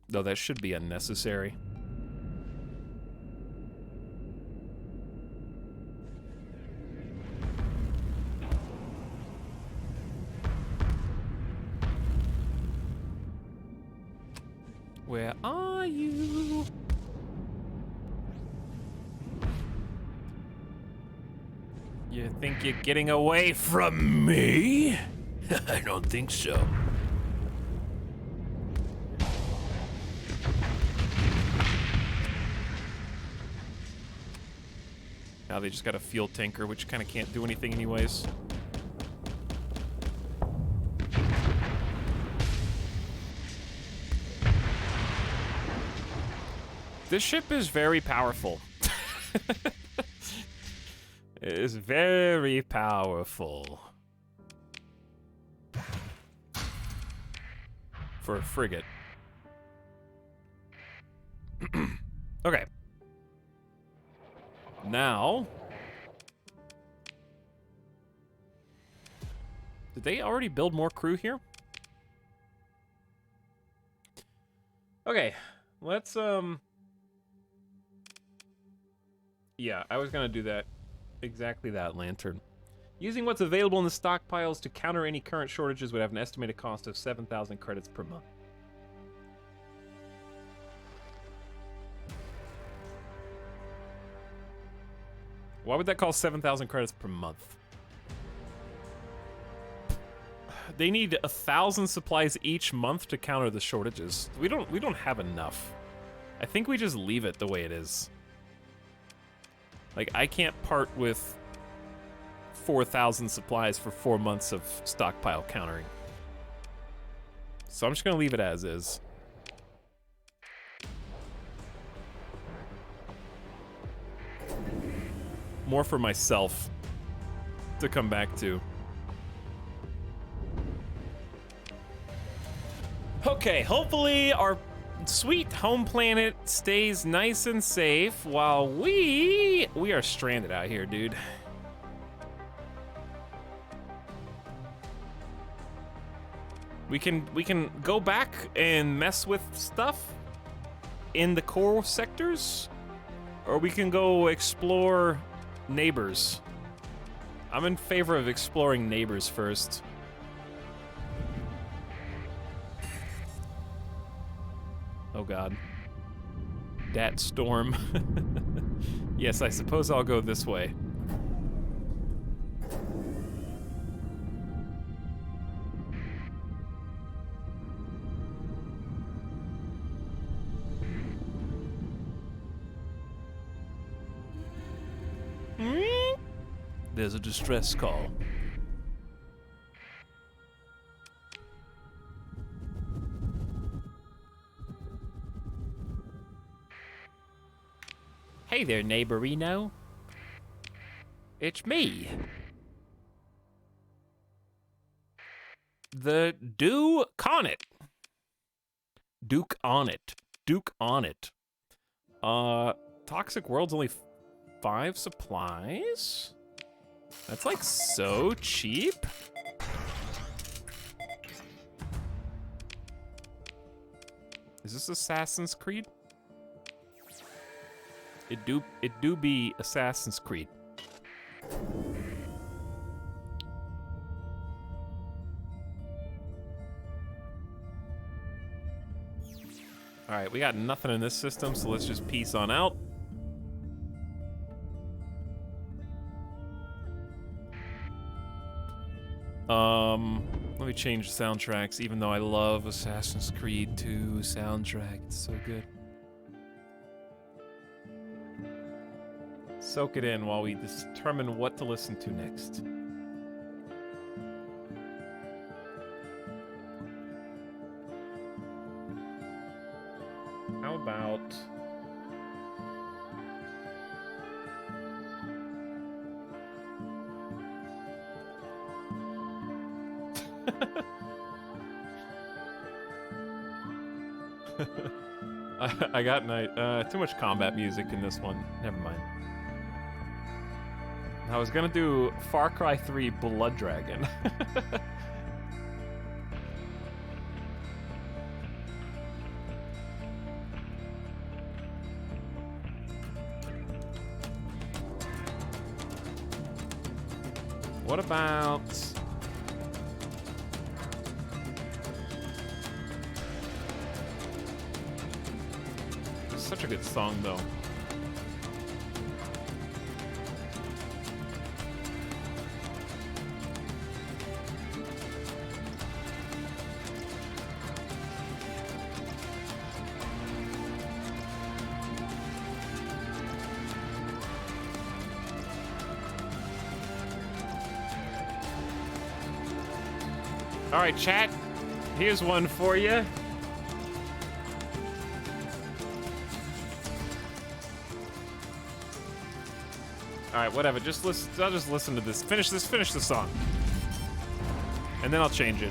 Though that should be unnecessary. Where are you? You think you're getting away from me? I don't think so. Now they just got a fuel tanker, which kind of can't do anything anyways. This ship is very powerful. It is very powerful. for a frigate. Okay. Now, did they already build more crew here? Okay, let's yeah, I was gonna do that. Exactly that, Lantern. Using what's available in the stockpiles to counter any current shortages would have an estimated cost of 7,000 credits per month. Why would that cost 7,000 credits per month? They need 1,000 supplies each month to counter the shortages. We don't have enough. I think we just leave it the way it is. Like, I can't part with 4,000 supplies for 4 months of stockpile countering. So I'm just gonna leave it as is. More for myself to come back to. Okay, hopefully our sweet home planet stays nice and safe while we are stranded out here, dude. We can go back and mess with stuff in the core sectors, or we can go explore neighbors. I'm in favor of exploring neighbors first. Oh god. Dat storm. Yes, I suppose I'll go this way. There's a distress call. Hey there, neighborino. It's me. The Duke on it. Duke on it. Duke on it. Toxic World's only 5 supplies? That's like so cheap. Is this Assassin's Creed? It do be Assassin's Creed. All right, we got nothing in this system, so let's just peace on out. Let me change soundtracks, even though I love Assassin's Creed 2 soundtrack. It's so good. Soak it in while we determine what to listen to next. How about... I got too much combat music in this one. Never mind. I was gonna do Far Cry 3 Blood Dragon. What about... It's such a good song, though. All right, chat. Here's one for you. All right, whatever. Just listen. I'll just listen to this. Finish the song, and then I'll change it.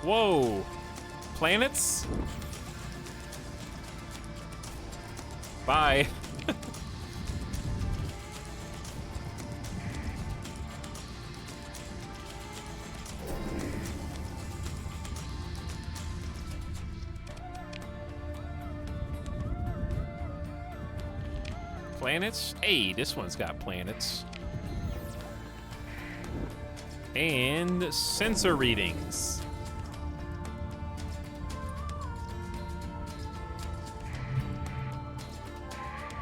Whoa. Planets? Bye. Planets? Hey, this one's got planets. And sensor readings.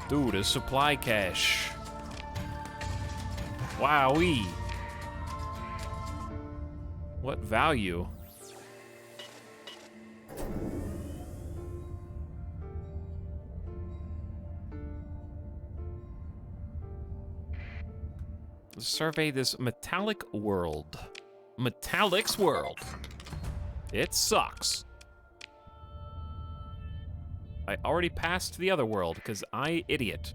Dude, a supply cache. Wowee. What value? Survey this metallic world. Etalyx world. It sucks. I already passed the other world because I idiot.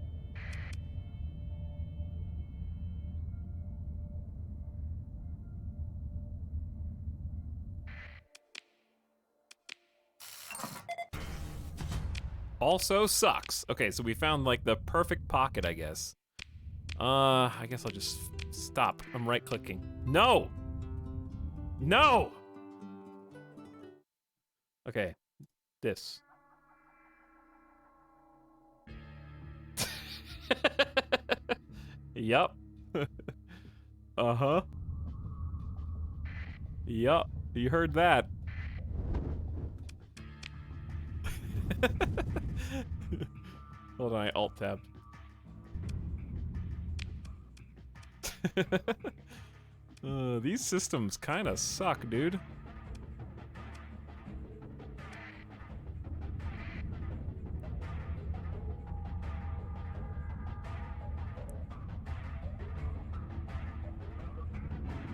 Also sucks. Okay, so we found like the perfect pocket, I guess. I guess I'll just stop. I'm right-clicking. No! No! Okay, this. Yup. Uh-huh. Yup, you heard that. Hold on, I alt-tabbed. These systems kind of suck, dude.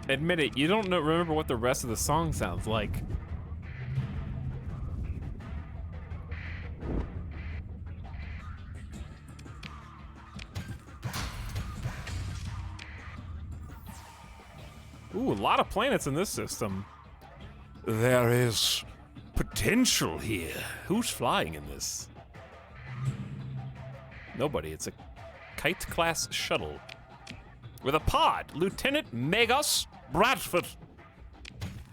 Admit it, you don't remember what the rest of the song sounds like. Ooh, a lot of planets in this system. There is potential here. Who's flying in this? Nobody. It's a kite-class shuttle. With a pod, Lieutenant Megas Bradford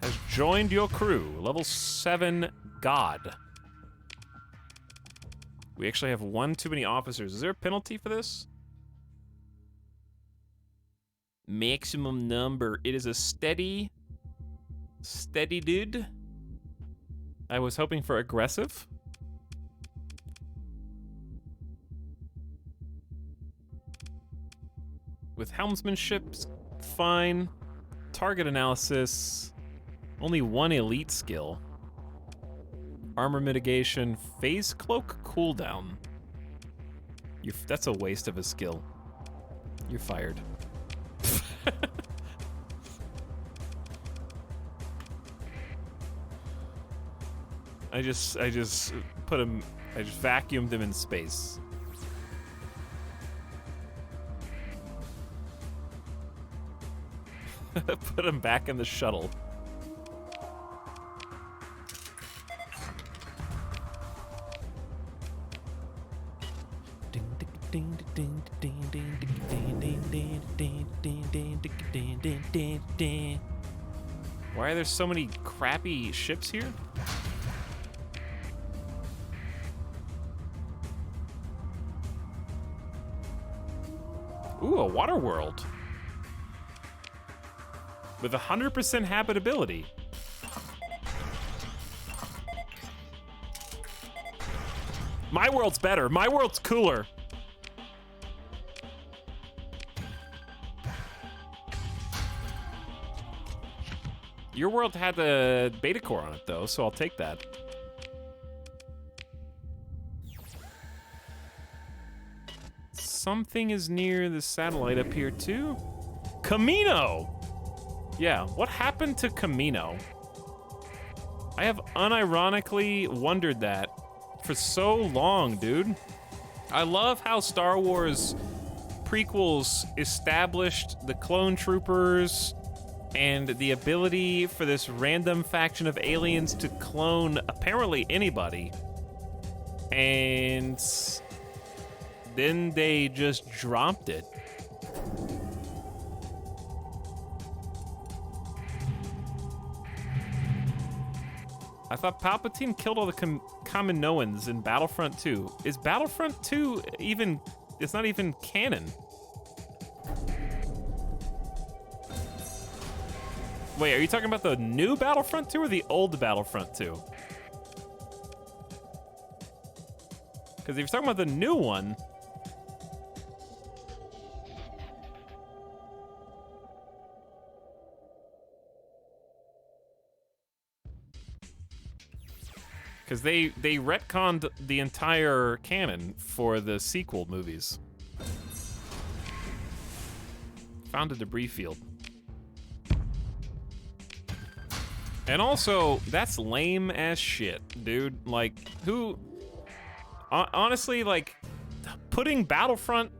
has joined your crew. Level 7 God. We actually have one too many officers. Is there a penalty for this? Maximum number. It is a steady dude. I was hoping for aggressive. With helmsmanship, fine. Target analysis, only one elite skill. Armor mitigation, phase cloak cooldown. That's a waste of a skill. You're fired. I just put him, I just vacuumed him in space. Put him back in the shuttle. Why are there so many crappy ships here? Ooh, a water world. With 100% habitability. My world's better. My world's cooler. Your world had the beta core on it, though, so I'll take that. Something is near the satellite up here, too. Camino! Yeah, what happened to Camino? I have unironically wondered that for so long, dude. I love how Star Wars prequels established the clone troopers and the ability for this random faction of aliens to clone apparently anybody. And then they just dropped it. I thought Palpatine killed all the Kaminoans in Battlefront 2. Is Battlefront 2 even... It's not even canon. Wait, are you talking about the new Battlefront 2 or the old Battlefront 2? Because if you're talking about the new one... Because they retconned the entire canon for the sequel movies. Found a debris field. And also, that's lame as shit, dude. Like, who... Honestly, like, putting Battlefront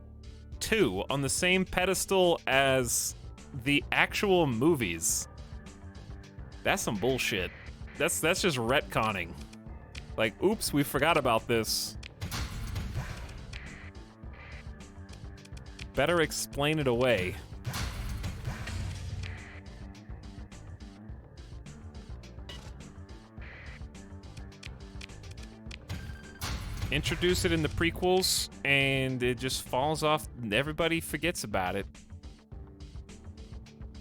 2 on the same pedestal as the actual movies, that's some bullshit. That's just retconning. Like, oops, we forgot about this. Better explain it away. Introduce it in the prequels, and it just falls off. Everybody forgets about it.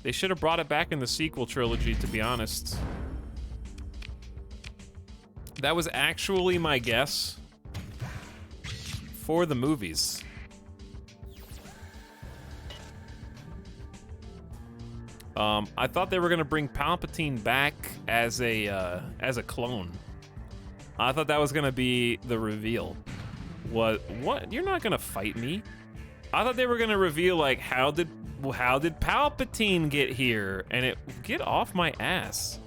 They should have brought it back in the sequel trilogy, to be honest. That was actually my guess for the movies. I thought they were gonna bring Palpatine back as a clone. I thought that was gonna be the reveal. What? You're not gonna fight me? I thought they were gonna reveal, like, how did Palpatine get here? And get off my ass.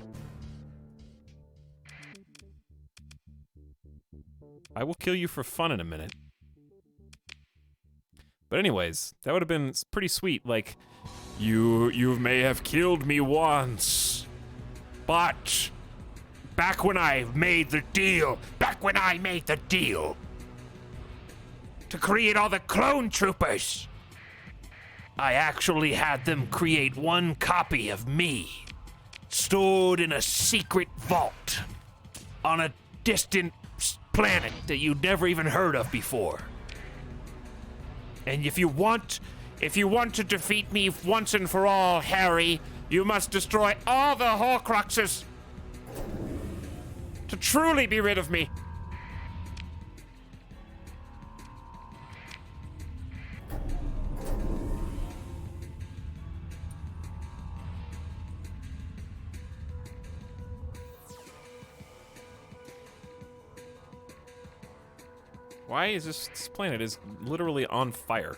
I will kill you for fun in a minute. But anyways, that would have been pretty sweet. Like, you may have killed me once, but back when I made the deal to create all the clone troopers, I actually had them create one copy of me, stored in a secret vault on a distant planet that you'd never even heard of before. And if you want to defeat me once and for all, Harry, you must destroy all the Horcruxes to truly be rid of me. Why is this planet is literally on fire?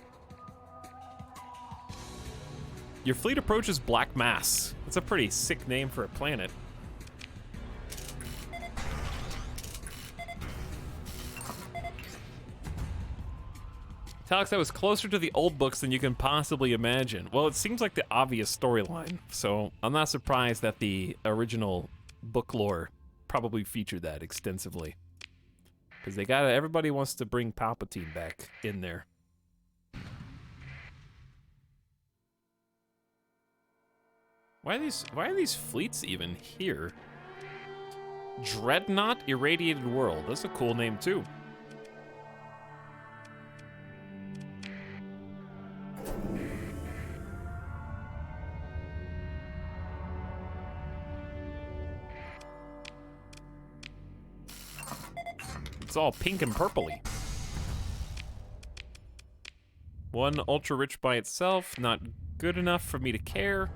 Your fleet approaches Black Mass. That's a pretty sick name for a planet. Etalyx, that was closer to the old books than you can possibly imagine. Well, it seems like the obvious storyline, so I'm not surprised that the original book lore probably featured that extensively. Because everybody wants to bring Palpatine back in there. Why are these fleets even here? Dreadnought Irradiated World. That's a cool name too. It's all pink and purpley. One ultra rich by itself, not good enough for me to care.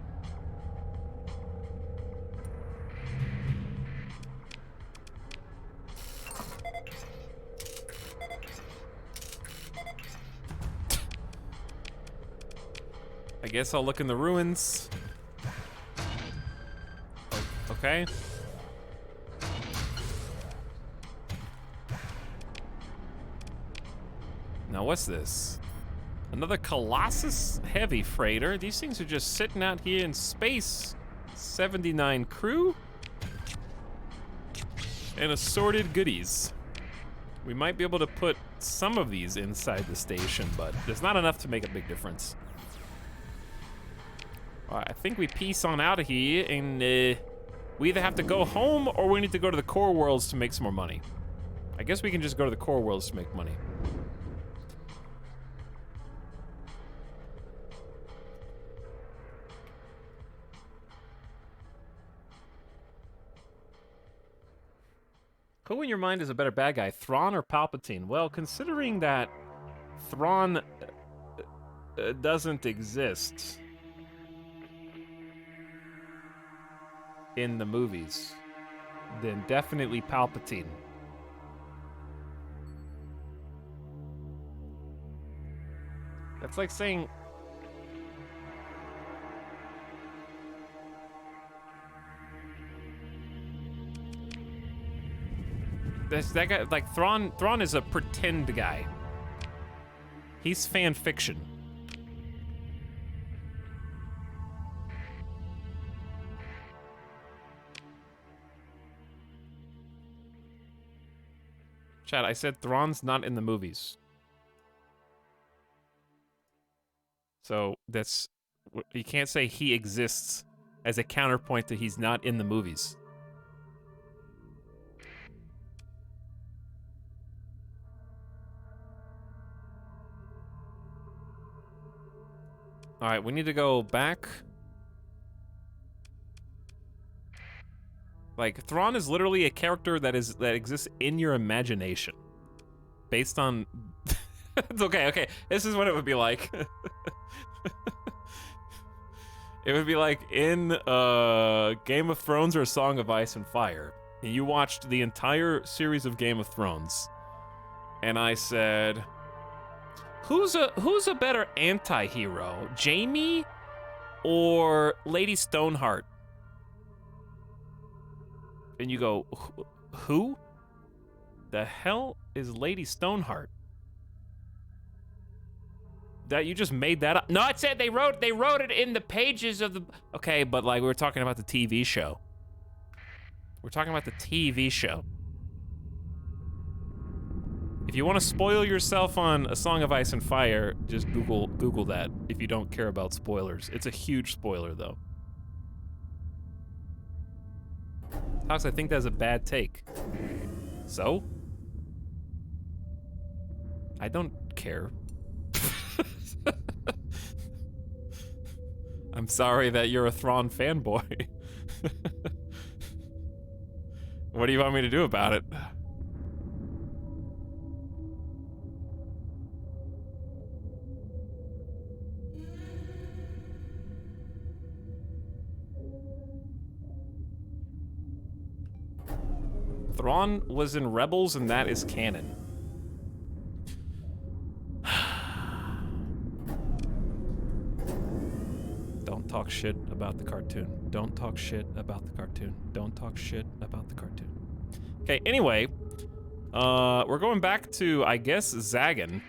I guess I'll look in the ruins. Okay. Now what's this? Another Colossus heavy freighter. These things are just sitting out here in space. 79 crew. And assorted goodies. We might be able to put some of these inside the station, but there's not enough to make a big difference. All right, I think we piece on out of here, and we either have to go home or we need to go to the core worlds to make some more money. I guess we can just go to the core worlds to make money. Who in your mind is a better bad guy, Thrawn or Palpatine? Well, considering that Thrawn doesn't exist in the movies, then definitely Palpatine. That's like saying... that guy, like, Thrawn is a pretend guy. He's fan fiction. Chad, I said Thrawn's not in the movies. So that's... You can't say he exists as a counterpoint that he's not in the movies. All right, we need to go back. Like, Thrawn is literally a character that exists in your imagination. Based on... It's okay. This is what it would be like. It would be like in Game of Thrones or A Song of Ice and Fire. And you watched the entire series of Game of Thrones. And I said... Who's a better anti-hero? Jaime or Lady Stoneheart? And you go, who? The hell is Lady Stoneheart? That you just made that up? No, it said they wrote it in the pages of the... Okay, but like we were talking about the TV show. We're talking about the TV show. If you want to spoil yourself on A Song of Ice and Fire, just Google that if you don't care about spoilers. It's a huge spoiler, though. Tox, I think that's a bad take. So? I don't care. I'm sorry that you're a Thrawn fanboy. What do you want me to do about it? Thrawn was in Rebels, and that is canon. Don't talk shit about the cartoon. Don't talk shit about the cartoon. Don't talk shit about the cartoon. Okay, anyway, we're going back to, I guess, Zagan.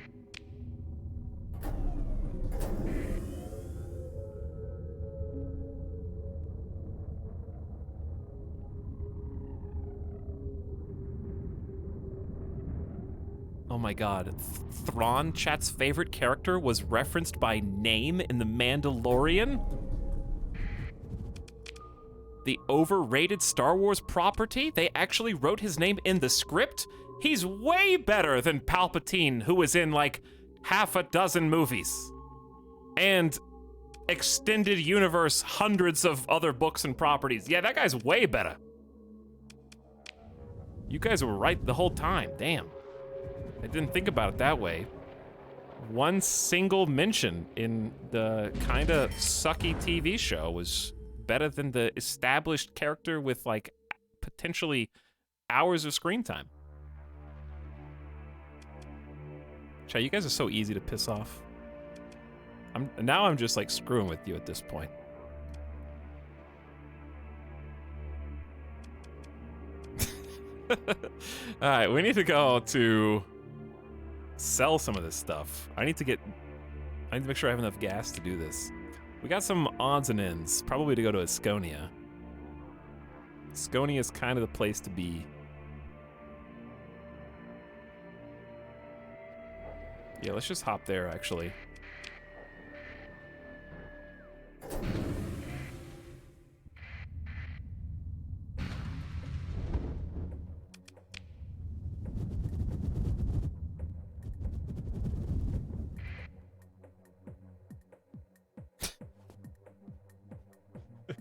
Oh my god, Thrawn, chat's favorite character, was referenced by name in The Mandalorian? The overrated Star Wars property? They actually wrote his name in the script? He's way better than Palpatine, who was in like half a dozen movies. And extended universe, hundreds of other books and properties. Yeah, that guy's way better. You guys were right the whole time, damn. I didn't think about it that way. One single mention in the kinda sucky TV show was better than the established character with like potentially hours of screen time. Chat, you guys are so easy to piss off. I'm just like screwing with you at this point. Alright, we need to go to sell some of this stuff. I need to get I need to make sure I have enough gas to do this. We got some odds and ends, probably to go to Asconia. Asconia is kind of the place to be. Yeah, let's just hop there, actually.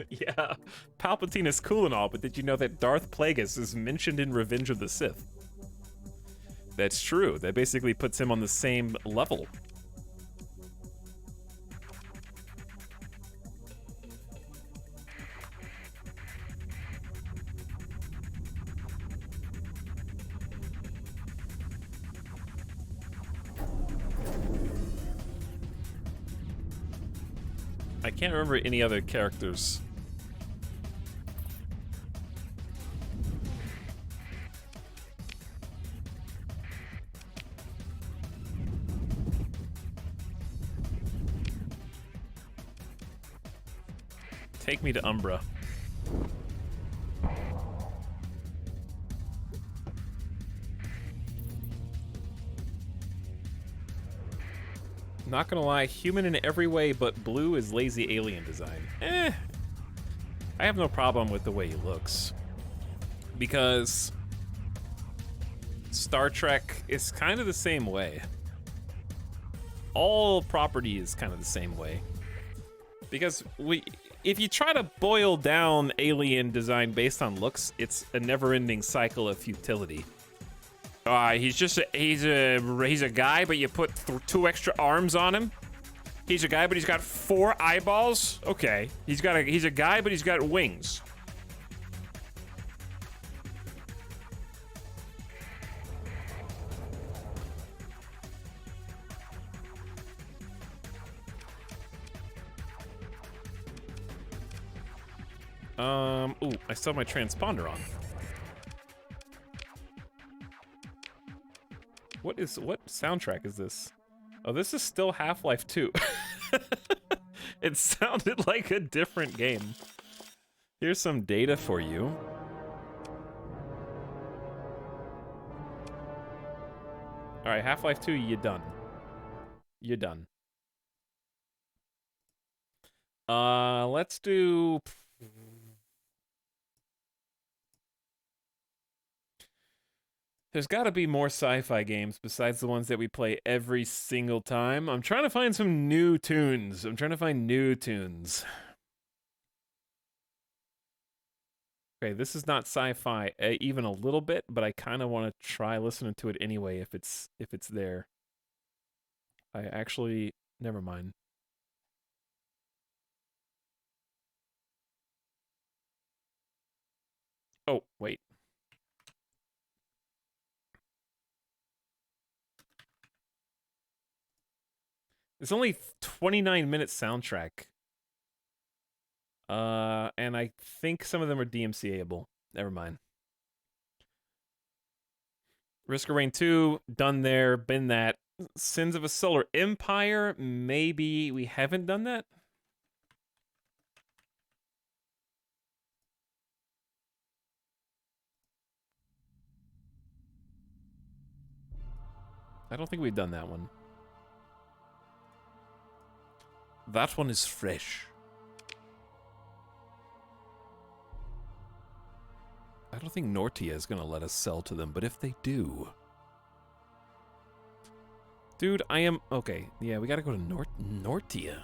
Yeah, Palpatine is cool and all, but did you know that Darth Plagueis is mentioned in Revenge of the Sith? That's true. That basically puts him on the same level. I can't remember any other characters. Take me to Umbra. Not gonna lie, human in every way but blue is lazy alien design. I have no problem with the way he looks. Because Star Trek is kind of the same way. All property is kind of the same way. Because if you try to boil down alien design based on looks, it's a never-ending cycle of futility. He's a guy, but you put 2 extra arms on him. He's a guy, but he's got 4 eyeballs. Okay, he's a guy, but he's got wings. Ooh, I still have my transponder on. What soundtrack is this? Oh, this is still Half-Life 2. It sounded like a different game. Here's some data for you. All right, Half-Life 2, you done. You're done. Let's do... There's got to be more sci-fi games besides the ones that we play every single time. I'm trying to find some new tunes. Okay, this is not sci-fi even a little bit, but I kind of want to try listening to it anyway if it's there. I actually never mind. Oh, wait. It's only 29-minute soundtrack. And I think some of them are DMCA-able. Never mind. Risk of Rain 2, done there, been that. Sins of a Solar Empire, maybe we haven't done that? I don't think we've done that one. That one is fresh. I don't think Nortia is going to let us sell to them, but if they do... Dude, I am... Okay, yeah, we got to go to Nortia.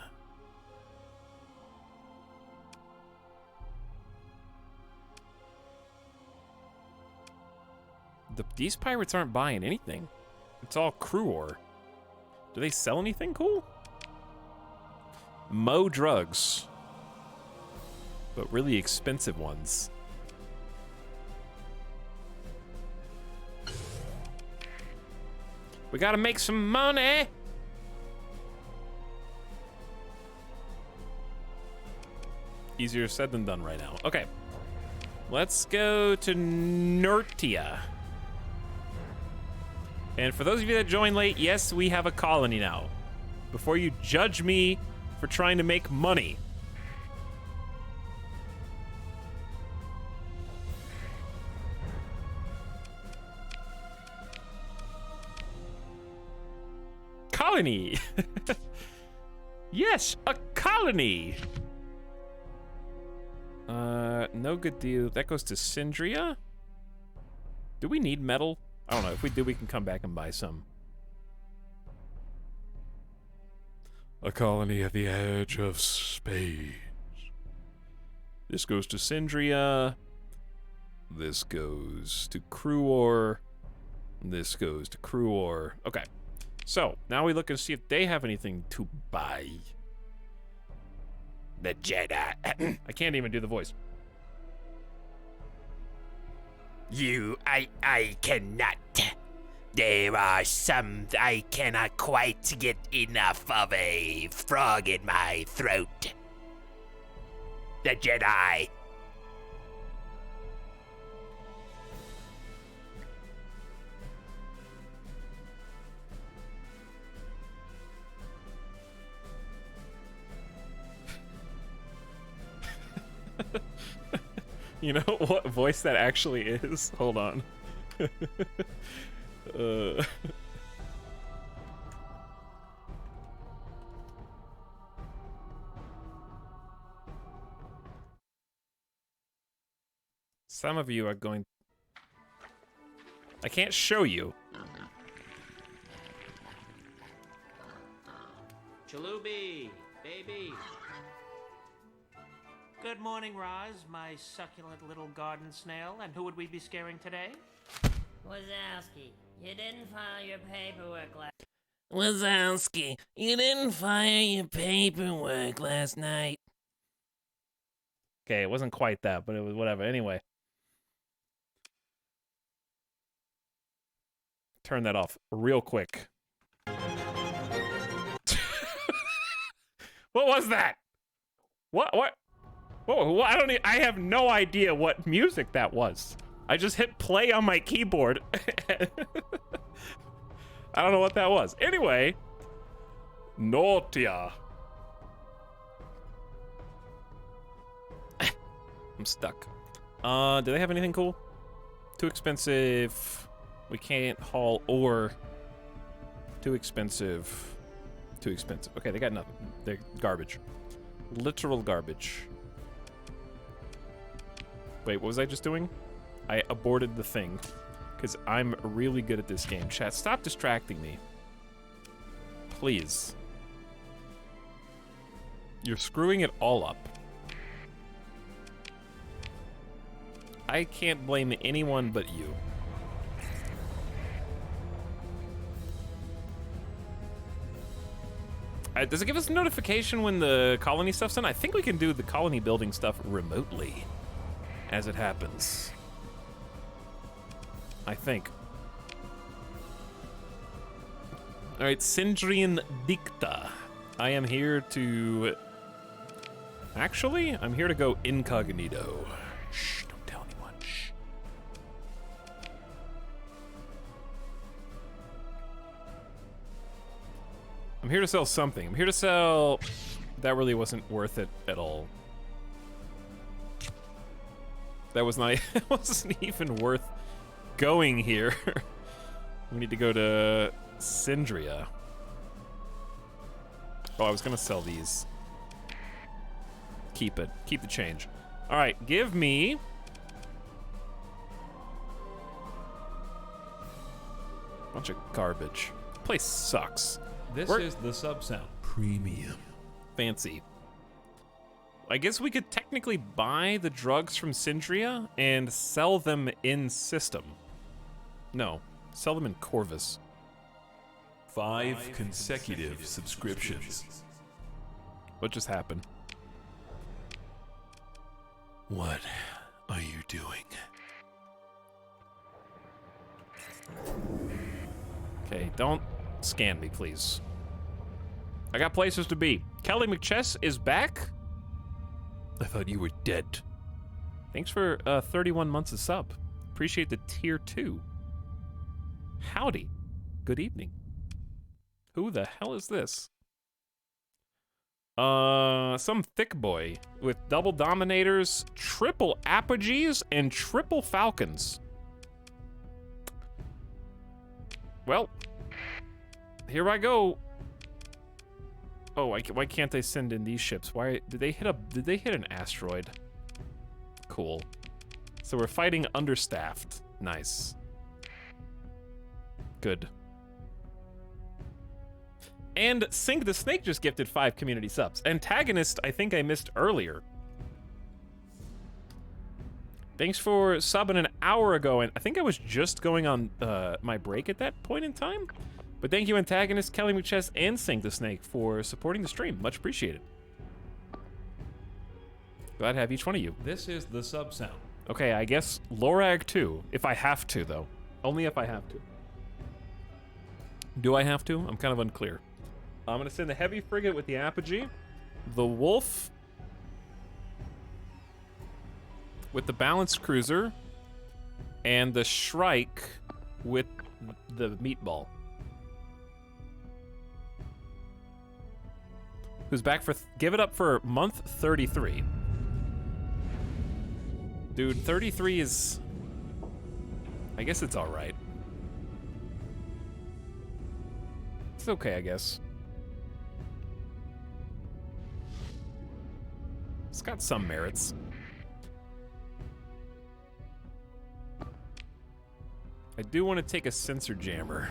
These pirates aren't buying anything. It's all crew ore. Do they sell anything cool? Mo drugs. But really expensive ones. We gotta make some money! Easier said than done right now. Okay. Let's go to Nortia. And for those of you that joined late, yes, we have a colony now. before you judge me for trying to make money. Colony. Yes, a colony. No good deal. That goes to Syndria. Do we need metal? I don't know. If we do, we can come back and buy some. A colony at the edge of space. This goes to Syndria. This goes to Cruor. This goes to Cruor. Okay. So, now we look and see if they have anything to buy. The Jedi. I can't even do the voice. I cannot. There are some I cannot quite get enough of a frog in my throat. The Jedi. You know what voice that actually is? Hold on. Some of you are going... I can't show you. Chalubi, baby. Good morning, Roz, my succulent little garden snail. And who would we be scaring today? Wazowski, you didn't file your paperwork last... Wazowski, you didn't file your paperwork last night. Okay, it wasn't quite that, but it was whatever. Anyway. Turn that off real quick. What was that? What? Whoa, I have no idea what music that was. I just hit play on my keyboard. I don't know what that was. Anyway, Nortia. I'm stuck. Do they have anything cool? Too expensive. We can't haul ore. Too expensive. Too expensive. Okay, they got nothing. They're garbage. Literal garbage. Wait, what was I just doing? I aborted the thing. Because I'm really good at this game. Chat, stop distracting me. Please. You're screwing it all up. I can't blame anyone but you. Does it give us a notification when the colony stuff's done? I think we can do the colony building stuff remotely as it happens. I think. All right, Syndrian Dicta. I am here to... Actually, I'm here to go incognito. Shh, don't tell anyone. Shh. I'm here to sell something. I'm here to sell... That really wasn't worth it at all. That was not... It wasn't even worth going here. We need to go to Syndria. Oh, I was gonna sell these. Keep it. Keep the change. All right, give me... Bunch of garbage. Place sucks. This is the sub sound. Premium. Fancy. I guess we could technically buy the drugs from Syndria and sell them in system. No, sell them in Corvus. 5 consecutive subscriptions. What just happened? What are you doing? Okay, don't scan me, please. I got places to be. Kelly McChess is back. I thought you were dead. Thanks for 31 months of sub. Appreciate the tier 2. Howdy. Good evening. Who the hell is this? Some thick boy with double dominators, triple apogees, and triple falcons. Well, here I go. Oh, why can't they send in these ships? Why did they hit an asteroid? Cool. So we're fighting understaffed. Nice. Good. And Sink the Snake just gifted 5 community subs. Antagonist, I think I missed earlier. Thanks for subbing an hour ago, and I think I was just going on my break at that point in time. But thank you, Antagonist, Kelly McChess, and Sink the Snake for supporting the stream. Much appreciated. Glad to have each one of you. This is the sub sound. Okay, I guess Lorag too, if I have to, though. Only if I have to. Do I have to? I'm kind of unclear. I'm gonna send the heavy frigate with the apogee, the wolf with the balanced cruiser, and the Shrike with the meatball. Who's back for give it up for month 33. Dude, 33 is, I guess it's all right. It's okay, I guess. It's got some merits. I do want to take a sensor jammer.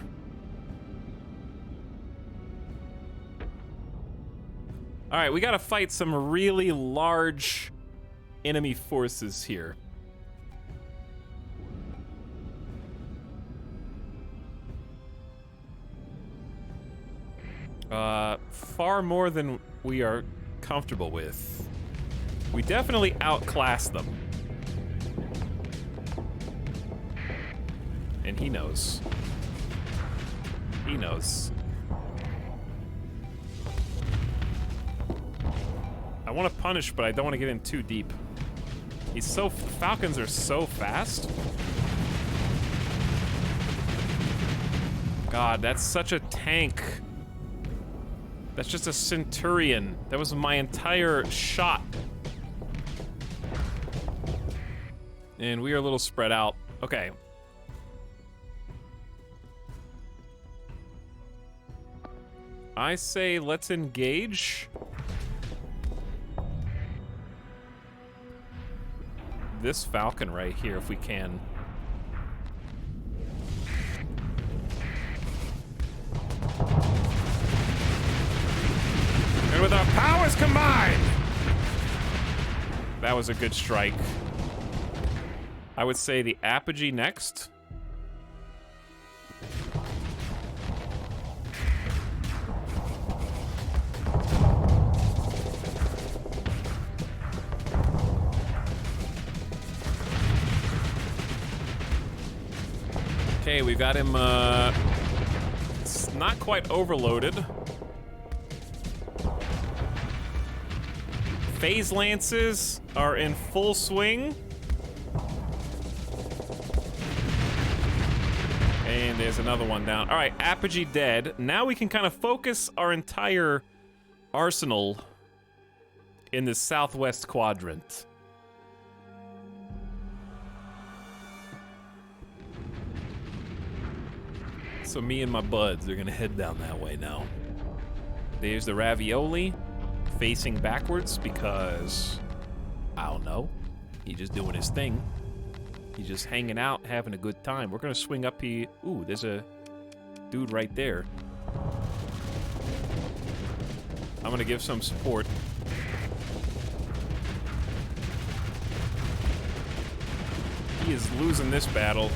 All right, we got to fight some really large enemy forces here. Far more than we are comfortable with. We definitely outclass them. And he knows. He knows. I want to punish, but I don't want to get in too deep. Falcons are so fast. God, that's such a tank. That's just a Centurion. That was my entire shot. And we are a little spread out. Okay. I say let's engage. This Falcon right here, if we can. And with our powers combined! That was a good strike. I would say the apogee next. Okay, we've got him, it's not quite overloaded. Phase Lances are in full swing. And there's another one down. All right, apogee dead. Now we can kind of focus our entire arsenal in the southwest quadrant. So me and my buds are gonna head down that way now. There's the Ravioli facing backwards because, I don't know, he's just doing his thing. He's just hanging out, having a good time. We're gonna swing up here. Ooh, there's a dude right there. I'm gonna give some support. He is losing this battle.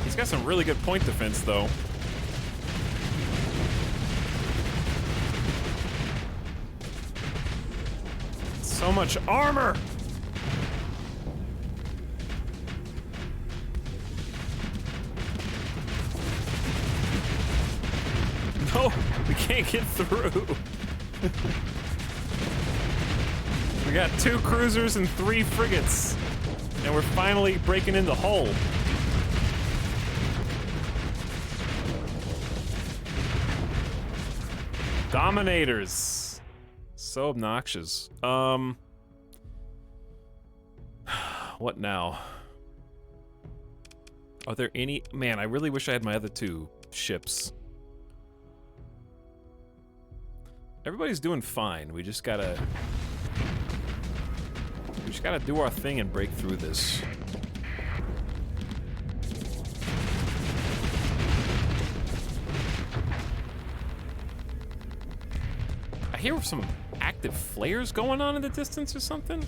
He's got some really good point defense, though. So much armor! No, we can't get through. We got 2 cruisers and 3 frigates, and we're finally breaking into Hull. Dominators. So obnoxious. What now? Are there any... Man, I really wish I had my other 2 ships. Everybody's doing fine. We just gotta do our thing and break through this. I hear some active flares going on in the distance or something.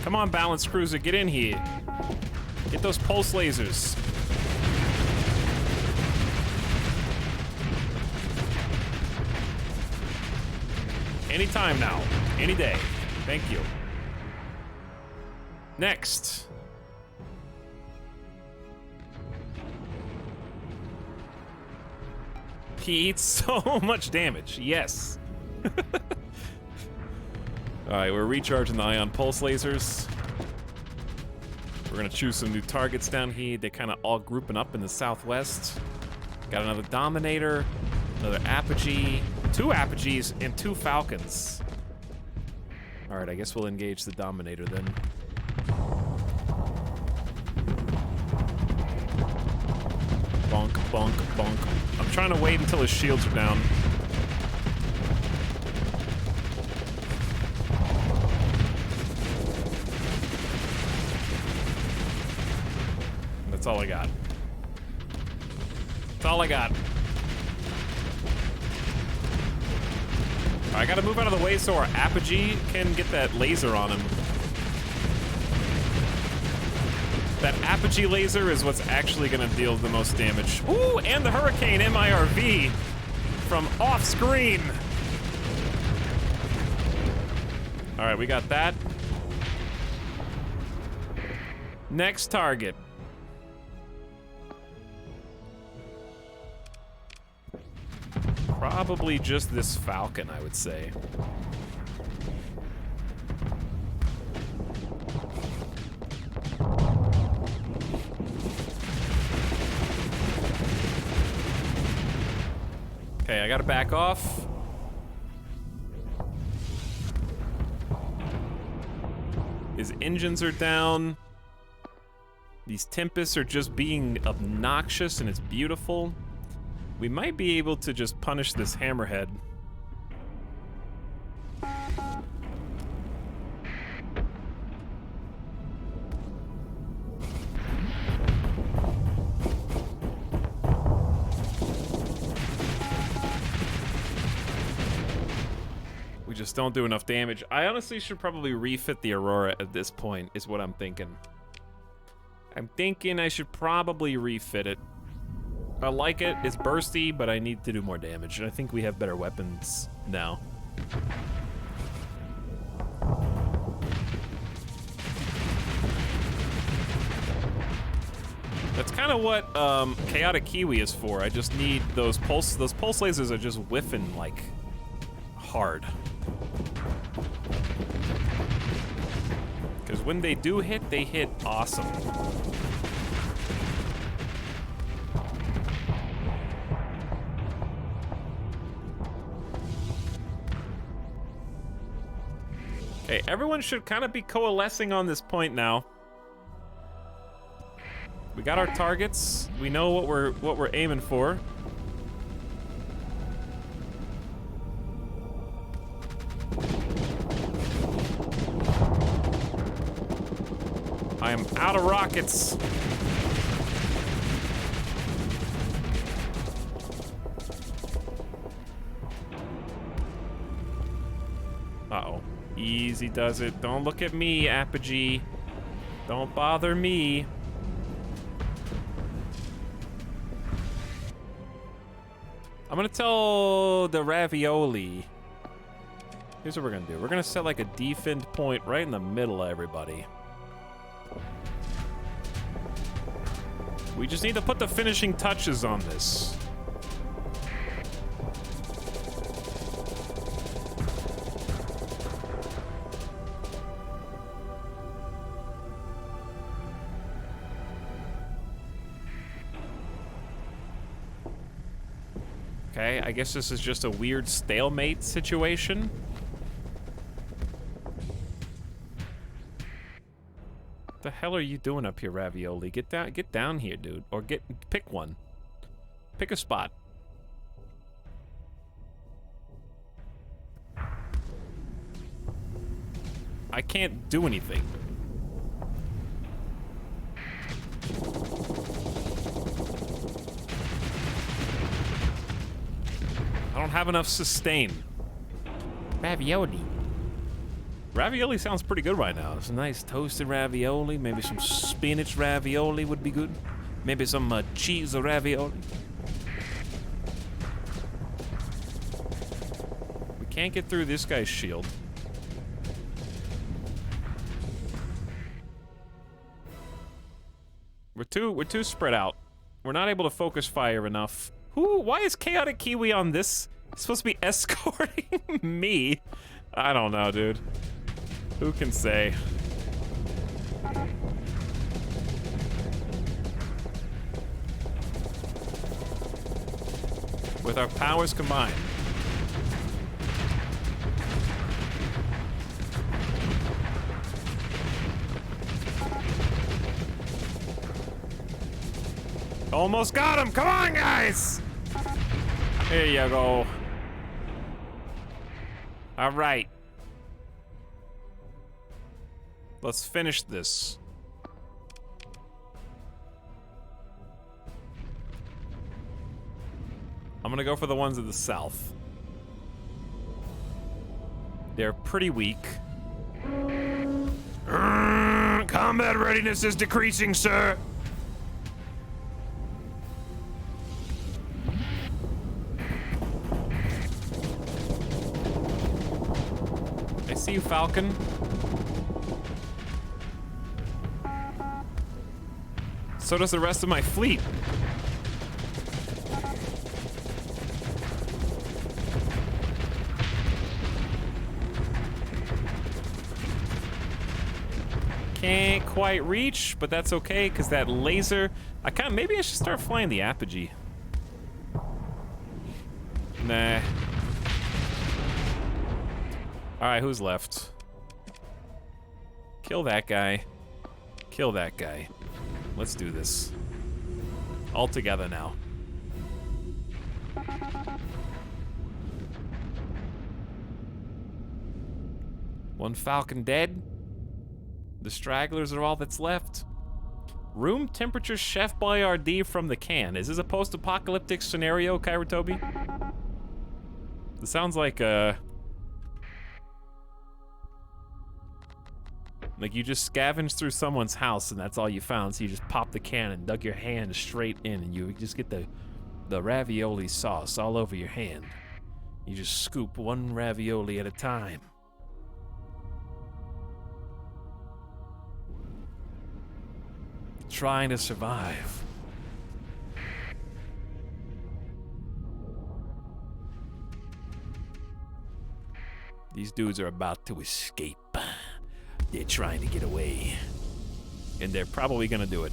Come on, balanced cruiser, get in here. Get those pulse lasers. Anytime now. Any day. Thank you. Next. He eats so much damage. Yes. Alright, we're recharging the ion pulse lasers. We're gonna choose some new targets down here. They're kind of all grouping up in the southwest. Got another Dominator, another Apogee, 2 Apogees, and 2 Falcons. Alright, I guess we'll engage the Dominator then. Bonk, bonk, bonk. I'm trying to wait until his shields are down. That's all I got. That's all I got. I gotta move out of the way so our Apogee can get that laser on him. That Apogee laser is what's actually gonna deal the most damage. Ooh, and the Hurricane MIRV from off screen. All right, we got that. Next target. Probably just this Falcon, I would say. Okay, I gotta back off. His engines are down. These Tempests are just being obnoxious, and it's beautiful. We might be able to just punish this Hammerhead. We just don't do enough damage. I honestly should probably refit the Aurora at this point, is what I'm thinking. I'm thinking I should probably refit it. I like it, it's bursty, but I need to do more damage, and I think we have better weapons now. That's kind of what Chaotic Kiwi is for. I just need those pulse lasers are just whiffing like hard. Because when they do hit, they hit awesome. Okay, everyone should kind of be coalescing on this point now. We got our targets. We know what we're aiming for. I am out of rockets. Uh-oh. Easy does it. Don't look at me, Apogee. Don't bother me. I'm gonna tell the Ravioli. Here's what we're gonna do. We're gonna set like a defend point right in the middle of everybody. We just need to put the finishing touches on this. Okay, I guess this is just a weird stalemate situation. hell are you doing up here, Ravioli? Get down here, dude. Or pick one. Pick a spot. I can't do anything. I don't have enough sustain. Ravioli. Ravioli sounds pretty good right now. Some nice toasted ravioli. Maybe some spinach ravioli would be good. Maybe some cheese ravioli. We can't get through this guy's shield. We're too spread out. We're not able to focus fire enough. Why is Chaotic Kiwi on this? He's supposed to be escorting me. I don't know, dude. Who can say? With our powers combined. Almost got him! Come on, guys! Here you go. All right. Let's finish this. I'm gonna go for the ones in the south. They're pretty weak. Combat readiness is decreasing, sir. I see you, Falcon. So does the rest of my fleet. Can't quite reach, but that's okay, because that laser... maybe I should start flying the Apogee. Nah. Alright, who's left? Kill that guy. Kill that guy. Let's do this. All together now. One Falcon dead. The stragglers are all that's left. Room temperature Chef Boyardee from the can. Is this a post-apocalyptic scenario, Kairotobi? This sounds like you just scavenged through someone's house and that's all you found, so you just popped the can and dug your hand straight in and you just get the ravioli sauce all over your hand. You just scoop one ravioli at a time. Trying to survive. These dudes are about to escape. They're trying to get away. And they're probably gonna do it.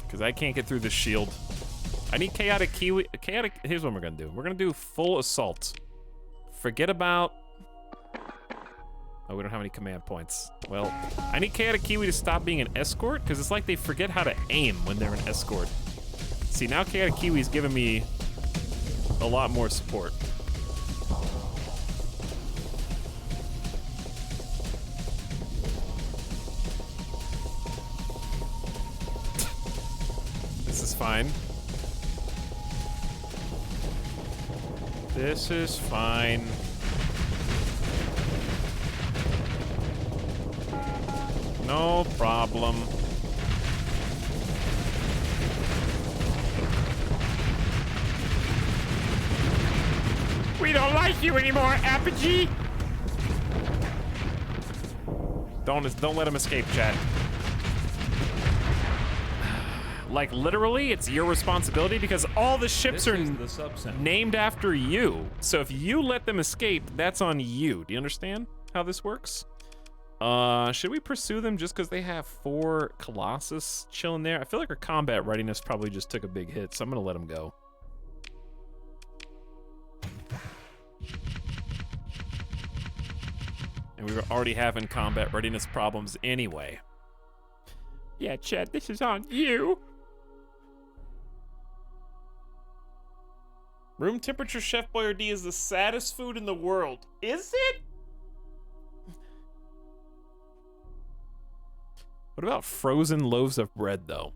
Because I can't get through the shield. I need Chaotic Kiwi. Here's what we're gonna do. We're gonna do full assault. Forget about... Oh, we don't have any command points. Well, I need Chaotic Kiwi to stop being an escort, because it's like they forget how to aim when they're an escort. See, now Chaotic Kiwi's giving me a lot more support. This is fine. This is fine. No problem. We don't like you anymore, Apogee! Don't let him escape, chat. Like, literally, it's your responsibility because all the ships are named after you. So if you let them escape, that's on you. Do you understand how this works? Should we pursue them just because they have 4 Colossus chilling there? I feel like our combat readiness probably just took a big hit, so I'm gonna let them go. And we were already having combat readiness problems anyway. Yeah, Chad, this is on you. Room temperature Chef Boyardee is the saddest food in the world. Is it? What about frozen loaves of bread, though?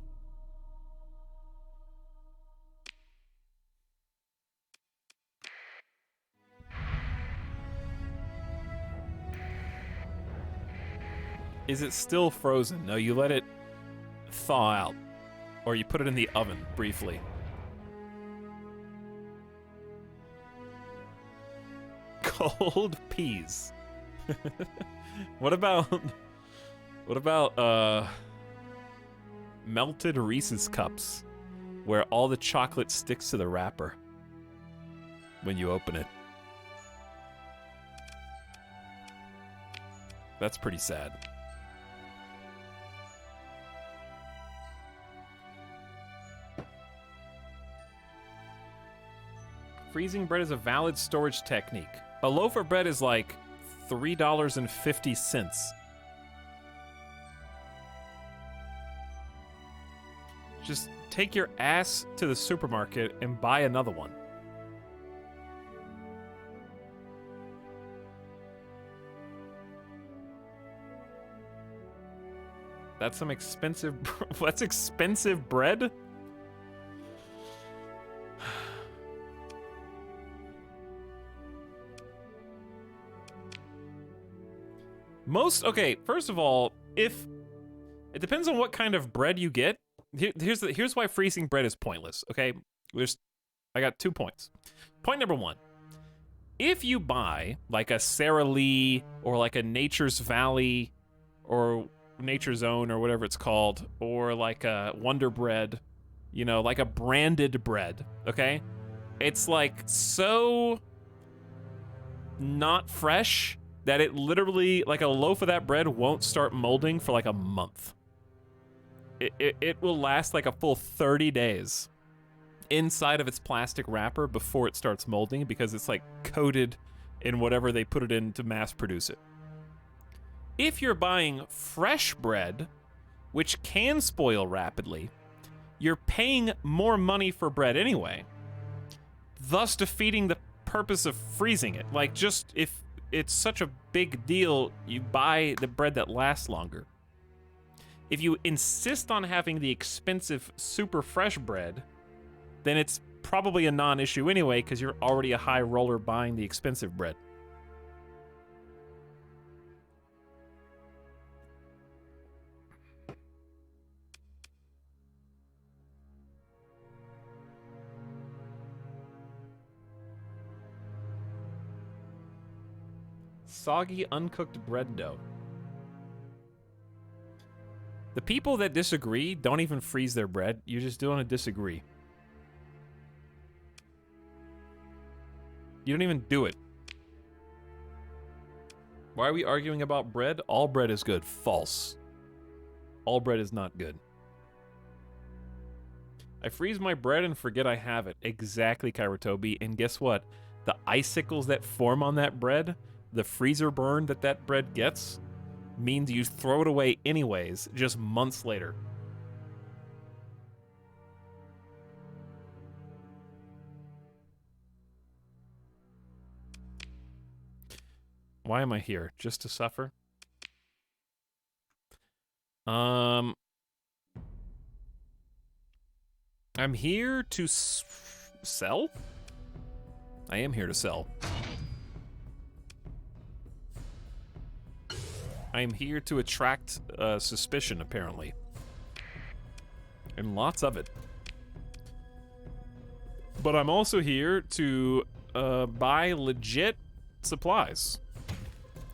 Is it still frozen? No, you let it thaw out. Or you put it in the oven briefly. Cold peas. What about melted Reese's cups where all the chocolate sticks to the wrapper when you open it? That's pretty sad. Freezing bread is a valid storage technique. A loaf of bread is like $3.50. Just take your ass to the supermarket and buy another one. That's some expensive... That's expensive bread? Okay, first of all, if it depends on what kind of bread you get. Here's why freezing bread is pointless, okay? I got 2 points. Point number 1. If you buy like a Sara Lee or like a Nature's Valley or Nature's Own or whatever it's called, or like a Wonder Bread, you know, like a branded bread, okay? It's like so not fresh that it literally, like a loaf of that bread won't start molding for like a month. It will last like a full 30 days inside of its plastic wrapper before it starts molding because it's like coated in whatever they put it in to mass produce it. If you're buying fresh bread, which can spoil rapidly, you're paying more money for bread anyway, thus defeating the purpose of freezing it. Like, just if it's such a big deal, you buy the bread that lasts longer. If you insist on having the expensive, super fresh bread, then it's probably a non-issue anyway because you're already a high roller buying the expensive bread. Soggy, uncooked bread dough. The people that disagree don't even freeze their bread. You're just doing a disagree. You don't even do it. Why are we arguing about bread? All bread is good. False. All bread is not good. I freeze my bread and forget I have it. Exactly, Kairotobi. And guess what? The icicles that form on that bread, the freezer burn that bread gets, means you throw it away anyways, just months later. Why am I here? Just to suffer? I'm here to sell? I am here to sell. I am here to attract suspicion, apparently. And lots of it. But I'm also here to buy legit supplies.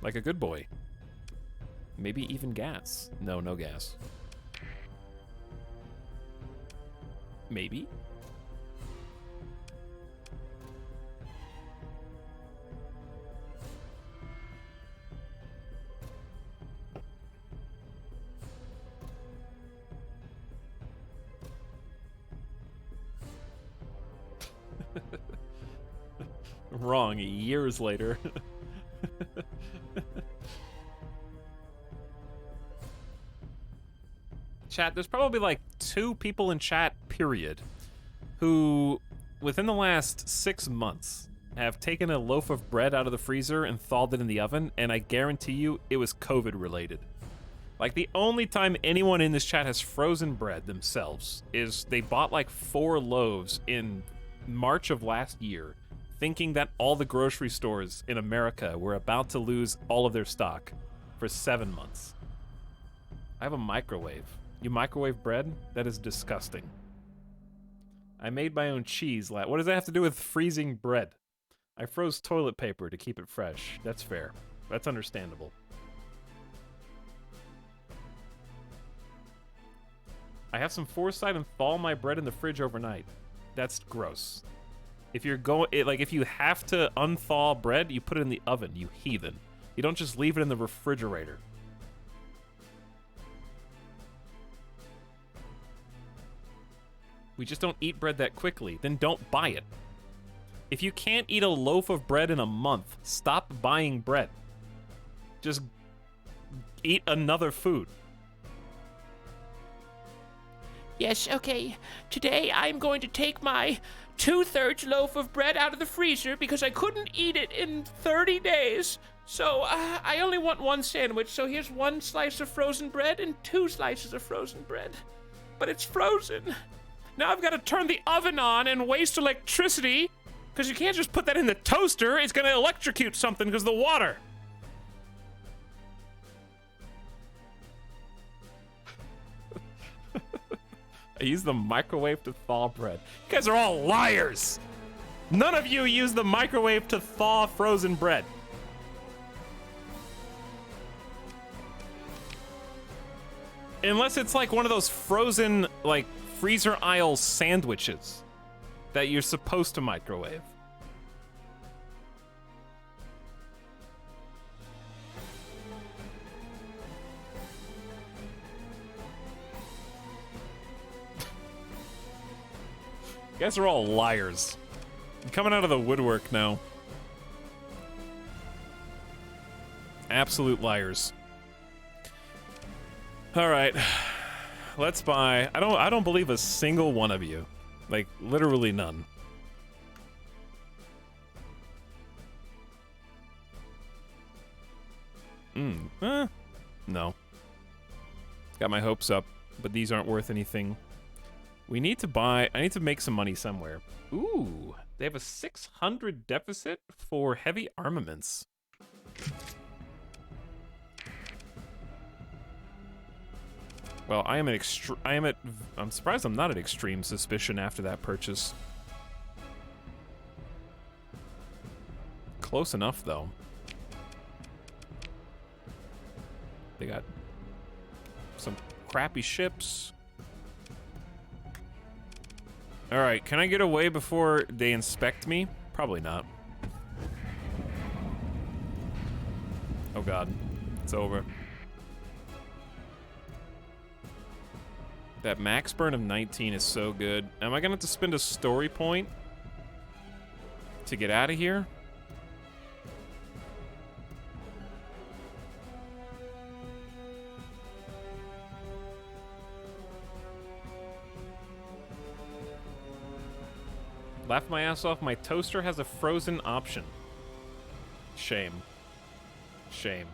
Like a good boy. Maybe even gas. No, no gas. Maybe? Wrong, years later. chat. There's probably like 2 people in chat, period, who, within the last 6 months, have taken a loaf of bread out of the freezer and thawed it in the oven, and I guarantee you it was COVID related. Like, the only time anyone in this chat has frozen bread themselves is they bought like 4 loaves in March of last year, thinking that all the grocery stores in America were about to lose all of their stock for 7 months. I have a microwave. You microwave bread? That is disgusting. I made my own cheese. What does that have to do with freezing bread? I froze toilet paper to keep it fresh. That's fair. That's understandable. I have some foresight and thaw my bread in the fridge overnight. That's gross. If you're if you have to unthaw bread, you put it in the oven, you heathen. You don't just leave it in the refrigerator. We just don't eat bread that quickly. Then don't buy it. If you can't eat a loaf of bread in a month, stop buying bread. Just eat another food. Yes, okay. Today I'm going to take my 2/3 loaf of bread out of the freezer because I couldn't eat it in 30 days. So I only want 1 sandwich, so here's 1 slice of frozen bread and 2 slices of frozen bread. But it's frozen. Now I've got to turn the oven on and waste electricity because you can't just put that in the toaster. It's going to electrocute something because of the water. I use the microwave to thaw bread. You guys are all liars! None of you use the microwave to thaw frozen bread. Unless it's like one of those frozen, like, freezer aisle sandwiches that you're supposed to microwave. You guys are all liars. I'm coming out of the woodwork now. Absolute liars. All right. Let's buy. I don't believe a single one of you. Like, literally none. No. Got my hopes up, but these aren't worth anything. We need to buy. I need to make some money somewhere. Ooh, they have a 600 deficit for heavy armaments. Well, I'm surprised I'm not at extreme suspicion after that purchase. Close enough, though. They got some crappy ships. All right, can I get away before they inspect me? Probably not. Oh God, it's over. That max burn of 19 is so good. Am I gonna have to spend a story point to get out of here? Laughed my ass off. My toaster has a frozen option. Shame. Shame.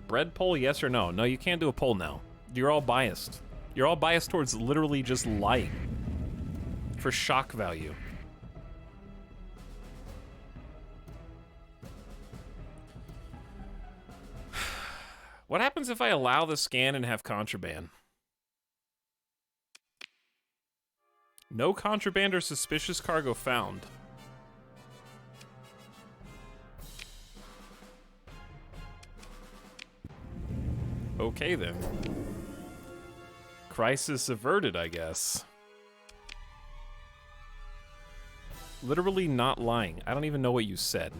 Bread poll, yes or no? No, you can't do a poll now. You're all biased. You're all biased towards literally just lying. For shock value. What happens if I allow the scan and have contraband? No contraband or suspicious cargo found. Okay then. Crisis averted, I guess. Literally not lying. I don't even know what you said.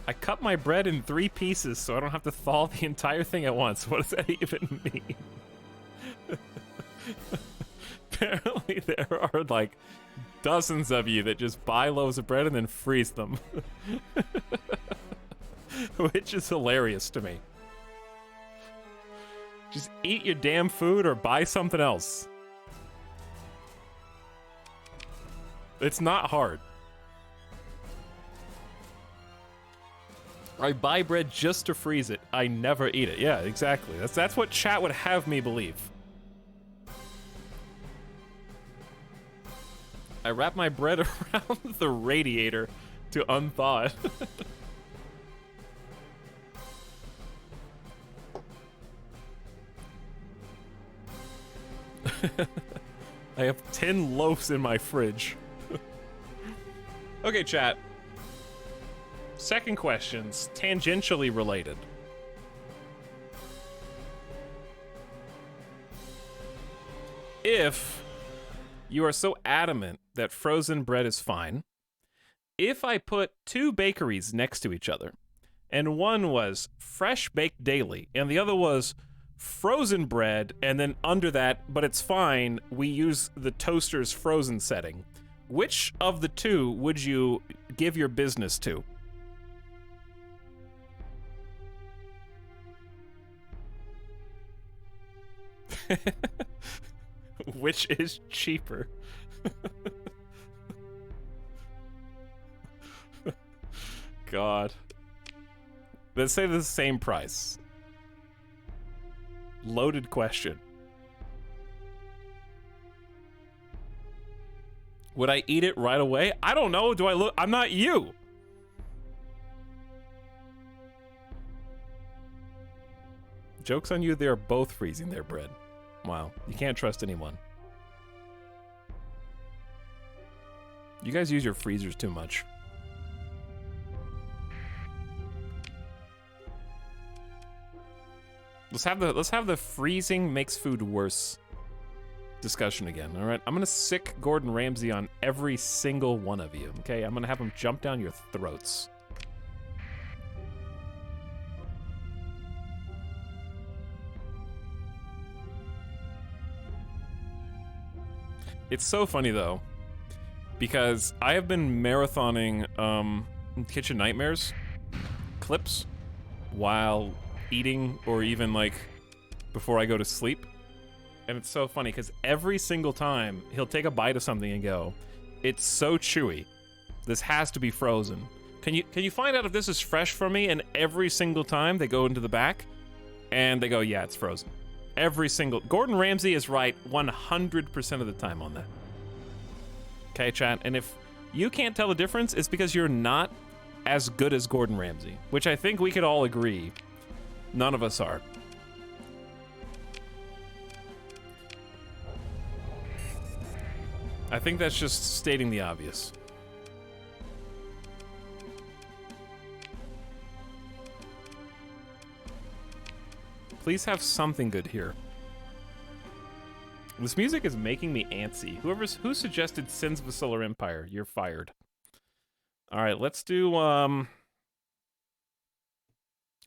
I cut my bread in 3 pieces so I don't have to thaw the entire thing at once. What does that even mean? Apparently there are like dozens of you that just buy loaves of bread and then freeze them. Which is hilarious to me. Just eat your damn food or buy something else. It's not hard. I buy bread just to freeze it. I never eat it. Yeah, exactly. That's what chat would have me believe. I wrap my bread around the radiator to unthaw it. I have 10 loaves in my fridge. Okay, chat. Second question's tangentially related. If you are so adamant that frozen bread is fine, if I put two bakeries next to each other, and one was fresh baked daily, and the other was frozen bread, and then under that, but it's fine, we use the toaster's frozen setting, which of the two would you give your business to? Which is cheaper? God. Let's say the same price. Loaded question. Would I eat it right away? I don't know. Do I look? I'm not you. Joke's on you, they are both freezing their bread. Wow, you can't trust anyone. You guys use your freezers too much. Let's have the freezing makes food worse discussion again. All right, I'm gonna sick Gordon Ramsay on every single one of you. Okay, I'm gonna have him jump down your throats. It's so funny though, because I have been marathoning Kitchen Nightmares clips while eating, or even like before I go to sleep. And it's so funny because every single time he'll take a bite of something and go, "It's so chewy. This has to be frozen. Can you find out if this is fresh for me?" And every single time they go into the back and they go, "Yeah, it's frozen." Every single... Gordon Ramsay is right 100% of the time on that. Okay, chat? And if you can't tell the difference, it's because you're not as good as Gordon Ramsay, which I think we could all agree none of us are. I think that's just stating the obvious. Please have something good here. This music is making me antsy. Who suggested Sins of the Solar Empire? You're fired. All right, let's do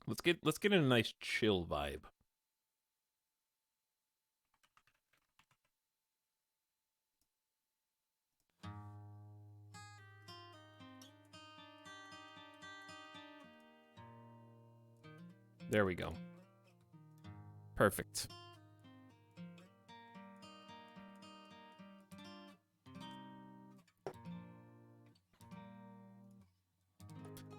let's get in a nice chill vibe. There we go. Perfect.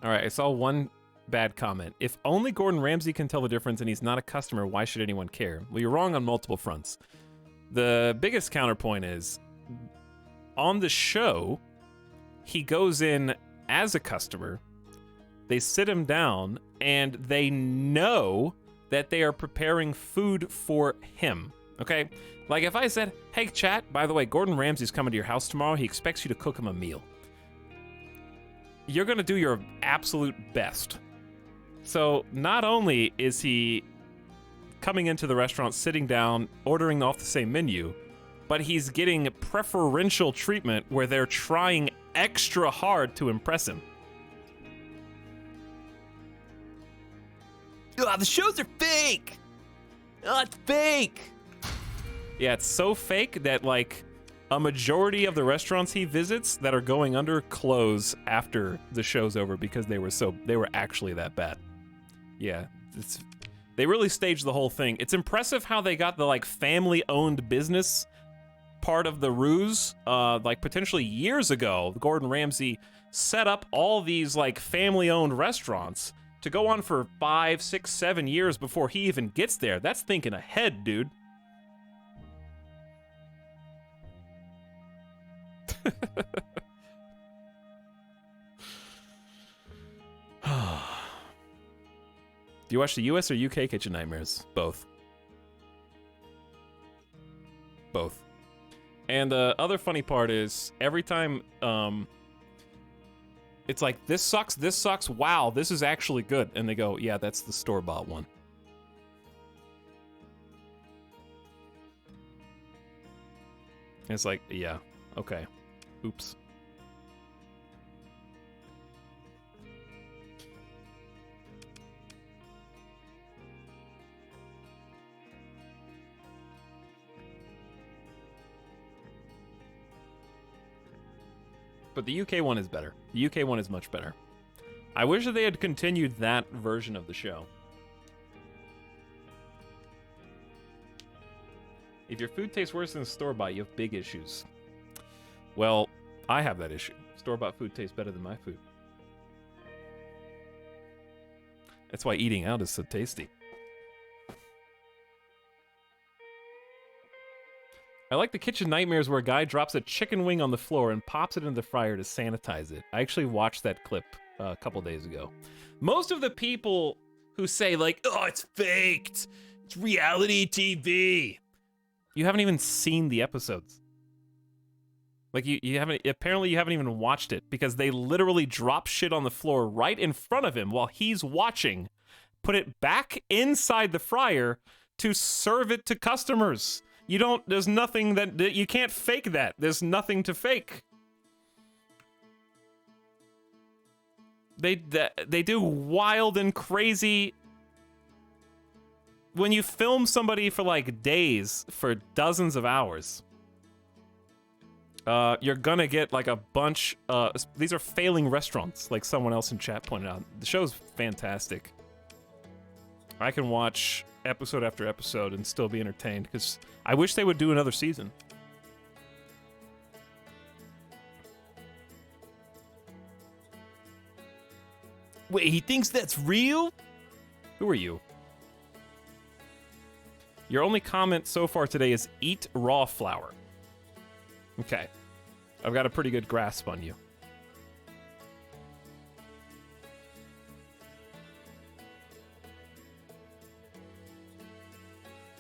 All right, I saw one bad comment. If only Gordon Ramsay can tell the difference and he's not a customer, why should anyone care? Well, you're wrong on multiple fronts. The biggest counterpoint is, on the show, he goes in as a customer, they sit him down, and they know that they are preparing food for him, okay? Like if I said, "Hey chat, by the way, Gordon Ramsay's coming to your house tomorrow, he expects you to cook him a meal." You're gonna do your absolute best. So not only is he coming into the restaurant, sitting down, ordering off the same menu, but he's getting preferential treatment where they're trying extra hard to impress him. Oh, the shows are fake! Oh, it's fake! Yeah, it's so fake that, like, a majority of the restaurants he visits that are going under close after the show's over because they were actually that bad. Yeah, they really staged the whole thing. It's impressive how they got the, like, family-owned business part of the ruse. Like, potentially years ago, Gordon Ramsay set up all these, like, family-owned restaurants to go on for 5, 6, 7 years before he even gets there. That's thinking ahead, dude. Do you watch the US or UK Kitchen Nightmares? Both. Both. And the other funny part is, every time, it's like, this sucks, wow, this is actually good. And they go, yeah, that's the store-bought one. And it's like, yeah, okay. Oops. But the UK one is better. The UK one is much better. I wish that they had continued that version of the show. If your food tastes worse than store-bought, you have big issues. Well, I have that issue. Store-bought food tastes better than my food. That's why eating out is so tasty. I like the Kitchen Nightmares where a guy drops a chicken wing on the floor and pops it into the fryer to sanitize it. I actually watched that clip a couple days ago. Most of the people who say, like, oh, it's faked, it's reality TV, you haven't even seen the episodes. Like, you haven't, apparently you haven't even watched it, because they literally drop shit on the floor right in front of him while he's watching, put it back inside the fryer to serve it to customers. You don't, there's nothing that, you can't fake that. There's nothing to fake. They do wild and crazy. When you film somebody for like days, for dozens of hours, you're gonna get like a bunch, these are failing restaurants, like someone else in chat pointed out. The show's fantastic. I can watch episode after episode and still be entertained, because I wish they would do another season. Wait, he thinks that's real? Who are you? Your only comment so far today is eat raw flour. Okay. I've got a pretty good grasp on you.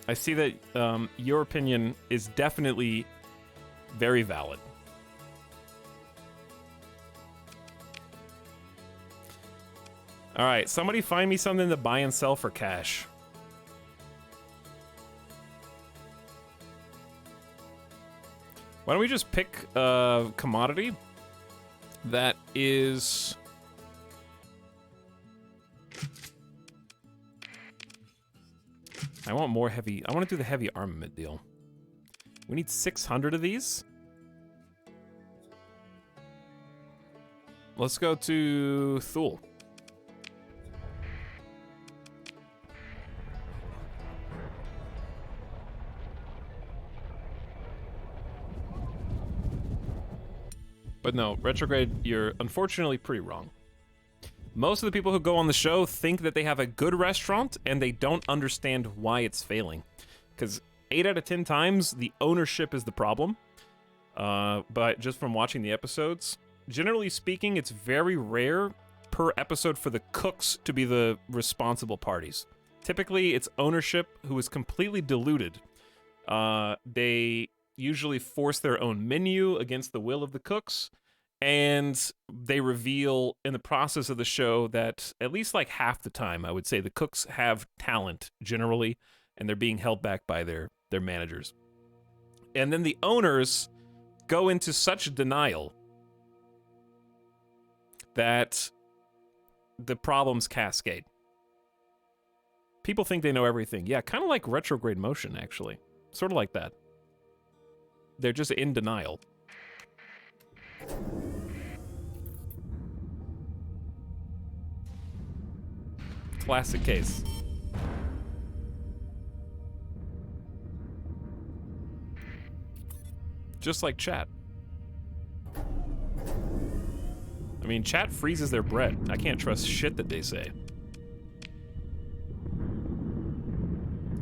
I see that your opinion is definitely very valid. All right, somebody find me something to buy and sell for cash. Why don't we just pick a commodity that is... I want more heavy... I want to do the heavy armament deal. We need 600 of these. Let's go to Thule. But no, Retrograde, you're unfortunately pretty wrong. Most of the people who go on the show think that they have a good restaurant, and they don't understand why it's failing. Because 8 out of 10 times, the ownership is the problem. But just from watching the episodes, generally speaking, it's very rare per episode for the cooks to be the responsible parties. Typically, it's ownership who is completely deluded. They usually force their own menu against the will of the cooks, and they reveal in the process of the show that at least like half the time, I would say, the cooks have talent generally, and they're being held back by their managers. And then the owners go into such denial that the problems cascade. People think they know everything. Yeah, kind of like retrograde motion, actually. Sort of like that. they're just in denial. Classic case. Just like chat. I mean, chat freezes their bread. I can't trust shit that they say.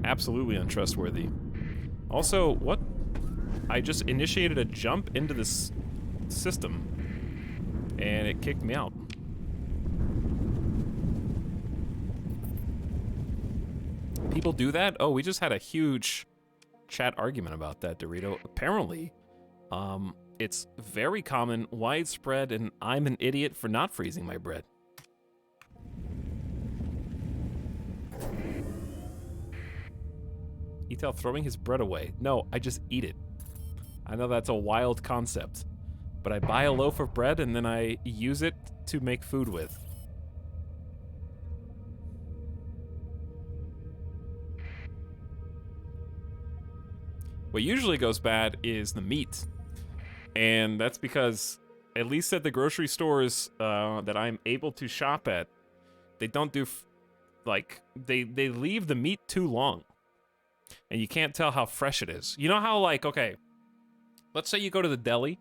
Absolutely untrustworthy. Also, what? I just initiated a jump into this system, and it kicked me out. People do that? Oh, we just had a huge chat argument about that, Dorito. Apparently, it's very common, widespread, and I'm an idiot for not freezing my bread. Etel throwing his bread away. No, I just eat it. I know that's a wild concept, but I buy a loaf of bread and then I use it to make food with. What usually goes bad is the meat. And that's because, at least at the grocery stores that I'm able to shop at, they don't do, they leave the meat too long. And you can't tell how fresh it is. You know how, like, okay, let's say you go to the deli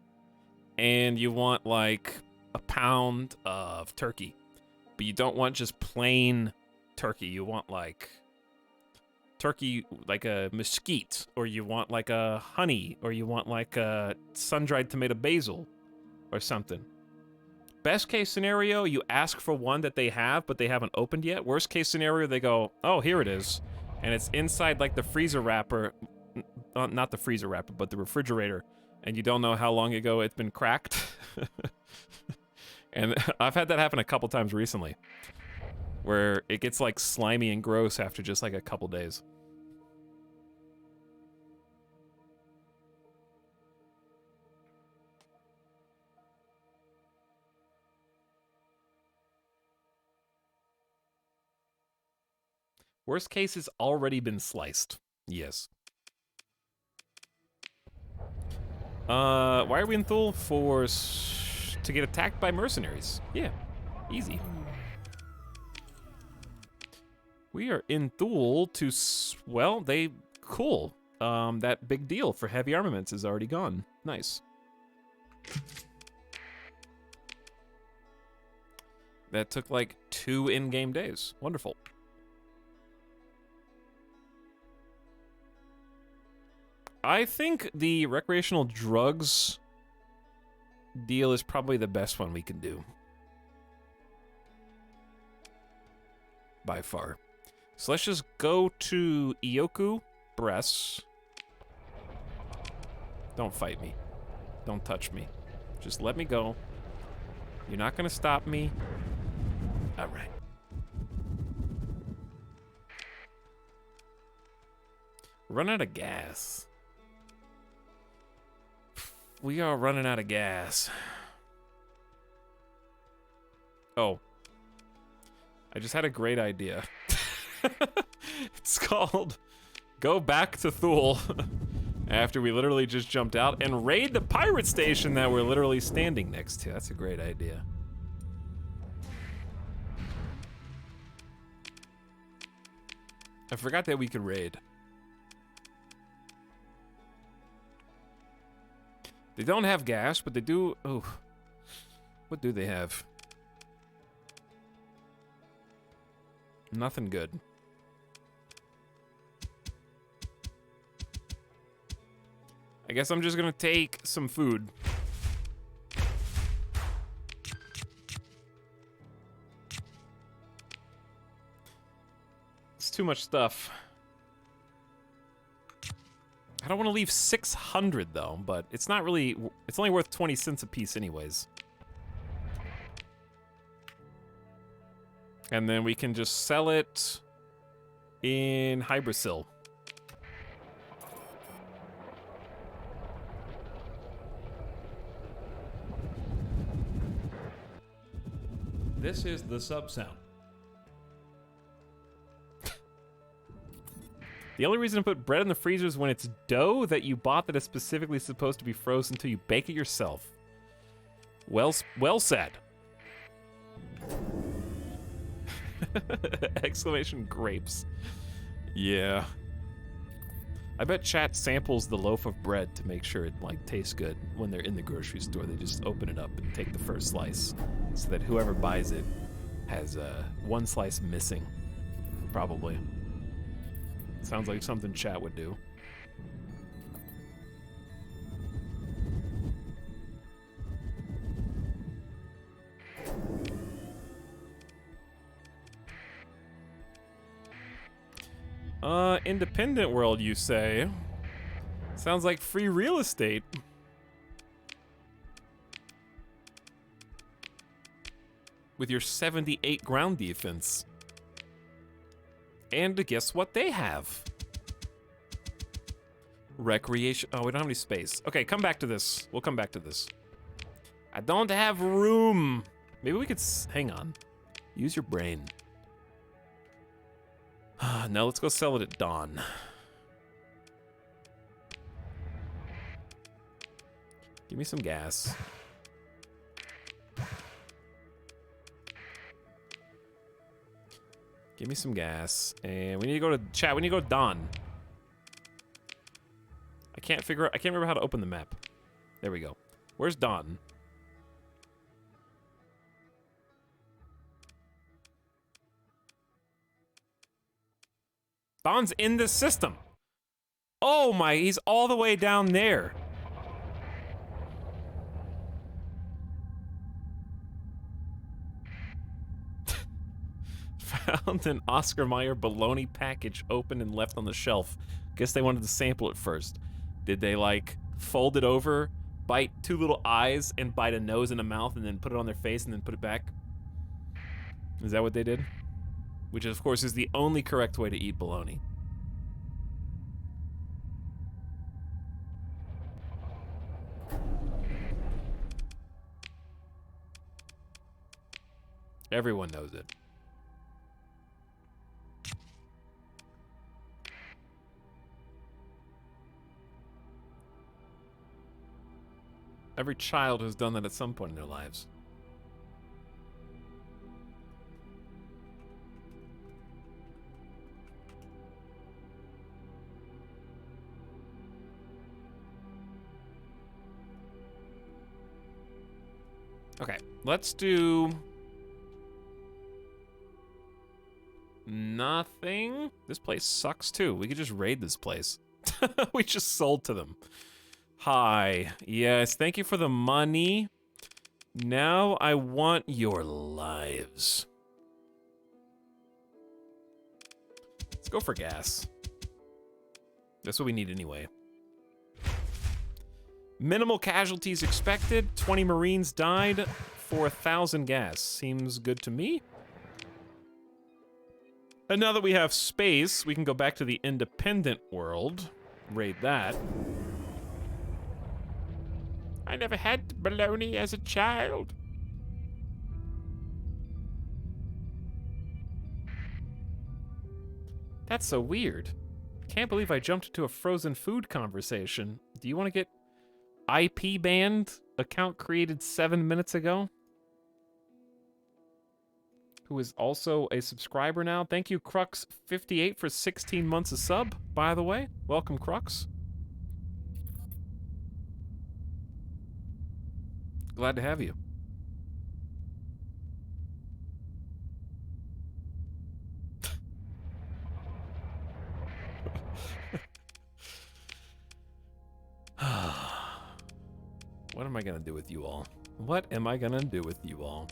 and you want, like, a pound of turkey. But you don't want just plain turkey. You want, like, turkey, like a mesquite, or you want like a honey, or you want like a sun-dried tomato basil or something. Best case scenario, you ask for one that they have, but they haven't opened yet. Worst case scenario, they go, oh, here it is. And it's inside like the freezer wrapper, not the freezer wrapper, but the refrigerator. And you don't know how long ago it's been cracked. And I've had that happen a couple times recently, where it gets like slimy and gross after just like a couple days. Worst case has already been sliced. Yes. Why are we in Thule? To get attacked by mercenaries. Yeah, easy. We are in Thule to, well, cool. That big deal for heavy armaments is already gone. Nice. That took like 2 in-game days. Wonderful. I think the recreational drugs deal is probably the best one we can do. By far. So let's just go to Ioku Breasts. Don't fight me. Don't touch me. Just let me go. You're not gonna stop me. All right. Run out of gas. We are running out of gas. Oh. I just had a great idea. It's called Go Back to Thule. After we literally just jumped out and raid the pirate station that we're literally standing next to. That's a great idea. I forgot that we could raid. They don't have gas, but they do... Oh. What do they have? Nothing good. I guess I'm just gonna take some food. It's too much stuff. I don't want to leave 600 though, but it's not really, it's only worth 20 cents a piece anyways. And then we can just sell it in Hybrasil. This is the sub sound. The only reason to put bread in the freezer is when it's dough that you bought that is specifically supposed to be frozen until you bake it yourself. Well said. Exclamation grapes. Yeah. I bet chat samples the loaf of bread to make sure it like tastes good when they're in the grocery store. They just open it up and take the first slice so that whoever buys it has one slice missing. Probably. Sounds like something chat would do. Independent world, you say? Sounds like free real estate. With your 78 ground defense. And guess what they have? Recreation. Oh, we don't have any space. Okay, come back to this. We'll come back to this. I don't have room. Maybe we could hang on. Use your brain. Now let's go sell it at dawn. Give me some gas. Give me some gas. And we need to go to chat. We need to go to dawn. I can't remember how to open the map. There we go. Where's dawn? Dawn's in the system. Oh my, he's all the way down there. Found an Oscar Mayer bologna package open and left on the shelf. Guess they wanted to sample it first. Did they like fold it over, bite two little eyes, and bite a nose and a mouth, and then put it on their face and then put it back? Is that what they did? Which, of course, is the only correct way to eat bologna. Everyone knows it. Every child has done that at some point in their lives. Okay, let's do nothing. This place sucks too. We could just raid this place. We just sold to them. Hi. Yes, thank you for the money. Now I want your lives. Let's go for gas. That's what we need anyway. Minimal casualties expected. 20 Marines died for 1,000 gas. Seems good to me. And now that we have space, we can go back to the independent world. Raid that. I never had bologna as a child. That's so weird. Can't believe I jumped into a frozen food conversation. Do you want to get IP banned? Account created 7 minutes ago? Who is also a subscriber now. Thank you, Crux58, for 16 months of sub, by the way. Welcome, Crux. Glad to have you. What am I gonna do with you all? What am I gonna do with you all?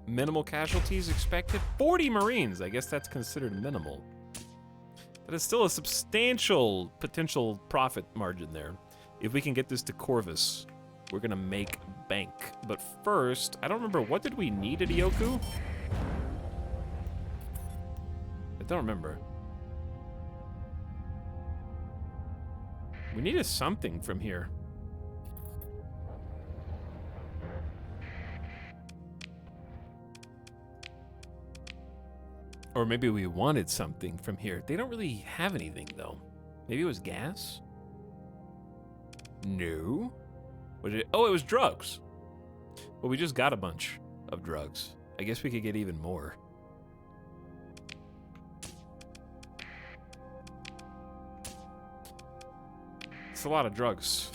Minimal casualties expected. 40 Marines. I guess that's considered minimal. That is still a substantial potential profit margin there. If we can get this to Corvus, we're gonna make bank. But first, I don't remember, what did we need at Ioku? I don't remember. We needed something from here. Or maybe we wanted something from here. They don't really have anything, though. Maybe it was gas? No. Was it? Oh, it was drugs. Well, we just got a bunch of drugs. I guess we could get even more. It's a lot of drugs.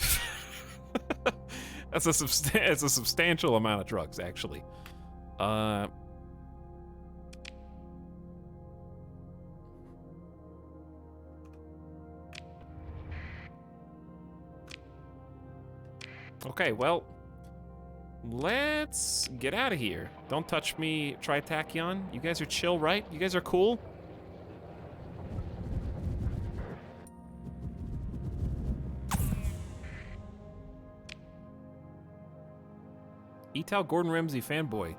It's a substantial amount of drugs, actually. Okay, well, let's get out of here. Don't touch me, Tritachyon. You guys are chill, right? You guys are cool? Etal Gordon Ramsay fanboy.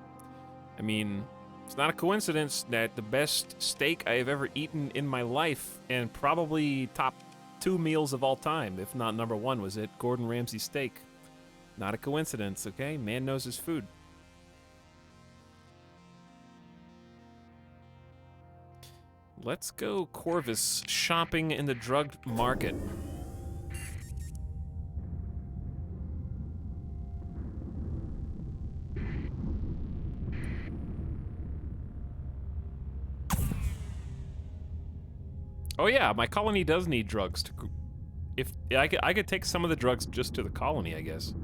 I mean, it's not a coincidence that the best steak I have ever eaten in my life, and probably top 2 meals of all time, if not number 1, was it Gordon Ramsay steak. Not a coincidence, okay? Man knows his food. Let's go Corvus shopping in the drug market. Oh yeah, my colony does need drugs to... If I could take some of the drugs just to the colony, I guess.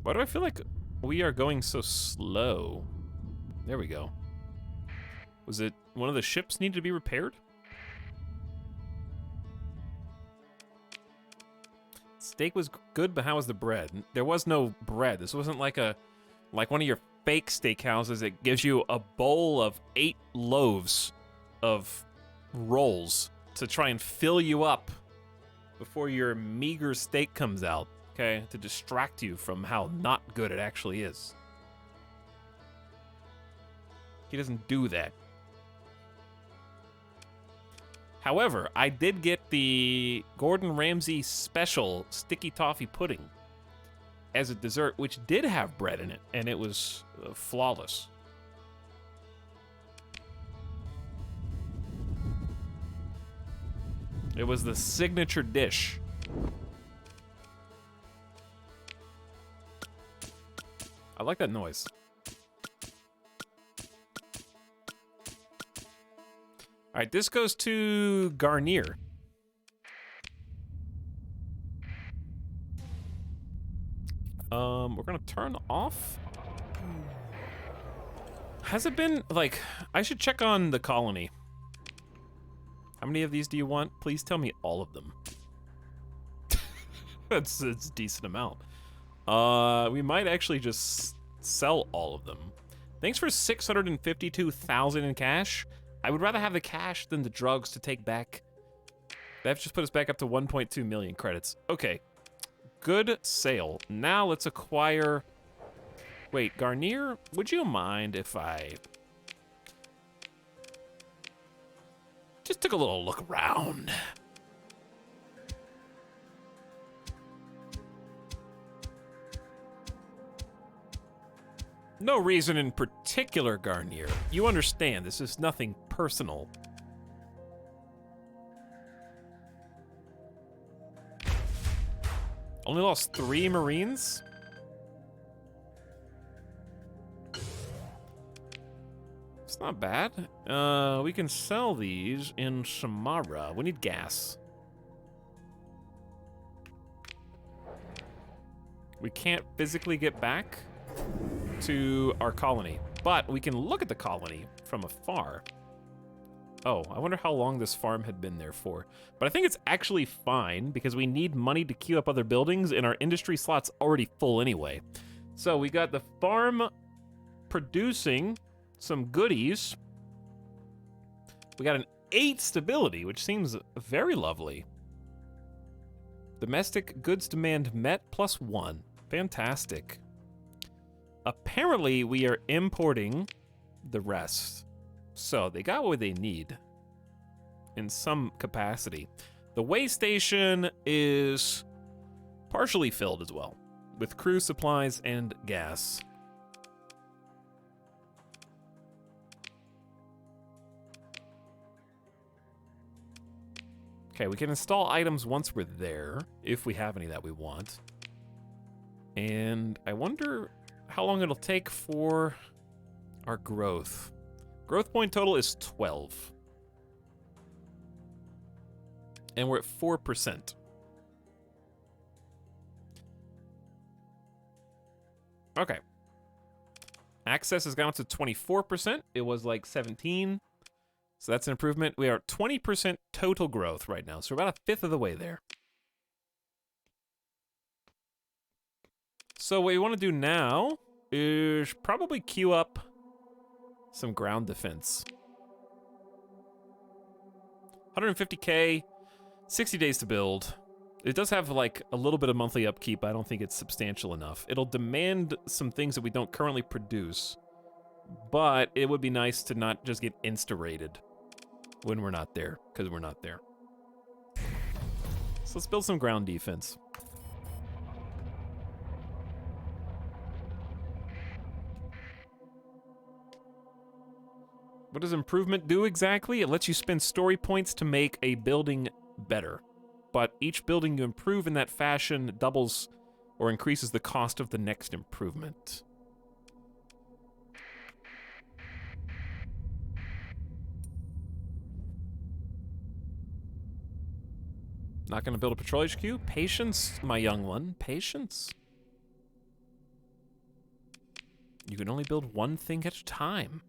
Why do I feel like we are going so slow? There we go. Was it one of the ships needed to be repaired? Steak was good, but how was the bread? There was no bread. This wasn't like one of your fake steakhouses that gives you a bowl of 8 loaves of rolls to try and fill you up before your meager steak comes out, okay? To distract you from how not good it actually is. He doesn't do that. However, I did get the Gordon Ramsay special sticky toffee pudding as a dessert, which did have bread in it, and it was flawless. It was the signature dish. I like that noise. All right, this goes to Garnier. We're gonna turn off. Has it been, like, I should check on the colony. How many of these do you want? Please tell me all of them. It's a decent amount. We might actually just sell all of them. Thanks for 652,000 in cash. I would rather have the cash than the drugs to take back. That just put us back up to 1.2 million credits. Okay. Good sale. Now let's acquire... Wait, Garnier, would you mind if I... just took a little look around? No reason in particular, Garnier. You understand, this is nothing personal. Only lost 3 Marines? It's not bad. We can sell these in Samara. We need gas. We can't physically get back to our colony, but we can look at the colony from afar. Oh, I wonder how long this farm had been there for. But I think it's actually fine because we need money to queue up other buildings and our industry slot's already full anyway. So we got the farm producing some goodies. We got an 8 stability, which seems very lovely. Domestic goods demand met +1. Fantastic. Apparently, we are importing the rest. So, they got what they need in some capacity. The way station is partially filled as well. with crew, supplies, and gas. Okay, we can install items once we're there, if we have any that we want. And I wonder how long it'll take for our growth. Growth point total is 12. And we're at 4%. Okay. Access has gone up to 24%. It was like 17. So that's an improvement. We are at 20% total growth right now. So we're about a fifth of the way there. So what we want to do now is probably queue up some ground defense. 150k, 60 days to build. It does have like a little bit of monthly upkeep. I don't think it's substantial enough. It'll demand some things that we don't currently produce, but it would be nice to not just get insta-rated when we're not there, because we're not there. So let's build some ground defense. What does improvement do exactly? It lets you spend story points to make a building better. But each building you improve in that fashion doubles or increases the cost of the next improvement. Not gonna build a patrol HQ? Patience, my young one, patience. You can only build one thing at a time.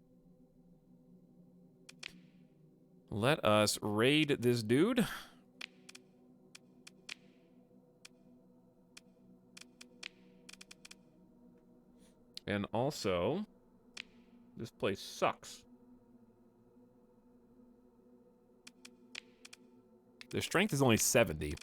Let us raid this dude. And also, this place sucks. Their strength is only 70.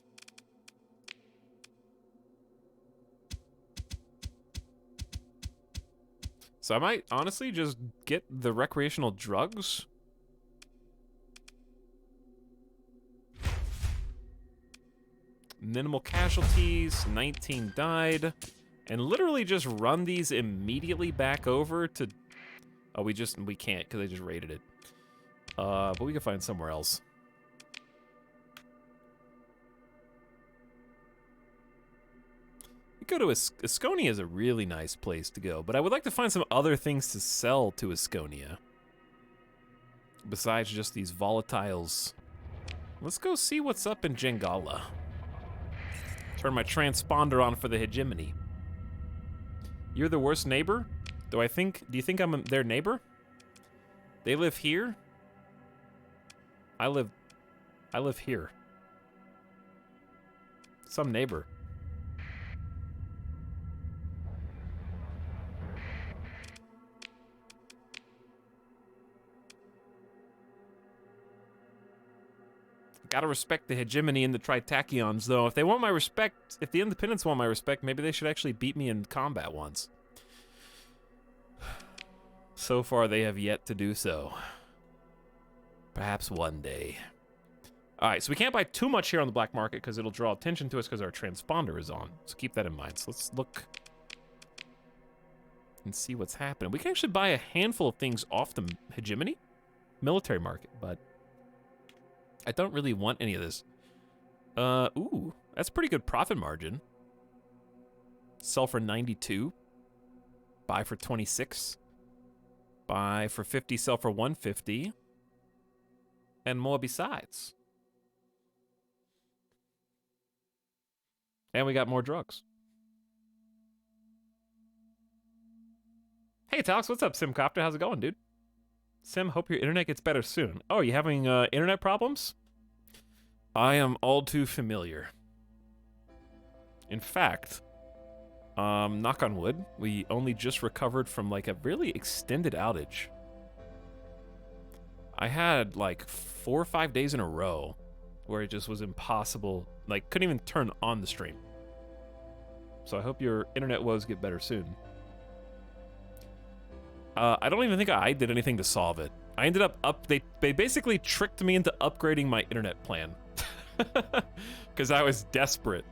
So I might honestly just get the recreational drugs. Minimal casualties, 19 died. And literally just run these immediately back over to... Oh, we can't because they just raided it. But we can find somewhere else. We go to Asconia is a really nice place to go, but I would like to find some other things to sell to Asconia. Besides just these volatiles. Let's go see what's up in Jengala. Turn my transponder on for the hegemony. You're the worst neighbor? Do you think I'm their neighbor? They live here? I live here. Some neighbor. Gotta respect the hegemony in the Tritachyons, though. If they want my respect, if the Independents want my respect, maybe they should actually beat me in combat once. So far, they have yet to do so. Perhaps one day. Alright, so we can't buy too much here on the black market because it'll draw attention to us because our transponder is on. So keep that in mind. So let's look and see what's happening. We can actually buy a handful of things off the hegemony military market, but I don't really want any of this. Ooh, that's pretty good profit margin. Sell for 92. Buy for 26. Buy for 50, sell for 150. And more besides. And we got more drugs. Hey, Etalyx, what's up, Simcopter? How's it going, dude? Sim, hope your internet gets better soon. Oh, you having internet problems? I am all too familiar. In fact, knock on wood, we only just recovered from like a really extended outage. I had like 4 or 5 days in a row where it just was impossible, like couldn't even turn on the stream. So I hope your internet woes get better soon. I don't even think I did anything to solve it. I ended up they basically tricked me into upgrading my internet plan. Because I was desperate.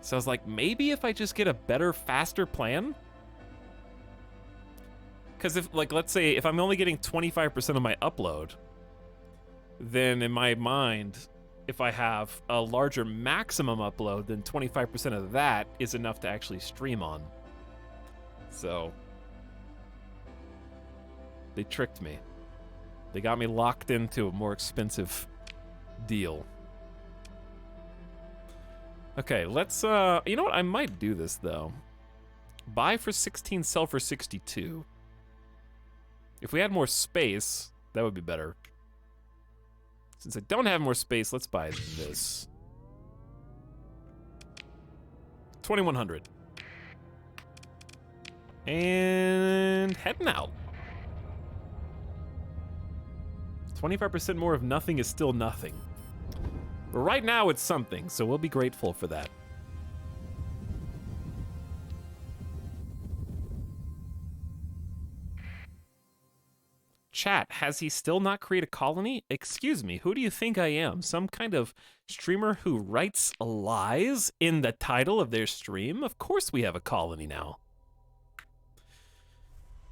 So I was like, maybe if I just get a better, faster plan? Because if, like, let's say if I'm only getting 25% of my upload, then in my mind, if I have a larger maximum upload, then 25% of that is enough to actually stream on. So they tricked me. They got me locked into a more expensive deal. Okay, let's, you know what? I might do this, though. Buy for 16, sell for 62. If we had more space, that would be better. Since I don't have more space, let's buy this. 2,100. And heading out. 25% more of nothing is still nothing. But right now it's something, so we'll be grateful for that. Chat, has he still not created a colony? Excuse me, who do you think I am? Some kind of streamer who writes lies in the title of their stream? Of course we have a colony now.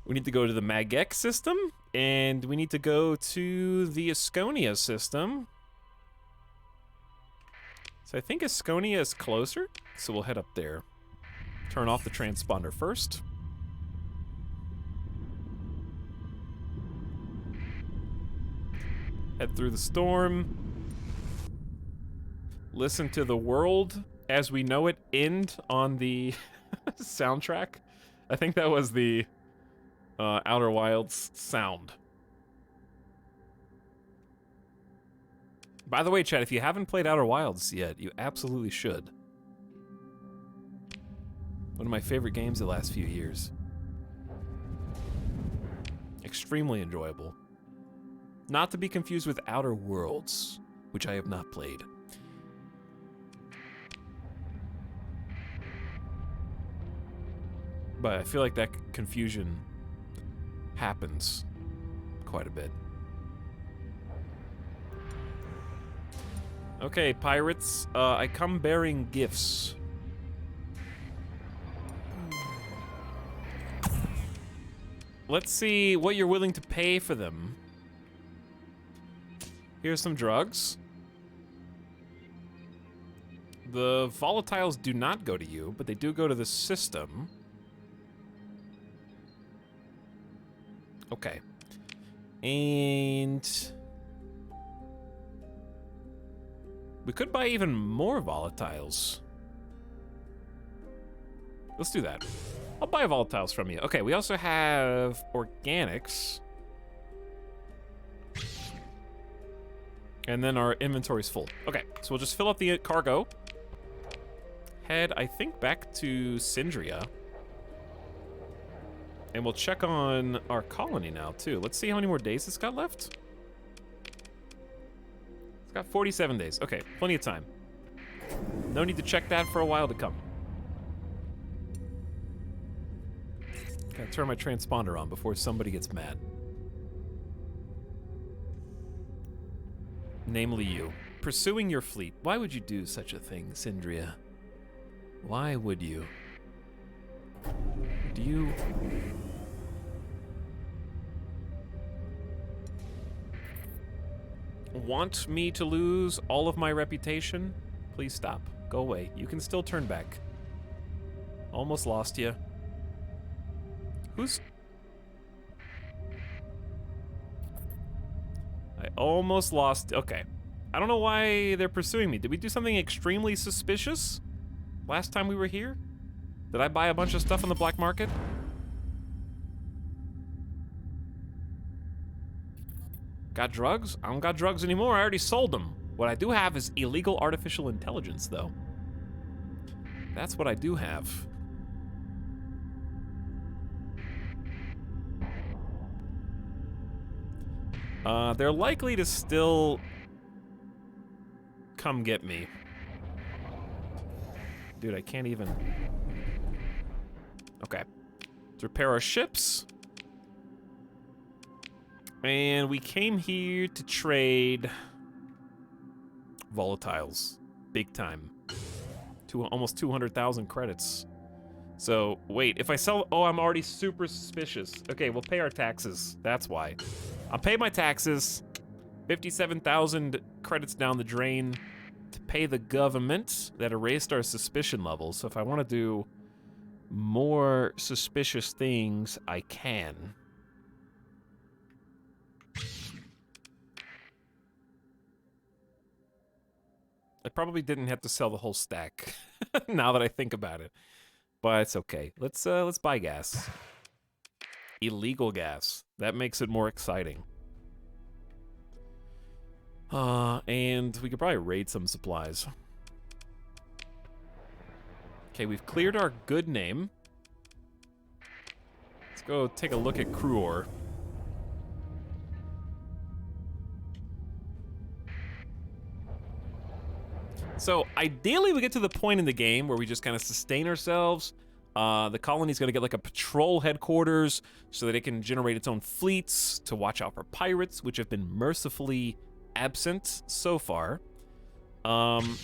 We need to go to the Magex system, and we need to go to the Asconia system. So I think Asconia is closer, so we'll head up there. Turn off the transponder first. Head through the storm. Listen to the world as we know it end on the soundtrack. I think that was the Outer Wilds sound. By the way, chat, if you haven't played Outer Wilds yet, you absolutely should. One of my favorite games the last few years. Extremely enjoyable. Not to be confused with Outer Worlds, which I have not played. But I feel like that confusion happens quite a bit. Okay, pirates, I come bearing gifts. Let's see what you're willing to pay for them. Here's some drugs. The volatiles do not go to you, but they do go to the system. Okay. And we could buy even more volatiles. Let's do that. I'll buy volatiles from you. Okay, we also have organics. And then our inventory's full. Okay, so we'll just fill up the cargo. Head, I think, back to Syndria. And we'll check on our colony now, too. Let's see how many more days it's got left. It's got 47 days. Okay, plenty of time. No need to check that for a while to come. Gotta turn my transponder on before somebody gets mad. Namely you. Pursuing your fleet. Why would you do such a thing, Syndria? Why would you? Do you... want me to lose all of my reputation? Please stop. Go away. You can still turn back. Almost lost you. Who's... I almost lost... Okay. I don't know why they're pursuing me. Did we do something extremely suspicious last time we were here? Did I buy a bunch of stuff on the black market? Got drugs? I don't got drugs anymore. I already sold them. What I do have is illegal artificial intelligence, though. That's what I do have. They're likely to still come get me. Dude, I can't even... Okay. Let's repair our ships. And we came here to trade volatiles. Big time. almost 200,000 credits. So, wait, if I sell... Oh, I'm already super suspicious. Okay, we'll pay our taxes. That's why. I'll pay my taxes. 57,000 credits down the drain to pay the government. That erased our suspicion levels. So if I want to do more suspicious things, I can. I probably didn't have to sell the whole stack, now that I think about it. But it's okay. Let's buy gas. Illegal gas. That makes it more exciting. And we could probably raid some supplies. Okay, we've cleared our good name. Let's go take a look at crew ore. So, ideally, we get to the point in the game where we just kind of sustain ourselves. The colony's going to get like a patrol headquarters so that it can generate its own fleets to watch out for pirates, which have been mercifully absent so far. And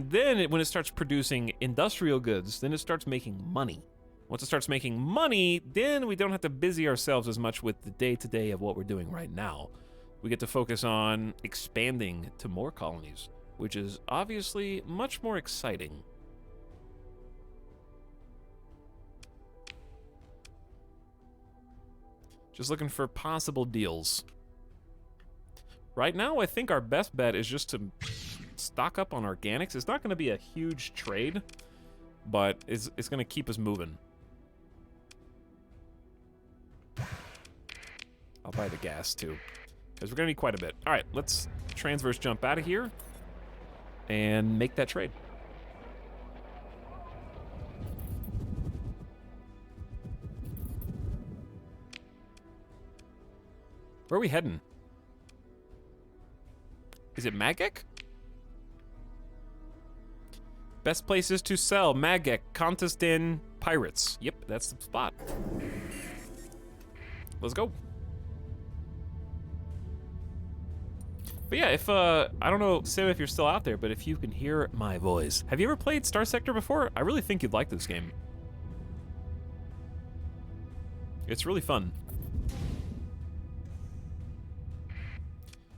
then when it starts producing industrial goods, then it starts making money. Once it starts making money, then we don't have to busy ourselves as much with the day-to-day of what we're doing right now. We get to focus on expanding to more colonies, which is obviously much more exciting. Just looking for possible deals. Right now, I think our best bet is just to stock up on organics. It's not going to be a huge trade, but it's going to keep us moving. I'll buy the gas, too, because we're going to need quite a bit. All right, let's transverse jump out of here and make that trade. Where are we heading? Is it Magek? Best places to sell: Magek, Contestin, Pirates. Yep, that's the spot. Let's go. But yeah, if, I don't know, Sim, if you're still out there, but if you can hear my voice. Have you ever played Star Sector before? I really think you'd like this game. It's really fun.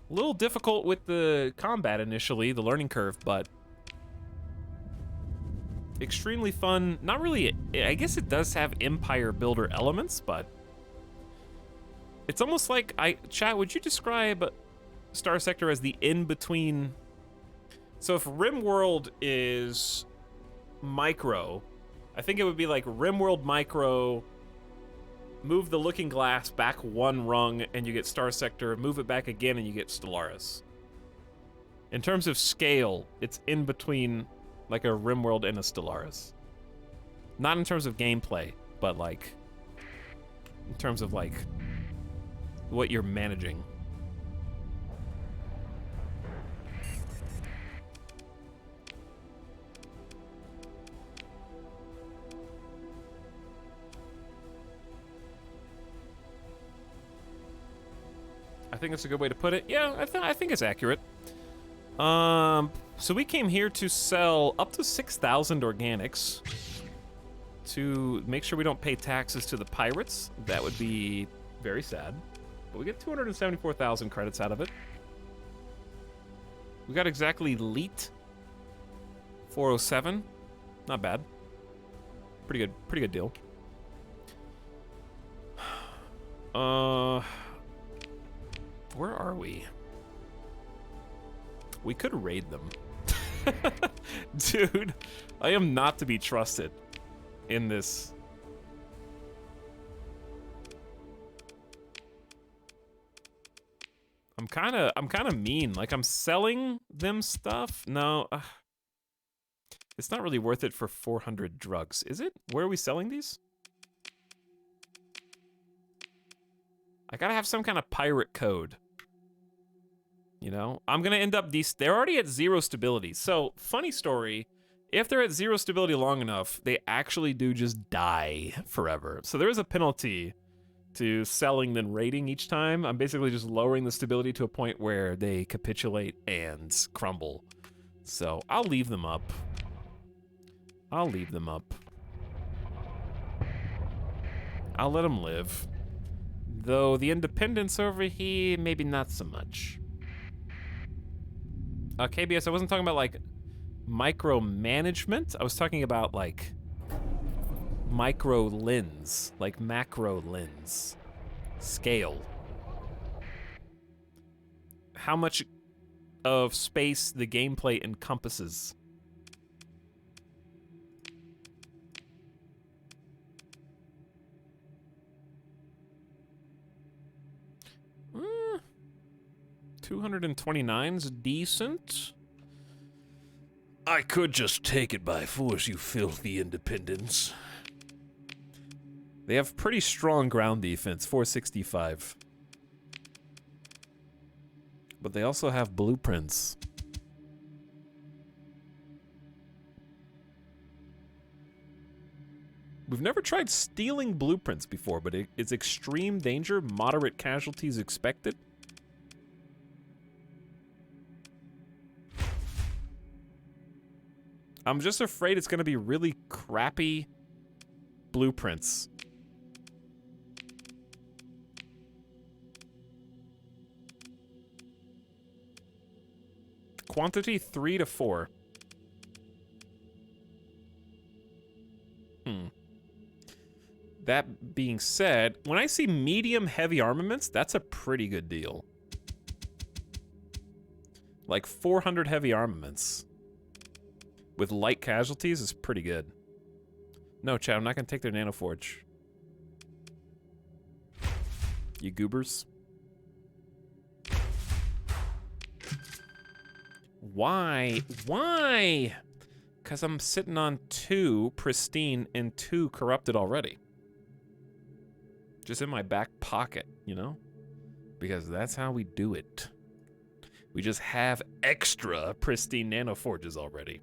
A little difficult with the combat initially, the learning curve, but extremely fun. Not really, I guess it does have Empire Builder elements, but it's almost like, chat, would you describe Star Sector as the in-between? So if RimWorld is micro, I think it would be like RimWorld micro, move the Looking Glass back one rung and you get Star Sector, move it back again and you get Stellaris. In terms of scale, it's in between like a RimWorld and a Stellaris. Not in terms of gameplay, but like in terms of like what you're managing. I think that's a good way to put it. Yeah, I think it's accurate. So we came here to sell up to 6,000 organics to make sure we don't pay taxes to the pirates. That would be very sad. But we get 274,000 credits out of it. We got exactly Leet 407. Not bad. Pretty good deal. Where are we? We could raid them. Dude, I am not to be trusted in this. I'm kind of mean. Like, I'm selling them stuff. No, it's not really worth it for 400 drugs, is it? Where are we selling these? I gotta have some kind of pirate code. You know, I'm gonna end up they're already at 0 stability. So, funny story, if they're at 0 stability long enough, they actually do just die forever. So there is a penalty to selling then raiding each time. I'm basically just lowering the stability to a point where they capitulate and crumble. So I'll leave them up. I'll leave them up. I'll let them live. Though the independence over here, maybe not so much. KBS, I wasn't talking about, like, micromanagement. I was talking about, like, micro lens. Like, macro lens. Scale. How much of space the gameplay encompasses. Eh, 229's decent. I could just take it by force, you filthy independents. They have pretty strong ground defense, 465. But they also have blueprints. We've never tried stealing blueprints before, but it's extreme danger, moderate casualties expected. I'm just afraid it's going to be really crappy blueprints. Quantity 3 to 4. That being said, when I see medium heavy armaments, that's a pretty good deal. Like 400 heavy armaments with light casualties is pretty good. No, Chad, I'm not gonna take their nanoforge. You goobers. Why? Why? Because I'm sitting on 2 pristine and 2 corrupted already. Just in my back pocket, you know? Because that's how we do it. We just have extra pristine nanoforges already.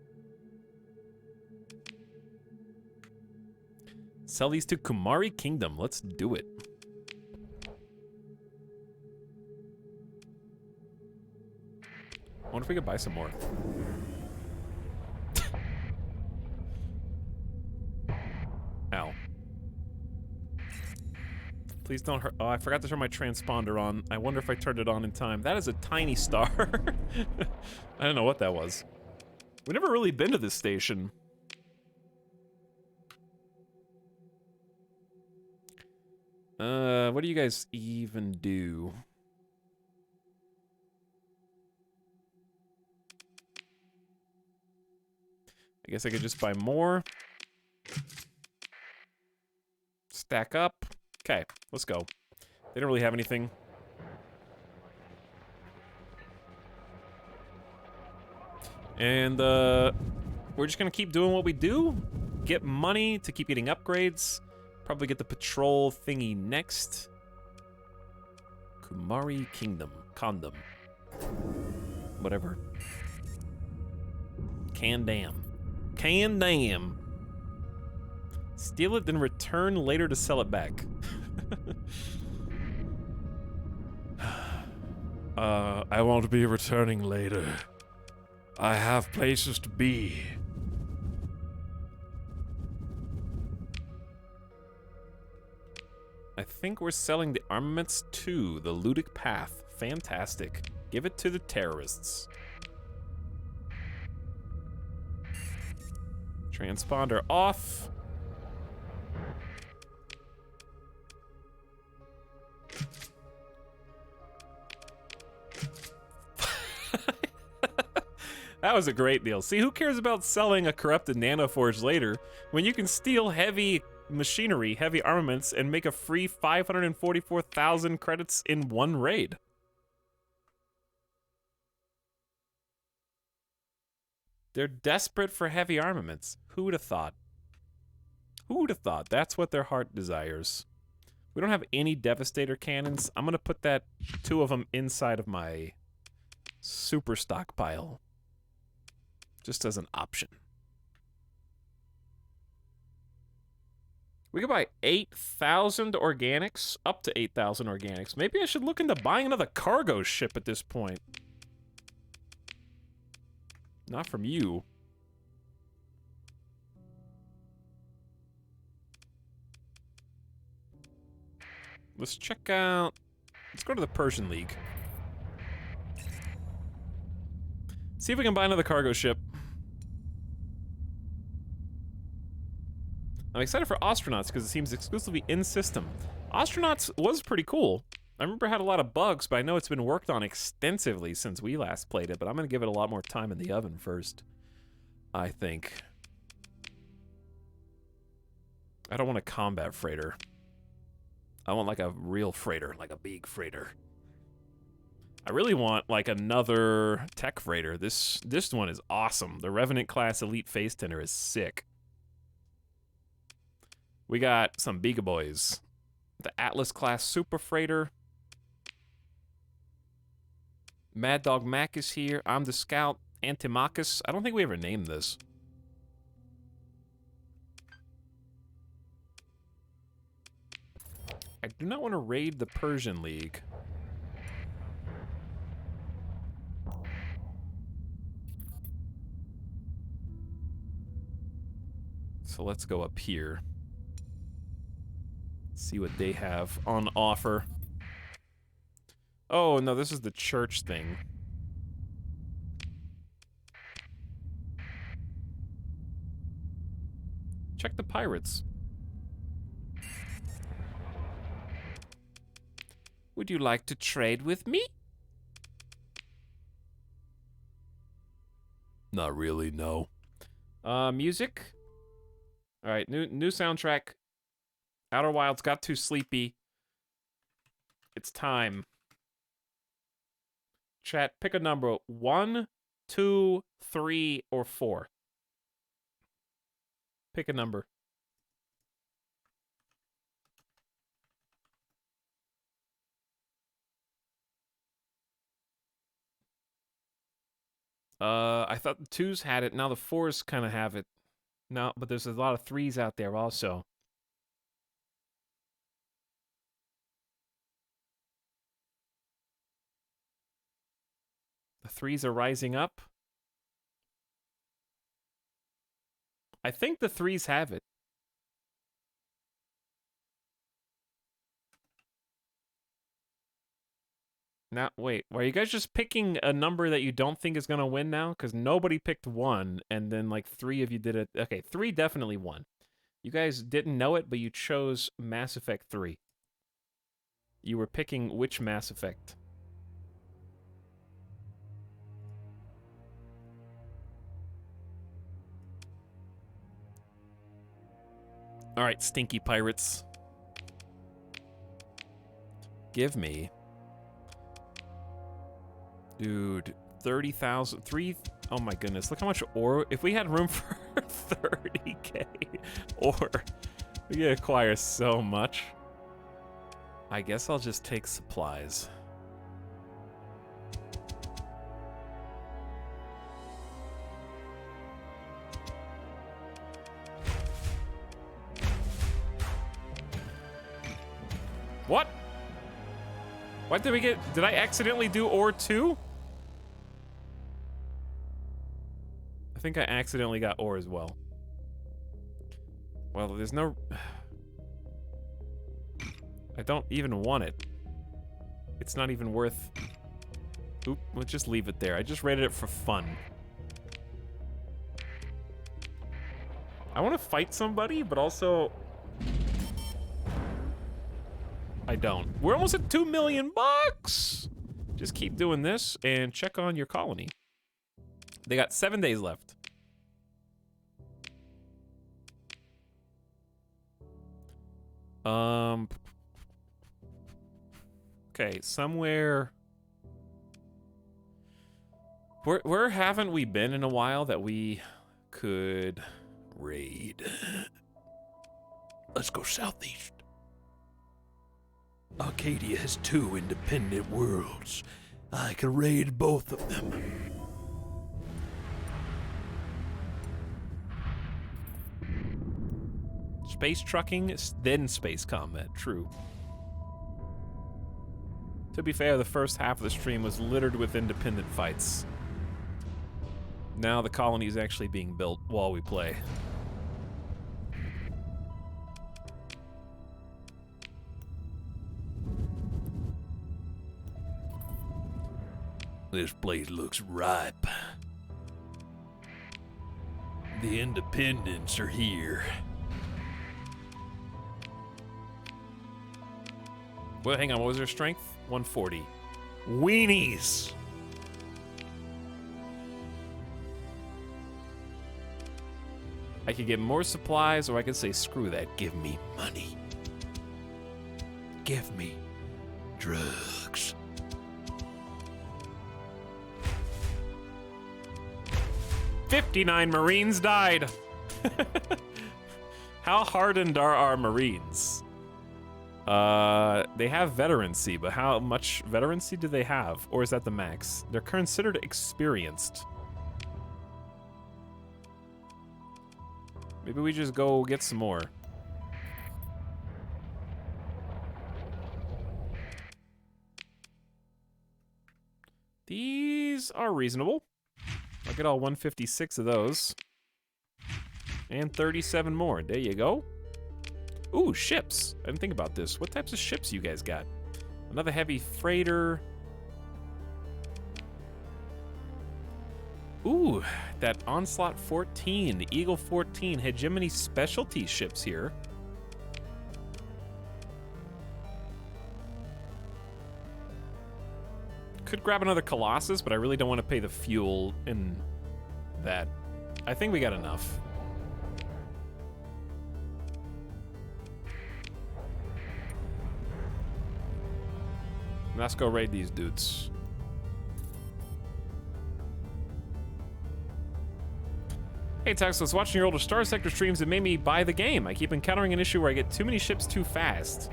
Sell these to Kumari Kingdom. Let's do it. I wonder if we could buy some more. Ow. Please don't hurt. Oh, I forgot to turn my transponder on. I wonder if I turned it on in time. That is a tiny star. I don't know what that was. We've never really been to this station. What do you guys even do? I guess I could just buy more. Stack up. Okay, let's go. They don't really have anything. And, we're just gonna keep doing what we do. Get money to keep getting upgrades. Probably get the patrol thingy next. Kumari Kingdom. Condom. Whatever. Can-dam. Can-dam. Steal it, then return later to sell it back. I won't be returning later. I have places to be. I think we're selling the armaments to the Ludic Path. Fantastic. Give it to the terrorists. Transponder off. That was a great deal. See, who cares about selling a corrupted nanoforge later when you can steal heavy machinery, heavy armaments, and make a free 544,000 credits in one raid? They're desperate for heavy armaments. Who would have thought? Who would have thought? That's what their heart desires. We don't have any Devastator cannons. I'm gonna put that 2 of them inside of my super stockpile. Just as an option. We could buy 8,000 organics, up to 8,000 organics. Maybe I should look into buying another cargo ship at this point. Not from you. Let's check out... Let's go to the Persian League. See if we can buy another cargo ship. I'm excited for Astronauts because it seems exclusively in-system. Astronauts was pretty cool. I remember it had a lot of bugs, but I know it's been worked on extensively since we last played it, but I'm going to give it a lot more time in the oven first, I think. I don't want a combat freighter. I want like a real freighter, like a big freighter. I really want like another tech freighter. This one is awesome. The Revenant class Elite Phase Tender is sick. We got some Biga Boys. The Atlas class Super Freighter. Mad Dog Mac is here. I'm the Scout Antimachus. I don't think we ever named this. I do not want to raid the Persian League. So let's go up here. See what they have on offer. Oh, no, this is the church thing. Check the pirates. Would you like to trade with me? Not really, no. Music. All right, new soundtrack. Outer Wilds got too sleepy. It's time. Chat, pick a number. 1, 2, 3, or 4. Pick a number. I thought the 2s had it. Now the 4s kind of have it. No, but there's a lot of 3s out there also. The 3s are rising up. I think the 3s have it. Now, wait, are you guys just picking a number that you don't think is going to win now? Because nobody picked 1, and then like 3 of you did it. Okay, 3 definitely won. You guys didn't know it, but you chose Mass Effect 3. You were picking which Mass Effect? All right, stinky pirates. Give me... Dude, 30,000, oh my goodness, look how much ore, if we had room for 30k ore, we could acquire so much. I guess I'll just take supplies. What? What did we get? Did I accidentally do ore 2? I think I accidentally got ore as well. Well, there's no... I don't even want it. It's not even worth... Oop, let's just leave it there. I just rated it for fun. I want to fight somebody, but also... I don't. We're almost at 2 million bucks! Just keep doing this and check on your colony. They got 7 days left. Okay, somewhere... Where haven't we been in a while that we could raid? Let's go southeast. Arcadia has 2 independent worlds. I can raid both of them. Space trucking, then space combat. True. To be fair, the first half of the stream was littered with independent fights. Now the colony is actually being built while we play. This place looks ripe. The independents are here. Well, hang on, what was their strength? 140. Weenies! I could get more supplies, or I could say, screw that, give me money. Give me drugs. "59 Marines died." How hardened are our Marines? They have veterancy, but how much veterancy do they have? Or is that the max? They're considered experienced. Maybe we just go get some more. These are reasonable. I'll get all 156 of those. And 37 more. There you go. Ooh, ships. I didn't think about this. What types of ships you guys got? Another heavy freighter. Ooh, that Onslaught 14, the Eagle 14, Hegemony specialty ships here. Could grab another Colossus, but I really don't want to pay the fuel in that. I think we got enough. Let's go raid these dudes. Hey Tex, I was watching your older Star Sector streams and made me buy the game. I keep encountering an issue where I get too many ships too fast.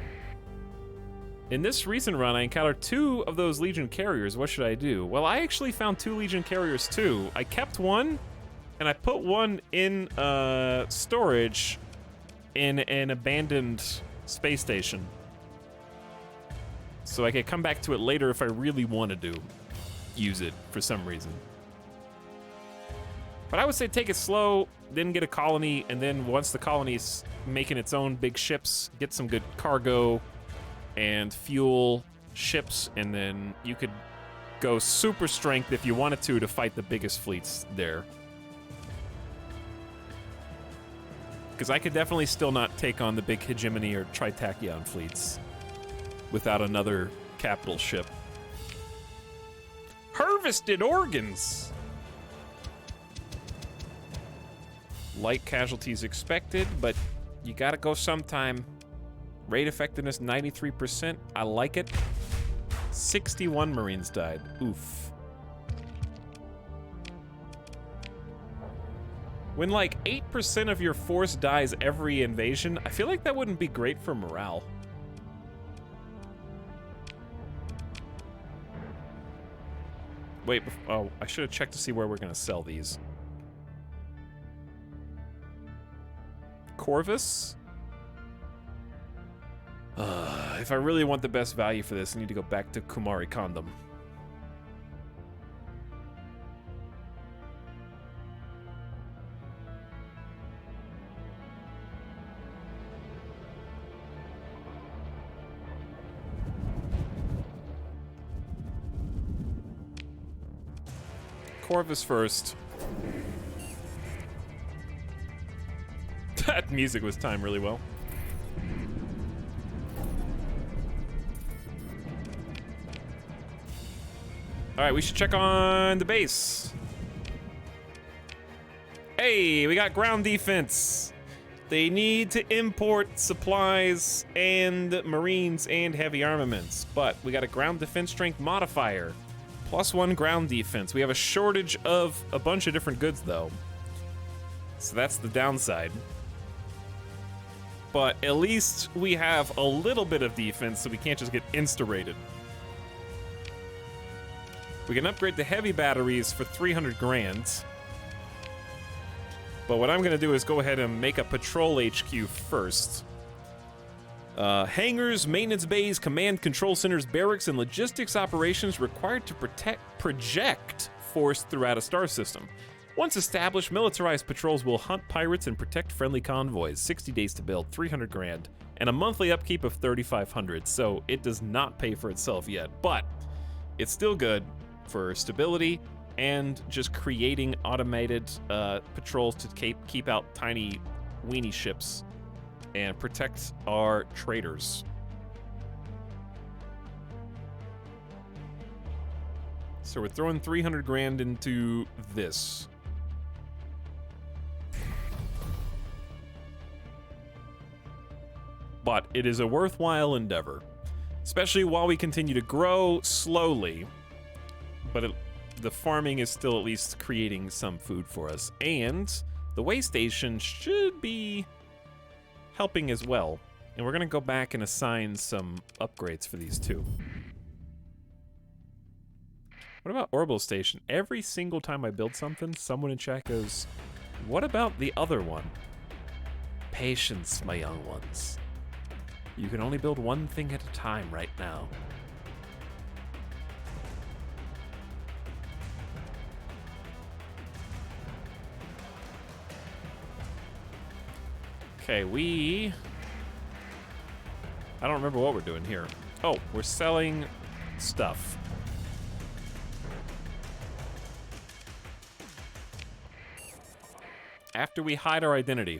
In this recent run, I encountered 2 of those Legion carriers. What should I do? Well, I actually found 2 Legion carriers too. I kept one, and I put one in storage in an abandoned space station. So I could come back to it later if I really wanted to use it for some reason. But I would say take it slow, then get a colony, and then once the colony's making its own big ships, get some good cargo and fuel ships, and then you could go super strength if you wanted to fight the biggest fleets there. Because I could definitely still not take on the big Hegemony or Tritachyon fleets without another capital ship. Harvested organs! Light casualties expected, but you gotta go sometime. Raid effectiveness 93%. I like it. 61 Marines died. Oof. When like 8% of your force dies every invasion, I feel like that wouldn't be great for morale. Wait, oh, I should have checked to see where we're gonna sell these. Corvus? If I really want the best value for this, I need to go back to Kumari Condom. Corvus first. That music was timed really well. Alright, we should check on the base. Hey, we got ground defense. They need to import supplies and Marines and heavy armaments, but we got a ground defense strength modifier. +1 ground defense. We have a shortage of a bunch of different goods, though. So that's the downside. But at least we have a little bit of defense, so we can't just get insta-rated. We can upgrade the heavy batteries for 300 grand. But what I'm gonna do is go ahead and make a patrol HQ first. Hangars, maintenance bays, command control centers, barracks, and logistics operations required to project force throughout a star system. Once established, militarized patrols will hunt pirates and protect friendly convoys. 60 days to build, 300 grand, and a monthly upkeep of 3,500. So it does not pay for itself yet, but it's still good for stability and just creating automated patrols to keep out tiny weenie ships and protect our traders. So we're throwing 300 grand into this. But it is a worthwhile endeavor, especially while we continue to grow slowly. But the farming is still at least creating some food for us. And the way station should be helping as well. And we're going to go back and assign some upgrades for these two. What about orbital station? Every single time I build something, someone in chat goes, what about the other one? Patience, my young ones. You can only build one thing at a time right now. Okay, I don't remember what we're doing here. Oh, we're selling stuff. After we hide our identity.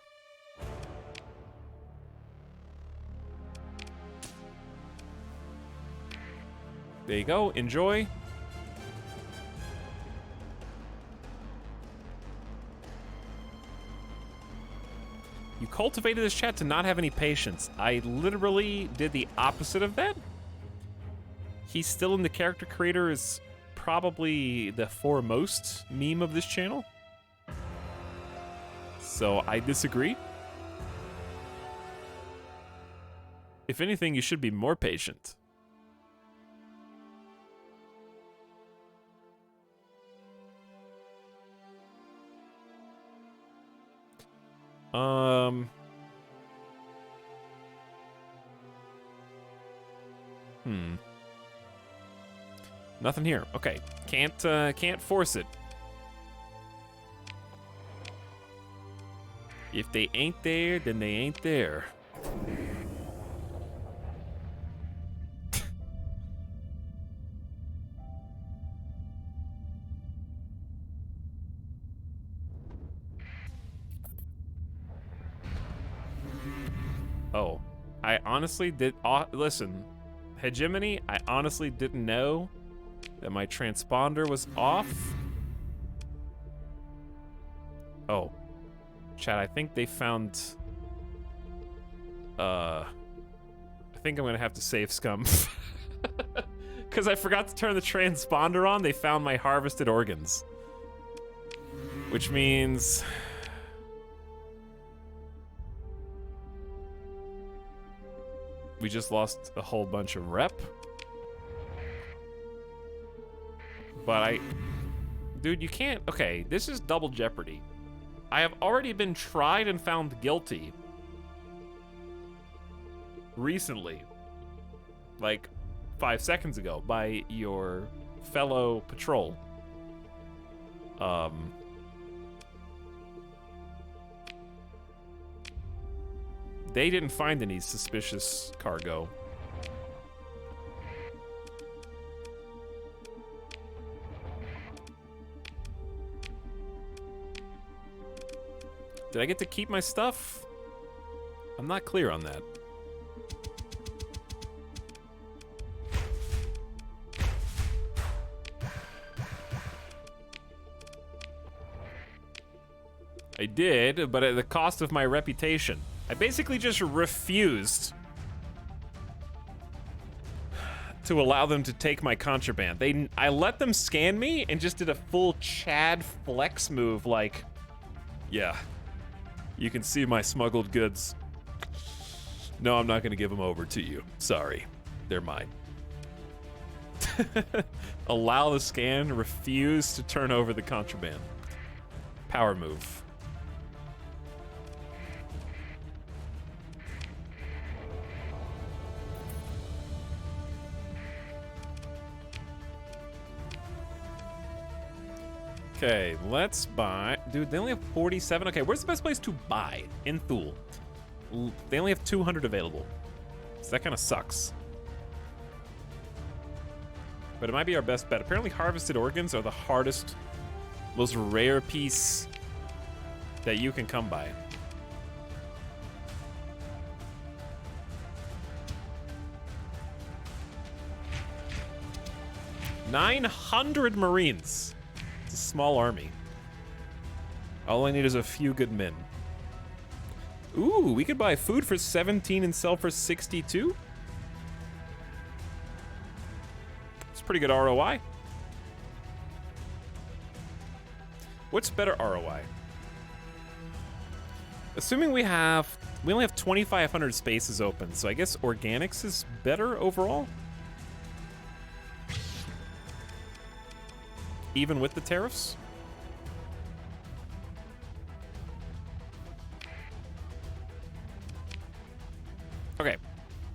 There you go, enjoy. You cultivated this chat to not have any patience. I literally did the opposite of that. He's still in the character creator is probably the foremost meme of this channel. So I disagree. If anything, you should be more patient. Nothing here. Okay. Can't force it. If they ain't there, then they ain't there. Oh, I honestly did. Listen, Hegemony, I honestly didn't know that my transponder was off. Oh, chat, I think they found. I think I'm gonna have to save scum. Because I forgot to turn the transponder on, they found my harvested organs. Which means. We just lost a whole bunch of rep. But dude, you can't. Okay, this is double jeopardy. I have already been tried and found guilty. Recently. Like 5 seconds ago by your fellow patrol. They didn't find any suspicious cargo. Did I get to keep my stuff? I'm not clear on that. I did, but at the cost of my reputation. I basically just refused to allow them to take my contraband. I let them scan me and just did a full Chad flex move like, yeah, you can see my smuggled goods. No, I'm not gonna give them over to you. Sorry, they're mine. Allow the scan, refuse to turn over the contraband. Power move. Okay, let's buy. Dude, they only have 47. Okay, where's the best place to buy? In Thule. They only have 200 available. So that kind of sucks. But it might be our best bet. Apparently harvested organs are the hardest, most rare piece that you can come by. $900 Marines. It's a small army. All I need is a few good men. Ooh, we could buy food for 17 and sell for 62? It's pretty good ROI. What's better ROI? Assuming we only have 2,500 spaces open, so I guess organics is better overall? Even with the tariffs? Okay,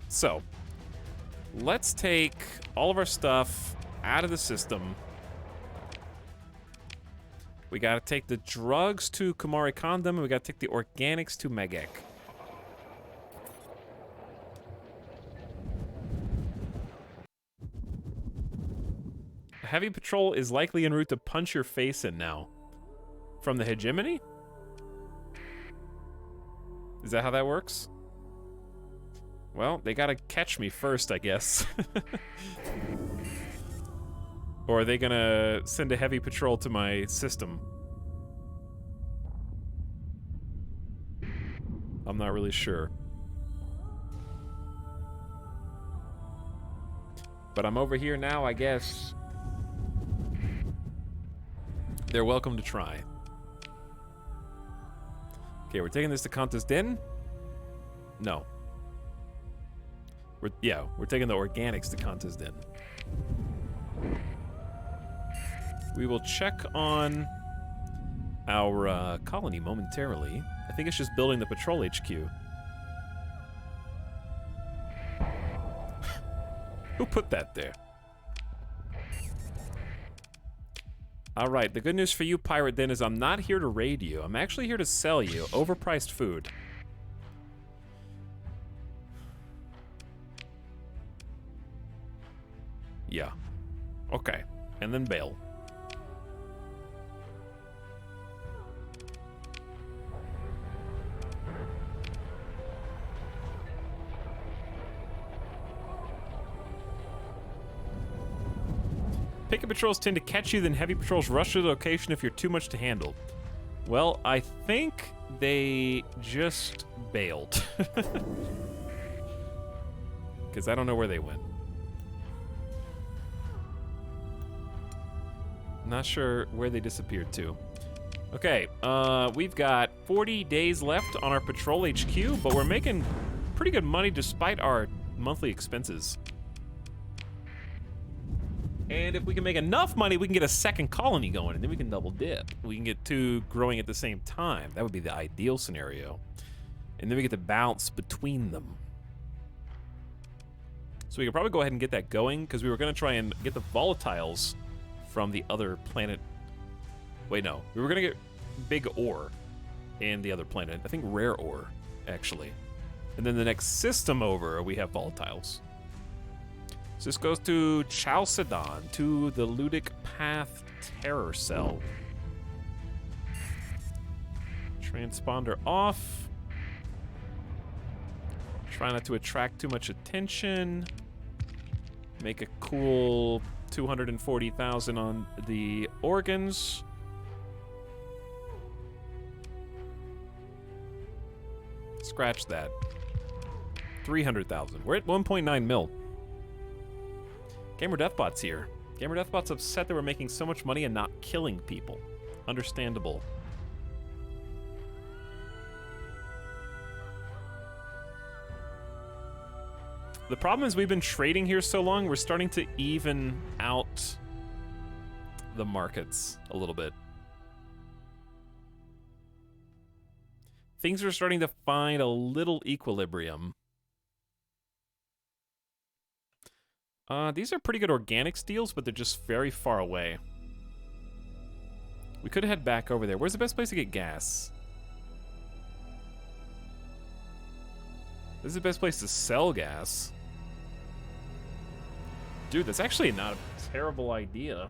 so let's take all of our stuff out of the system. We gotta take the drugs to Kumari Kondom, and we gotta take the organics to Magek. A heavy patrol is likely en route to punch your face in now. From the hegemony? Is that how that works? Well, they gotta catch me first, I guess. Or are they gonna send a heavy patrol to my system? I'm not really sure. But I'm over here now, I guess. They're welcome to try. Okay, we're taking this to Kanta's Den? No. We're taking the organics to Kanta's Den. We will check on our colony momentarily. I think it's just building the patrol HQ. Who put that there? All right, the good news for you, Pirate Den, is I'm not here to raid you. I'm actually here to sell you overpriced food. Yeah. Okay. And then bail. Picket patrols tend to catch you, then heavy patrols rush to the location if you're too much to handle. Well, I think they just bailed. Because I don't know where they went. Not sure where they disappeared to. Okay, we've got 40 days left on our patrol HQ, but we're making pretty good money despite our monthly expenses. And if we can make enough money, we can get a second colony going, and then we can double dip. We can get two growing at the same time. That would be the ideal scenario. And then we get to bounce between them. So we could probably go ahead and get that going, because we were going to try and get the volatiles from the other planet. Wait, no. We were going to get big ore in the other planet. I think rare ore, actually. And then the next system over, we have volatiles. So this goes to Chalcedon, to the Ludic Path Terror Cell. Transponder off. Try not to attract too much attention. Make a cool 240,000 on the organs. Scratch that. 300,000. We're at 1.9 mil. Gamer Deathbot's here. Gamer Deathbot's upset that we're making so much money and not killing people. Understandable. The problem is we've been trading here so long, we're starting to even out the markets a little bit. Things are starting to find a little equilibrium. These are pretty good organic deals, but they're just very far away. We could head back over there. Where's the best place to get gas? This is the best place to sell gas. Dude, that's actually not a terrible idea.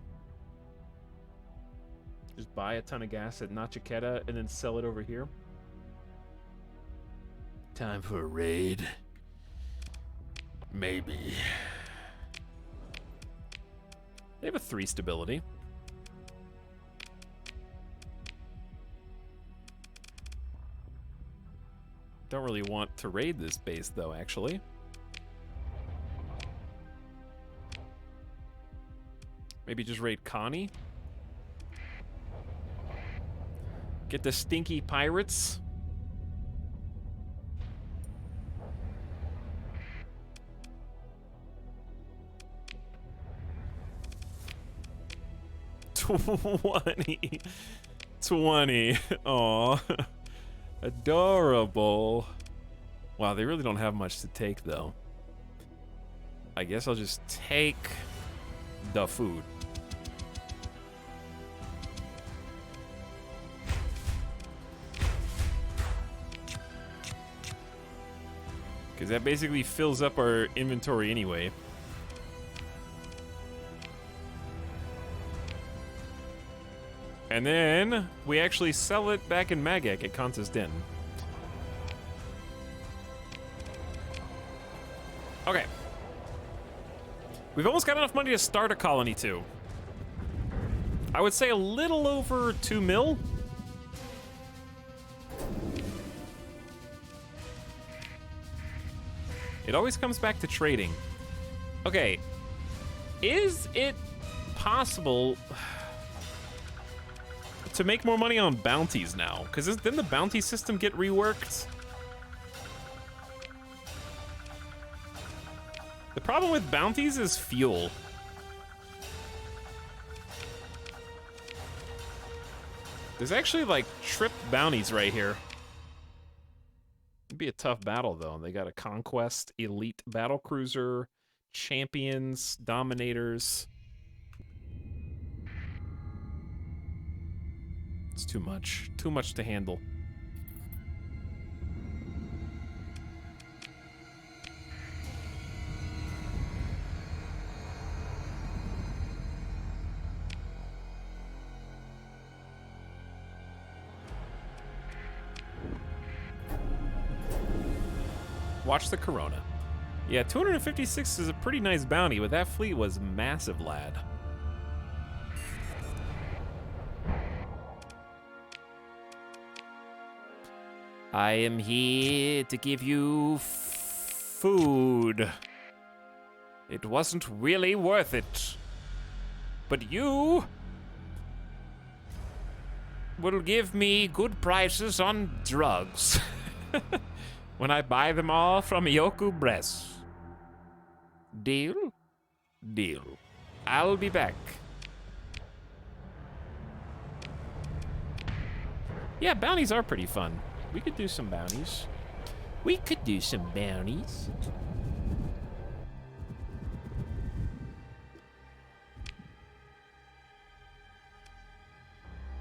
Just buy a ton of gas at Nachiketa and then sell it over here. Time for a raid. Maybe. They have a 3 stability. Don't really want to raid this base, though, actually. Maybe just raid Connie. Get the stinky pirates. $20. $20. Aw. Adorable. Wow, they really don't have much to take, though. I guess I'll just take the food. Because that basically fills up our inventory anyway. And then we actually sell it back in Magek at Kanta's Den. Okay. We've almost got enough money to start a colony too. I would say a little over 2 mil. It always comes back to trading. Okay. Is it possible to make more money on bounties now? Because didn't the bounty system get reworked? The problem with bounties is fuel. There's actually like trip bounties right here. It'd be a tough battle though. They got a Conquest, Elite Battlecruiser, Champions, Dominators. It's too much to handle. Watch the Corona. Yeah, 256 is a pretty nice bounty, but that fleet was massive, lad. I am here to give you food. It wasn't really worth it. But you will give me good prices on drugs when I buy them all from Yoku Bress. Deal? Deal. I'll be back. Yeah, bounties are pretty fun. We could do some bounties. We could do some bounties.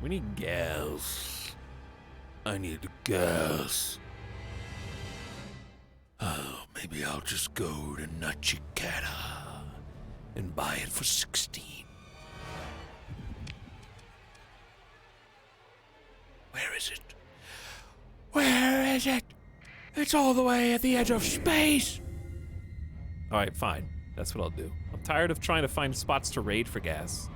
We need gas. I need gas. Oh, maybe I'll just go to Nachiketa and buy it for 16. Where is it? Where is it? It's all the way at the edge of space. All right, fine. That's what I'll do. I'm tired of trying to find spots to raid for gas.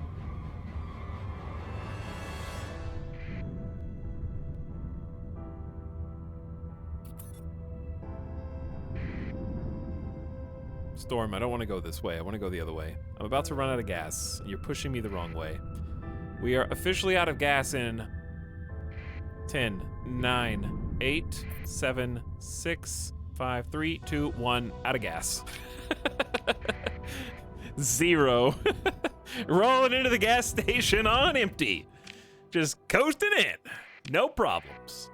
Storm, I don't want to go this way. I want to go the other way. I'm about to run out of gas. You're pushing me the wrong way. We are officially out of gas in 10, 9, 8, 7, 6, 5, 3, 2, 1. Out of gas. 0. Rolling into the gas station on empty. Just coasting in. No problems.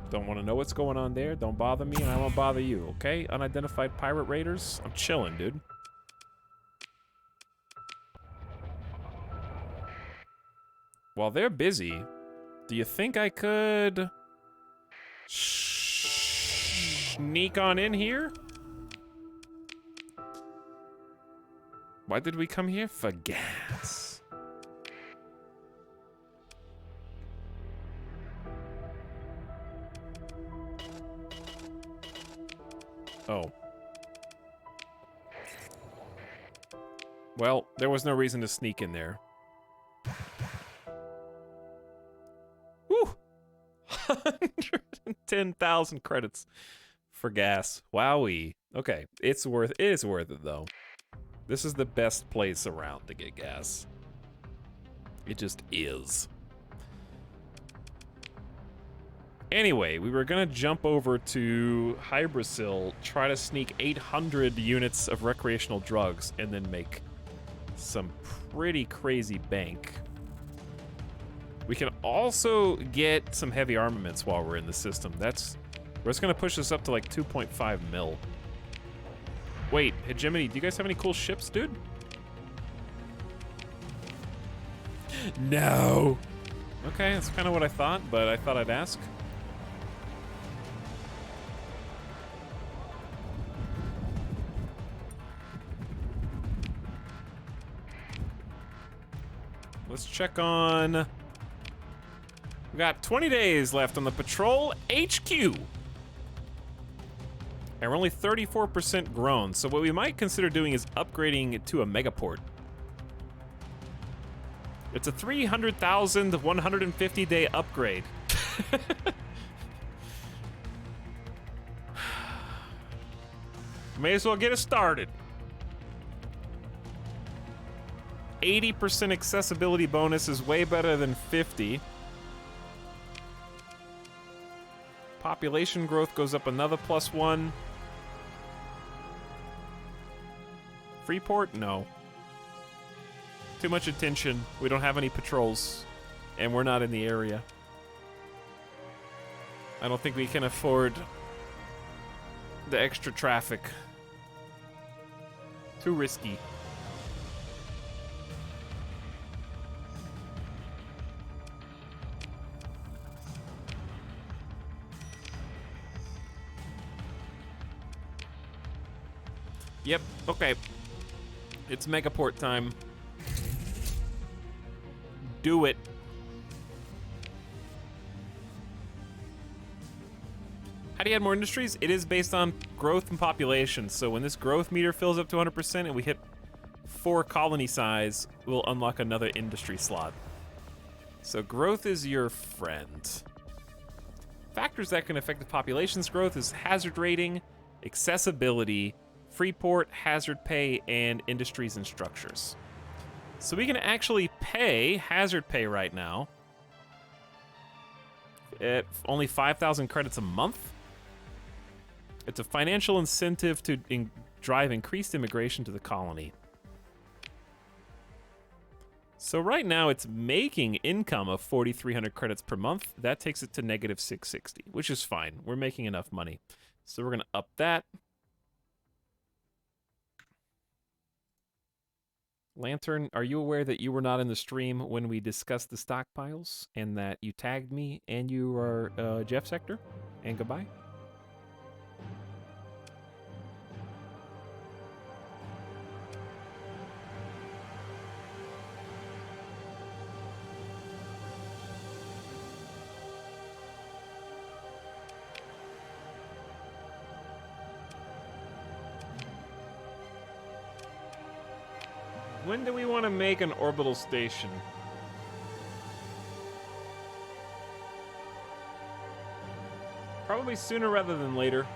Don't want to know what's going on there. Don't bother me, and I won't bother you, okay? Unidentified pirate raiders. I'm chilling, dude. while they're busy, do you think I could sneak on in here? Why did we come here? For gas. Oh. Well, there was no reason to sneak in there. Woo! 110,000 credits for gas. Wowee. Okay, it is worth it though. This is the best place around to get gas. It just is. Anyway, we were gonna jump over to Hybrasil, try to sneak 800 units of recreational drugs, and then make some pretty crazy bank. We can also get some heavy armaments while we're in the system. That's gonna push us up to like 2.5 mil. Wait, Hegemony, do you guys have any cool ships, dude? No. Okay, that's kind of what I thought, but I thought I'd ask. Let's check on... We got 20 days left on the Patrol HQ. And we're only 34% grown, so what we might consider doing is upgrading it to a megaport. It's a 300,000 150-day upgrade. May as well get it started. 80% accessibility bonus is way better than 50. Population growth goes up another +1. Freeport? No. Too much attention. We don't have any patrols. And we're not in the area. I don't think we can afford the extra traffic. Too risky. Yep, okay. It's megaport time. Do it. How do you add more industries? It is based on growth and population. So when this growth meter fills up to 100% and we hit 4 colony size, we'll unlock another industry slot. So growth is your friend. Factors that can affect the population's growth is hazard rating, accessibility, Freeport, hazard pay, and industries and structures. So we can actually pay hazard pay right now at only 5,000 credits a month. It's a financial incentive to drive increased immigration to the colony. So right now it's making income of 4,300 credits per month. That takes it to negative 660, which is fine. We're making enough money. So we're going to up that. Lantern, are you aware that you were not in the stream when we discussed the stockpiles and that you tagged me and you are Jeff Sector? And goodbye. When do we want to make an orbital station? Probably sooner rather than later.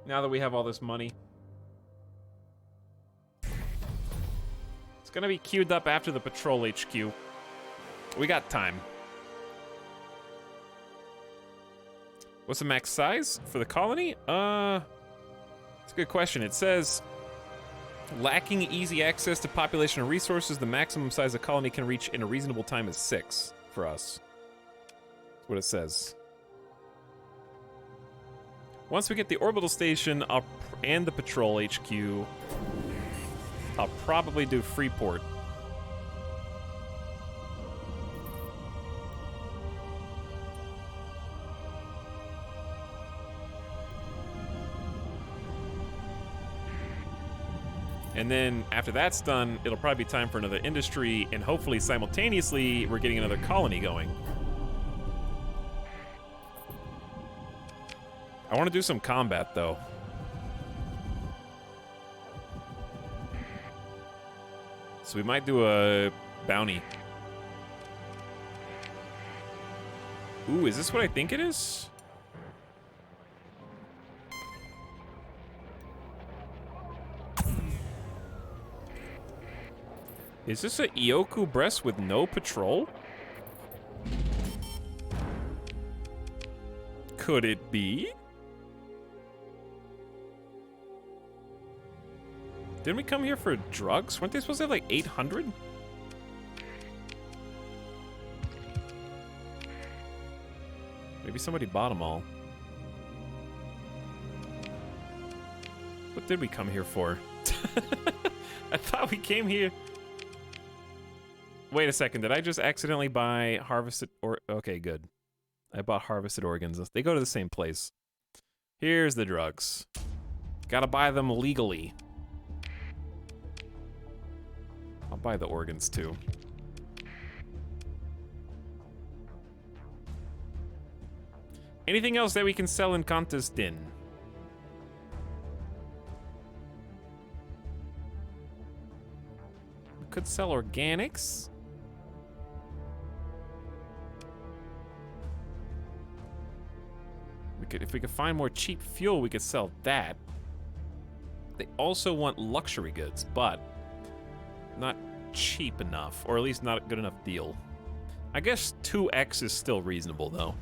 Now that we have all this money. It's gonna be queued up after the Patrol HQ. We got time. What's the max size for the colony? It's a good question. It says, lacking easy access to population and resources, the maximum size a colony can reach in a reasonable time is 6 for us. That's what it says. Once we get the orbital station up and the Patrol HQ, I'll probably do Freeport. And then after that's done, it'll probably be time for another industry, and hopefully simultaneously, we're getting another colony going. I want to do some combat, though. So we might do a bounty. Ooh, is this what I think it is? Is this a Ioku breast with no patrol? Could it be? Didn't we come here for drugs? Weren't they supposed to have like 800? Maybe somebody bought them all. What did we come here for? I thought we came here... Wait a second, did I just accidentally buy harvested or okay, good. I bought harvested organs. They go to the same place. Here's the drugs. Gotta buy them legally. I'll buy the organs too. Anything else that we can sell in contest in? We could sell organics. If we could find more cheap fuel, we could sell that. They also want luxury goods, but not cheap enough, or at least not a good enough deal. I guess 2x is still reasonable, though.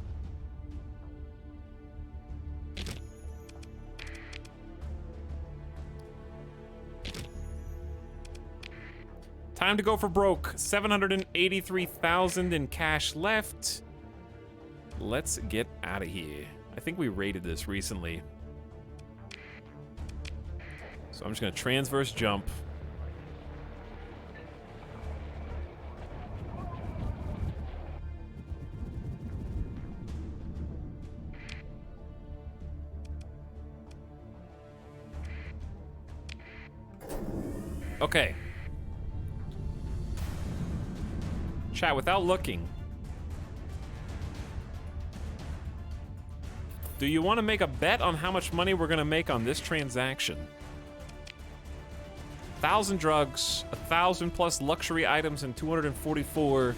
Time to go for broke. 783,000 in cash left. Let's get out of here. I think we rated this recently. So I'm just gonna transverse jump. Okay. Chat, without looking, do you want to make a bet on how much money we're going to make on this transaction? 1,000 drugs, 1,000 plus luxury items, and 244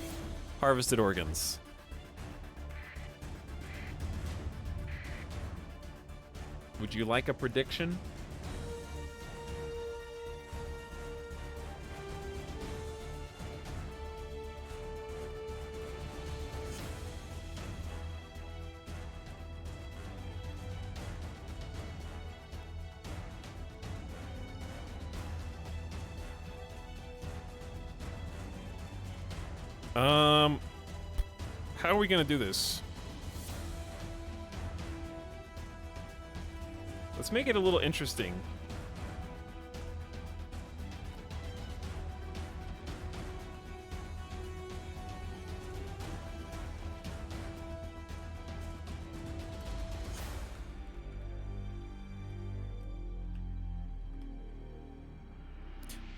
harvested organs. Would you like a prediction? How are we gonna do this? Let's make it a little interesting.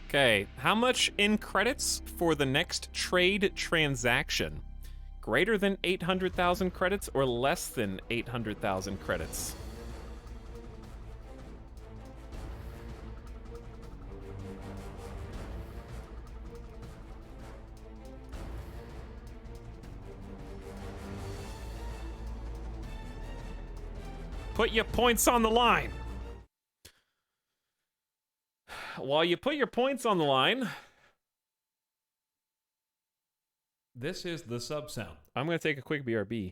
Okay, how much in credits for the next trade transaction? Greater than 800,000 credits or less than 800,000 credits? Put your points on the line. While you put your points on the line, this is the sub sound. I'm going to take a quick BRB.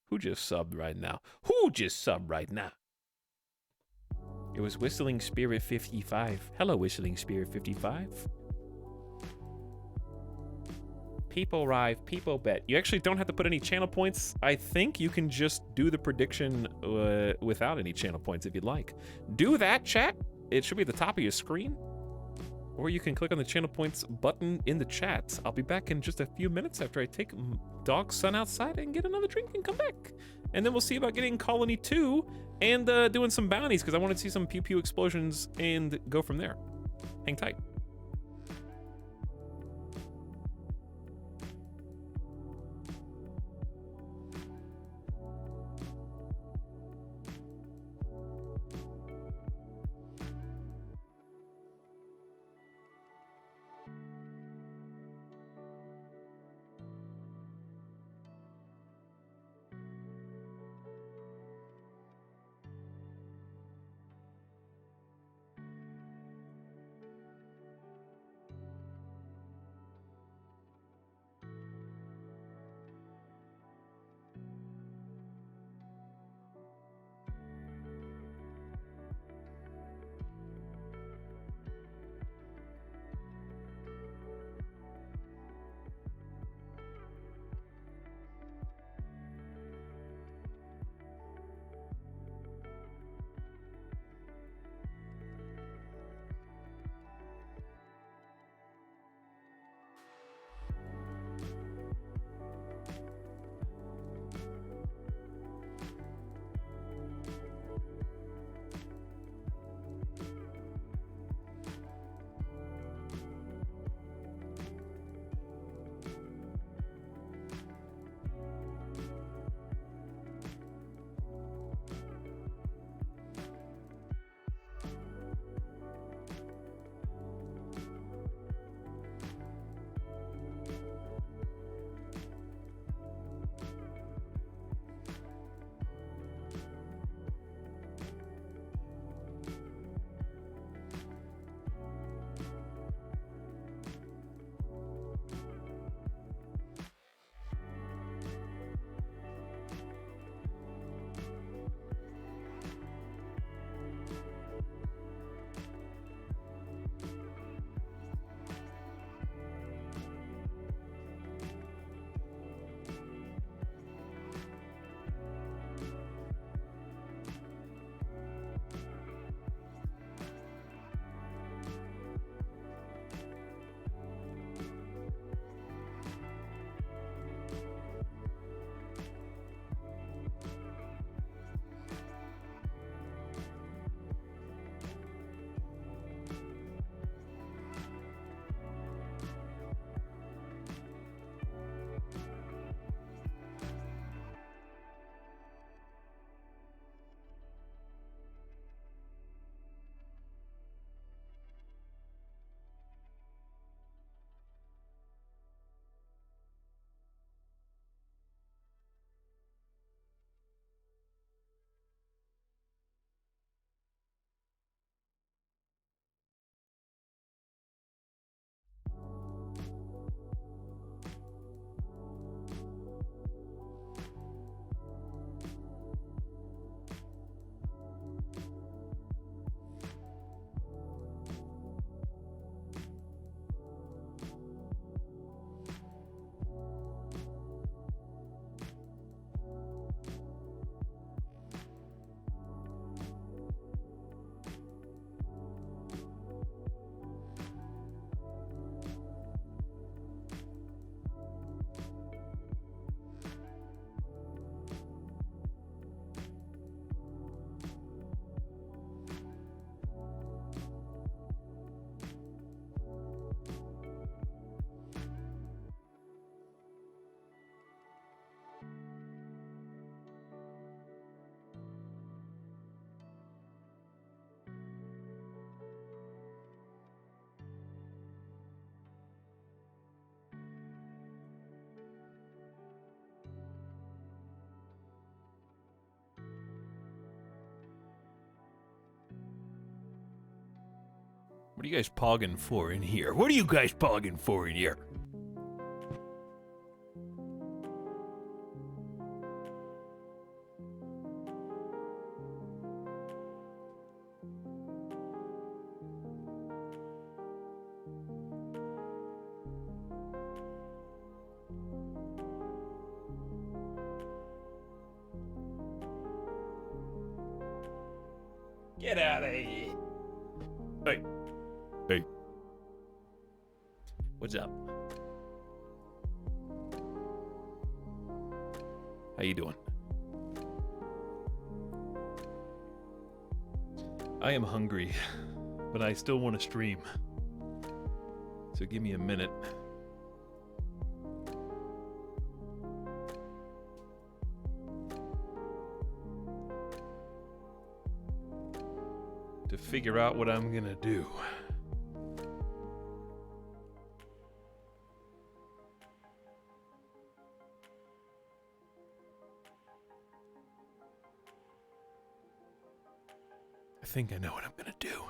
Who just subbed right now? Who just subbed right now? It was Whistling Spirit 55. Hello, Whistling Spirit 55. People arrive, people bet. You actually don't have to put any channel points. I think you can just do the prediction without any channel points if you'd like. Do that, chat. It should be at the top of your screen. Or you can click on the channel points button in the chat. I'll be back in just a few minutes after I take Dog's son outside and get another drink and come back. And then we'll see about getting Colony 2 and doing some bounties, because I want to see some pew pew explosions and go from there. hang tight. What are you guys pogging for in here? What are you guys pogging for in here? Get out of here. Hey. Hey. What's up? How you doing? I am hungry. but I still want to stream. So give me a minute. To figure out what I'm gonna do. I think I know what I'm gonna do.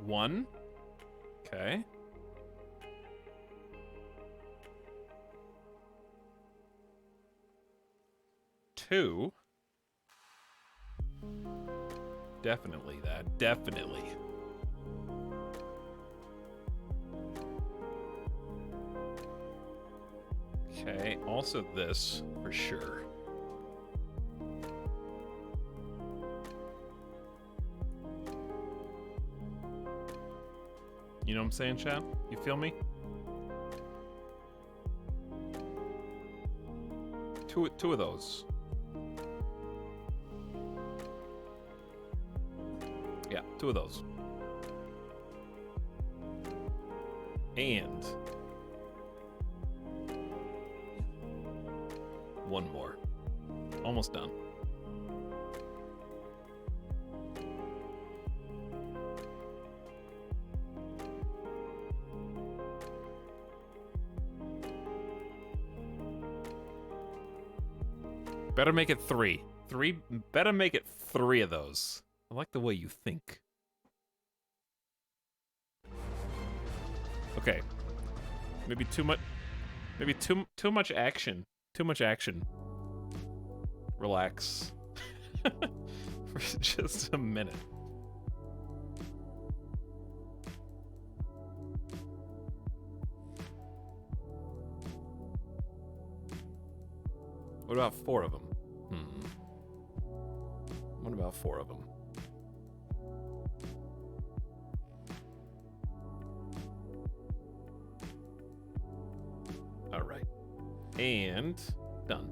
One. Okay. Two. Definitely that. Definitely. Okay, also this, for sure. You know what I'm saying, chat? You feel me? Two of those. Yeah, two of those. And one more. Almost done. Better make it three. Better make it three of those. I like the way you think. Okay. Maybe too much. Maybe too much action. Too much action. Relax. For just a minute. What about four of them? What about four of them? All right. And done.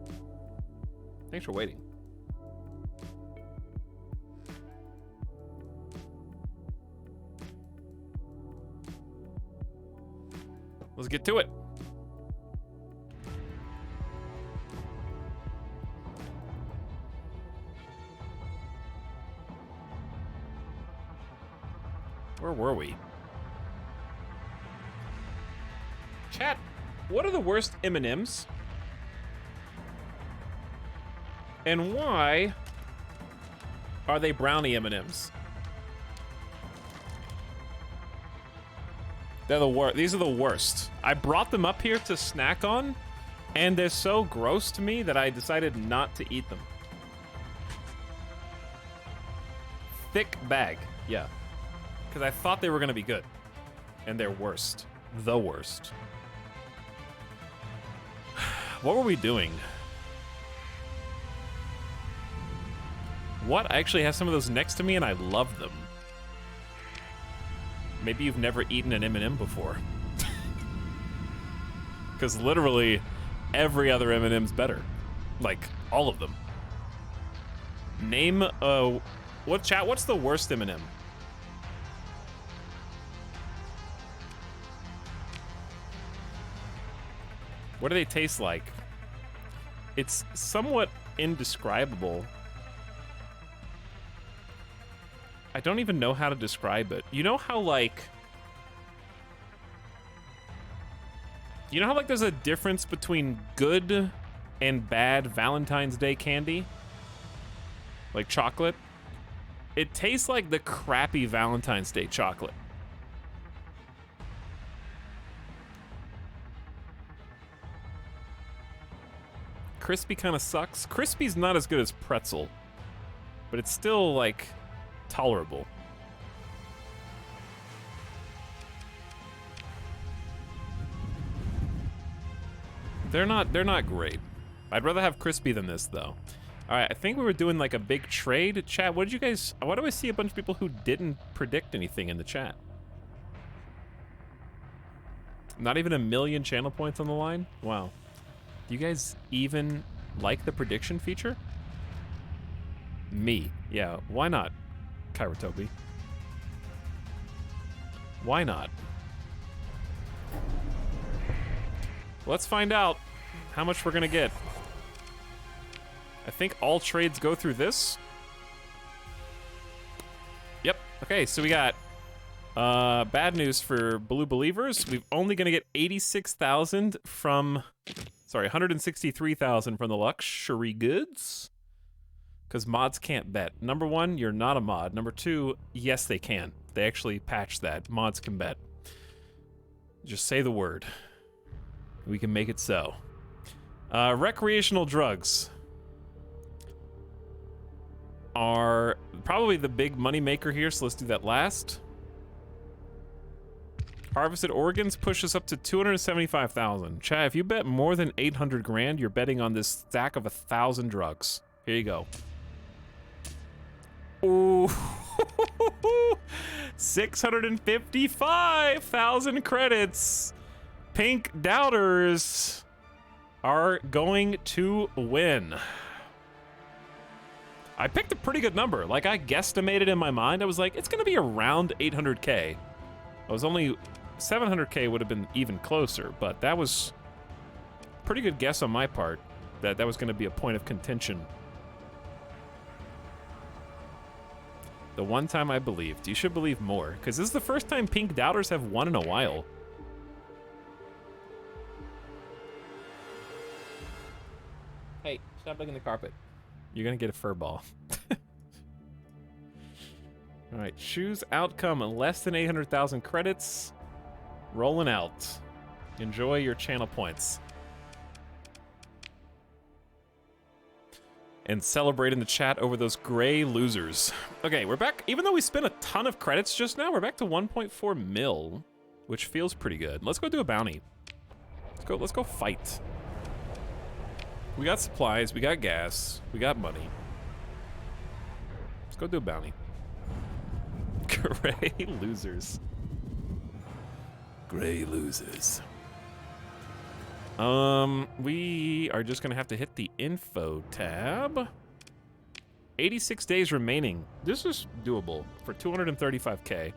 Thanks for waiting. Let's get to it. Where were we? Chat, what are the worst M&Ms? And why are they brownie M&Ms? They're the worst. These are the worst. I brought them up here to snack on, and they're so gross to me that I decided not to eat them. Thick bag, yeah. Because I thought they were gonna be good. And they're worst. The worst. What were we doing? What? I actually have some of those next to me and I love them. Maybe you've never eaten an M&M before. Because literally every other M&M's better. Like, all of them. Name, what's the worst M&M? What do they taste like? It's somewhat indescribable. I don't even know how to describe it. You know how like there's a difference between good and bad Valentine's Day candy? Like chocolate? It tastes like the crappy Valentine's Day chocolate. Crispy kind of sucks. Crispy's not as good as pretzel, but it's still like tolerable. They're not great. I'd rather have crispy than this though. All right, I think we were doing like a big trade. Chat, what did you guys, why do I see a bunch of people who didn't predict anything in the chat? Not even 1,000,000 channel points on the line? Wow. Do you guys even like the prediction feature? Me. Yeah, why not, Kairatobi? Why not? Let's find out how much we're gonna get. I think all trades go through this. Yep. Okay, so we got bad news for Blue Believers. We're only gonna get 86,000 from, sorry, 163,000 from the luxury goods. Because mods can't bet. Number one, you're not a mod. Number two, yes, they can. They actually patched that. Mods can bet. Just say the word. We can make it so. Recreational drugs are probably the big money maker here, so let's do that last. Harvested organs push us up to 275,000. Chad, if you bet more than 800 grand, you're betting on this stack of 1,000 drugs. Here you go. Ooh. 655,000 credits. Pink Doubters are going to win. I picked a pretty good number. Like, I guesstimated in my mind. I was like, it's gonna be around 800K. I was only 700K would have been even closer, but that was a pretty good guess on my part that that was gonna be a point of contention. The one time I believed. You should believe more, because this is the first time Pink Doubters have won in a while. Hey, stop licking the carpet. You're gonna get a fur ball. All right, choose outcome less than 800,000 credits. Rolling out. Enjoy your channel points. And celebrate in the chat over those gray losers. Okay, we're back. Even though we spent a ton of credits just now, we're back to 1.4 mil, which feels pretty good. Let's go do a bounty. Let's go fight. We got supplies, we got gas, we got money. Let's go do a bounty. Gray losers. Gray losers. We are just gonna have to hit the info tab. 86 days remaining. This is doable for 235K.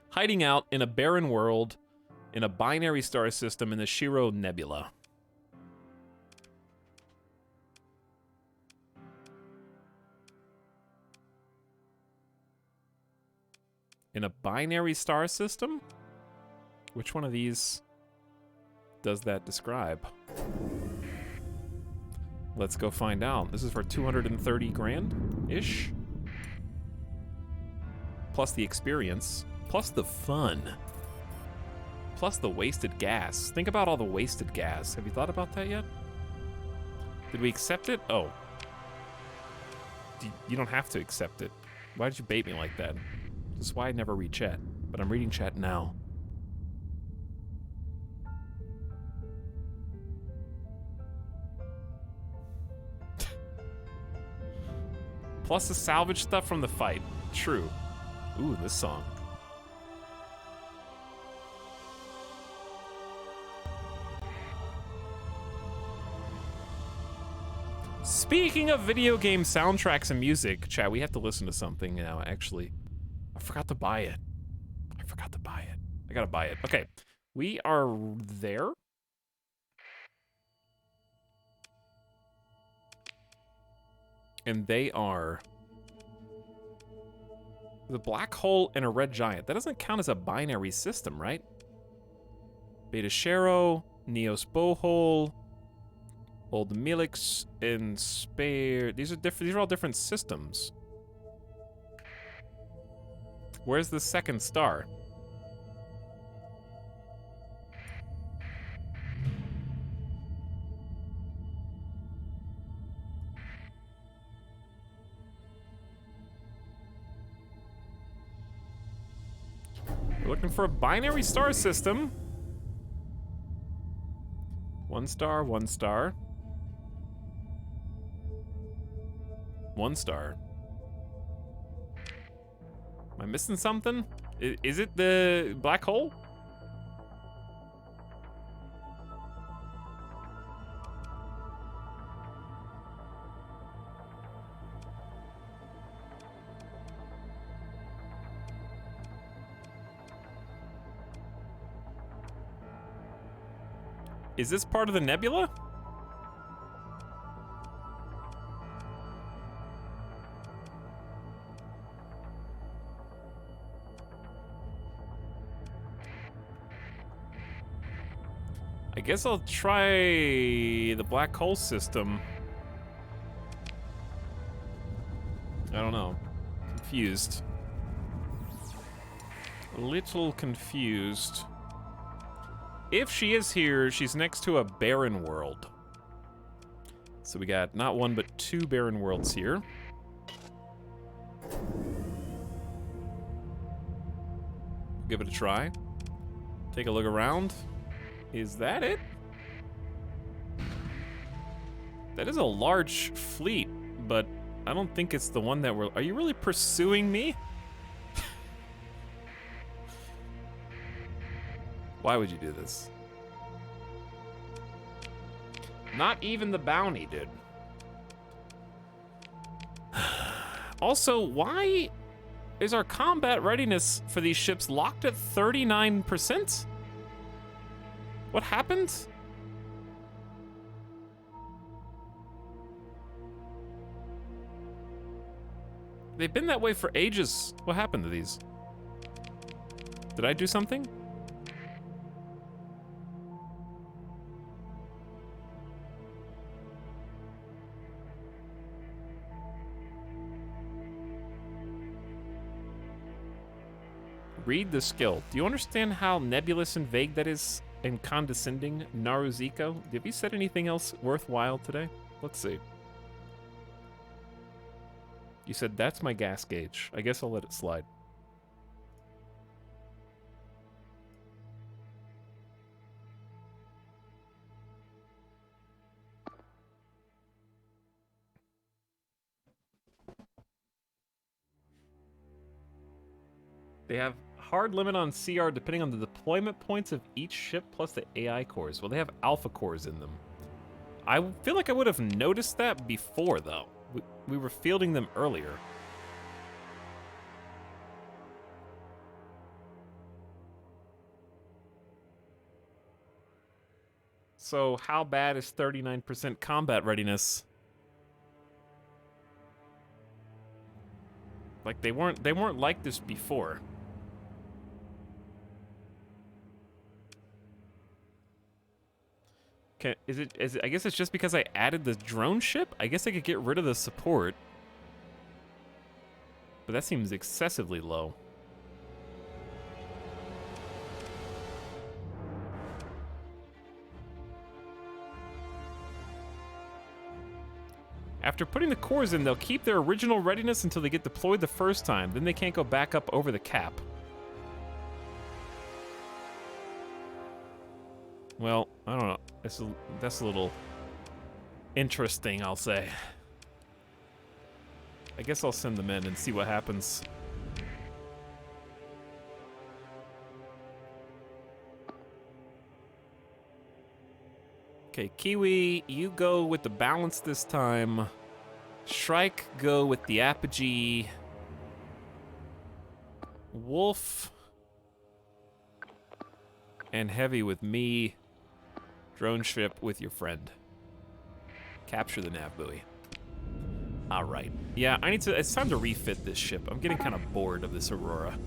Hiding out in a barren world in a binary star system in the Shiro Nebula. In a binary star system? Which one of these does that describe? Let's go find out. This is for 230 grand-ish. Plus the experience. Plus the fun. Plus the wasted gas. Think about all the wasted gas. Have you thought about that yet? Did we accept it? Oh. You don't have to accept it. Why did you bait me like that? This is why I never read chat. But I'm reading chat now. Plus the salvage stuff from the fight. True. Ooh, this song. Speaking of video game soundtracks and music, chat, we have to listen to something now, actually. I forgot to buy it. I gotta buy it. Okay, we are there. And they are the black hole and a red giant. That doesn't count as a binary system, right? Beta Shero, Neos Bohole, Old Milix, and Spare. These are different. These are all different systems. Where's the second star? We're looking for a binary star system. One star, one star. One star. Am I missing something? Is it the black hole? Is this part of the nebula? I guess I'll try the black hole system. I don't know. Confused. A little confused. If she is here, she's next to a barren world. So we got not one, but 2 barren worlds here. Give it a try. Take a look around. Is that it? That is a large fleet, but I don't think it's the one that we're... Are you really pursuing me? Why would you do this? Not even the bounty, dude. Also, why is our combat readiness for these ships locked at 39%? What happened? They've been that way for ages. What happened to these? Did I do something? Read the skill. Do you understand how nebulous and vague that is and condescending, Naruziko? Have you said anything else worthwhile today? Let's see. You said, that's my gas gauge. I guess I'll let it slide. They have hard limit on CR depending on the deployment points of each ship plus the AI cores. Well, they have alpha cores in them. I feel like I would have noticed that before, though. We were fielding them earlier. So how bad is 39% combat readiness? Like they weren't like this before. Is it, I guess it's just because I added the drone ship? I guess I could get rid of the support. But that seems excessively low. After putting the cores in, they'll keep their original readiness until they get deployed the first time. Then they can't go back up over the cap. Well, I don't know. That's a little interesting, I'll say. I guess I'll send them in and see what happens. Okay, Kiwi, you go with the balance this time. Shrike, go with the apogee. Wolf and Heavy with me. Drone ship with your friend. Capture the nav buoy. All right. Yeah, it's time to refit this ship. I'm getting kind of bored of this Aurora.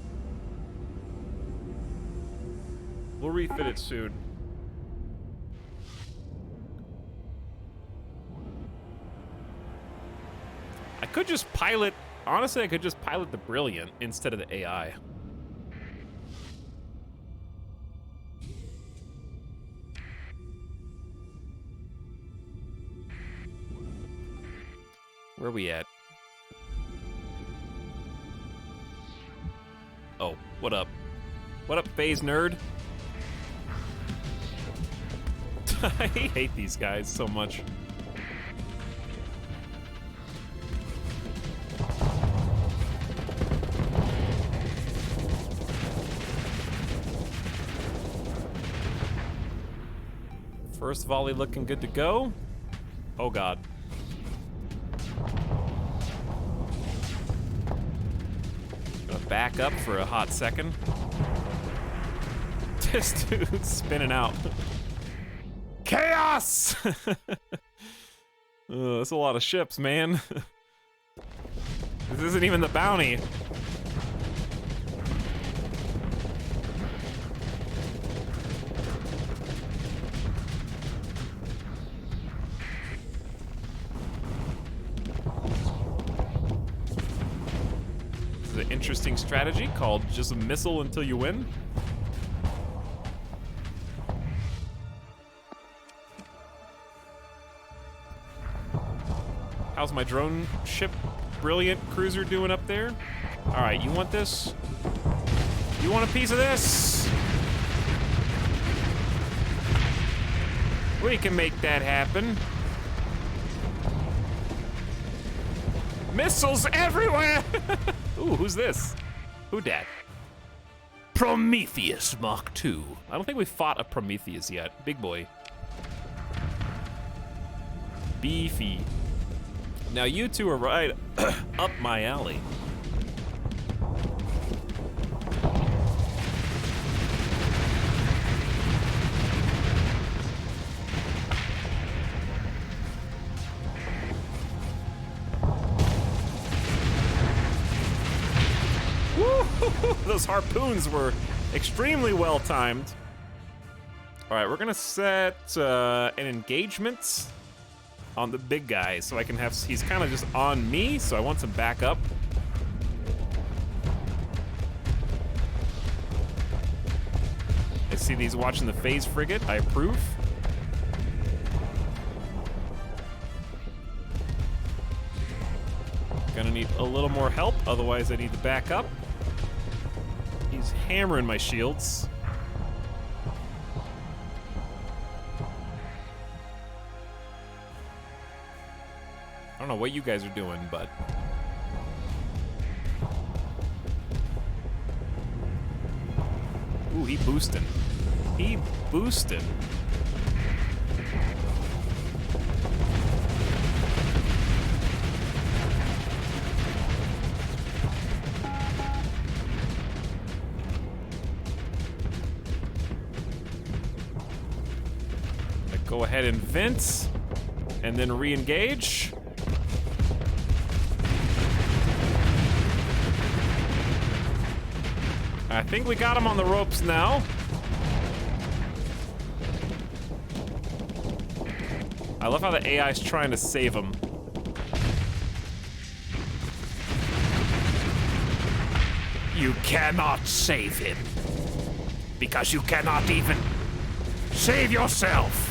We'll refit it soon. I could just pilot, honestly, I could just pilot the Brilliant instead of the AI. Where are we at? Oh, what up? What up, phase nerd? I hate these guys so much. First volley looking good to go. Oh god. Gonna back up for a hot second. This dude's spinning out. Chaos! That's a lot of ships, man. This isn't even the bounty. This is an interesting strategy called just a missile until you win. How's my drone ship brilliant cruiser doing up there? All right, you want this? You want a piece of this? We can make that happen. Missiles everywhere! Ooh, who's this? Who dat? Prometheus Mark II. I don't think we fought a Prometheus yet. Big boy. Beefy. Now you two are right up my alley. Woo! Those harpoons were extremely well timed. All right, we're gonna set an engagement on the big guy, so I can have, he's kind of just on me, so I want some backup. I see these watching the phase frigate, I approve. Gonna need a little more help, otherwise I need to back up. He's hammering my shields. I don't know what you guys are doing, but... Ooh, he boosting. He boosting. Go ahead and vent, and then re-engage. I think we got him on the ropes now. I love how the AI is trying to save him. You cannot save him. Because you cannot even save yourself.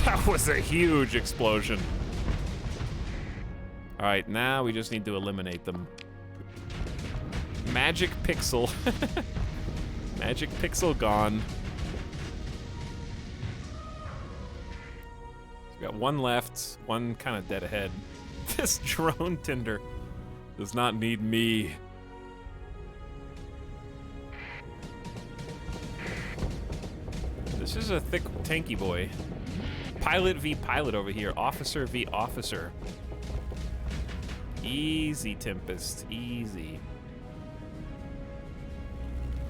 That was a huge explosion. All right, now we just need to eliminate them. Magic pixel. Magic pixel gone. We got one left, one kind of dead ahead. This drone Tinder does not need me. This is a thick, tanky boy. Pilot v pilot over here. Officer v officer. Easy, Tempest. Easy.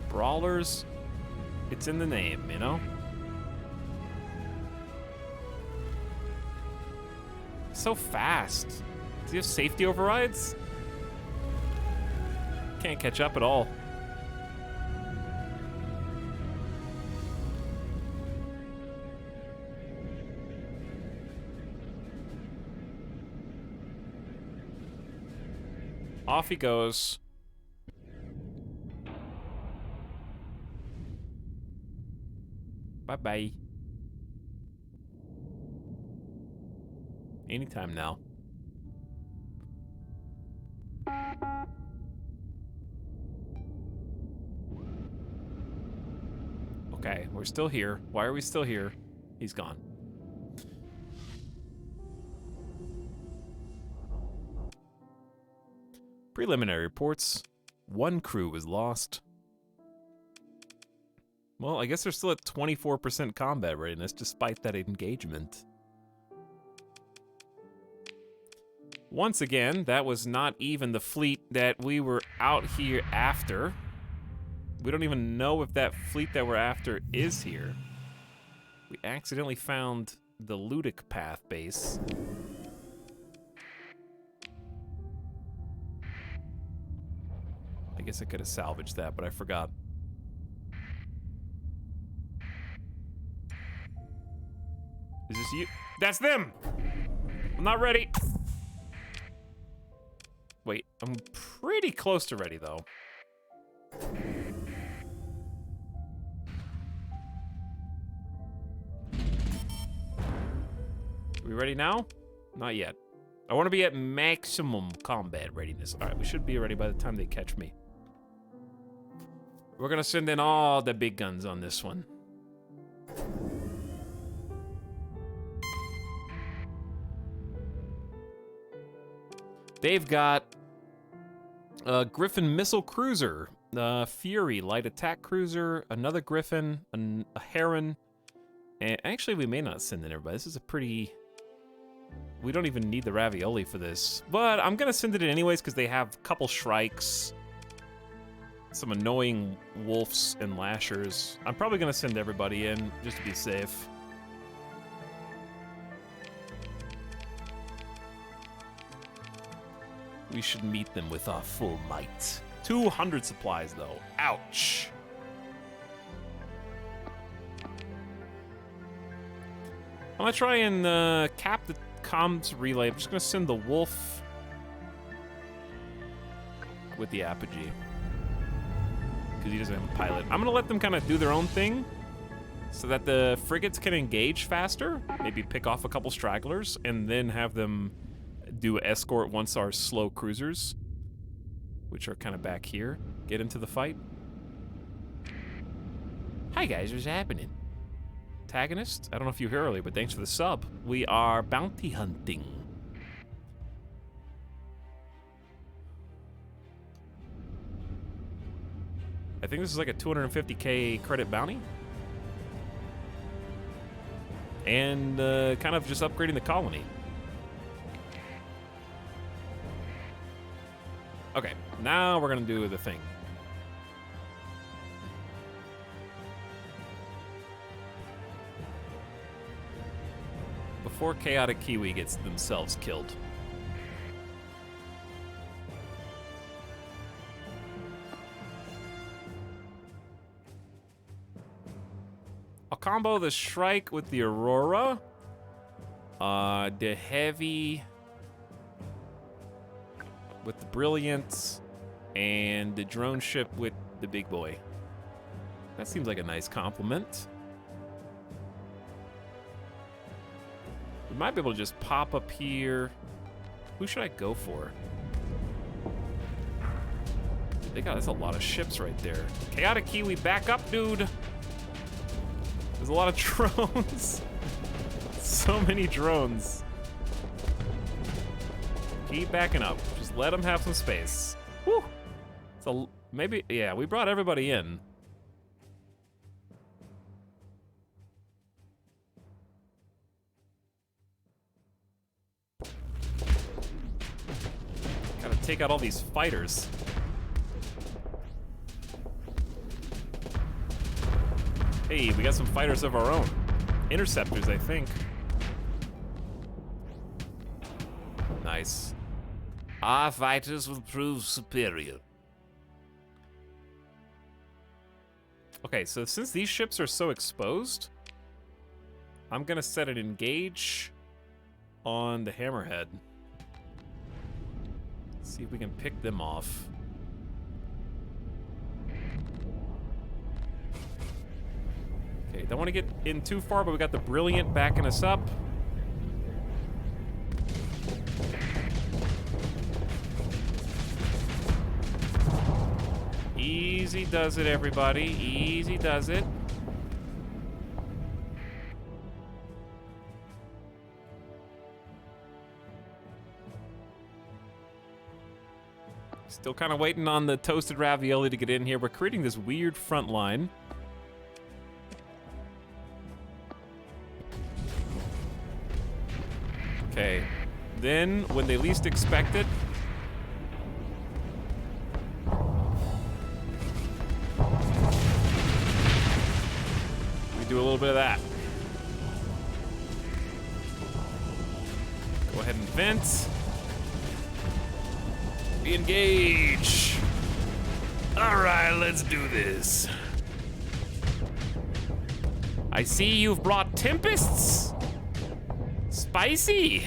Brawlers, it's in the name, you know? So fast. Does he have safety overrides? Can't catch up at all. Off he goes. Bye-bye. Anytime now. Okay, we're still here. Why are we still here? He's gone. Preliminary reports. One crew was lost. Well, I guess they're still at 24% combat readiness despite that engagement. Once again, that was not even the fleet that we were out here after. We don't even know if that fleet that we're after is here. We accidentally found the Ludic Path base. I guess I could have salvaged that, but I forgot. Is this you? That's them! I'm not ready. Wait, I'm pretty close to ready, though. Are we ready now? Not yet. I want to be at maximum combat readiness. All right, we should be ready by the time they catch me. We're gonna send in all the big guns on this one. They've got a Griffin missile cruiser, Fury light attack cruiser, another Griffin, a Heron, and actually we may not send in everybody. This is a pretty... We don't even need the ravioli for this, but I'm gonna send it in anyways because they have a couple Shrikes, some annoying wolves and lashers. I'm probably gonna send everybody in just to be safe. We should meet them with our full might. 200 supplies, though. Ouch. I'm gonna try and cap the comms relay. I'm just gonna send the wolf with the apogee, because he doesn't have a pilot. I'm gonna let them kind of do their own thing so that the frigates can engage faster, maybe pick off a couple stragglers, and then have them do escort once our slow cruisers, which are kind of back here, get into the fight. Hi guys, what's happening? Antagonist? I don't know if you heard earlier, but thanks for the sub. We are bounty hunting. I think this is like a 250k credit bounty. And kind of just upgrading the colony. Okay, now we're gonna do the thing. Before Chaotic Kiwi gets themselves killed. I'll combo the Shrike with the Aurora. The Heavy with the Brilliant, and the drone ship with the big boy. That seems like a nice compliment. We might be able to just pop up here. Who should I go for? That's a lot of ships right there. Chaotic Kiwi, back up, dude. There's a lot of drones. So many drones. Keep backing up. Just let them have some space. Whew. So maybe, yeah, we brought everybody in. Gotta take out all these fighters. Hey, we got some fighters of our own. Interceptors, I think. Nice. Our fighters will prove superior. Okay, so since these ships are so exposed, I'm gonna set an engage on the Hammerhead. See if we can pick them off. Okay, don't want to get in too far, but we got the Brilliant backing us up. Easy does it, everybody. Easy does it. Still kind of waiting on the toasted ravioli to get in here. We're creating this weird front line. Okay. Then, when they least expect it, we do a little bit of that. Go ahead and vent. Re-engage. All right, let's do this. I see you've brought tempests. Spicy.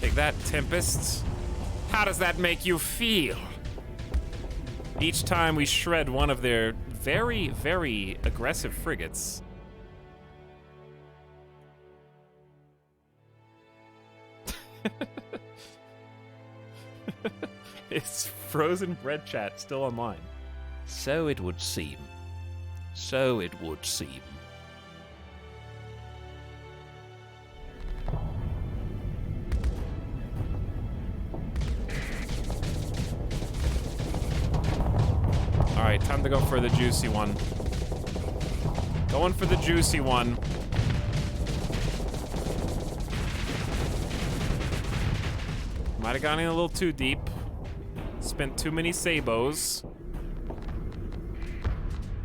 Take that, tempests. How does that make you feel? Each time we shred one of their very, very aggressive frigates. Is frozen bread chat still online? So it would seem. So it would seem. All right, time to go for the juicy one. Going for the juicy one. Might have gone in a little too deep. Spent too many sabos.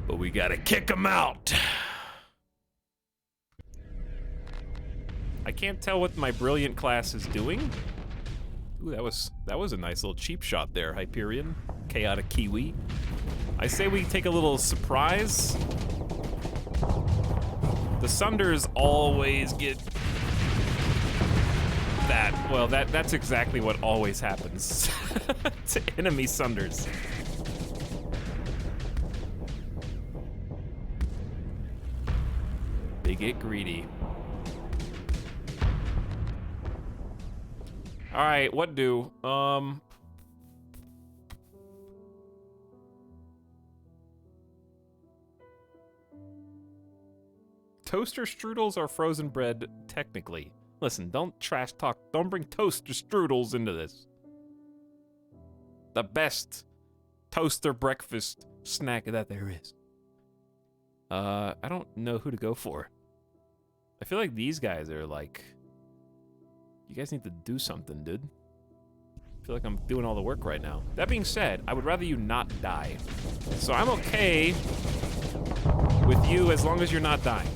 But we gotta kick them out. I can't tell what my brilliant class is doing. Ooh, that was a nice little cheap shot there, Hyperion. Chaotic Kiwi. I say we take a little surprise. The Sunders always get that. Well, that's exactly what always happens to enemy Sunders. They get greedy. All right, what do? Toaster strudels are frozen bread, technically. Listen, don't trash talk. Don't bring toaster strudels into this. The best toaster breakfast snack that there is. I don't know who to go for. I feel like these guys are like... You guys need to do something, dude. I feel like I'm doing all the work right now. That being said, I would rather you not die. So I'm okay with you as long as you're not dying.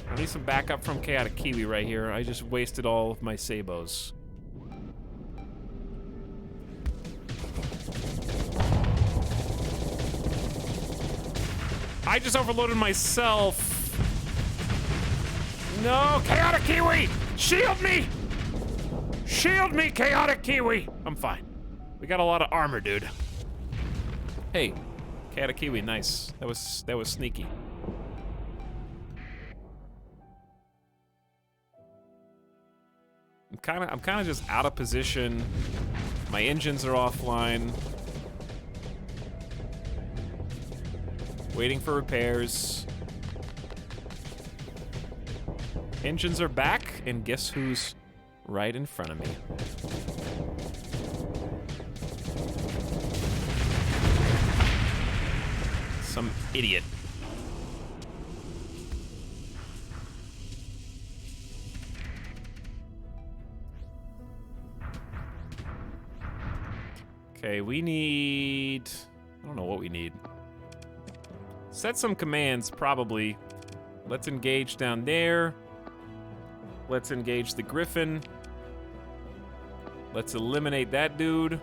I need some backup from Chaotic Kiwi right here. I just wasted all of my sabos. I just overloaded myself. No, Chaotic Kiwi! Shield me! Shield me, Chaotic Kiwi! I'm fine. We got a lot of armor, dude. Hey, Chaotic Kiwi, nice. That was sneaky. I'm kind of just out of position. My engines are offline. Waiting for repairs. Engines are back, and guess who's right in front of me? Some idiot. Okay, we need... I don't know what we need. Set some commands, probably. Let's engage down there. Let's engage the Griffin. Let's eliminate that dude.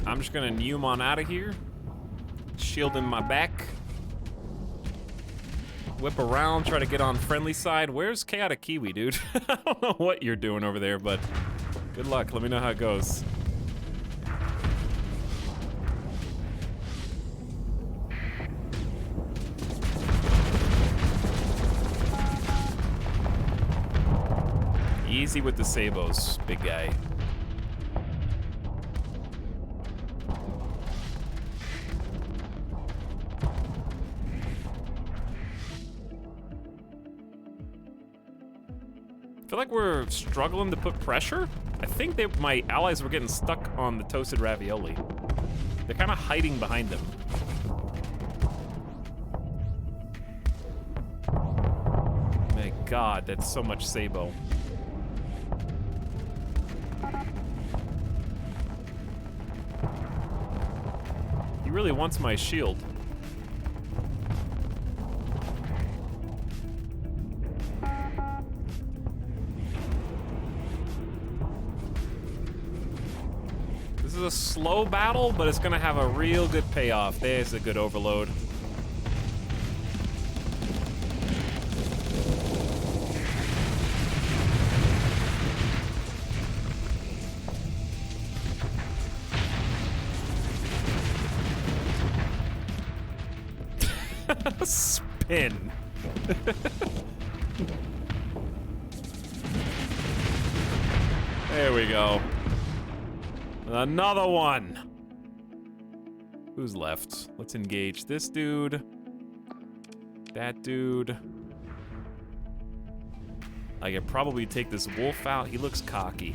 I'm just gonna neum on out of here. Shield in my back. Whip around, try to get on friendly side. Where's Chaotic Kiwi, dude? I don't know what you're doing over there, but good luck. Let me know how it goes. Easy with the sabos, big guy. I feel like we're struggling to put pressure. I think my allies were getting stuck on the toasted ravioli. They're kind of hiding behind them. My God, that's so much sabo. He really wants my shield. This is a slow battle, but it's gonna have a real good payoff. There's a good overload. Spin. There we go. Another one. Who's left? Let's engage this dude. That dude. I could probably take this wolf out. He looks cocky.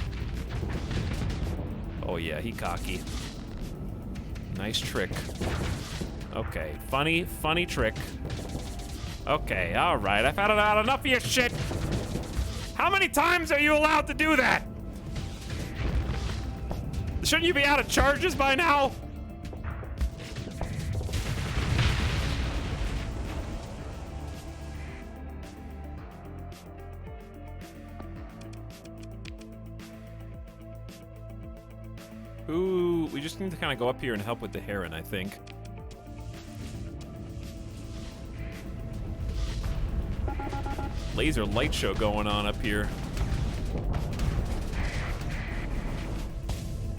Oh yeah, he cocky. Nice trick. Okay, funny trick. Okay, all right. I've had enough of your shit. How many times are you allowed to do that? Shouldn't you be out of charges by now? Ooh, we just need to kind of go up here and help with the heron, I think. Laser light show going on up here.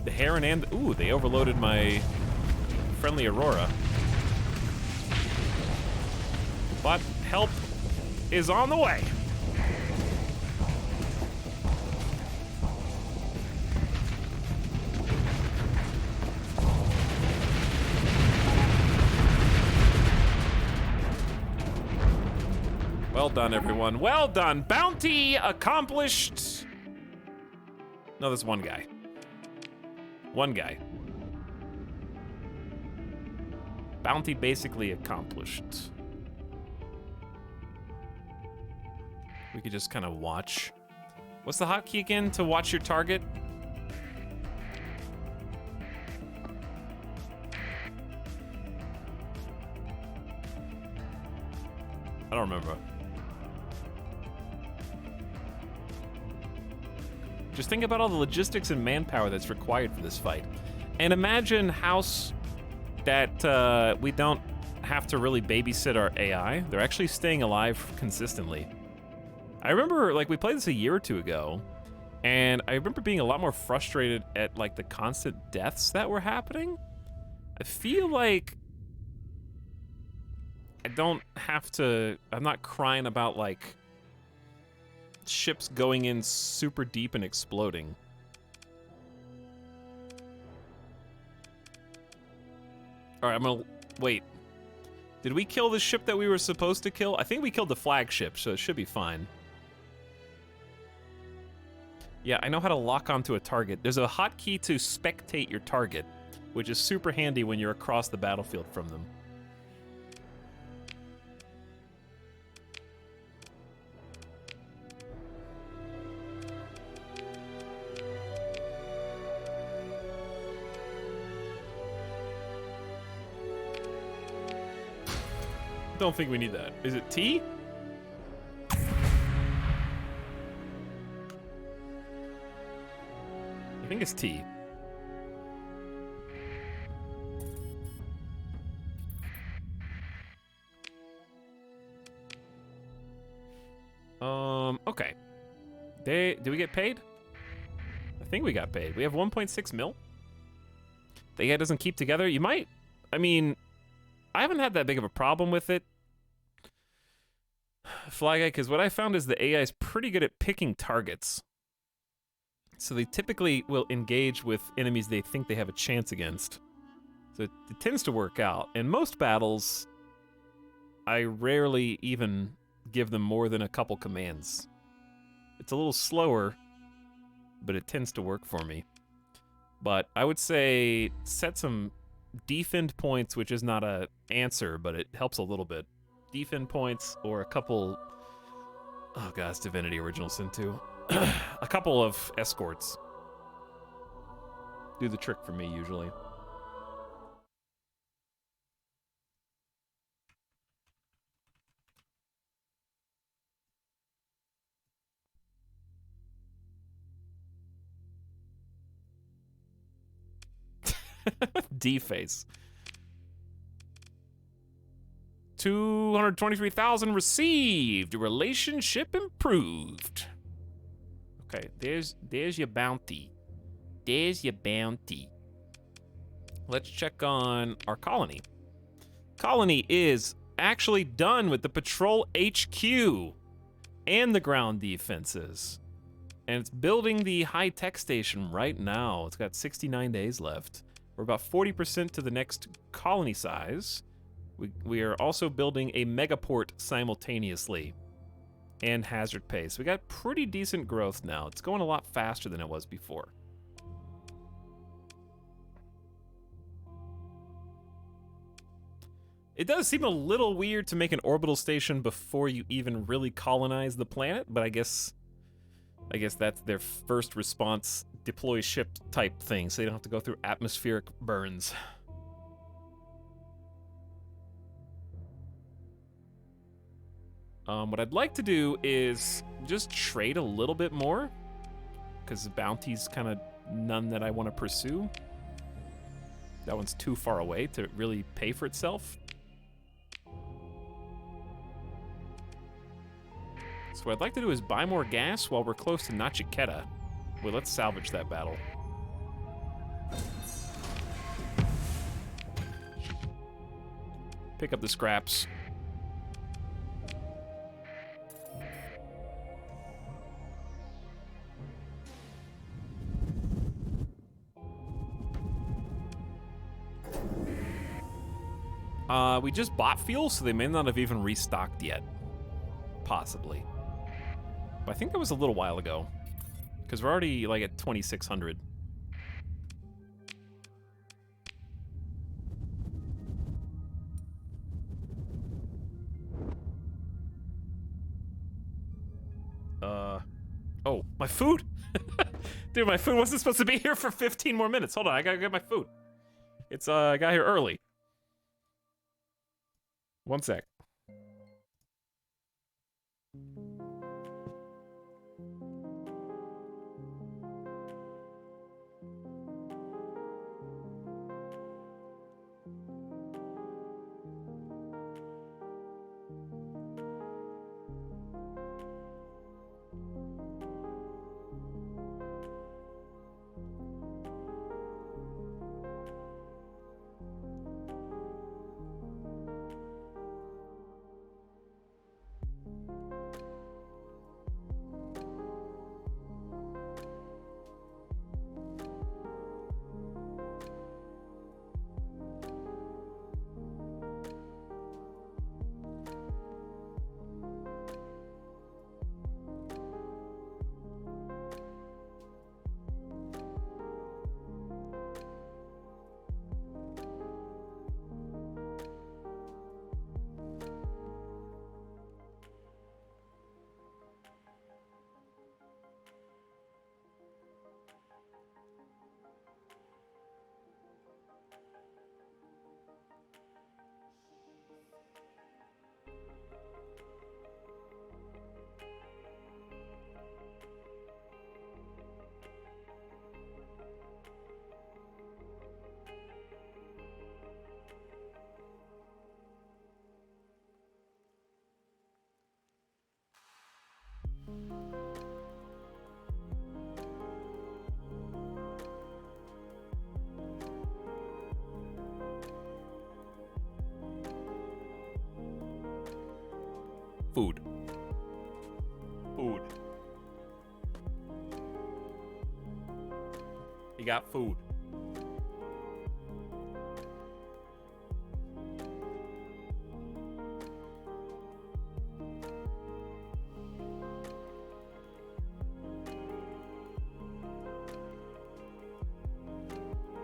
The heron and ooh, they overloaded my friendly Aurora. But help is on the way. Well done, everyone. Well done. Bounty accomplished. No, there's one guy. One guy. Bounty basically accomplished. We could just kind of watch. What's the hotkey again to watch your target? I don't remember. Just think about all the logistics and manpower that's required for this fight. And imagine, House, that we don't have to really babysit our AI. They're actually staying alive consistently. I remember, like, we played this a year or two ago, and I remember being a lot more frustrated at, like, the constant deaths that were happening. I feel like I don't have to, I'm not crying about, like, ships going in super deep and exploding. All right, I'm gonna wait. Did we kill the ship that we were supposed to kill? I think we killed the flagship, so it should be fine. Yeah, I know how to lock onto a target. There's a hotkey to spectate your target, which is super handy when you're across the battlefield from them. Don't think we need that. Is it T? I think it's T. Okay. Did we get paid? I think we got paid. We have 1.6 mil. The AI doesn't keep together. You might, I mean, I haven't had that big of a problem with it, Fly Guy, because what I found is the AI is pretty good at picking targets. So they typically will engage with enemies they think they have a chance against. So it tends to work out. In most battles, I rarely even give them more than a couple commands. It's a little slower, but it tends to work for me. But I would say set some defend points, which is not a answer, but it helps a little bit. Defend points or a couple... Oh god, it's Divinity Original Sin 2. A couple of escorts. Do the trick for me, usually. D-face. 223,000 received. Relationship improved. Okay, there's your bounty. There's your bounty. Let's check on our colony. Colony is actually done with the patrol HQ and the ground defenses. And it's building the high-tech station right now. It's got 69 days left. We're about 40% to the next colony size. We are also building a megaport simultaneously. And hazard pace. We got pretty decent growth now. It's going a lot faster than it was before. It does seem a little weird to make an orbital station before you even really colonize the planet, but I guess that's their first response deploy ship type thing, so they don't have to go through atmospheric burns. What I'd like to do is just trade a little bit more, because the bounty's kind of none that I want to pursue. That one's too far away to really pay for itself. So what I'd like to do is buy more gas while we're close to Nachiketa. Well, let's salvage that battle. Pick up the scraps. We just bought fuel, so they may not have even restocked yet. Possibly. But I think that was a little while ago. Because we're already, like, at 2,600. Oh, my food? Dude, my food wasn't supposed to be here for 15 more minutes. Hold on, I gotta get my food. It's, I got here early. One sec. Food. Food. You got food.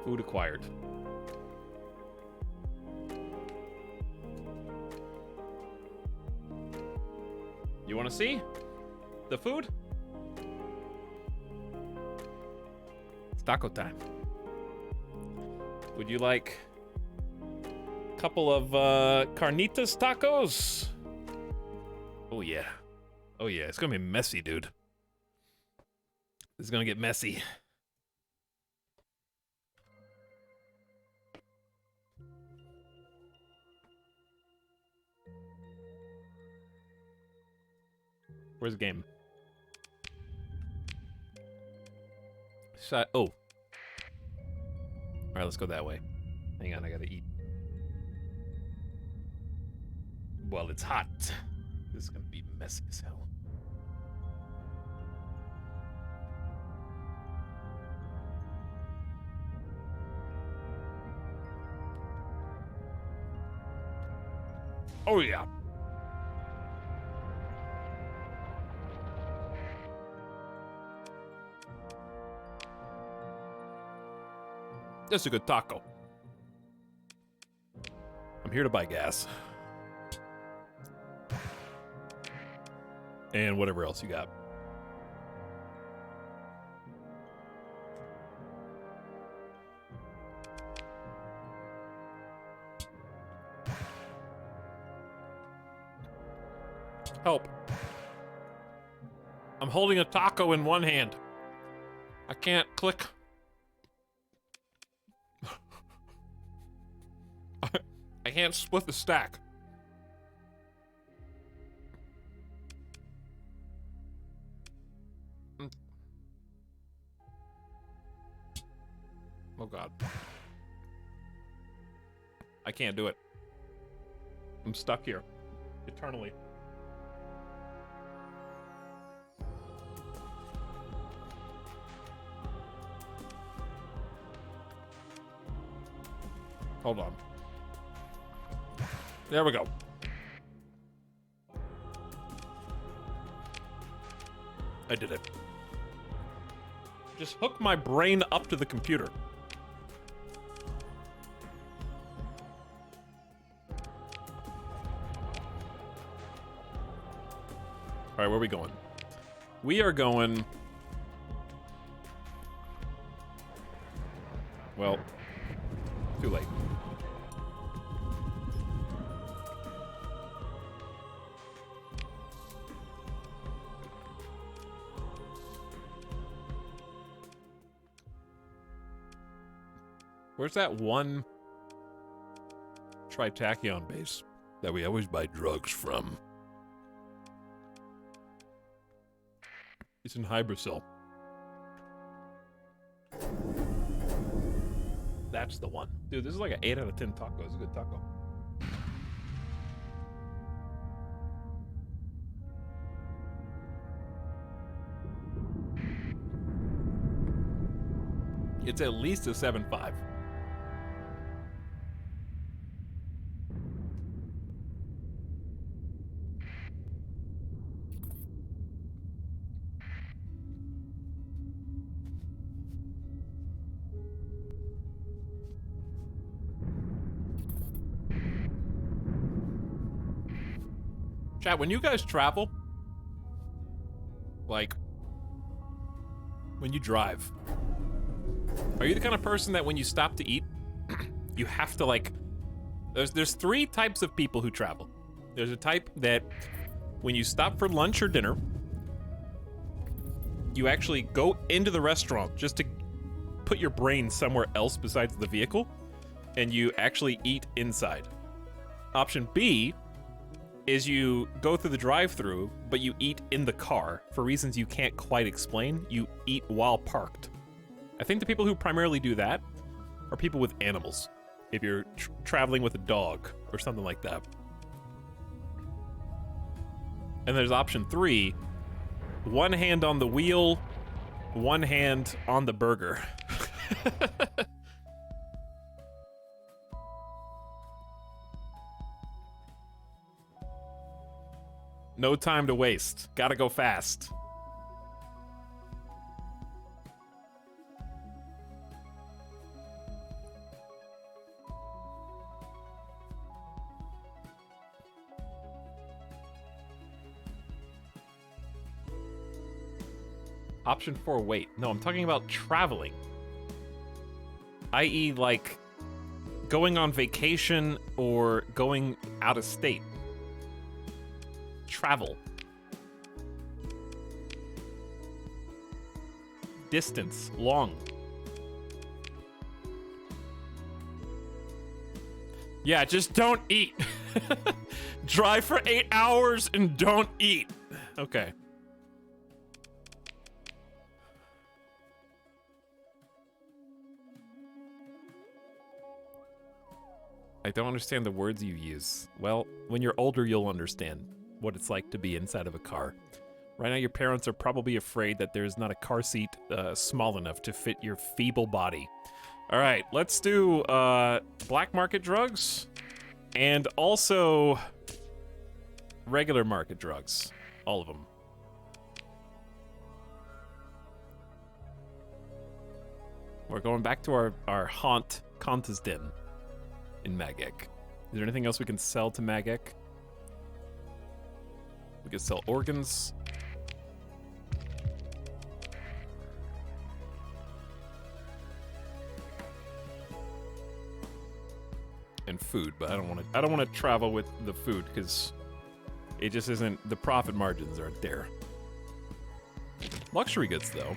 Food acquired. You want to see the food? It's taco time. Would you like a couple of carnitas tacos? Oh yeah. Oh yeah, it's gonna be messy, dude. It's gonna get messy. Where's the game? Oh. Alright, let's go that way. Hang on, I gotta eat. Well, it's hot. This is gonna be messy as hell. Oh yeah. That's a good taco. I'm here to buy gas. And whatever else you got. Help. I'm holding a taco in one hand. I can't click. I can't split the stack. Oh God. I can't do it. I'm stuck here. Eternally. Hold on. There we go. I did it. Just hook my brain up to the computer. All right, where are we going? We are going... Well, too late. Where's that one Tritachyon base that we always buy drugs from? It's in Hybracil. That's the one. Dude, this is like an 8 out of 10 taco. It's a good taco. It's at least a 7.5. Chat, when you guys travel, like, when you drive, are you the kind of person that when you stop to eat, you have to, like, there's 3 types of people who travel. There's a type that when you stop for lunch or dinner, you actually go into the restaurant just to put your brain somewhere else besides the vehicle, and you actually eat inside. Option B is you go through the drive-thru, but you eat in the car for reasons you can't quite explain. You eat while parked. I think the people who primarily do that are people with animals. If you're traveling with a dog or something like that. And there's option 3, one hand on the wheel, one hand on the burger. No time to waste. Gotta go fast. Option 4, wait. No, I'm talking about traveling. I.e., like, going on vacation or going out of state. Travel. Distance. Long. Yeah, just don't eat. Drive for 8 hours and don't eat. Okay. I don't understand the words you use. Well, when you're older, you'll understand what it's like to be inside of a car. Right now, your parents are probably afraid that there's not a car seat small enough to fit your feeble body. All right, let's do black market drugs and also regular market drugs. All of them. We're going back to our haunt, Kanta's Den. In Magek. Is there anything else we can sell to Magek? We could sell organs. And food, but I don't want to travel with the food because it just isn't, the profit margins aren't there. Luxury goods though.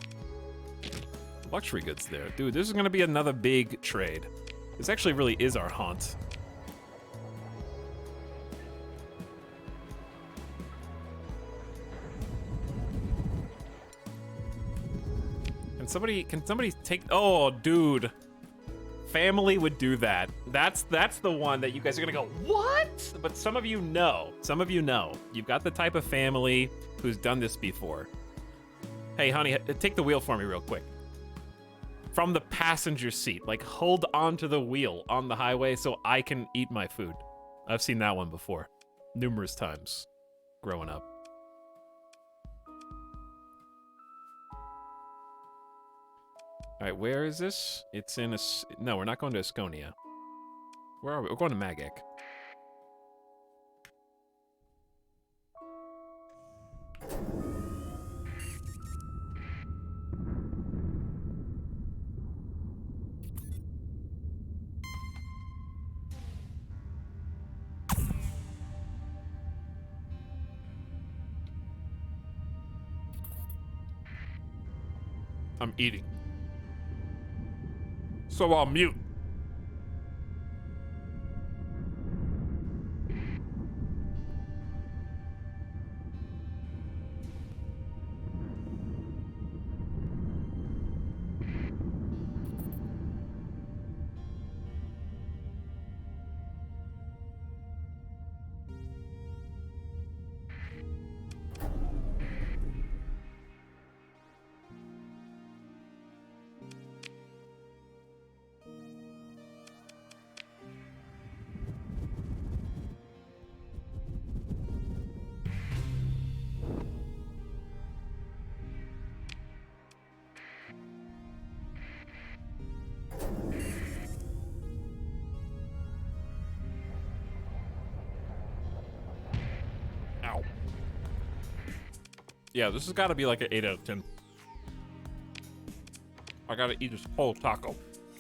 Luxury goods there. Dude, this is going to be another big trade. This actually really is our haunt. Can somebody take, oh dude. Family would do that. That's the one that you guys are gonna go, what? But some of you know. Some of you know. You've got the type of family who's done this before. Hey honey, take the wheel for me real quick. From the passenger seat, like hold onto the wheel on the highway so I can eat my food. I've seen that one before, numerous times, growing up. All right, where is this? It's in no, we're not going to Asconia. Where are we? We're going to Magek. I'm eating. So I'll mute. Ow. Yeah, this has got to be like an 8 out of 10. I gotta eat this whole taco.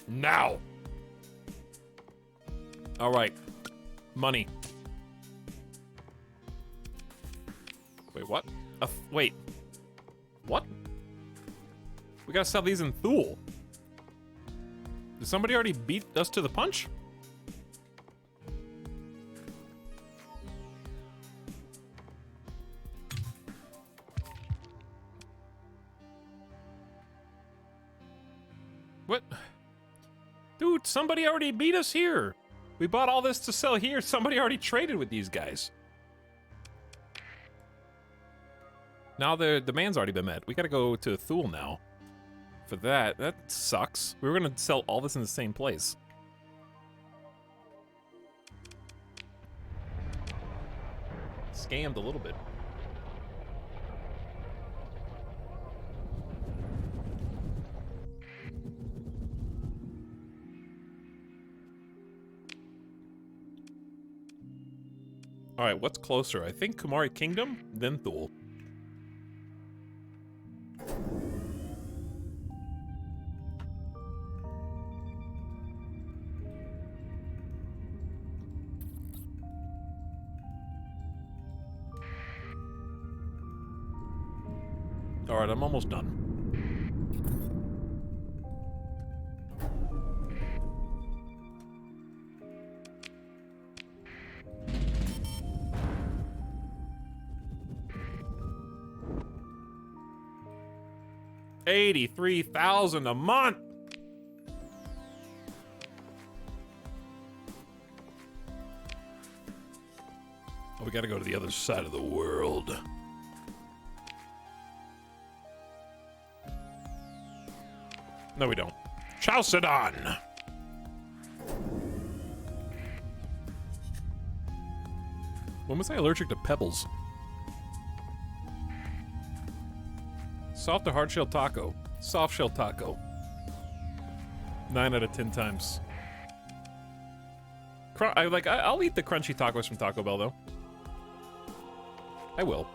Now! Alright. Money. Wait, what? Wait. What? We gotta sell these in Thule. Did somebody already beat us to the punch? What? Dude, somebody already beat us here. We bought all this to sell here. Somebody already traded with these guys. Now the demand's already been met. We gotta go to Thule now. for that. That sucks. We were gonna sell all this in the same place. Scammed a little bit. Alright, what's closer? I think Kumari Kingdom, then Thule. Alright, I'm almost done. $83,000 a month. Oh, we gotta go to the other side of the world. No, we don't. Chalcedon! When was I allergic to pebbles? Soft or hard shell taco? Soft shell taco. 9 out of 10 times. I'll eat the crunchy tacos from Taco Bell, though. I will.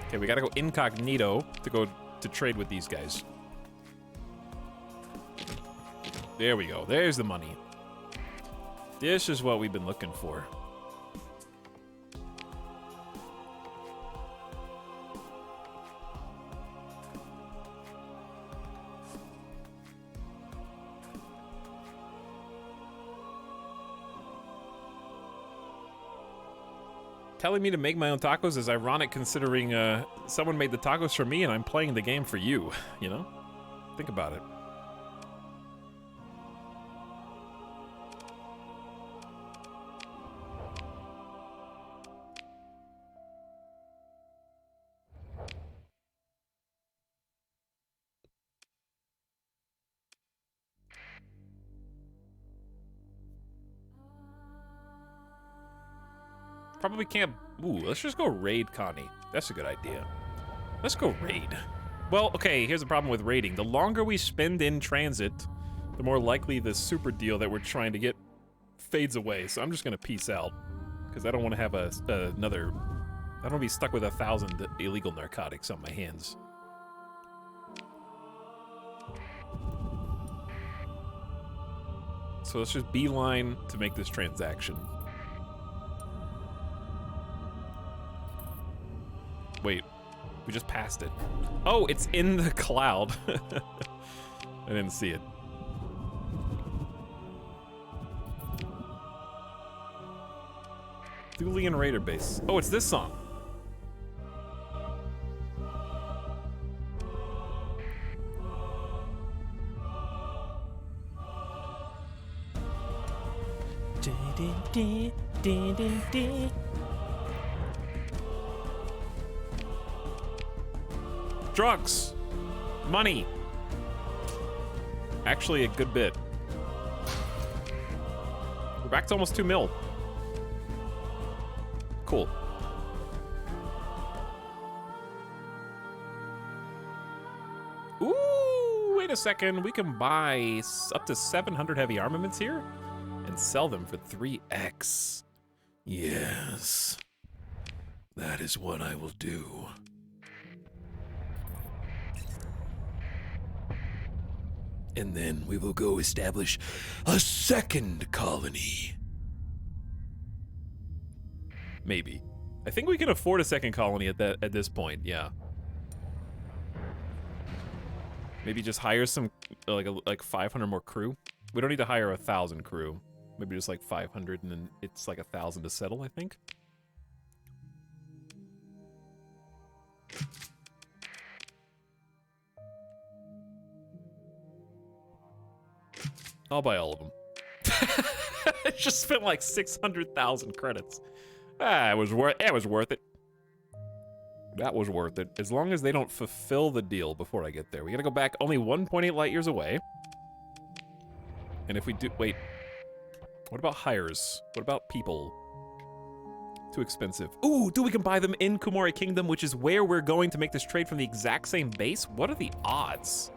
Okay, we gotta go incognito to trade with these guys. There we go. There's the money. This is what we've been looking for. Telling me to make my own tacos is ironic considering someone made the tacos for me and I'm playing the game for you, you know? Think about it. Probably can't... Ooh, let's just go raid Connie. That's a good idea. Let's go raid. Well, okay, here's the problem with raiding. The longer we spend in transit, the more likely the super deal that we're trying to get fades away. So I'm just gonna peace out. Because I don't want to have another... I don't want to be stuck with 1,000 illegal narcotics on my hands. So let's just beeline to make this transaction. Wait, we just passed it. Oh, it's in the cloud. I didn't see it. Thulian Raider base. Oh, it's this song. Drugs. Money. Actually, a good bit. We're back to almost 2 mil. Cool. Ooh, wait a second. We can buy up to 700 heavy armaments here and sell them for 3x. Yes. That is what I will do. And then we will go establish a second colony. Maybe. I think we can afford a second colony at this point, yeah. Maybe just hire some, like 500 more crew. We don't need to hire 1,000 crew. Maybe just like 500 and then it's like 1,000 to settle, I think. I'll buy all of them. I just spent like 600,000 credits. Ah, it was worth it. That was worth it. As long as they don't fulfill the deal before I get there. We gotta go back only 1.8 light years away. And if we do... Wait. What about hires? What about people? Too expensive. Ooh, dude, we can buy them in Kumori Kingdom, which is where we're going to make this trade from the exact same base? What are the odds?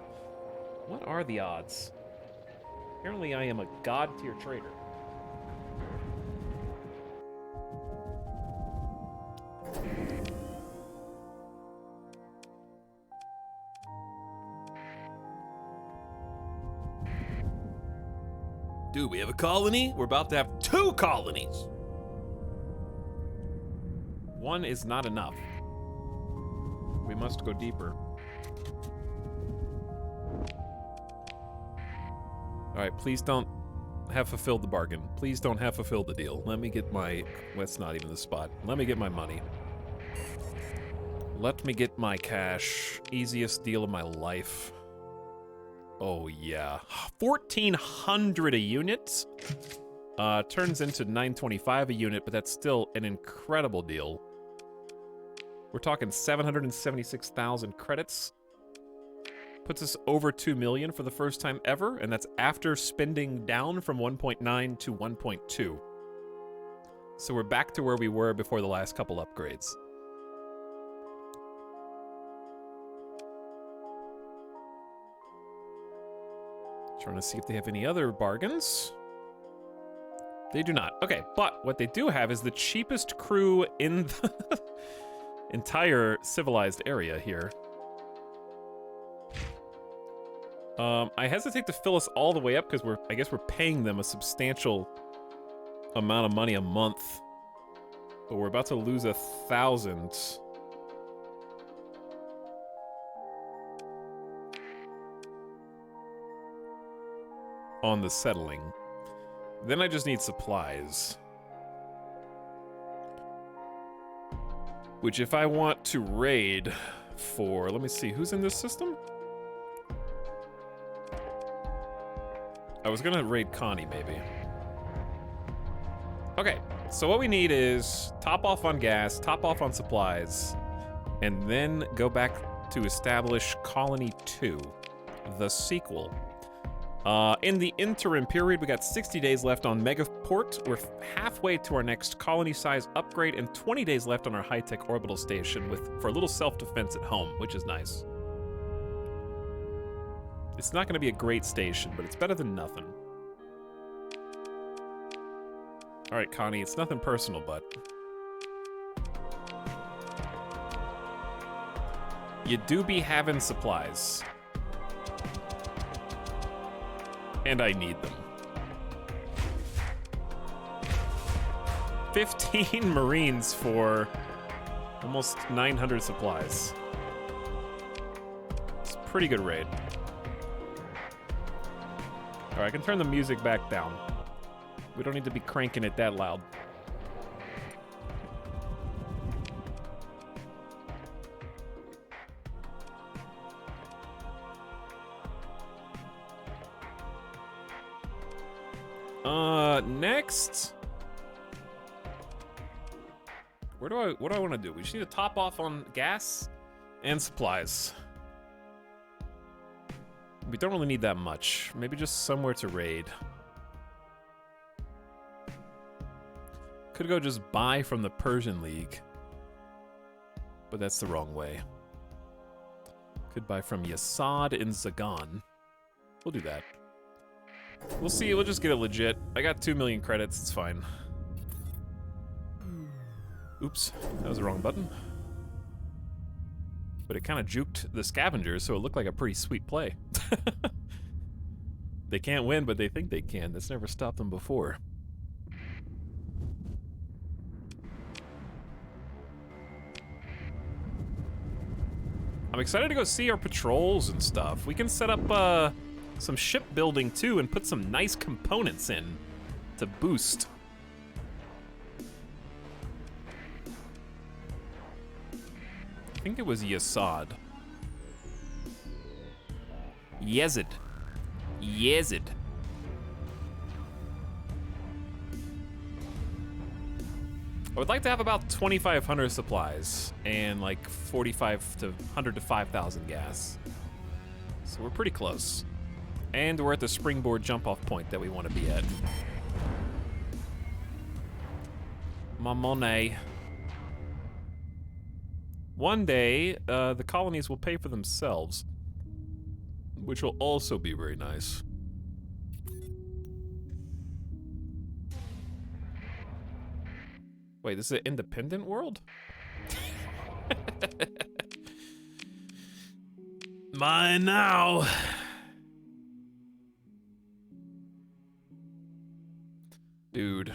What are the odds? Apparently I am a god-tier trader. Dude, we have a colony? We're about to have 2 colonies! One is not enough. We must go deeper. Alright, please don't have fulfilled the bargain. Please don't have fulfilled the deal. Let me get my... That's not even the spot. Let me get my money. Let me get my cash. Easiest deal of my life. Oh, yeah. 1,400 a unit? Turns into 925 a unit, but that's still an incredible deal. We're talking 776,000 credits. Puts us over 2 million for the first time ever, and that's after spending down from 1.9 to 1.2. So we're back to where we were before the last couple upgrades. Trying to see if they have any other bargains. They do not. Okay, but what they do have is the cheapest crew in the entire civilized area here. I hesitate to fill us all the way up because I guess we're paying them a substantial amount of money a month. But we're about to lose 1,000. On the settling. Then I just need supplies. Which if I want to raid for, let me see, who's in this system? I was gonna raid Connie, maybe. Okay, so what we need is top off on gas, top off on supplies, and then go back to establish Colony 2, the sequel. In the interim period, we got 60 days left on Megaport. We're halfway to our next colony size upgrade and 20 days left on our high-tech orbital station for a little self-defense at home, which is nice. It's not going to be a great station, but it's better than nothing. All right, Connie, it's nothing personal, but you do be having supplies. And I need them. 15 Marines for almost 900 supplies. It's a pretty good raid. All right, I can turn the music back down. We don't need to be cranking it that loud. Next. What do I want to do? We just need to top off on gas and supplies. We don't really need that much. Maybe just somewhere to raid. Could go just buy from the Persian League. But that's the wrong way. Could buy from Yasad in Zagan. We'll do that. We'll see, we'll just get it legit. I got 2 million credits, it's fine. Oops, that was the wrong button. But it kind of juked the scavengers, so it looked like a pretty sweet play. They can't win, but they think they can. That's never stopped them before. I'm excited to go see our patrols and stuff. We can set up, some shipbuilding too and put some nice components in to boost. I think it was Yasad. Yezid. Yezid. would like to have about 2,500 supplies and like 45 to 100 to 5,000 gas. So we're pretty close. And we're at the springboard jump-off point that we want to be at. My money. One day, the colonies will pay for themselves, which will also be very nice. Wait, this is an independent world? Mine now. Dude.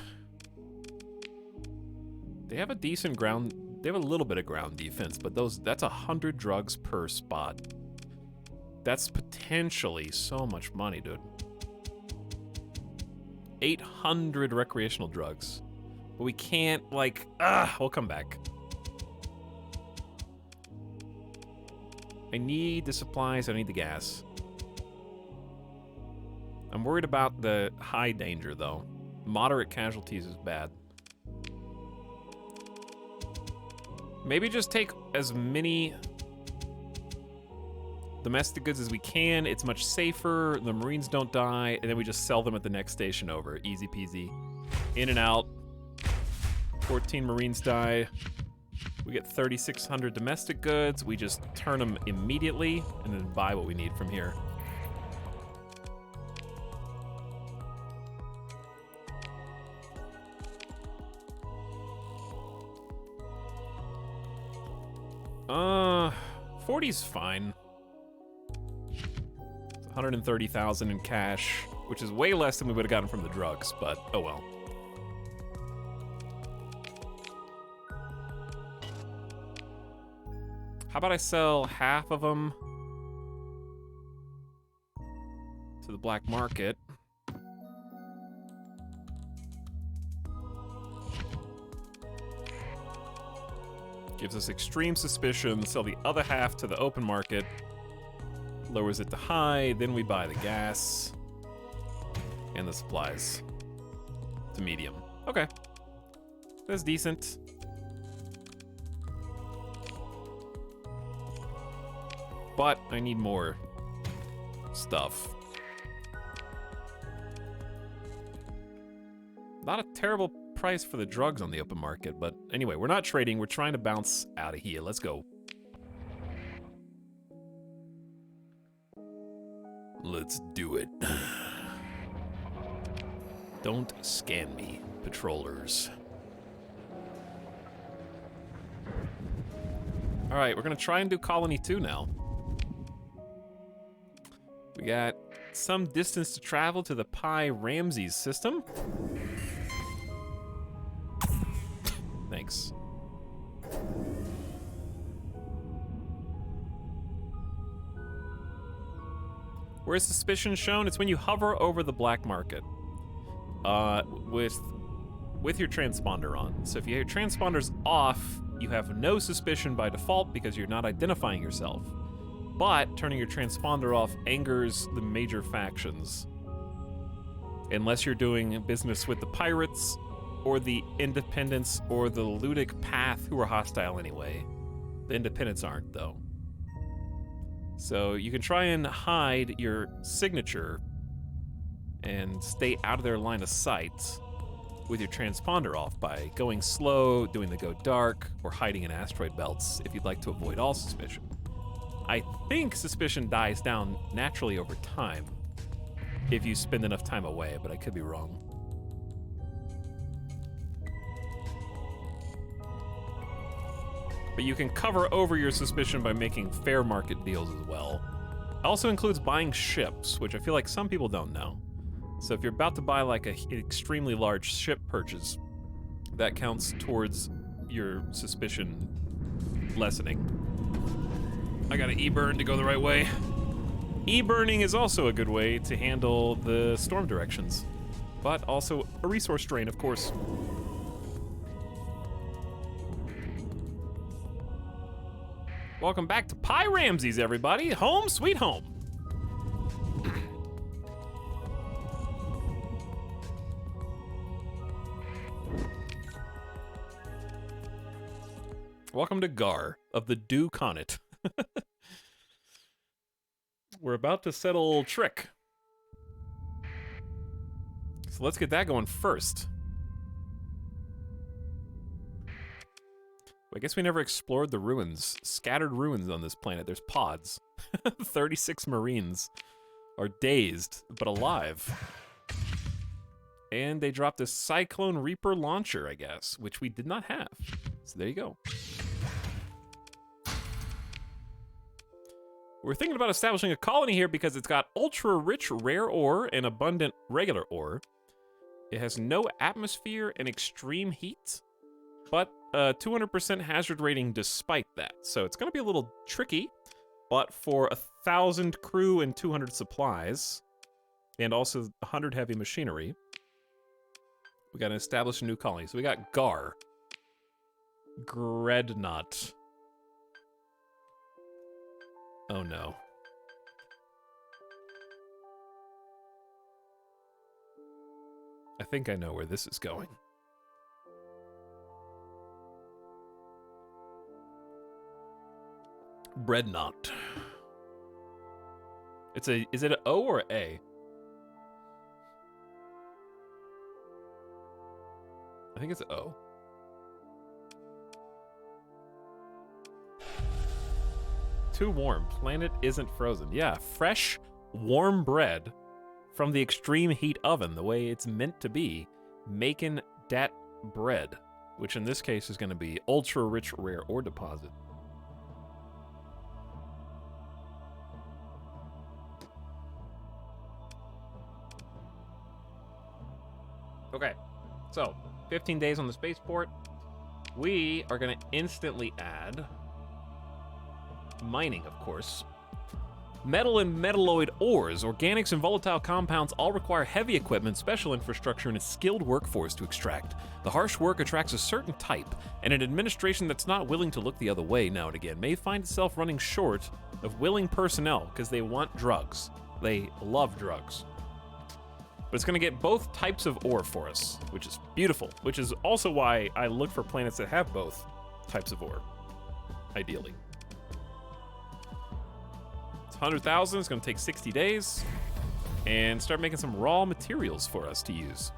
They have a decent ground... They have a little bit of ground defense, but that's 100 drugs per spot. That's potentially so much money, dude. 800 recreational drugs. But we can't, like... we'll come back. I need the supplies, I need the gas. I'm worried about the high danger, though. Moderate casualties is bad. Maybe just take as many domestic goods as we can. It's much safer, the Marines don't die, and then we just sell them at the next station over. Easy peasy. In and out. 14 Marines die. We get 3,600 domestic goods. We just turn them immediately and then buy what we need from here. Uh, 40's fine. 130,000 in cash, which is way less than we would have gotten from the drugs, but oh well. How about I sell half of them to the black market? Gives us extreme suspicion, sell the other half to the open market, lowers it to high, then we buy the gas and the supplies to medium. Okay, that's decent. But I need more stuff. Not a terrible price for the drugs on the open market, but anyway, we're not trading, we're trying to bounce out of here. Let's go. Let's do it. Don't scan me, patrollers. All right, we're gonna try and do Colony 2 now. We got some distance to travel to the Pi Ramses system. Thanks. Where's suspicion shown? It's when you hover over the black market. With your transponder on. So if you have your transponders off, you have no suspicion by default because you're not identifying yourself. But turning your transponder off angers the major factions. Unless you're doing business with the pirates, or the Independents, or the Ludic Path, who are hostile anyway. The Independents aren't, though. So you can try and hide your signature and stay out of their line of sight with your transponder off by going slow, doing the go dark, or hiding in asteroid belts if you'd like to avoid all suspicion. I think suspicion dies down naturally over time if you spend enough time away, but I could be wrong. But you can cover over your suspicion by making fair market deals as well. It also includes buying ships, which I feel like some people don't know. So if you're about to buy like an extremely large ship purchase, that counts towards your suspicion lessening. I got an E-burn to go the right way. E-burning is also a good way to handle the storm directions, but also a resource drain, of course. Welcome back to Pi Ramses, everybody. Home sweet home. Welcome to Gar of the Dew Conet. We're about to settle Trick. So let's get that going first. I guess we never explored the ruins. Scattered ruins on this planet. There's pods. 36 Marines are dazed, but alive. And they dropped a Cyclone Reaper launcher, I guess, which we did not have. So there you go. We're thinking about establishing a colony here because it's got ultra-rich rare ore and abundant regular ore. It has no atmosphere and extreme heat, but 200% hazard rating despite that. So it's going to be a little tricky, but for 1,000 crew and 200 supplies, and also 100 heavy machinery, we got to establish a new colony. So we got Gar. Dreadnought. Oh no. I think I know where this is going. Breadnought. Is it an O or A? I think it's O. Too warm. Planet isn't frozen. Yeah, fresh, warm bread from the extreme heat oven, the way it's meant to be, making that bread, which in this case is going to be ultra-rich rare ore deposit. Okay, so 15 days on the spaceport. We are going to instantly add mining, of course. Metal and metalloid ores, organics, and volatile compounds all require heavy equipment, special infrastructure, and a skilled workforce to extract. The harsh work attracts a certain type, and an administration that's not willing to look the other way now and again may find itself running short of willing personnel because they want drugs. They love drugs. But it's going to get both types of ore for us, which is beautiful, which is also why I look for planets that have both types of ore, ideally. 100,000, it's going to take 60 days, and start making some raw materials for us to use.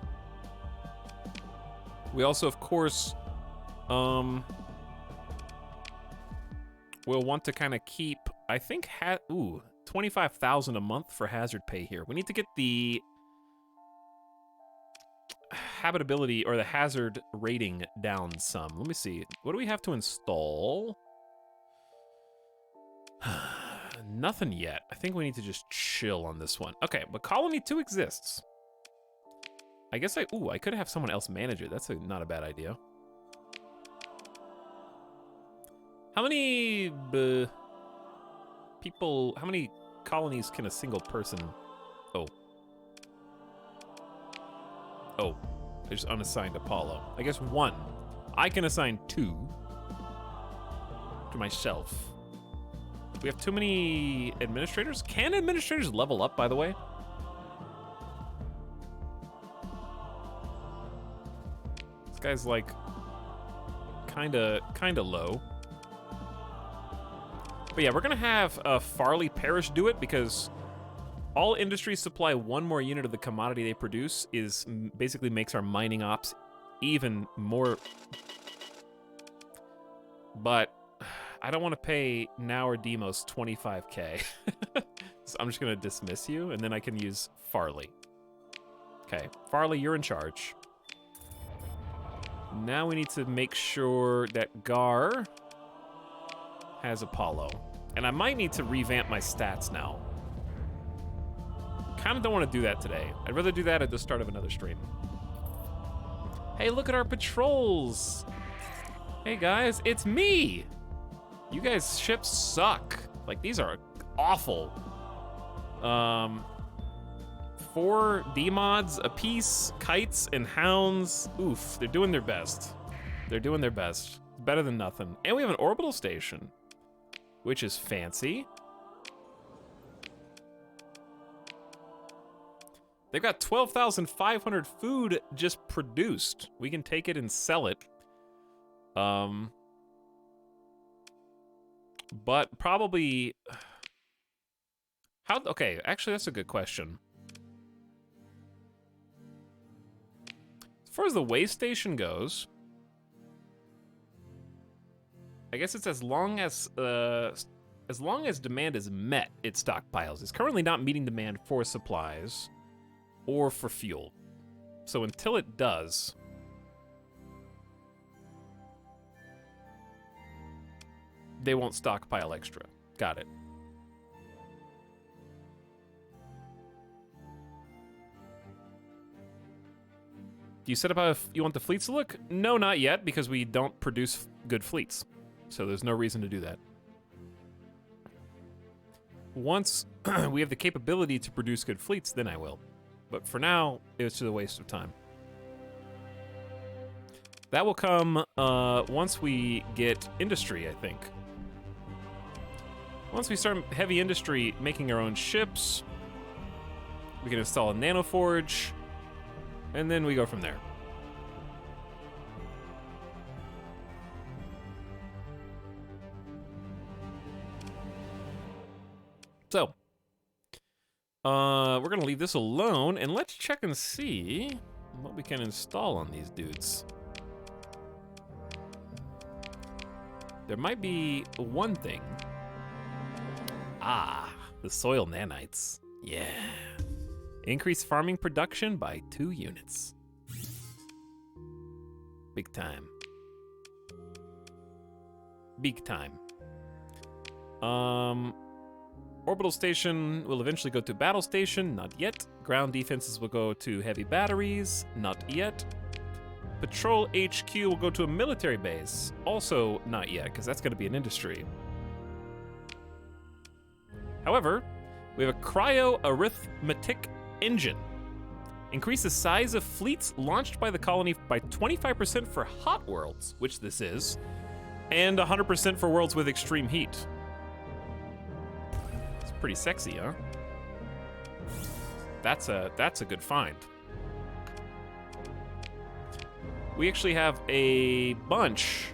We also, of course, will want to kind of keep, I think, 25,000 a month for hazard pay here. We need to get the habitability or the hazard rating down some. Let me see. What do we have to install? Nothing yet. I think we need to just chill on this one. Okay, but Colony 2 exists. I guess I could have someone else manage it. That's not a bad idea. How many people, how many colonies can a single person... Oh, there's unassigned Apollo. I guess 1. I can assign 2 to myself. We have too many administrators? Can administrators level up, by the way? This guy's like kinda low. But yeah, we're gonna have Farley Parish do it because all industries supply 1 more unit of the commodity they produce basically makes our mining ops even more. But I don't want to pay now or Demos 25k. So I'm just going to dismiss you, and then I can use Farley. Okay, Farley, you're in charge. Now we need to make sure that Gar has Apollo. And I might need to revamp my stats now. Kind of don't want to do that today. I'd rather do that at the start of another stream. Hey, look at our patrols. Hey guys, it's me. You guys' ships suck. Like, these are awful. 4 D-mods apiece, kites and hounds. Oof, they're doing their best. They're doing their best. Better than nothing. And we have an orbital station, which is fancy. They've got 12,500 food just produced. We can take it and sell it. but probably... How? Okay, actually, that's a good question. As far as the way station goes, I guess it's as long as demand is met, it stockpiles. It's currently not meeting demand for supplies or for fuel. So until it does, they won't stockpile extra. Got it. Do you set up how you want the fleets to look? No, not yet, because we don't produce good fleets. So there's no reason to do that. Once we have the capability to produce good fleets, then I will. But for now, it's just a waste of time. That will come once we get industry, I think. Once we start heavy industry, making our own ships, we can install a nanoforge, and then we go from there. So, we're gonna leave this alone, and let's check and see what we can install on these dudes. There might be one thing. Ah, the soil nanites. Yeah. Increase farming production by 2 units. Big time. Big time. Orbital station will eventually go to battle station, not yet. Ground defenses will go to heavy batteries, not yet. Patrol HQ will go to a military base, also not yet, because that's going to be an industry. However, we have a cryo-arithmetic engine. Increase the size of fleets launched by the colony by 25% for hot worlds, which this is, and 100% for worlds with extreme heat. It's pretty sexy, huh? That's a good find. We actually have a bunch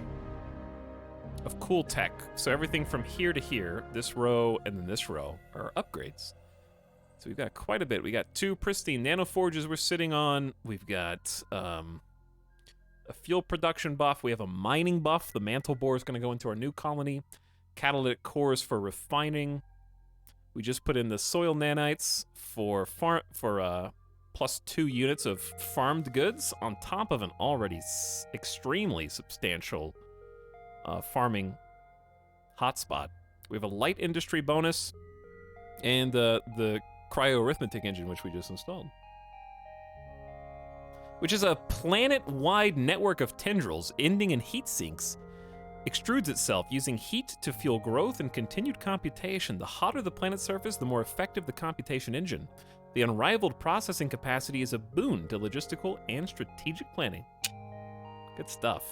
of cool tech. So everything from here to here, this row and then this row, are upgrades. So we've got quite a bit. We got 2 pristine nanoforges we're sitting on. We've got a fuel production buff. We have a mining buff. The mantle bore is going to go into our new colony. Catalytic cores for refining. We just put in the soil nanites for plus 2 units of farmed goods on top of an already extremely substantial farming hotspot. We have a light industry bonus and the cryo-arithmetic engine, which we just installed, which is a planet-wide network of tendrils ending in heat sinks, extrudes itself using heat to fuel growth and continued computation. The hotter the planet's surface, the more effective the computation engine. The unrivaled processing capacity is a boon to logistical and strategic planning. Good stuff.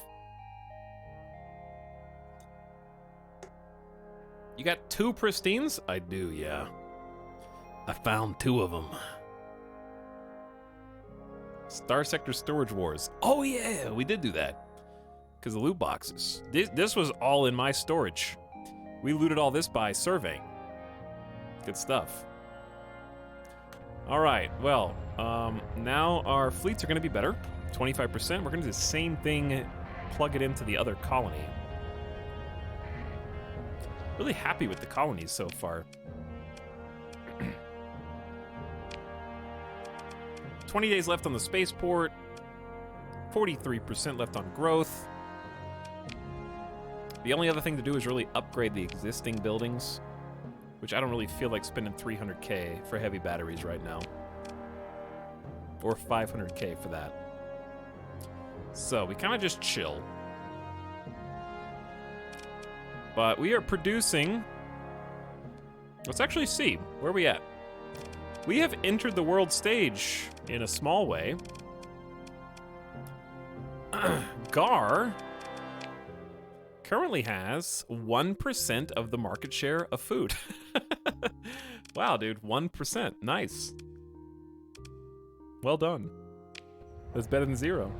You got 2 pristines? I do, yeah. I found 2 of them. Star Sector Storage Wars. Oh yeah, we did do that. Because the loot boxes. This was all in my storage. We looted all this by surveying. Good stuff. All right, well, now our fleets are going to be better. 25%. We're going to do the same thing, plug it into the other colony. Really happy with the colonies so far. 20 days left on the spaceport. 43% left on growth. The only other thing to do is really upgrade the existing buildings, which I don't really feel like spending 300k for heavy batteries right now. Or 500k for that. So we kind of just chill. But we are producing... Let's actually see. Where are we at? We have entered the world stage in a small way. Gar currently has 1% of the market share of food. Wow, dude, 1%. Nice. Well done. That's better than 0.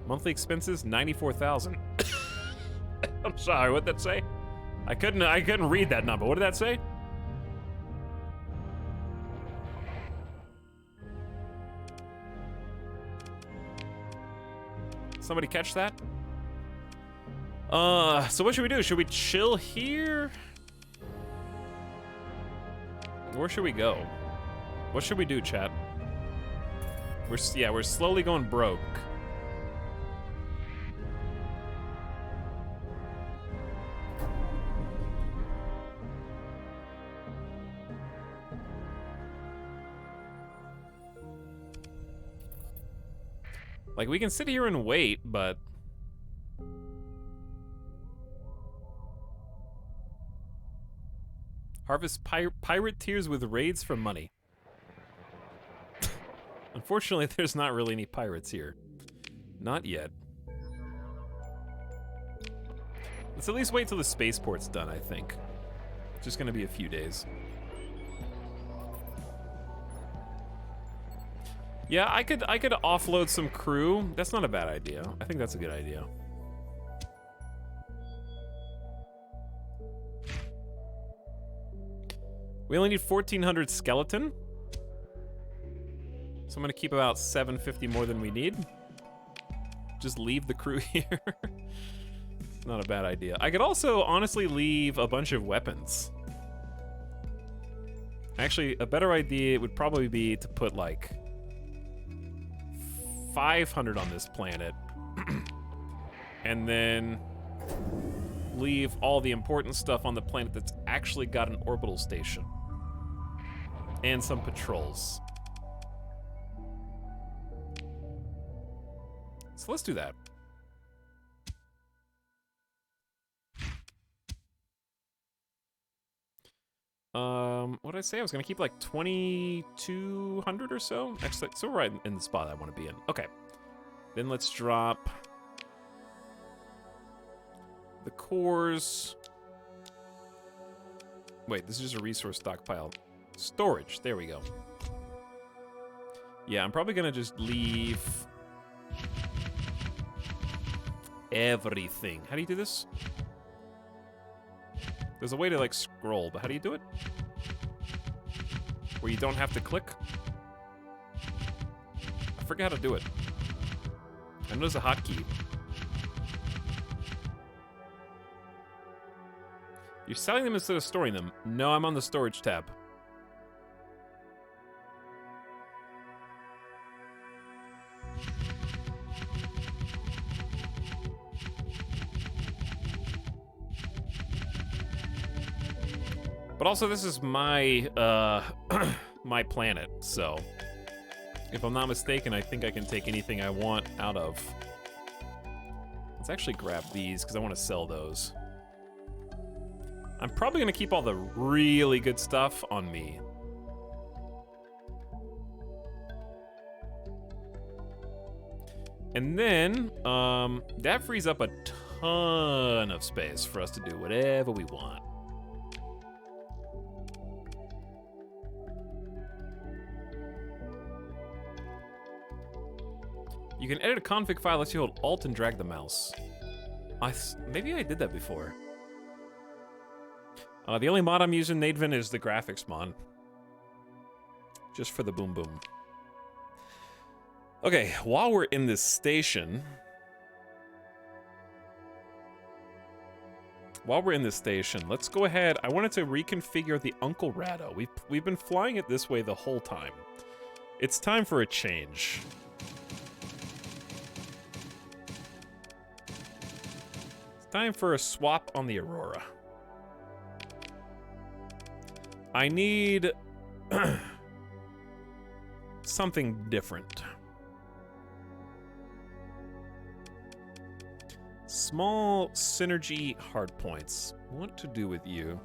Monthly expenses 94,000. I'm sorry, what'd that say? I couldn't read that number. What did that say? Somebody catch that? So what should we do? Should we chill here? Where should we go? What should we do, chat? We're slowly going broke. Like, we can sit here and wait, but... Harvest pirate tiers with raids for money. Unfortunately, there's not really any pirates here. Not yet. Let's at least wait till the spaceport's done, I think. It's just gonna be a few days. Yeah, I could offload some crew. That's not a bad idea. I think that's a good idea. We only need 1,400 skeleton. So I'm gonna keep about 750 more than we need. Just leave the crew here. It's not a bad idea. I could also honestly leave a bunch of weapons. Actually, a better idea would probably be to put like 500 on this planet. And then leave all the important stuff on the planet that's actually got an orbital station. And some patrols. So let's do that. What did I say? I was gonna keep like 2,200 or so. Actually, so right in the spot I want to be in. Okay. Then let's drop the cores. Wait, this is just a resource stockpile. Storage, there we go. Yeah, I'm probably gonna just leave everything. How do you do this? There's a way to like scroll, but how do you do it? Where you don't have to click? I forget how to do it. I know there's a hotkey. You're selling them instead of storing them. No, I'm on the storage tab. But also, this is my, my planet, so... If I'm not mistaken, I think I can take anything I want out of. Let's actually grab these, because I want to sell those. I'm probably going to keep all the really good stuff on me. And then, that frees up a ton of space for us to do whatever we want. You can edit a config file unless you hold Alt and drag the mouse. Maybe I did that before. The only mod I'm using, Nadevin, is the graphics mod. Just for the boom boom. Okay, while we're in this station... let's go ahead. I wanted to reconfigure the Uncle Rado. We've been flying it this way the whole time. It's time for a change. Time for a swap on the Aurora. I need something different. Small synergy hardpoints. What to do with you?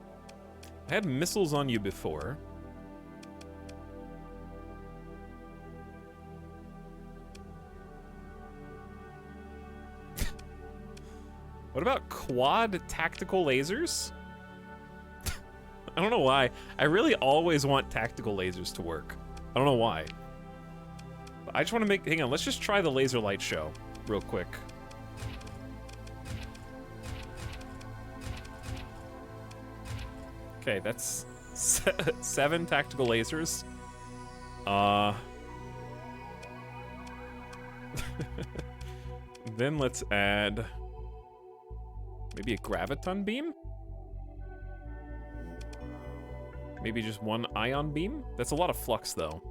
I had missiles on you before. What about quad tactical lasers? I don't know why. I really always want tactical lasers to work. I don't know why. But I just want to make... Hang on, let's just try the laser light show. real quick. Okay, that's 7 tactical lasers. Then let's add maybe a graviton beam? Maybe just 1 ion beam? That's a lot of flux, though.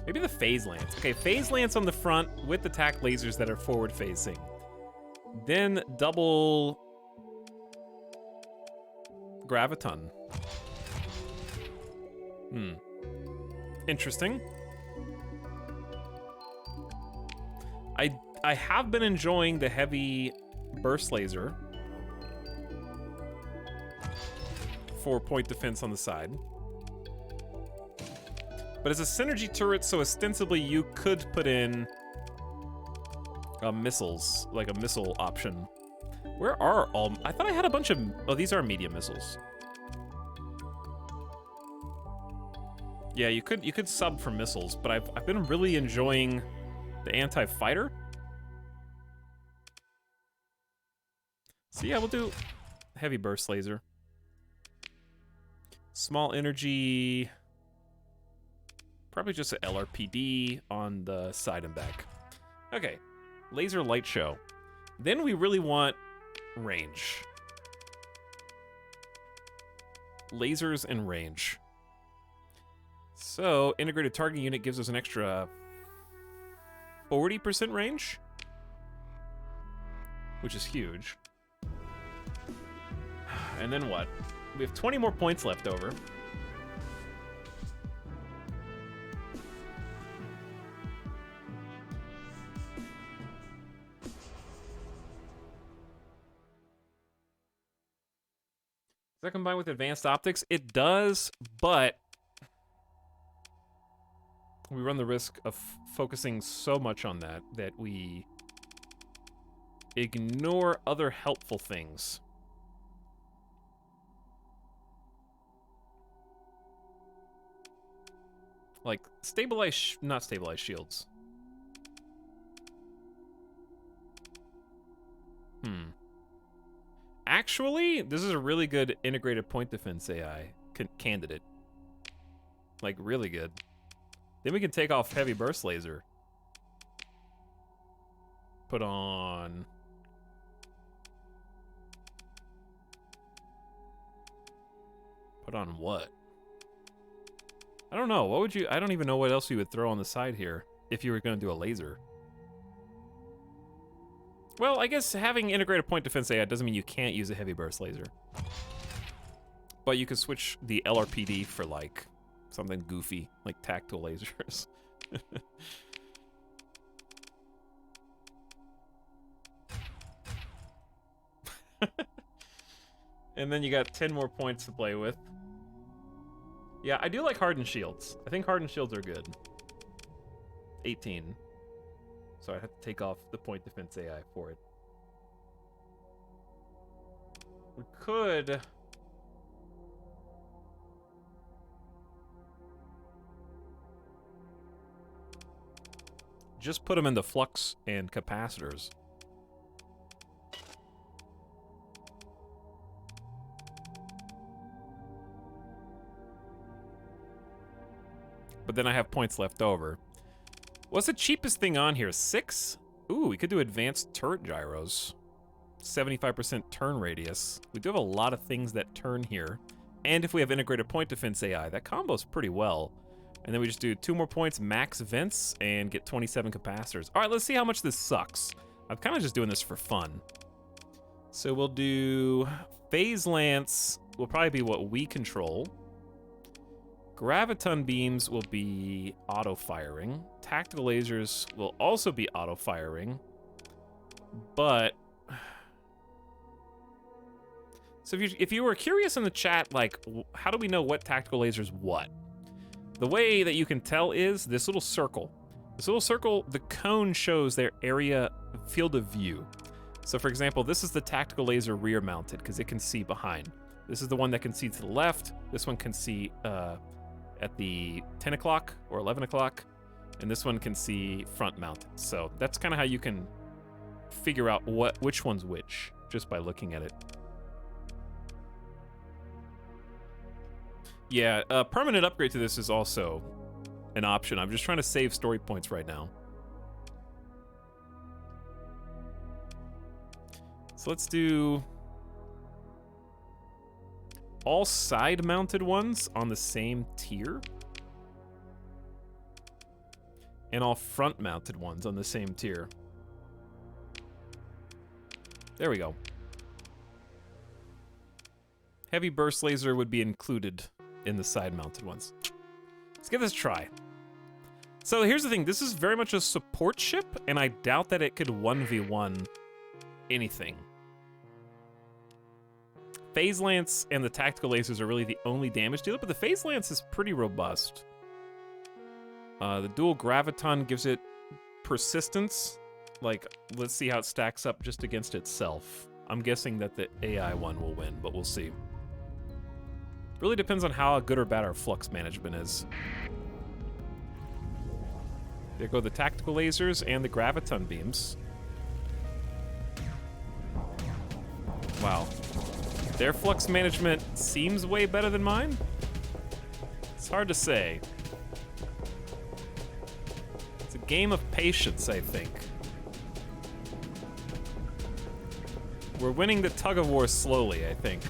Maybe the phase lance. Okay, phase lance on the front with the tac lasers that are forward facing. Then double graviton. Interesting. I have been enjoying the heavy burst laser for point defense on the side. But as a synergy turret, so ostensibly you could put in missiles, like a missile option. Where are all... I thought I had a bunch of... Oh, these are medium missiles. Yeah, you could sub for missiles, but I've been really enjoying the anti-fighter. So yeah, we'll do heavy burst laser. Small energy... Probably just an LRPD on the side and back. Okay, laser light show. Then we really want range. Lasers and range. So, integrated targeting unit gives us an extra 40% range, which is huge. And then what? We have 20 more points left over. Does that combine with advanced optics? It does, but we run the risk of focusing so much on that we ignore other helpful things. Like not stabilized shields. Actually, this is a really good integrated point defense AI candidate. Like, really good. Then we can take off heavy burst laser. Put on... Put on what? I don't know. What would you... I don't even know what else you would throw on the side here if you were going to do a laser. Well, I guess having integrated point defense AI doesn't mean you can't use a heavy burst laser. But you could switch the LRPD for, like, something goofy, like tactile lasers. And then you got 10 more points to play with. Yeah, I do like hardened shields. I think hardened shields are good. 18. So I have to take off the point defense AI for it. We could... just put them into flux and capacitors. But then I have points left over. What's the cheapest thing on here? 6? Ooh, we could do advanced turret gyros. 75% turn radius. We do have a lot of things that turn here. And if we have integrated point defense AI, that combos pretty well. And then we just do 2 more points, max vents, and get 27 capacitors. All right, let's see how much this sucks. I'm kind of just doing this for fun. So we'll do phase lance will probably be what we control. Graviton beams will be auto-firing. Tactical lasers will also be auto-firing. But... so if you were curious in the chat, like, how do we know what tactical laser's what? The way that you can tell is this little circle. This little circle, the cone shows their area field of view. So for example, this is the tactical laser rear mounted because it can see behind. This is the one that can see to the left. This one can see at the 10 o'clock or 11 o'clock. And this one can see front mounted. So that's kind of how you can figure out which one's which, just by looking at it. Yeah, a permanent upgrade to this is also an option. I'm just trying to save story points right now. So let's do all side-mounted ones on the same tier, and all front-mounted ones on the same tier. There we go. Heavy burst laser would be included in the side-mounted ones. Let's give this a try. So here's the thing, this is very much a support ship, and I doubt that it could 1v1 anything. Phase Lance and the tactical lasers are really the only damage dealer, but the Phase Lance is pretty robust. The dual graviton gives it persistence. Like, let's see how it stacks up just against itself. I'm guessing that the AI one will win, but we'll see. Really depends on how good or bad our flux management is. There go the tactical lasers and the graviton beams. Wow. Their flux management seems way better than mine. It's hard to say. It's a game of patience, I think. We're winning the tug of war slowly, I think.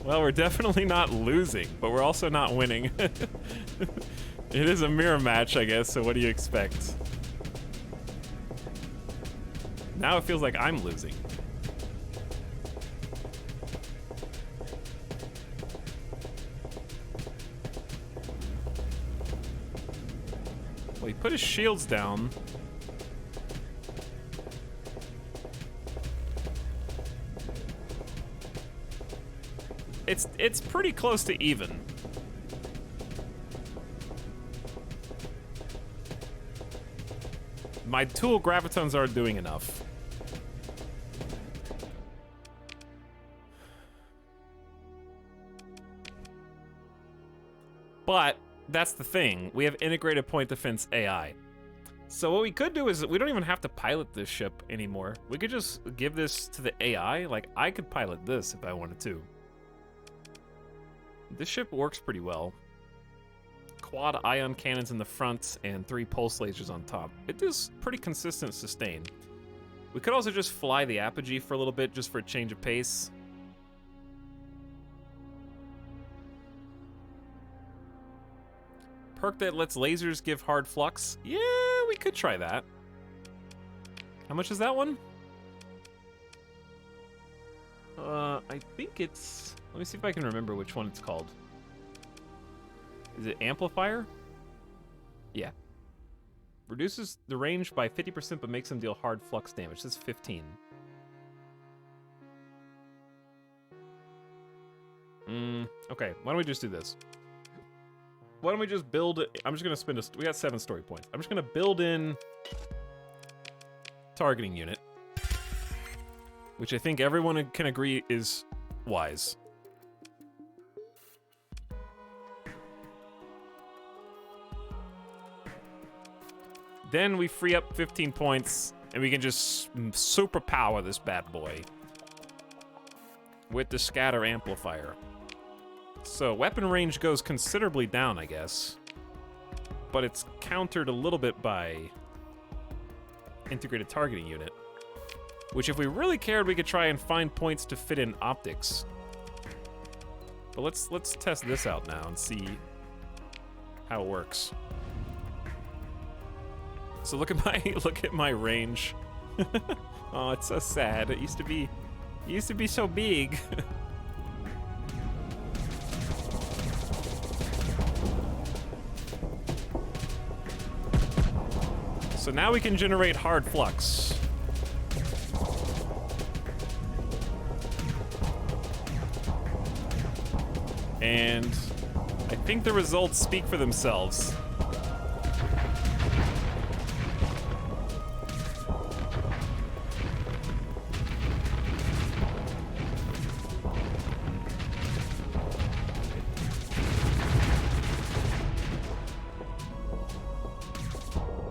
Well, we're definitely not losing, but we're also not winning. It is a mirror match, I guess, so what do you expect? Now it feels like I'm losing. Well, he put his shields down. It's pretty close to even. My tool gravitons aren't doing enough. But that's the thing. We have integrated point defense AI. So what we could do is we don't even have to pilot this ship anymore. We could just give this to the AI. Like, I could pilot this if I wanted to. This ship works pretty well. Quad ion cannons in the front and 3 pulse lasers on top. It does pretty consistent sustain. We could also just fly the apogee for a little bit just for a change of pace. Perk that lets lasers give hard flux. Yeah, we could try that. How much is that one? I think it's... Let me see if I can remember which one it's called. Is it Amplifier? Yeah. Reduces the range by 50% but makes them deal hard flux damage. That's 15. Okay, why don't we just do this? Why don't we just build... I'm just going to spend a... We got 7 story points. I'm just going to build in... targeting unit. Which I think everyone can agree is wise. Then we free up 15 points, and we can just superpower this bad boy with the scatter amplifier. So weapon range goes considerably down, I guess. But it's countered a little bit by integrated targeting unit. Which if we really cared, we could try and find points to fit in optics. But let's test this out now and see how it works. So look at my range. Oh, it's so sad. It used to be so big. So now we can generate hard flux. And I think the results speak for themselves.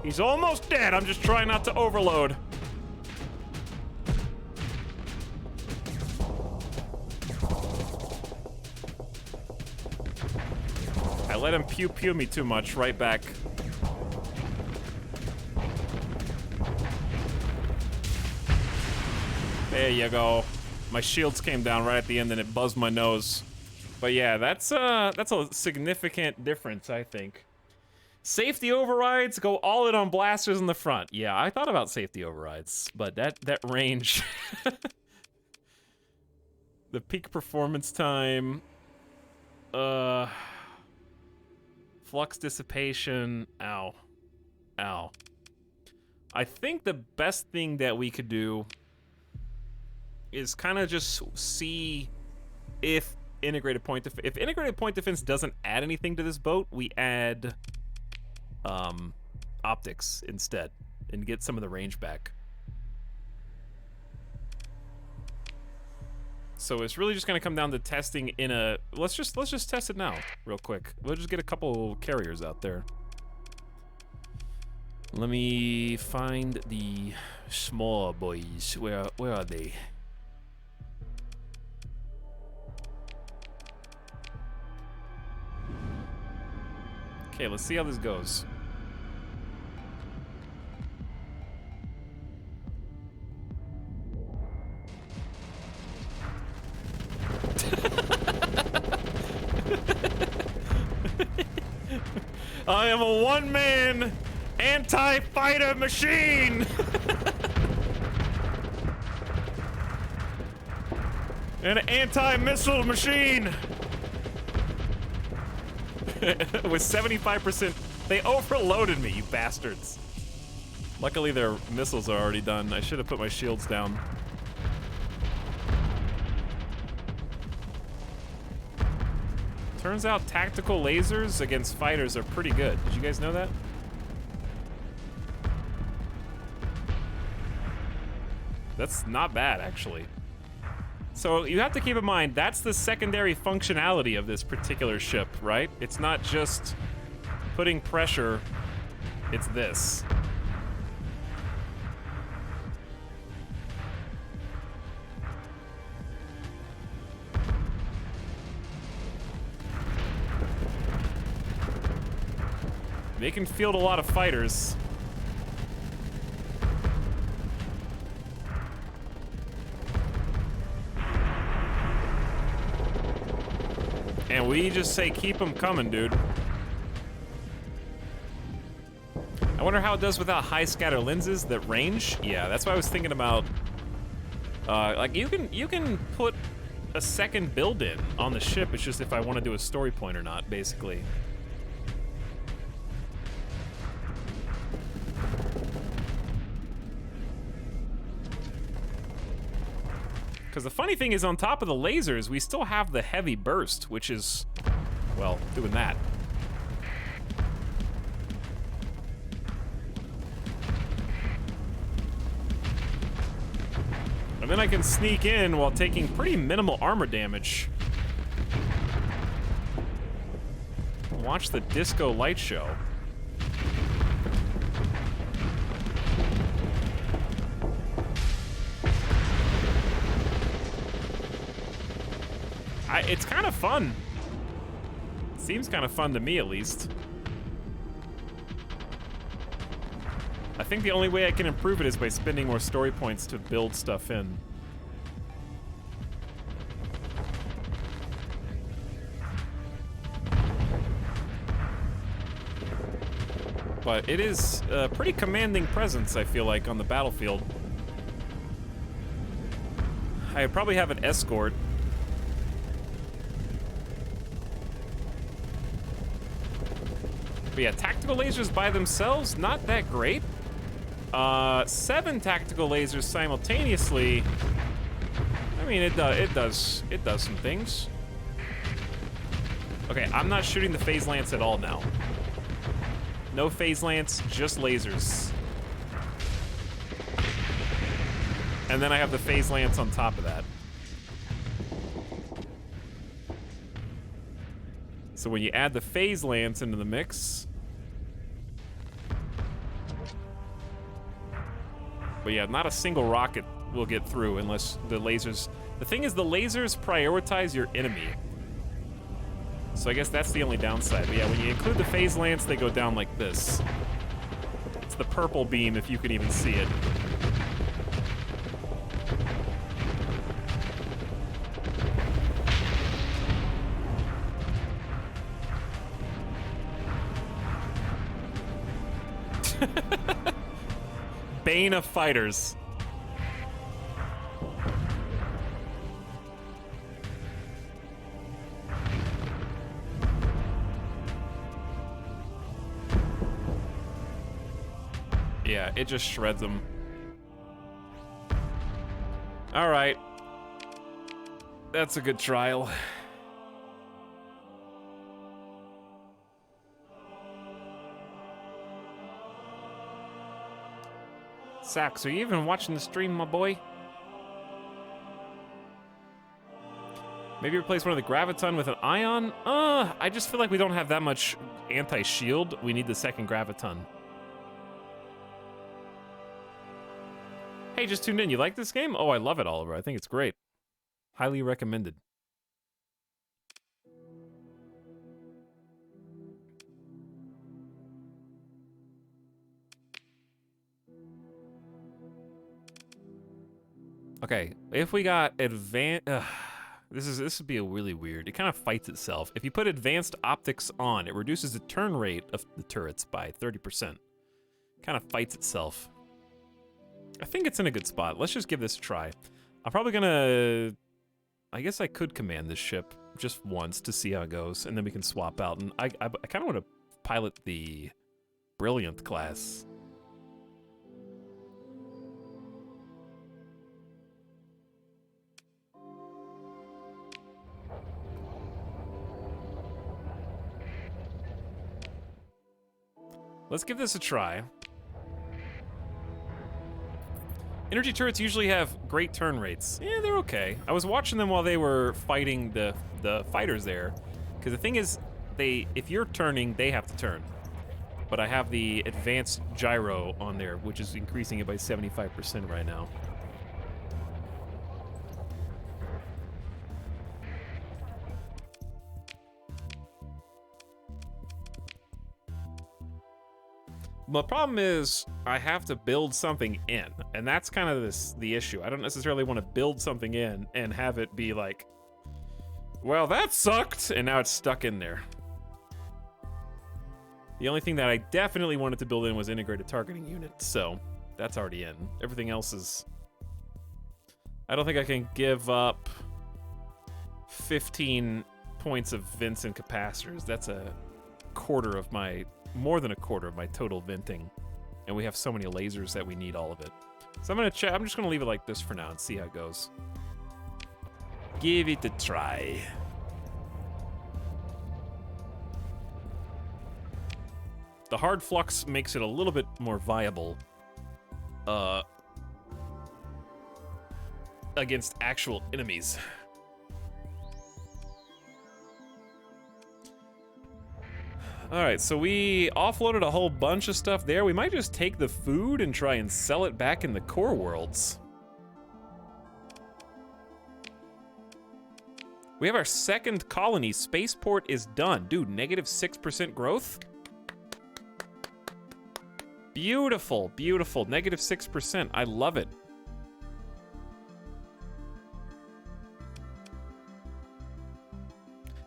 He's almost dead. I'm just trying not to overload. I let him pew-pew me too much. Right back. There you go. My shields came down right at the end and it buzzed my nose. But yeah, that's a significant difference, I think. Safety overrides, go all in on blasters in the front. Yeah, I thought about safety overrides, but that range. The peak performance time. Flux dissipation. Ow. Ow. I think the best thing that we could do is kind of just see if integrated point defense doesn't add anything to this boat, we add optics instead and get some of the range back. So it's really just gonna come down to testing in a let's just test it now real quick. We'll just get a couple carriers out there. Let me find the small boys. Where are they? Okay, let's see how this goes. I am a one-man anti-fighter machine! An anti-missile machine! With 75%, they overloaded me, you bastards. Luckily their missiles are already done. I should have put my shields down. Turns out tactical lasers against fighters are pretty good. Did you guys know that? That's not bad, actually. So you have to keep in mind, that's the secondary functionality of this particular ship, right? It's not just putting pressure, it's this. They can field a lot of fighters. And we just say, keep them coming, dude. I wonder how it does without high scatter lenses that range. Yeah, that's why I was thinking about. Like you can put a second build in on the ship. It's just if I want to do a story point or not, basically. Because the funny thing is, on top of the lasers, we still have the heavy burst, which is, well, doing that. And then I can sneak in while taking pretty minimal armor damage. Watch the disco light show. It's kind of fun. Seems kind of fun to me, at least. I think the only way I can improve it is by spending more story points to build stuff in. But it is a pretty commanding presence, I feel like, on the battlefield. I probably have an escort. But yeah, tactical lasers by themselves, not that great. 7 tactical lasers simultaneously. I mean, it does some things. Okay, I'm not shooting the phase lance at all now. No phase lance, just lasers. And then I have the phase lance on top of that. So when you add the phase lance into the mix, But yeah, not a single rocket will get through unless the lasers... The thing is, the lasers prioritize your enemy. So I guess that's the only downside. But yeah, when you include the phase lance, they go down like this. It's the purple beam, if you can even see it. Bane of fighters. Yeah, it just shreds them. All right. That's a good trial. Sax, are you even watching the stream, my boy? Maybe replace one of the graviton with an ion? I just feel like we don't have that much anti-shield. We need the second graviton. Hey, just tuned in. You like this game? Oh, I love it, Oliver. I think it's great. Highly recommended. Okay, if we got this would be a really weird. It kind of fights itself. If you put advanced optics on, it reduces the turn rate of the turrets by 30%. Kind of fights itself. I think it's in a good spot. Let's just give this a try. I'm probably gonna... I guess I could command this ship just once to see how it goes, and then we can swap out. And I kind of want to pilot the Brilliant class. Let's give this a try. Energy turrets usually have great turn rates. Yeah, they're okay. I was watching them while they were fighting the fighters there. Because the thing is, if you're turning, they have to turn. But I have the advanced gyro on there, which is increasing it by 75% right now. The problem is, I have to build something in, and that's kind of the issue. I don't necessarily want to build something in and have it be like, well, that sucked, and now it's stuck in there. The only thing that I definitely wanted to build in was integrated targeting unit, so that's already in. Everything else is... I don't think I can give up 15 points of vents and capacitors. That's a quarter of my... more than a quarter of my total venting, and we have so many lasers that we need all of it. So I'm just gonna leave it like this for now and see how it goes. Give it a try. The hard flux makes it a little bit more viable against actual enemies. All right, so we offloaded a whole bunch of stuff there. We might just take the food and try and sell it back in the core worlds. We have our second colony. Spaceport is done. Dude, negative 6% growth? Beautiful, beautiful. Negative 6%. I love it.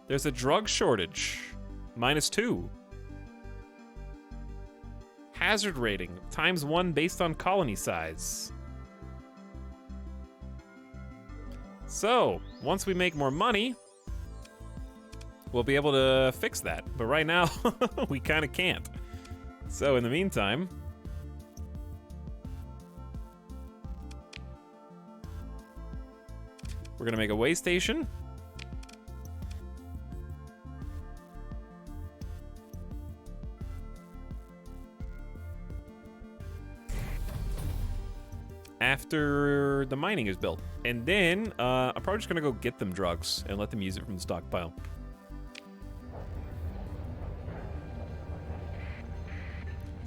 There's a drug shortage. -2. Hazard rating, ×1 based on colony size. So, once we make more money, we'll be able to fix that. But right now, we kind of can't. So in the meantime, we're gonna make a way station. After the mining is built. And then, I'm probably just gonna go get them drugs and let them use it from the stockpile.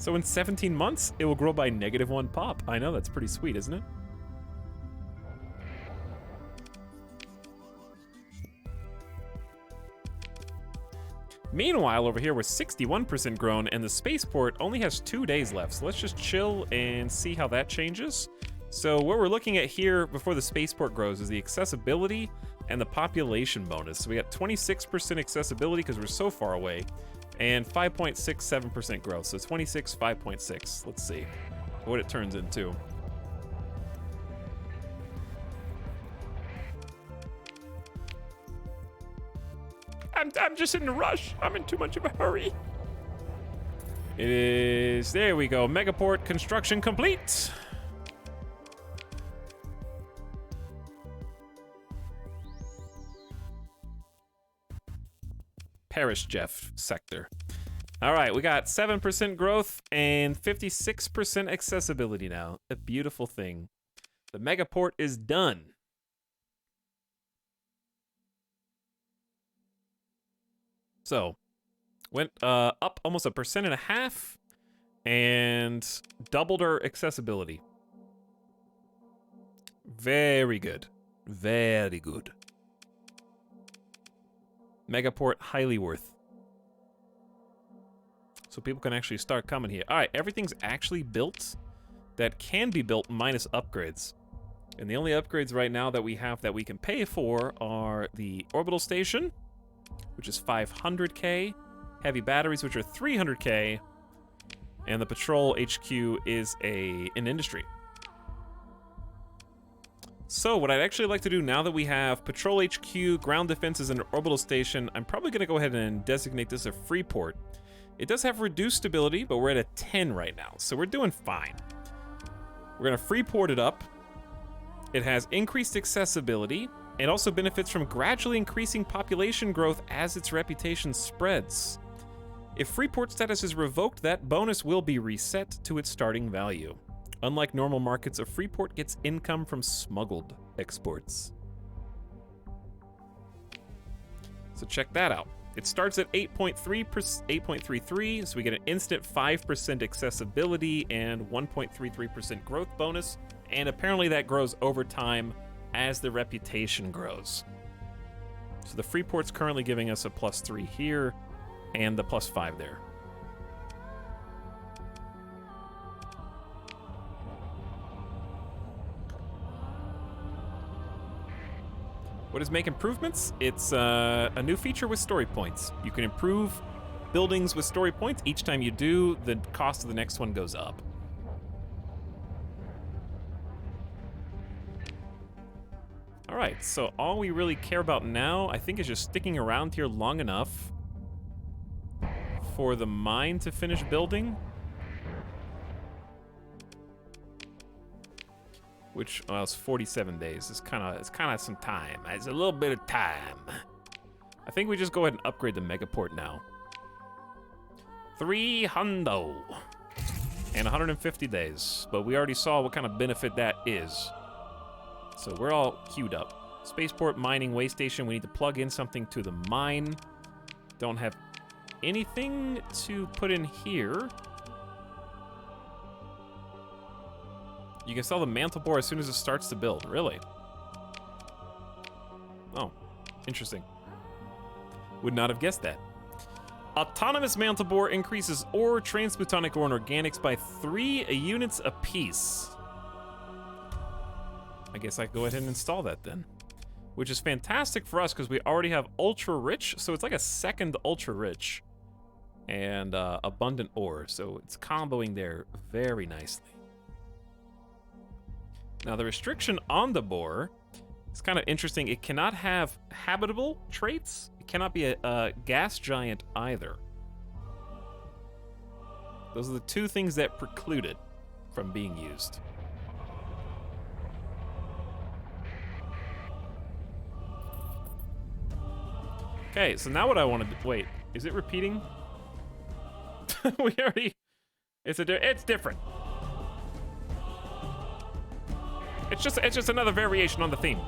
So in 17 months, it will grow by -1 pop. I know, that's pretty sweet, isn't it? Meanwhile, over here, we're 61% grown, and the spaceport only has 2 days left. So let's just chill and see how that changes. So what we're looking at here before the spaceport grows is the accessibility and the population bonus. So we got 26% accessibility because we're so far away, and 5.67% growth. So 26, 5.6. Let's see what it turns into. I'm just in a rush. I'm in too much of a hurry. It is, there we go, Megaport construction complete. Paris Jeff sector. All right, we got 7% growth and 56% accessibility now. A beautiful thing. The Megaport is done. So, went up almost 1.5% and doubled our accessibility. Very good. Very good. Megaport highly worth. So people can actually start coming here. All right, everything's actually built that can be built minus upgrades. And the only upgrades right now that we have that we can pay for are the orbital station, which is 500k, heavy batteries, which are 300k, and the patrol HQ is an industry. So what I'd actually like to do now that we have patrol HQ, ground defenses, and an orbital station, I'm probably going to go ahead and designate this a free port. It does have reduced stability, but we're at a 10 right now, so we're doing fine. We're going to free port it up. It has increased accessibility. It also benefits from gradually increasing population growth as its reputation spreads. If Freeport status is revoked, that bonus will be reset to its starting value. Unlike normal markets, a Freeport gets income from smuggled exports. So check that out. It starts at 8.33, so we get an instant 5% accessibility and 1.33% growth bonus, and apparently that grows over time as the reputation grows. So the Freeport's currently giving us a +3 here, and the +5 there. What is make improvements? It's a new feature with story points. You can improve buildings with story points. Each time you do, the cost of the next one goes up. All right, so all we really care about now, I think, is just sticking around here long enough for the mine to finish building. Which, well, it's 47 days. It's kind of some time. It's a little bit of time. I think we just go ahead and upgrade the Megaport now. 300 and 150 days. But we already saw what kind of benefit that is. So we're all queued up. Spaceport, mining, way station. We need to plug in something to the mine. Don't have anything to put in here. You can sell the mantle bore as soon as it starts to build. Really? Oh, interesting. Would not have guessed that. Autonomous mantle bore increases ore, transplutonic ore, and organics by 3 units apiece. I guess I can go ahead and install that then. Which is fantastic for us because we already have ultra rich, so it's like a second ultra rich. And abundant ore, so it's comboing there very nicely. Now, the restriction on the bore is kind of interesting. It cannot have habitable traits. It cannot be a gas giant either. Those are the two things that preclude it from being used. Okay, so now what I want to do... Wait, is it repeating? We already... It's different. It's just another variation on the theme.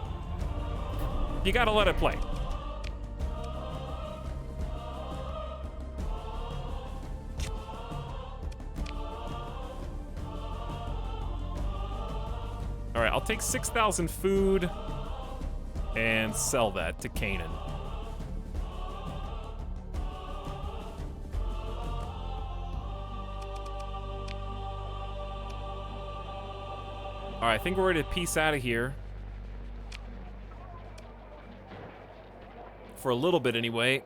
You gotta let it play. All right, I'll take 6,000 food and sell that to Canaan. All right, I think we're ready to peace out of here. For a little bit, anyway.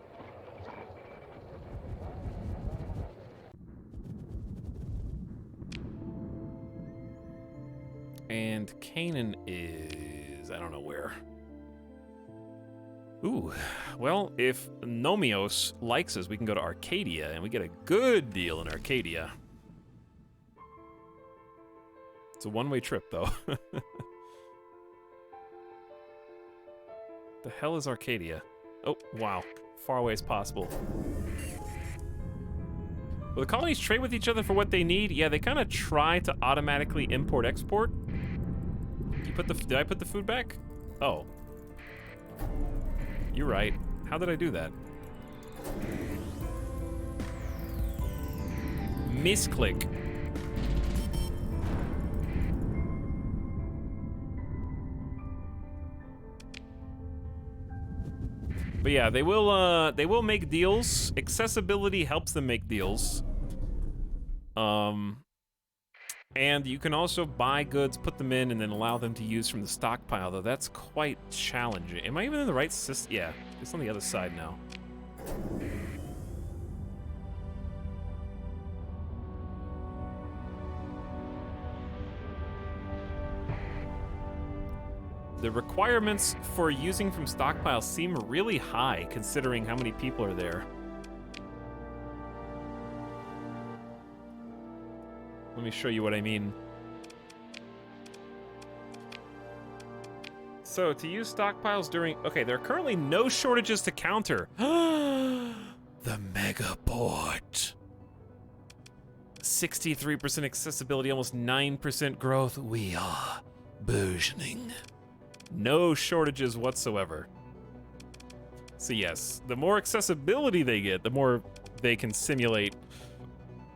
And Canaan is... I don't know where. Ooh, well, if Nomios likes us, we can go to Arcadia, and we get a good deal in Arcadia. It's a one-way trip, though. The hell is Arcadia? Oh, wow. Far away as possible. Will the colonies trade with each other for what they need? Yeah, they kind of try to automatically import-export. Did I put the food back? Oh. You're right. How did I do that? Misclick. But yeah, they will make deals. Accessibility helps them make deals. And you can also buy goods, put them in, and then allow them to use from the stockpile, though that's quite challenging. Am I even in the right system? Yeah, it's on the other side now. The requirements for using from stockpiles seem really high, considering how many people are there. Let me show you what I mean. So, to use stockpiles during... Okay, there are currently no shortages to counter. The mega port. 63% accessibility, almost 9% growth. We are burgeoning. No shortages whatsoever. So yes, the more accessibility they get, the more they can simulate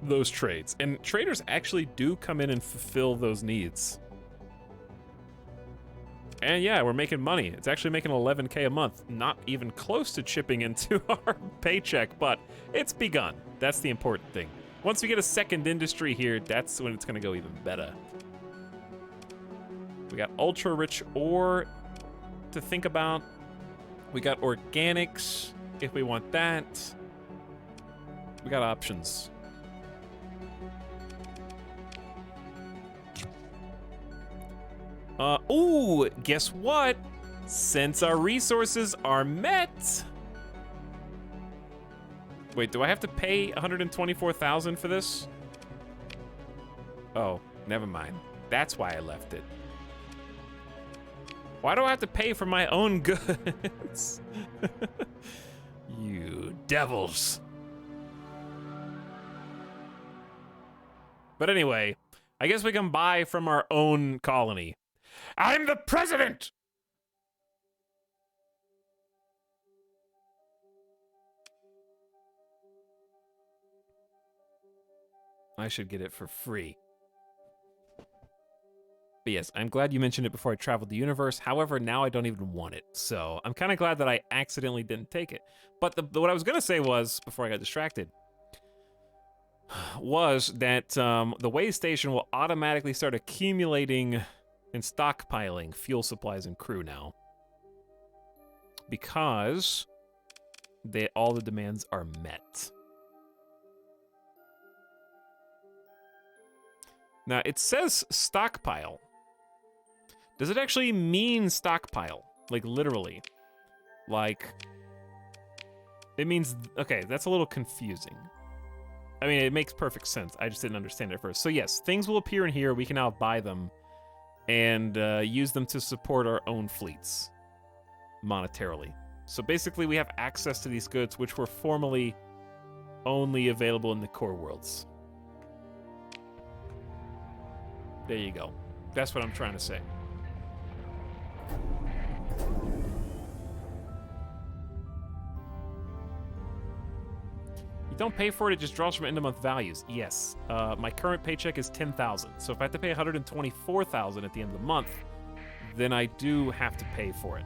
those trades. And traders actually do come in and fulfill those needs. And yeah, we're making money. It's actually making 11K a month. Not even close to chipping into our paycheck, but it's begun. That's the important thing. Once we get a second industry here, that's when it's gonna go even better. We got ultra-rich ore to think about. We got organics, if we want that. We got options. Ooh, guess what? Since our resources are met... Wait, do I have to pay 124,000 for this? Oh, never mind. That's why I left it. Why do I have to pay for my own goods? You devils. But anyway, I guess we can buy from our own colony. I'm the president! I should get it for free. But yes, I'm glad you mentioned it before I traveled the universe. However, now I don't even want it. So I'm kind of glad that I accidentally didn't take it. But what I was going to say was, before I got distracted, was that the way station will automatically start accumulating and stockpiling fuel supplies and crew now. Because all the demands are met. Now, it says stockpile. Does it actually mean stockpile? Like, literally. Like, it means... Okay, that's a little confusing. I mean, it makes perfect sense. I just didn't understand it at first. So yes, things will appear in here. We can now buy them and use them to support our own fleets monetarily. So basically, we have access to these goods, which were formerly only available in the core worlds. There you go. That's what I'm trying to say. You don't pay for it, it just draws from end-of-month values. Yes. My current paycheck is 10,000. So if I have to pay 124,000 at the end of the month, then I do have to pay for it.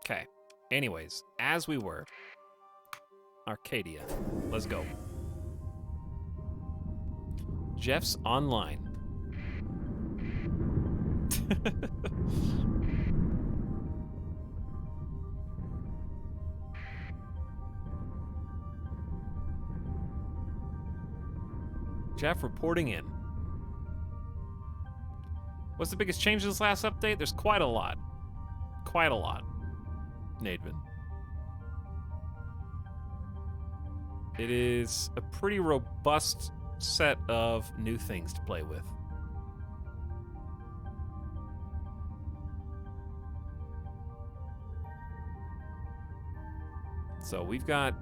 Okay. Anyways, as we were, Arcadia. Let's go. Jeff's online. Jeff reporting in. What's the biggest change in this last update? There's quite a lot. Quite a lot. Nadvin. It is a pretty robust set of new things to play with. So we've got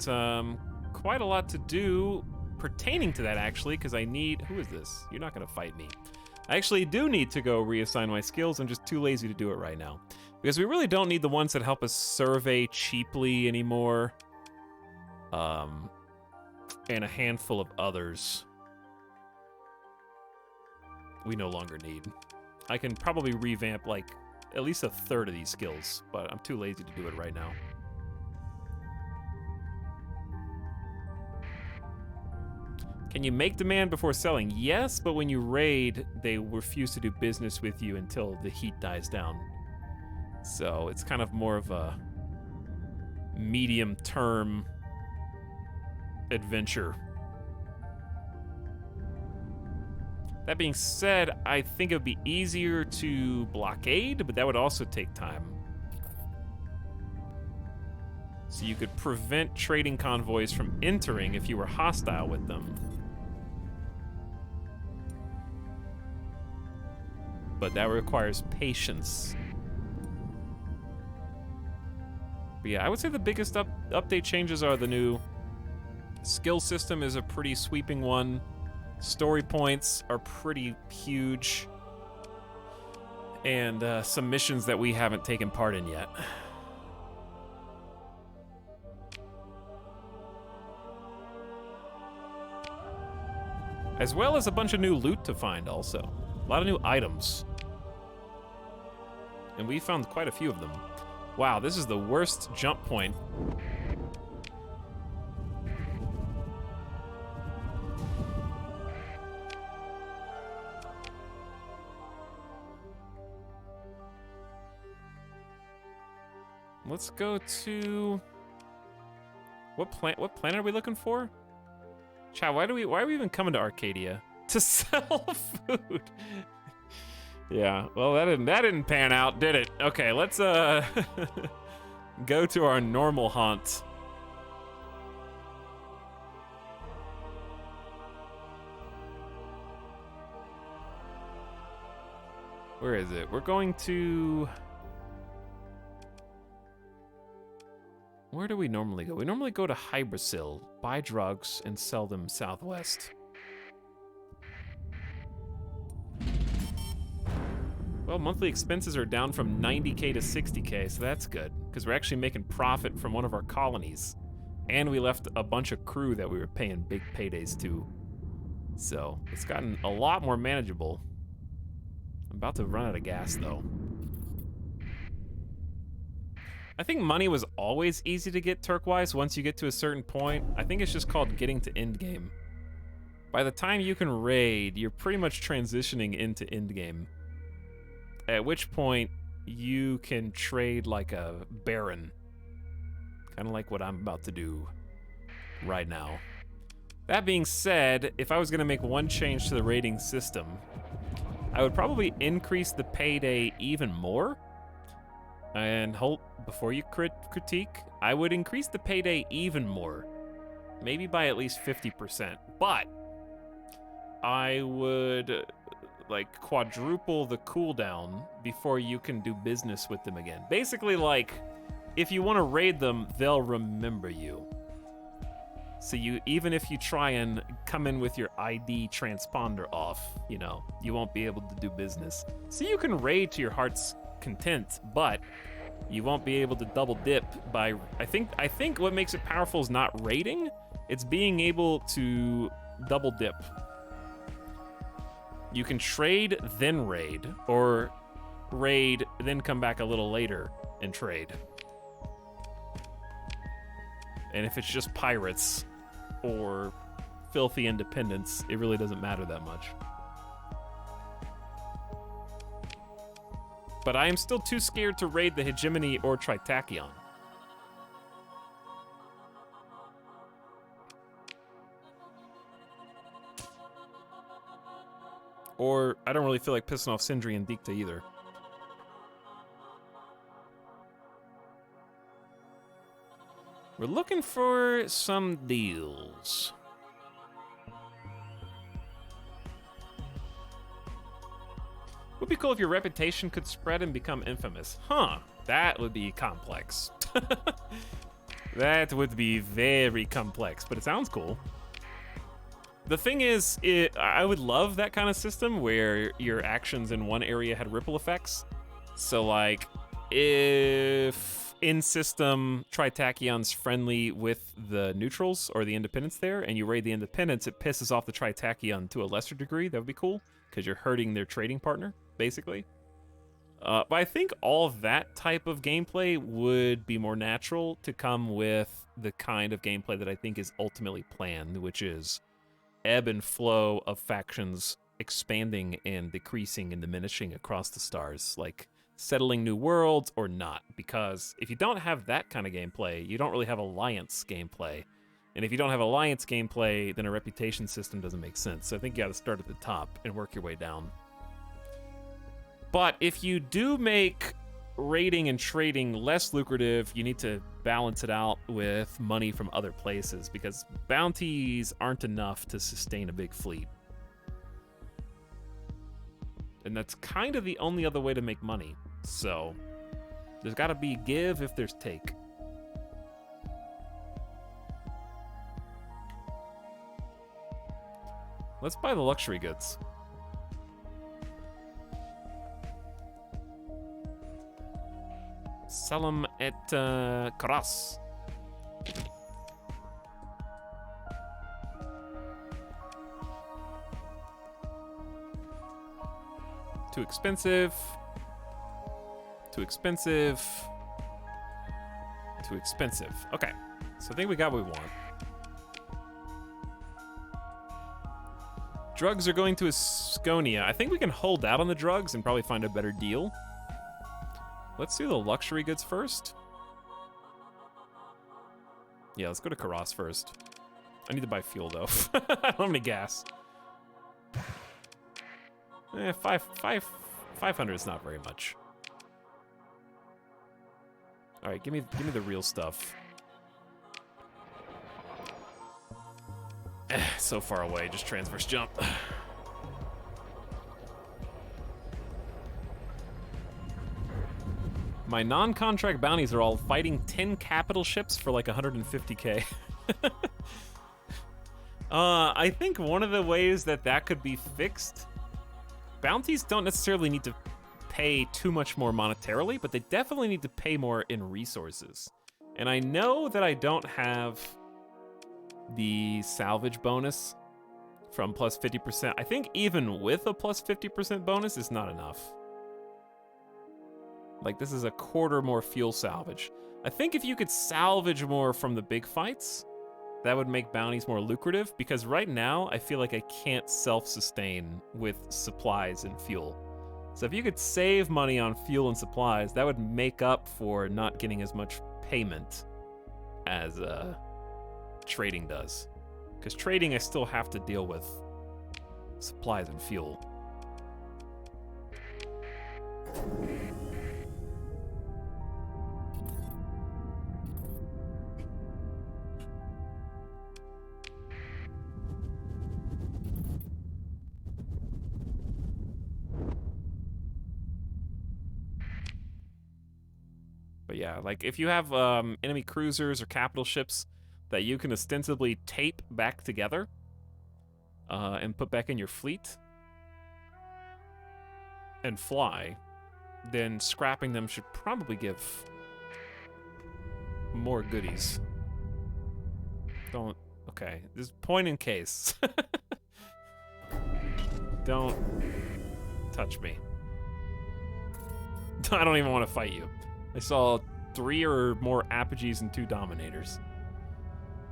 quite a lot to do pertaining to that, actually, because I need... Who is this? You're not going to fight me. I actually do need to go reassign my skills. I'm just too lazy to do it right now. Because we really don't need the ones that help us survey cheaply anymore. And a handful of others we no longer need. I can probably revamp, like, at least a third of these skills, but I'm too lazy to do it right now. Can you make demand before selling? Yes, but when you raid, they refuse to do business with you until the heat dies down. So it's kind of more of a medium-term adventure. That being said, I think it would be easier to blockade, but that would also take time. So you could prevent trading convoys from entering if you were hostile with them. But that requires patience. But yeah, I would say the biggest update changes are the new skill system is a pretty sweeping one. Story points are pretty huge. And some missions that we haven't taken part in yet. As well as a bunch of new loot to find also. A lot of new items. And we found quite a few of them. Wow, this is the worst jump point. Let's go to... What planet are we looking for? Chow, why are we even coming to Arcadia? To sell food. Yeah, well, that didn't pan out, did it? Okay, let's go to our normal haunt. Where is it? We're going to... Where do we normally go? We normally go to Hybrasil, buy drugs, and sell them southwest. Well, monthly expenses are down from 90k to 60k, so that's good, because we're actually making profit from one of our colonies. And we left a bunch of crew that we were paying big paydays to. So, it's gotten a lot more manageable. I'm about to run out of gas, though. I think money was always easy to get turquoise once you get to a certain point. I think it's just called getting to endgame. By the time you can raid, you're pretty much transitioning into endgame. At which point, you can trade like a baron. Kind of like what I'm about to do right now. That being said, if I was going to make one change to the rating system, I would probably increase the payday even more. And before you critique, I would increase the payday even more. Maybe by at least 50%. But I would like quadruple the cooldown before you can do business with them again. Basically like if you want to raid them, they'll remember you. So even if you try and come in with your ID transponder off, you know, you won't be able to do business. So you can raid to your heart's content, but you won't be able to double dip by, I think what makes it powerful is not raiding, it's being able to double dip. You can trade, then raid, or raid, then come back a little later and trade. And if it's just pirates or filthy independents, it really doesn't matter that much. But I am still too scared to raid the hegemony or Tritachyon. Or I don't really feel like pissing off Sindri and Dikta either. We're looking for some deals. Would be cool if your reputation could spread and become infamous. Huh, that would be complex. That would be very complex, but it sounds cool. The thing is, I would love that kind of system where your actions in one area had ripple effects. So like, if in-system Tritachyon's friendly with the neutrals or the independents there, and you raid the independents, it pisses off the Tritachyon to a lesser degree. That would be cool, because you're hurting their trading partner, basically. But I think all of that type of gameplay would be more natural to come with the kind of gameplay that I think is ultimately planned, which is ebb and flow of factions expanding and decreasing and diminishing across the stars, like settling new worlds or not. Because if you don't have that kind of gameplay, you don't really have alliance gameplay. And if you don't have alliance gameplay, then a reputation system doesn't make sense. So I think you gotta start at the top and work your way down. But if you do make raiding and trading less lucrative, you need to balance it out with money from other places, because bounties aren't enough to sustain a big fleet. And that's kind of the only other way to make money. So there's gotta be give if there's take. Let's buy the luxury goods. Sell them at Karas. Too expensive. Too expensive. Too expensive. Okay, so I think we got what we want. Drugs are going to Asconia. I think we can hold out on the drugs and probably find a better deal. Let's do the luxury goods first. Yeah, let's go to Karas first. I need to buy fuel though. I don't have any gas. 500 is not very much. All right, give me the real stuff. So far away, just transverse jump. My non-contract bounties are all fighting 10 capital ships for like 150k. I think one of the ways that could be fixed, bounties don't necessarily need to pay too much more monetarily, but they definitely need to pay more in resources. And I know that I don't have the salvage bonus from plus 50%. I think even with a plus 50% bonus is not enough. Like, this is a quarter more fuel salvage. I think if you could salvage more from the big fights, that would make bounties more lucrative, because right now I feel like I can't self-sustain with supplies and fuel. So if you could save money on fuel and supplies, that would make up for not getting as much payment as trading does. Because trading, I still have to deal with supplies and fuel. But yeah. Like, if you have enemy cruisers or capital ships that you can ostensibly tape back together and put back in your fleet and fly, then scrapping them should probably give more goodies. Don't... Okay, just point in case. Don't touch me. I don't even want to fight you. I saw 3 or more apogees and 2 dominators.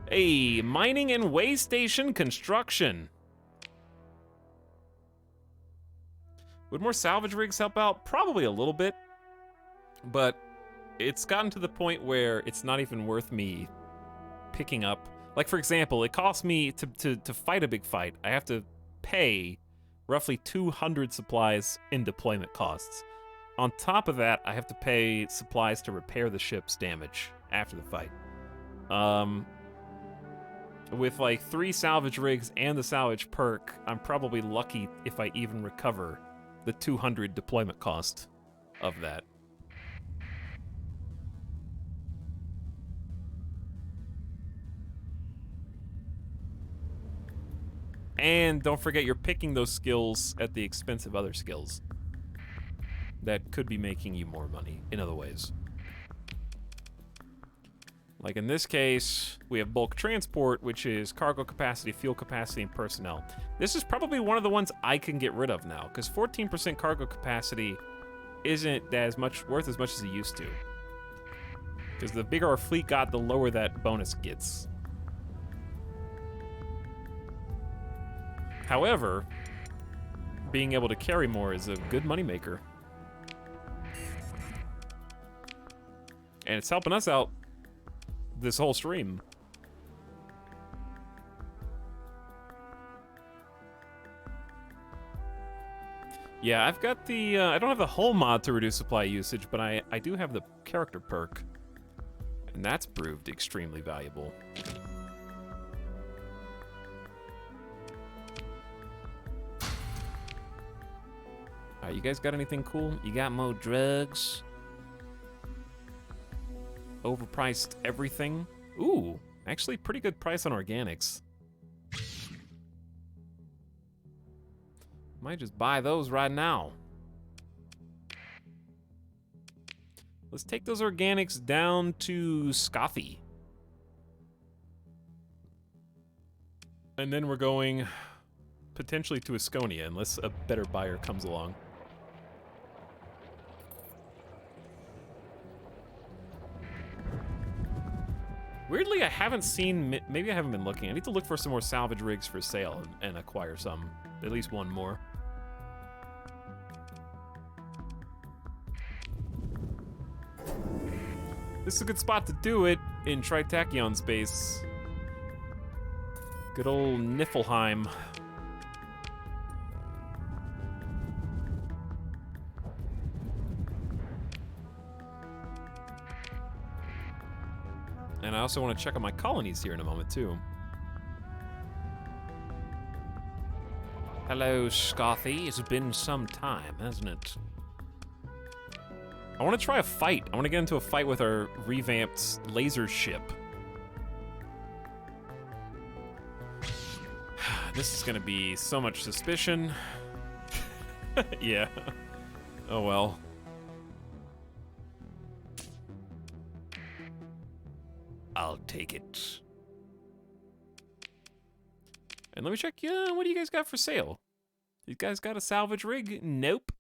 Hey, mining and way station construction. Would more salvage rigs help out? Probably a little bit. But it's gotten to the point where it's not even worth me picking up. Like, for example, it costs me to fight a big fight. I have to pay roughly 200 supplies in deployment costs. On top of that, I have to pay supplies to repair the ship's damage after the fight. With like 3 salvage rigs and the salvage perk, I'm probably lucky if I even recover the 200 deployment cost of that. And don't forget you're picking those skills at the expense of other skills that could be making you more money in other ways. Like in this case, we have bulk transport, which is cargo capacity, fuel capacity, and personnel. This is probably one of the ones I can get rid of now, because 14% cargo capacity isn't as much worth as much as it used to. Because the bigger our fleet got, the lower that bonus gets. However, being able to carry more is a good moneymaker. And it's helping us out this whole stream. Yeah, I've got the, I don't have the hull mod to reduce supply usage, but I do have the character perk. And that's proved extremely valuable. Alright, you guys got anything cool? You got more drugs? Overpriced everything? Ooh, actually pretty good price on organics. Might just buy those right now. Let's take those organics down to Scothy. And then we're going potentially to Asconia, unless a better buyer comes along. Weirdly, I haven't seen... Maybe I haven't been looking. I need to look for some more salvage rigs for sale and acquire some. At least one more. This is a good spot to do it in Tritachyon space. Good old Niflheim. And I also want to check out my colonies here in a moment, too. Hello, Scothy. It's been some time, hasn't it? I want to try a fight. I want to get into a fight with our revamped laser ship. This is going to be so much suspicion. Yeah. Oh, well. I'll take it. And let me check, what do you guys got for sale? You guys got a salvage rig? Nope.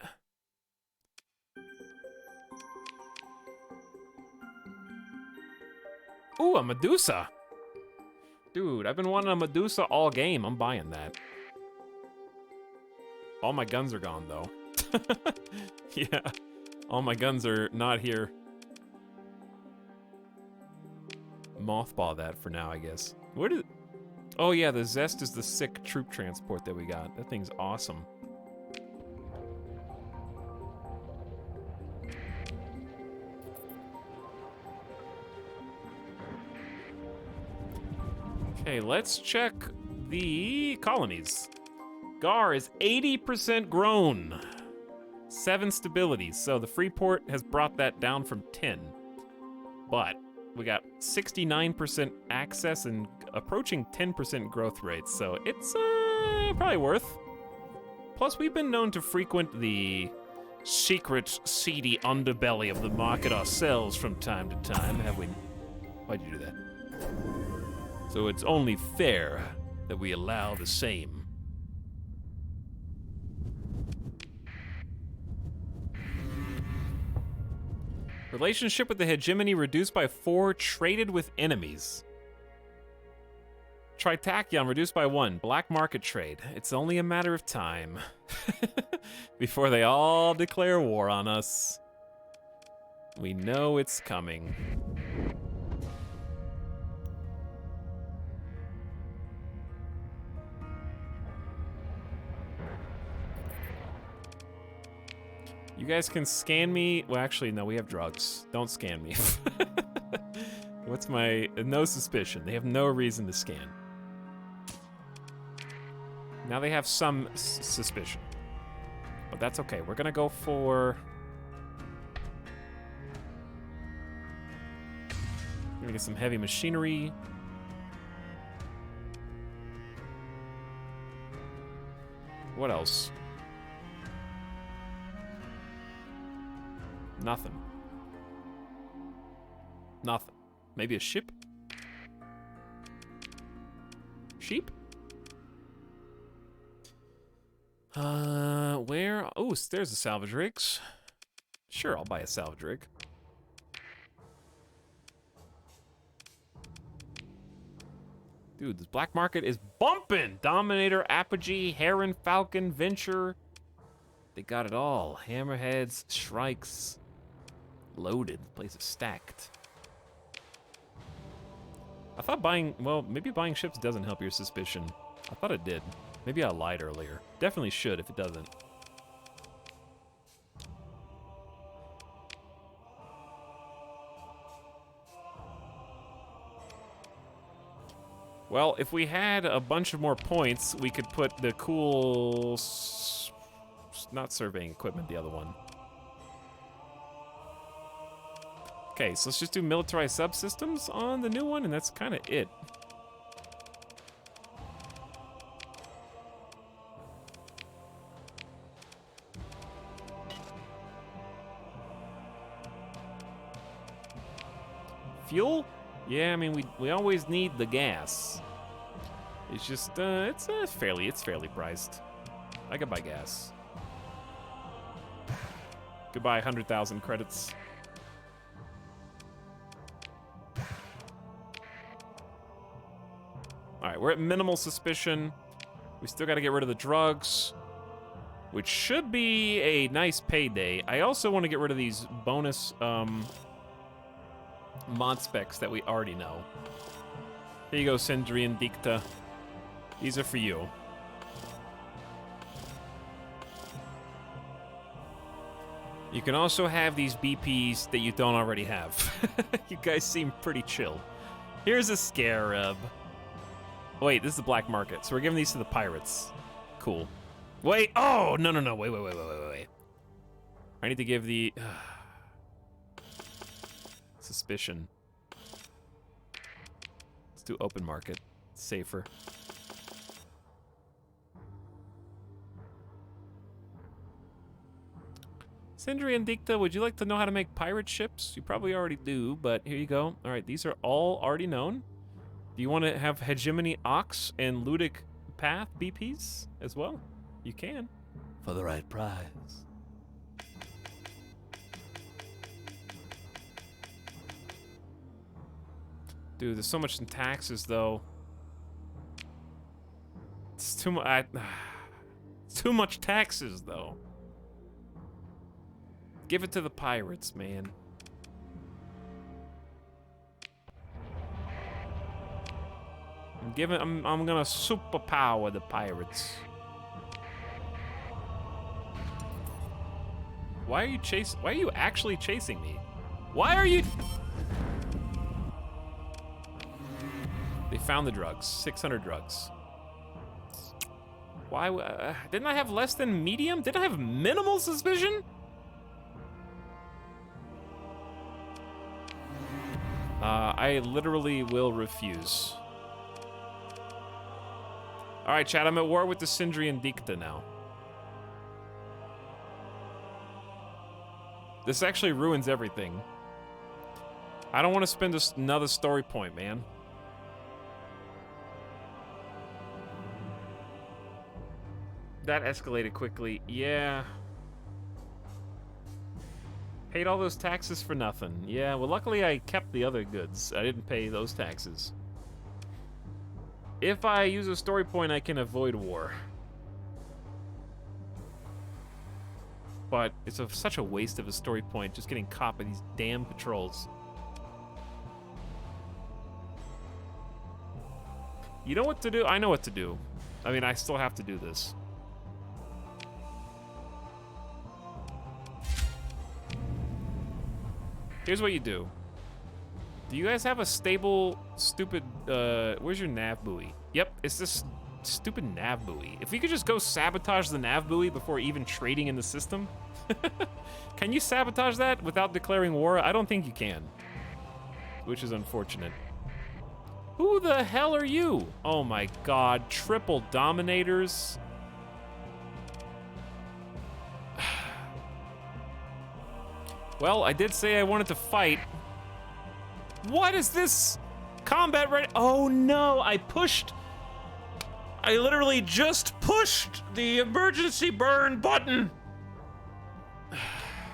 Ooh, a Medusa. Dude, I've been wanting a Medusa all game. I'm buying that. All my guns are gone, though. Yeah, all my guns are not here. Mothball that for now, I guess. Where did... Oh yeah, the Zest is the sick troop transport that we got. That thing's awesome. Okay, let's check the colonies. Gar is 80% grown. 7 stability, so the Freeport has brought that down from 10. but we got 69% access and approaching 10% growth rates, so it's probably worth. Plus, we've been known to frequent the secret, seedy underbelly of the market ourselves from time to time, have we? Why'd you do that? So it's only fair that we allow the same. Relationship with the hegemony reduced by 4, traded with enemies. Tritachyon reduced by 1, black market trade. It's only a matter of time before they all declare war on us. We know it's coming. You guys can scan me. Well, actually, no, we have drugs. Don't scan me. What's my... No suspicion. They have no reason to scan. Now they have some suspicion. But that's okay. We're gonna go for... We're gonna get some heavy machinery. What else? Nothing. Nothing. Maybe a ship? Sheep? Where? Oh, there's the salvage rigs. Sure, I'll buy a salvage rig. Dude, this black market is bumping! Dominator, Apogee, Heron, Falcon, Venture. They got it all. Hammerheads, Shrikes. Loaded. The place is stacked. I thought buying... Well, maybe buying ships doesn't help your suspicion. I thought it did. Maybe I lied earlier. Definitely should if it doesn't. Well, if we had a bunch of more points, we could put the cool... Not surveying equipment, the other one. Okay, so let's just do militarized subsystems on the new one, and that's kind of it. Fuel? Yeah, I mean, we always need the gas. It's just, it's fairly priced. I could buy gas. Goodbye, 100,000 credits. Alright, we're at minimal suspicion. We still gotta get rid of the drugs, which should be a nice payday. I also want to get rid of these bonus, mod specs that we already know. Here you go, Sendrian Dicta. These are for you. You can also have these BPs that you don't already have. You guys seem pretty chill. Here's a Scarab. Wait, this is the black market, so we're giving these to the pirates. Cool. Wait, oh, no, wait. I need to give the... suspicion. Let's do open market. It's safer. Sindri and Dicta, would you like to know how to make pirate ships? You probably already do, but here you go. All right, these are all already known. Do you want to have Hegemony Ox and Ludic Path BPs as well? You can. For the right price. Dude, there's so much in taxes, though. It's too much. It's too much taxes, though. Give it to the pirates, man. I'm gonna superpower the pirates. Why are you actually chasing me? Why are you? They found the drugs. 600 drugs. Why? Didn't I have less than medium? Didn't I have minimal suspicion? I literally will refuse. Alright, chat, I'm at war with the Sindrian Dicta now. This actually ruins everything. I don't want to spend another story point, man. That escalated quickly. Yeah. Paid all those taxes for nothing. Yeah, well, luckily I kept the other goods. I didn't pay those taxes. If I use a story point, I can avoid war. But it's such a waste of a story point just getting caught by these damn patrols. You know what to do? I know what to do. I mean, I still have to do this. Here's what you do. Do you guys have a stable, stupid, where's your nav buoy? Yep, it's this stupid nav buoy. If we could just go sabotage the nav buoy before even trading in the system. Can you sabotage that without declaring war? I don't think you can. Which is unfortunate. Who the hell are you? Oh my god, triple dominators. Well, I did say I wanted to fight. What is this? Combat ready? Oh no, I literally just pushed the emergency burn button.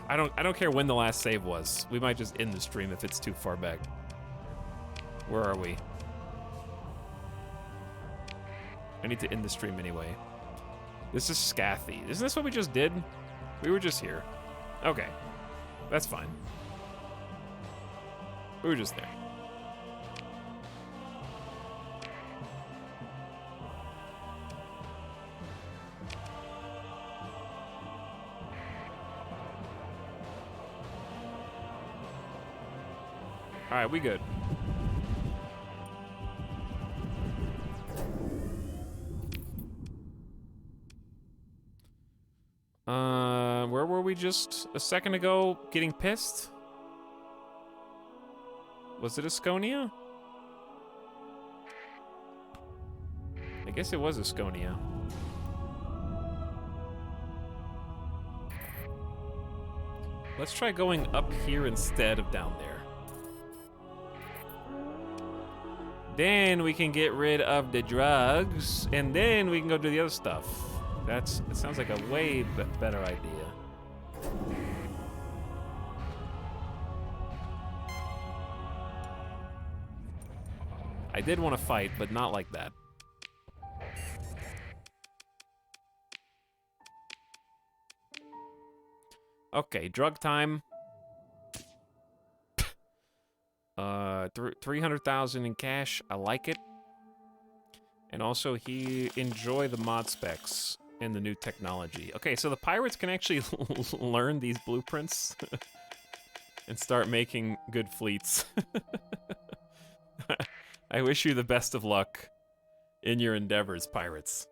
I don't care when the last save was. We might just end the stream if it's too far back. Where are we? I need to end the stream anyway. This is Scathy. Isn't this what we just did? We were just here. Okay. That's fine. We were just there. All right, we good. Where were we just a second ago getting pissed? Was it Asconia? I guess it was Asconia. Let's try going up here instead of down there. Then we can get rid of the drugs, and then we can go do the other stuff. It sounds like a way better idea. I did want to fight, but not like that. Okay, drug time. 300,000 in cash. I like it. And also, enjoy the mod specs and the new technology. Okay, so the pirates can actually learn these blueprints and start making good fleets. I wish you the best of luck in your endeavors, pirates.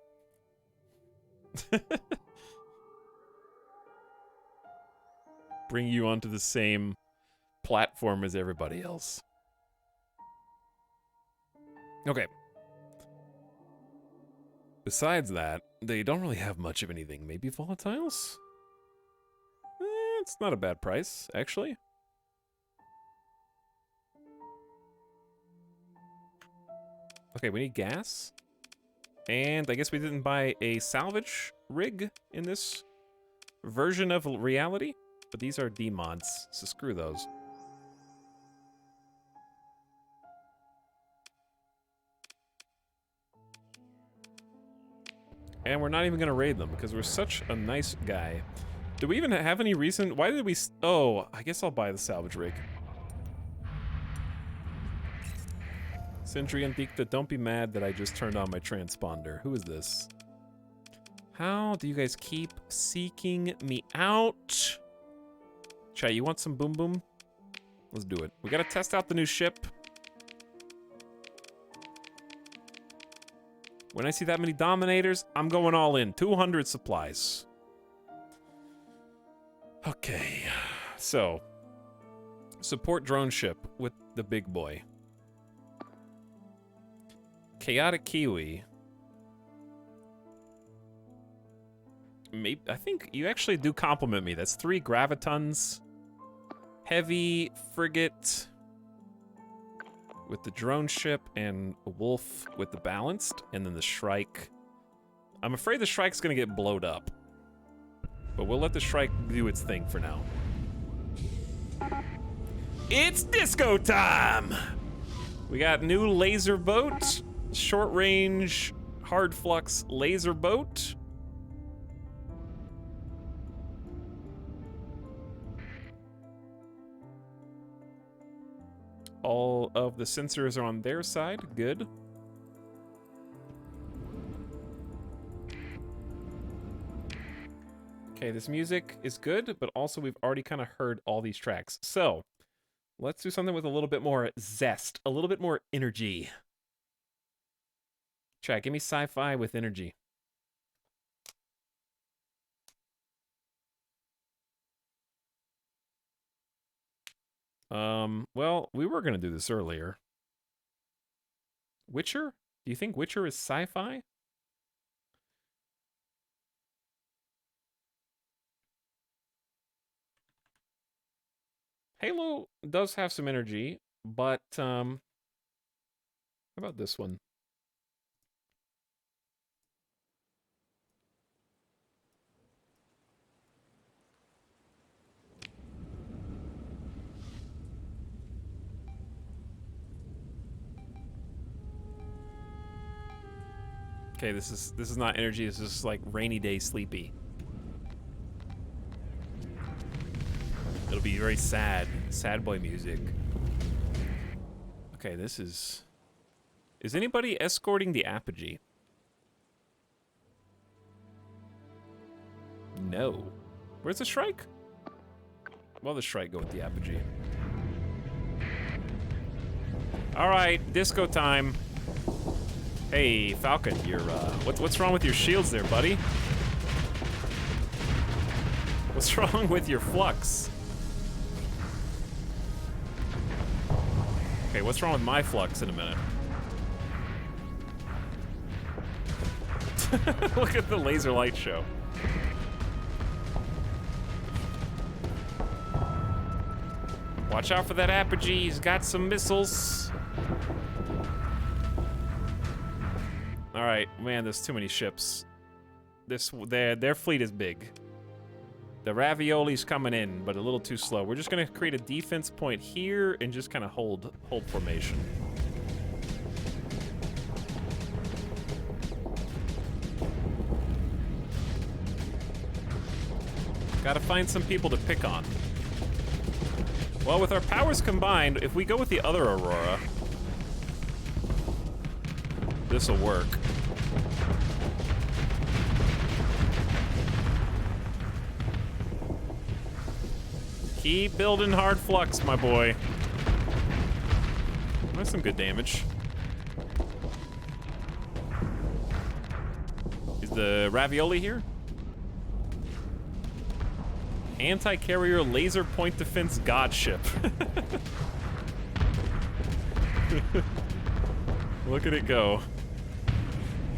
Bring you onto the same platform as everybody else. Okay. Besides that, they don't really have much of anything. Maybe volatiles? It's not a bad price, actually. Okay, we need gas. And I guess we didn't buy a salvage rig in this version of reality. But these are D-mods, so screw those. And we're not even gonna raid them because we're such a nice guy. Do we even have any reason? Why did we? Oh, I guess I'll buy the salvage rig. Sentry and Dicta, don't be mad that I just turned on my transponder. Who is this? How do you guys keep seeking me out? Chat, you want some boom boom? Let's do it. We gotta test out the new ship. When I see that many Dominators, I'm going all in. 200 supplies. Okay, so support drone ship with the big boy. Chaotic Kiwi. Maybe, I think you actually do compliment me. That's 3 gravitons. Heavy frigate with the drone ship and a wolf with the balanced, and then the Shrike. I'm afraid the Shrike's gonna get blowed up, but we'll let the Shrike do its thing for now. It's disco time! We got new laser boat, short range, hard flux laser boat. All of the sensors are on their side. Good. Okay, this music is good, but also we've already kind of heard all these tracks. So, let's do something with a little bit more zest, a little bit more energy. Chat, give me sci-fi with energy. Well, we were gonna do this earlier. Witcher? Do you think Witcher is sci-fi? Halo does have some energy, but, how about this one? Okay, this is not energy, this is like rainy day sleepy. It'll be very sad. Sad boy music. Okay, this is... Is anybody escorting the apogee? No. Where's the Shrike? Well, the Shrike go with the apogee. Alright, disco time. Hey, Falcon, you're, what's wrong with your shields there, buddy? What's wrong with your flux? Okay, what's wrong with my flux in a minute? Look at the laser light show. Watch out for that apogee, he's got some missiles. Alright, man, there's too many ships. Their fleet is big. The Ravioli's coming in, but a little too slow. We're just gonna create a defense point here and just kind of hold formation. Gotta find some people to pick on. Well, with our powers combined, if we go with the other Aurora, this'll work. Keep building hard flux, my boy. That's some good damage. Is the Ravioli here? Anti-carrier laser point defense god ship. Look at it go.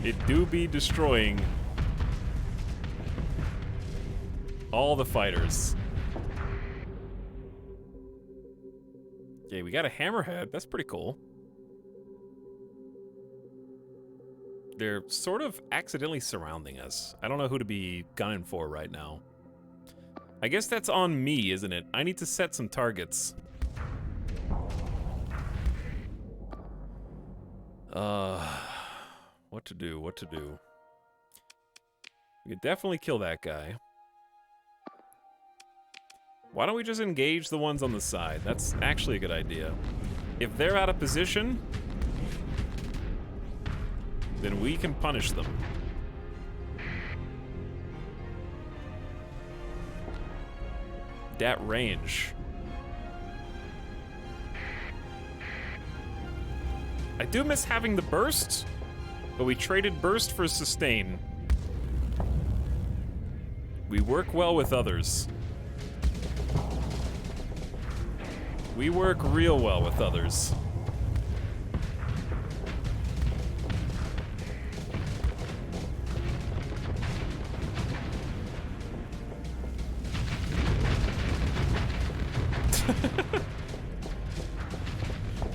It do be destroying all the fighters. Okay, we got a hammerhead. That's pretty cool. They're sort of accidentally surrounding us. I don't know who to be gunning for right now. I guess that's on me, isn't it? I need to set some targets. What to do, what to do. We could definitely kill that guy. Why don't we just engage the ones on the side? That's actually a good idea. If they're out of position, then we can punish them. That range. I do miss having the burst, but we traded burst for sustain. We work well with others. We work real well with others.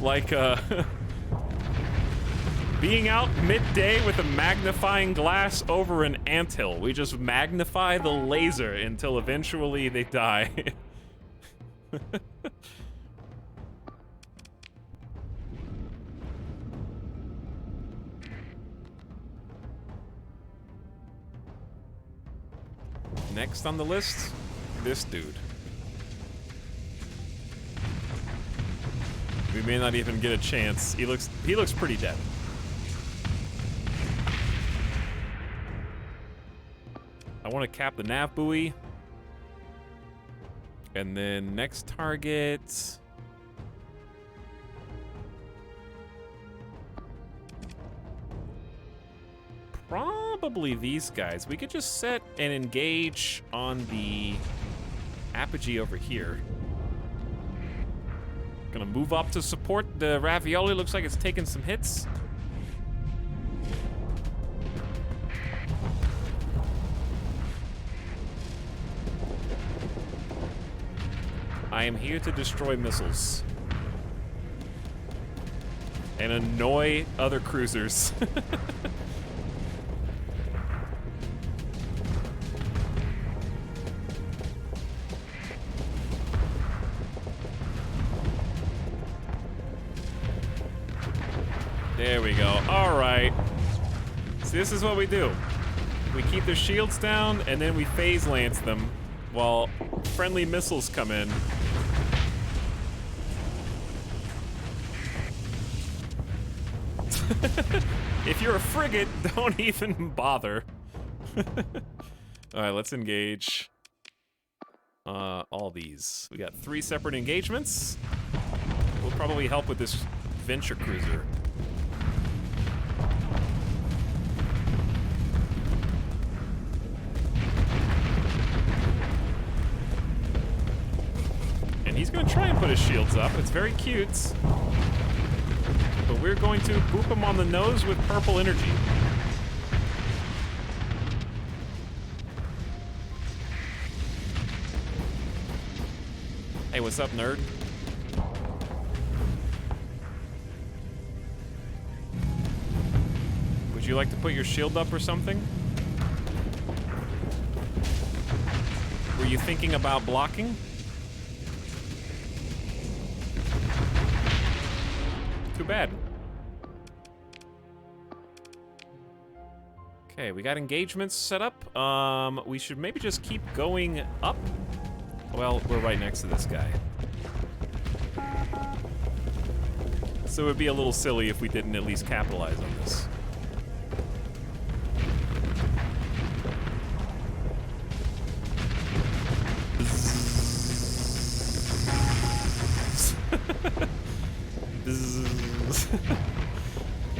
Like, being out midday with a magnifying glass over an anthill. We just magnify the laser until eventually they die. Next on the list, this dude. We may not even get a chance. He looks pretty dead. I want to cap the nav buoy. And then next target. Probably these guys. We could just set and engage on the apogee over here. Gonna move up to support the ravioli. Looks like it's taking some hits. I am here to destroy missiles. And annoy other cruisers. There we go. All right. So this is what we do. We keep their shields down, and then we phase lance them while friendly missiles come in. If you're a frigate, don't even bother. All right, let's engage all these. We got 3 separate engagements. We'll probably help with this venture cruiser. And he's gonna try and put his shields up. It's very cute. But we're going to boop him on the nose with purple energy. Hey, what's up, nerd? Would you like to put your shield up or something? Were you thinking about blocking? Too bad. Okay, we got engagements set up. We should maybe just keep going up. Well, we're right next to this guy. So it would be a little silly if we didn't at least capitalize on this.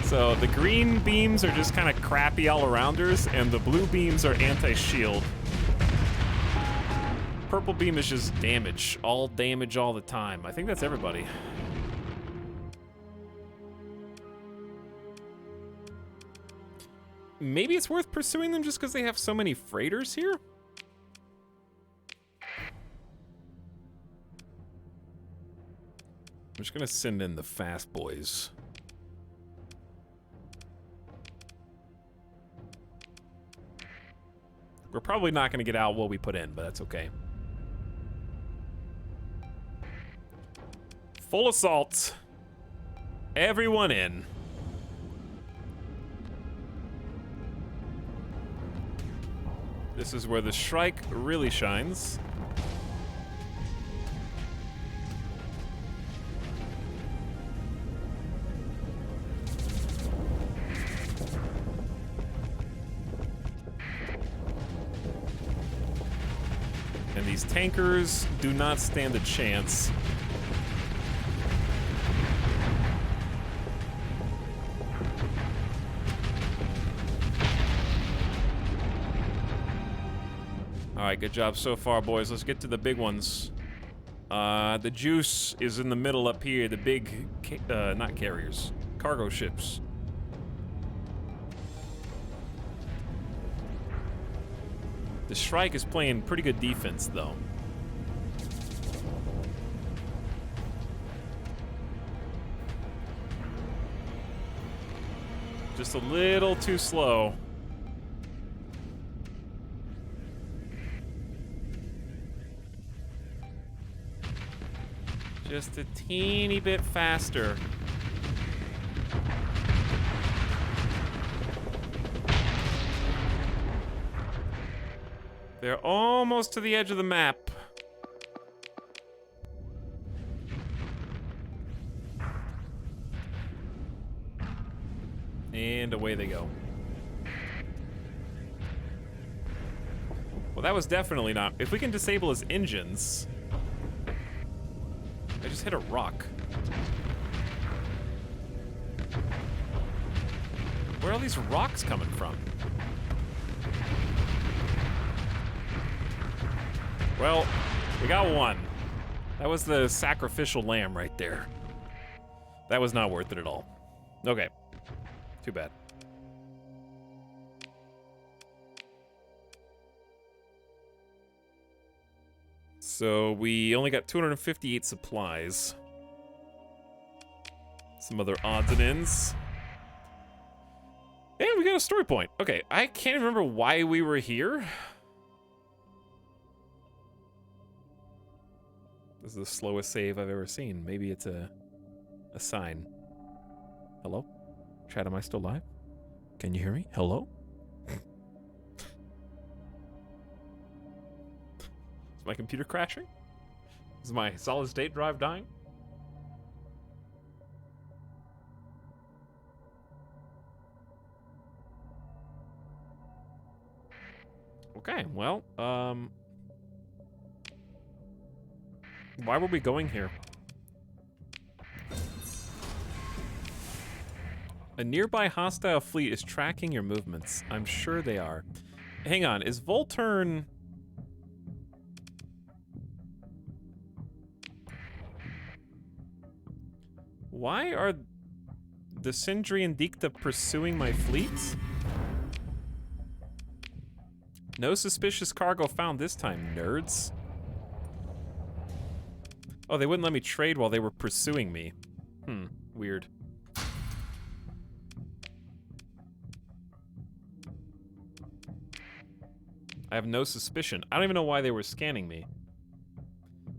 So the green beams are just kind of crappy all-arounders, and the blue beams are anti-shield. Purple beam is just damage all the time. I think that's everybody. Maybe it's worth pursuing them just because they have so many freighters here? I'm just gonna send in the fast boys. We're probably not gonna get out what we put in, but that's okay. Full assault. Everyone in. This is where the Shrike really shines. And these tankers do not stand a chance. All right, good job so far, boys. Let's get to the big ones. The juice is in the middle up here, the big, not carriers, cargo ships. The Shrike is playing pretty good defense, though. Just a little too slow. Just a teeny bit faster. They're almost to the edge of the map. And away they go. Well, that was definitely not... If we can disable his engines... I just hit a rock. Where are all these rocks coming from? Well, we got one. That was the sacrificial lamb right there. That was not worth it at all. Okay. Too bad. So we only got 258 supplies. Some other odds and ends. And we got a story point. Okay, I can't remember why we were here. This is the slowest save I've ever seen. Maybe it's a sign. Hello? Chat, am I still live? Can you hear me? Hello? Is my computer crashing? Is my solid state drive dying? Okay, well, why were we going here? A nearby hostile fleet is tracking your movements. I'm sure they are. Hang on, is Volturn... Why are the Sindri and Dikta pursuing my fleet? No suspicious cargo found this time, nerds. Oh, they wouldn't let me trade while they were pursuing me. Weird. I have no suspicion. I don't even know why they were scanning me.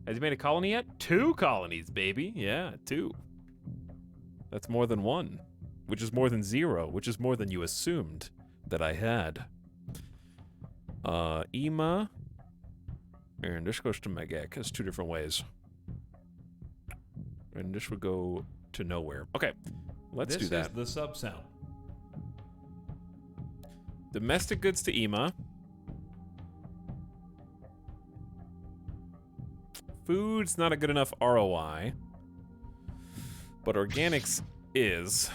Has he made a colony yet? 2 colonies, baby. Yeah, 2. That's more than 1. Which is more than 0. Which is more than you assumed that I had. Ema. And this goes to Megek. That's 2 different ways. And this would go to nowhere. Okay, let's do that. This is the sub-sound. Domestic goods to Ema. Food's not a good enough ROI. But organics is.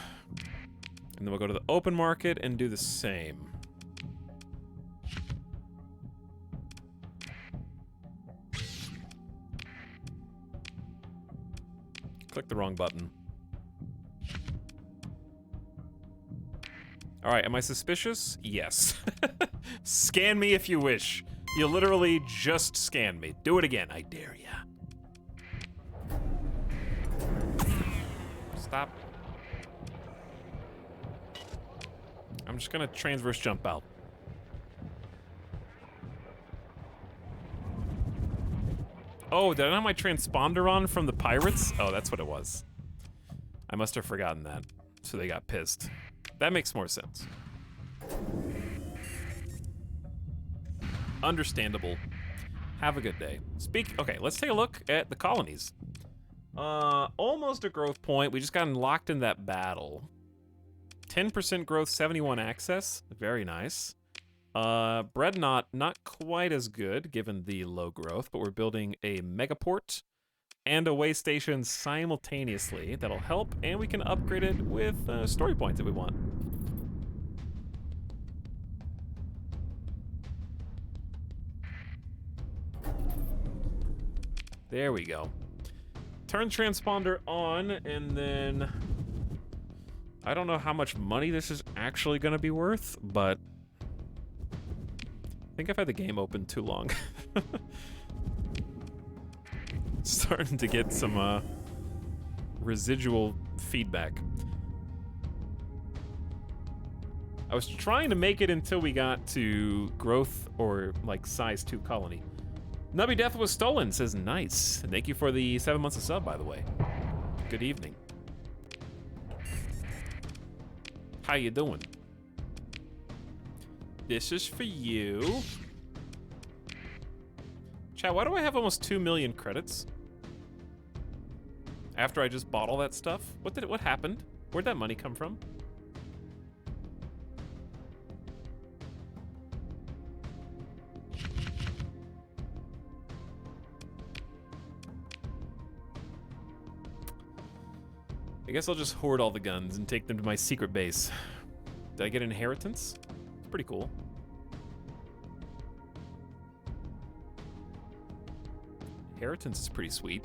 And then we'll go to the open market and do the same. Click the wrong button. All right, am I suspicious? Yes. Scan me if you wish. You literally just scanned me. Do it again, I dare ya. Stop. I'm just gonna transverse jump out. Oh, did I not have my transponder on from the pirates? Oh, that's what it was. I must have forgotten that. So they got pissed. That makes more sense. Understandable. Have a good day. Okay, let's take a look at the colonies. Almost a growth point. We just got locked in that battle. 10% growth, 71 access. Very nice. Bread not quite as good given the low growth, but we're building a megaport and a way station simultaneously. That'll help, and we can upgrade it with story points if we want. There we go. Turn transponder on, and then... I don't know how much money this is actually going to be worth, but... I think I've had the game open too long. Starting to get some, residual feedback. I was trying to make it until we got to growth or, like, size 2 colony. Nubby Death was stolen, says nice. Thank you for the 7 months of sub, by the way. Good evening. How you doing? This is for you. Chat, why do I have almost 2 million credits? After I just bought all that stuff? What happened? Where'd that money come from? I guess I'll just hoard all the guns and take them to my secret base. Did I get inheritance? It's pretty cool. Inheritance is pretty sweet.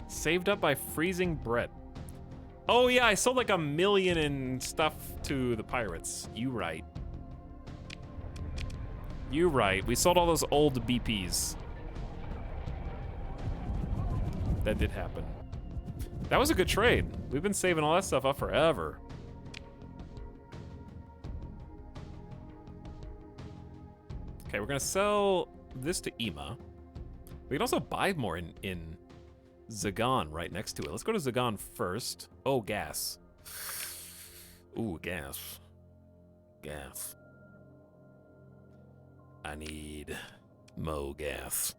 Saved up by freezing bread. Oh yeah, I sold like 1 million in stuff to the pirates. You right. You right. We sold all those old BPs. That did happen. That was a good trade. We've been saving all that stuff up forever. Okay, we're gonna sell this to Ema. We can also buy more in Zagon right next to it. Let's go to Zagon first. Oh, gas. Ooh, gas. Gas. I need mo gas.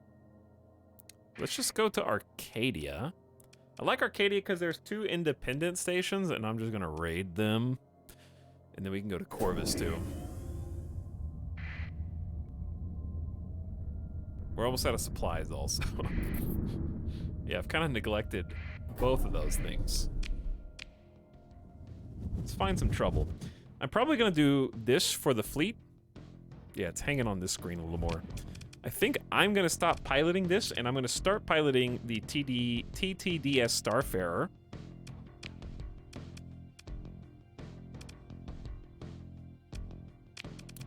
Let's just go to Arcadia. I like Arcadia because there's 2 independent stations, and I'm just gonna raid them. And then we can go to Corvus too. We're almost out of supplies also. Yeah, I've kind of neglected both of those things. Let's find some trouble. I'm probably gonna do this for the fleet. Yeah, it's hanging on this screen a little more. I think I'm gonna stop piloting this, and I'm gonna start piloting the TTDS Starfarer.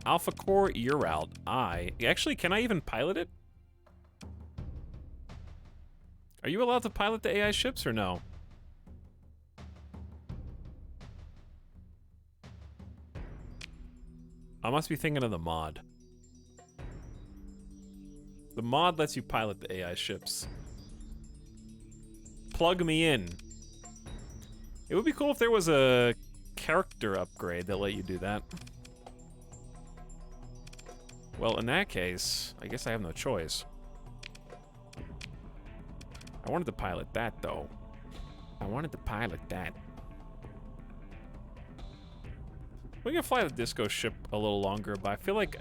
Alpha Core, you're out. Actually, can I even pilot it? Are you allowed to pilot the AI ships or no? I must be thinking of the mod. The mod lets you pilot the AI ships. Plug me in. It would be cool if there was a character upgrade that let you do that. Well, in that case, I guess I have no choice. I wanted to pilot that, though. I wanted to pilot that. We can fly the disco ship a little longer, but I feel like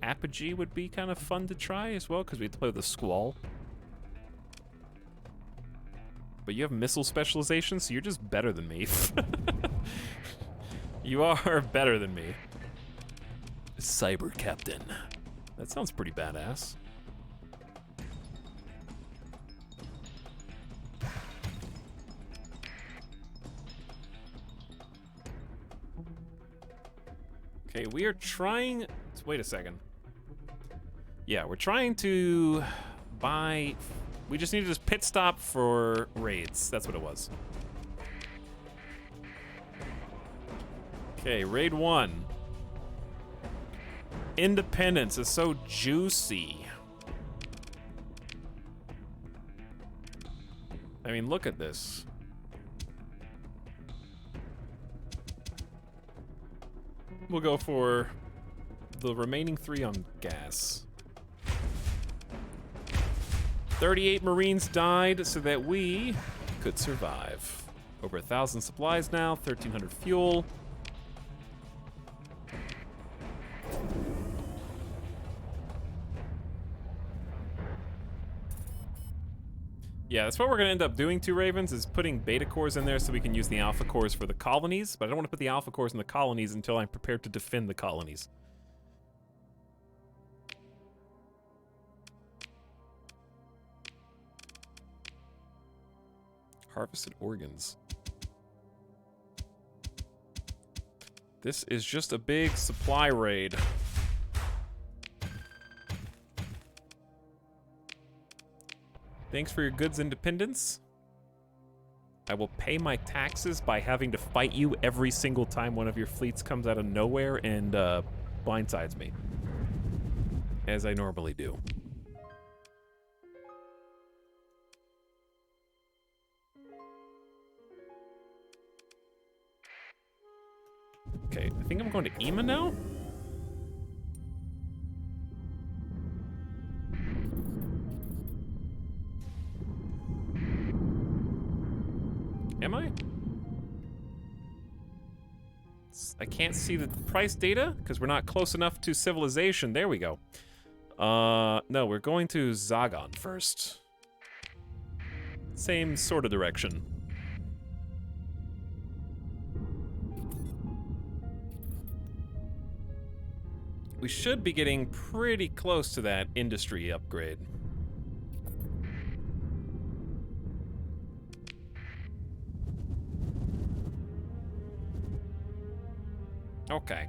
Apogee would be kind of fun to try as well, because we have to play with the Squall. But you have missile specialization, so you're just better than me. You are better than me. Cyber Captain. That sounds pretty badass. Okay, we are trying... Wait a second. Yeah, we're trying to buy... We just need to just pit stop for raids. That's what it was. Okay, raid 1. Independence is so juicy. I mean, look at this. We'll go for the remaining 3 on gas. 38 Marines died so that we could survive. Over 1,000 supplies now, 1,300 fuel. Yeah, that's what we're gonna end up doing, Two Ravens, is putting beta cores in there so we can use the alpha cores for the colonies, but I don't want to put the alpha cores in the colonies until I'm prepared to defend the colonies. Harvested organs. This is just a big supply raid. Thanks for your goods, independence. I will pay my taxes by having to fight you every single time one of your fleets comes out of nowhere and blindsides me. As I normally do. Okay, I think I'm going to Ema now. Am I? I can't see the price data because we're not close enough to civilization. There we go. No, we're going to Zagon first. Same sort of direction. We should be getting pretty close to that industry upgrade. Okay.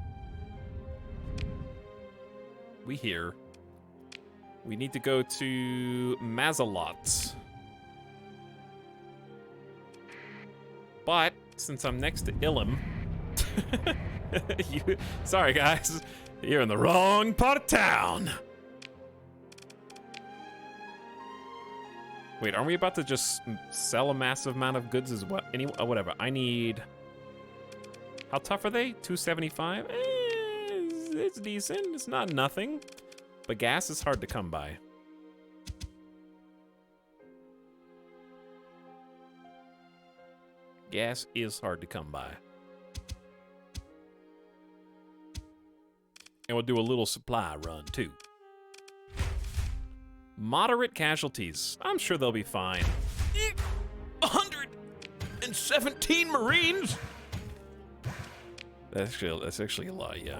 We here. We need to go to Mazalot. But, since I'm next to Ilum... sorry, guys. You're in the wrong part of town. Wait, aren't we about to just sell a massive amount of goods as well? Whatever. I need... How tough are they? 275? It's decent. It's not nothing. But gas is hard to come by. Gas is hard to come by. And we'll do a little supply run, too. Moderate casualties. I'm sure they'll be fine. 117 Marines? That's actually a lot, yeah.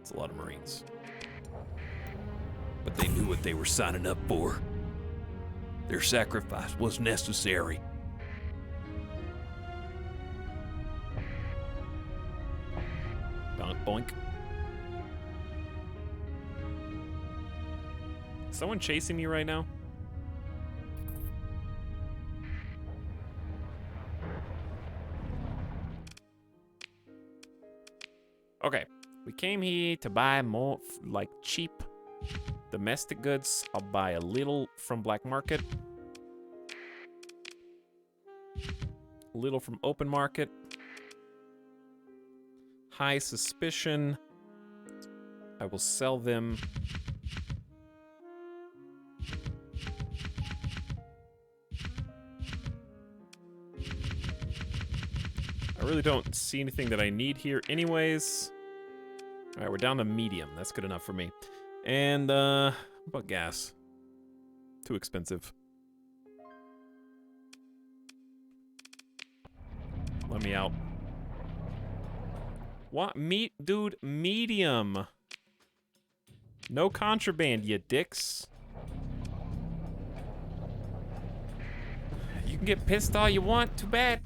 It's a lot of Marines. But they knew what they were signing up for. Their sacrifice was necessary. Boink, boink. Is someone chasing me right now? Okay, we came here to buy more, like, cheap domestic goods. I'll buy a little from black market. A little from open market. High suspicion. I will sell them. I really don't see anything that I need here anyways. All right, we're down to medium. That's good enough for me. And, what about gas? Too expensive. Let me out. What? Dude, medium. No contraband, you dicks. You can get pissed all you want. Too bad.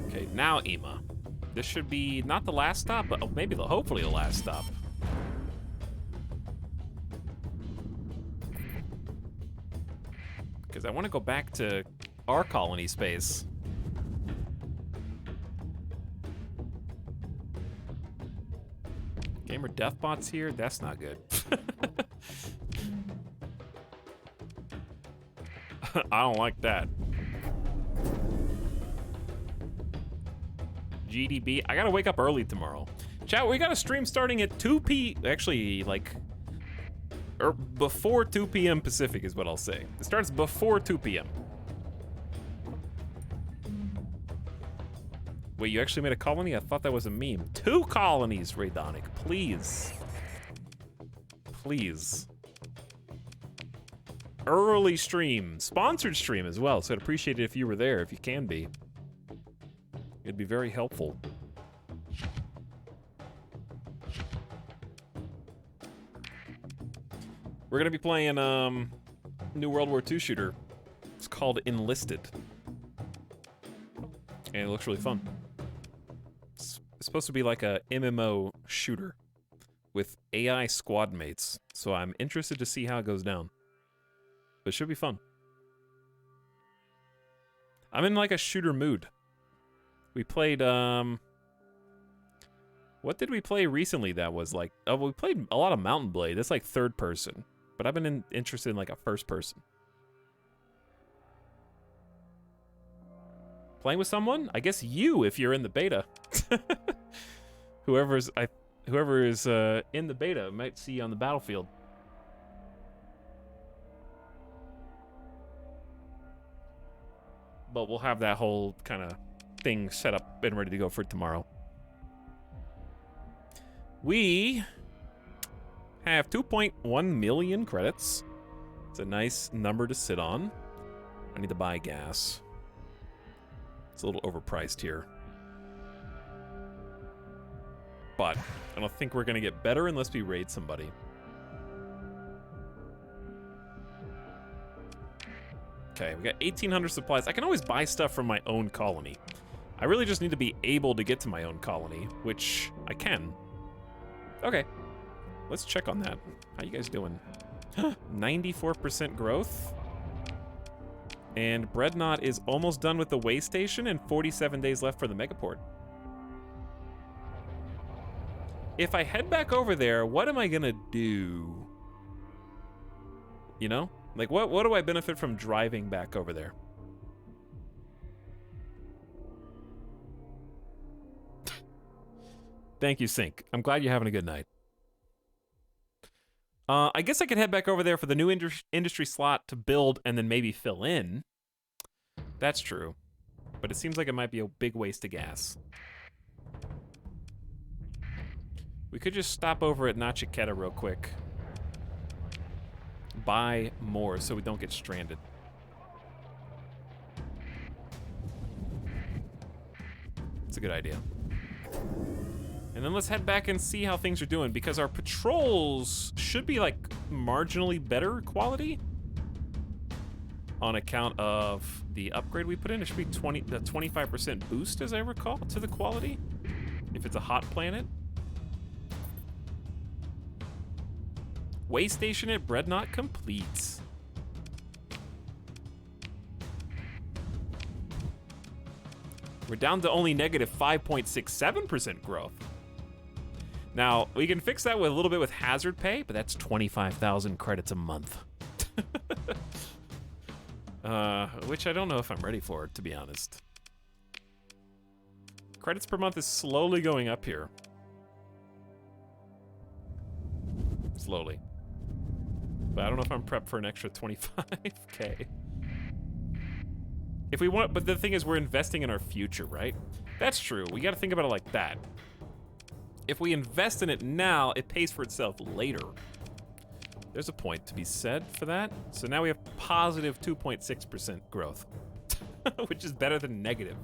Okay, now Ema. This should be not the last stop, but maybe hopefully the last stop. Because I want to go back to our colony space. Gamer Deathbot's here? That's not good. I don't like that. GDB. I gotta wake up early tomorrow. Chat, we got a stream starting at 2 p. Actually, like, or before 2 p.m. Pacific is what I'll say. It starts before 2 p.m. Wait, you actually made a colony? I thought that was a meme. 2 colonies, Raydonic. Please. please. Early stream, sponsored stream as well, so I'd appreciate it if you were there, if you can be. It'd be very helpful. We're gonna be playing new World War II shooter. It's called Enlisted. And it looks really fun. It's supposed to be like a MMO shooter with AI squad mates. So I'm interested to see how it goes down. But it should be fun. I'm in like a shooter mood. We played, what did we play recently that was like, oh, we played a lot of Mountain Blade. That's like third person. But I've been interested in like a first person. Playing with someone? I guess you, if you're in the beta. Whoever is in the beta might see you on the battlefield. But we'll have that whole kind of thing set up and ready to go for tomorrow. We have 2.1 million credits. It's a nice number to sit on. I need to buy gas. It's a little overpriced here. But I don't think we're going to get better unless we raid somebody. Okay, we got 1,800 supplies. I can always buy stuff from my own colony. I really just need to be able to get to my own colony, which I can. Okay, let's check on that. How you guys doing? 94% growth. And Breadnought is almost done with the way station and 47 days left for the megaport. If I head back over there, what am I gonna do? You know? Like, what do I benefit from driving back over there? Thank you, Sync. I'm glad you're having a good night. I guess I could head back over there for the new industry slot to build and then maybe fill in. That's true. But it seems like it might be a big waste of gas. We could just stop over at Nachiketa real quick. Buy more so we don't get stranded. It's a good idea. And then let's head back and see how things are doing, because our patrols should be like marginally better quality on account of the upgrade we put in. It should be the 25% boost, as I recall, to the quality if it's a hot planet. Way station at Breadnought complete. We're down to only negative 5.67% growth. Now, we can fix that with a little bit with hazard pay, but that's 25,000 credits a month. Which I don't know if I'm ready for, to be honest. Credits per month is slowly going up here. Slowly. But I don't know if I'm prepped for an extra 25k. If we want, but the thing is, we're investing in our future, right? That's true. We got to think about it like that. If we invest in it now, it pays for itself later. There's a point to be said for that. So now we have positive 2.6% growth, which is better than negative.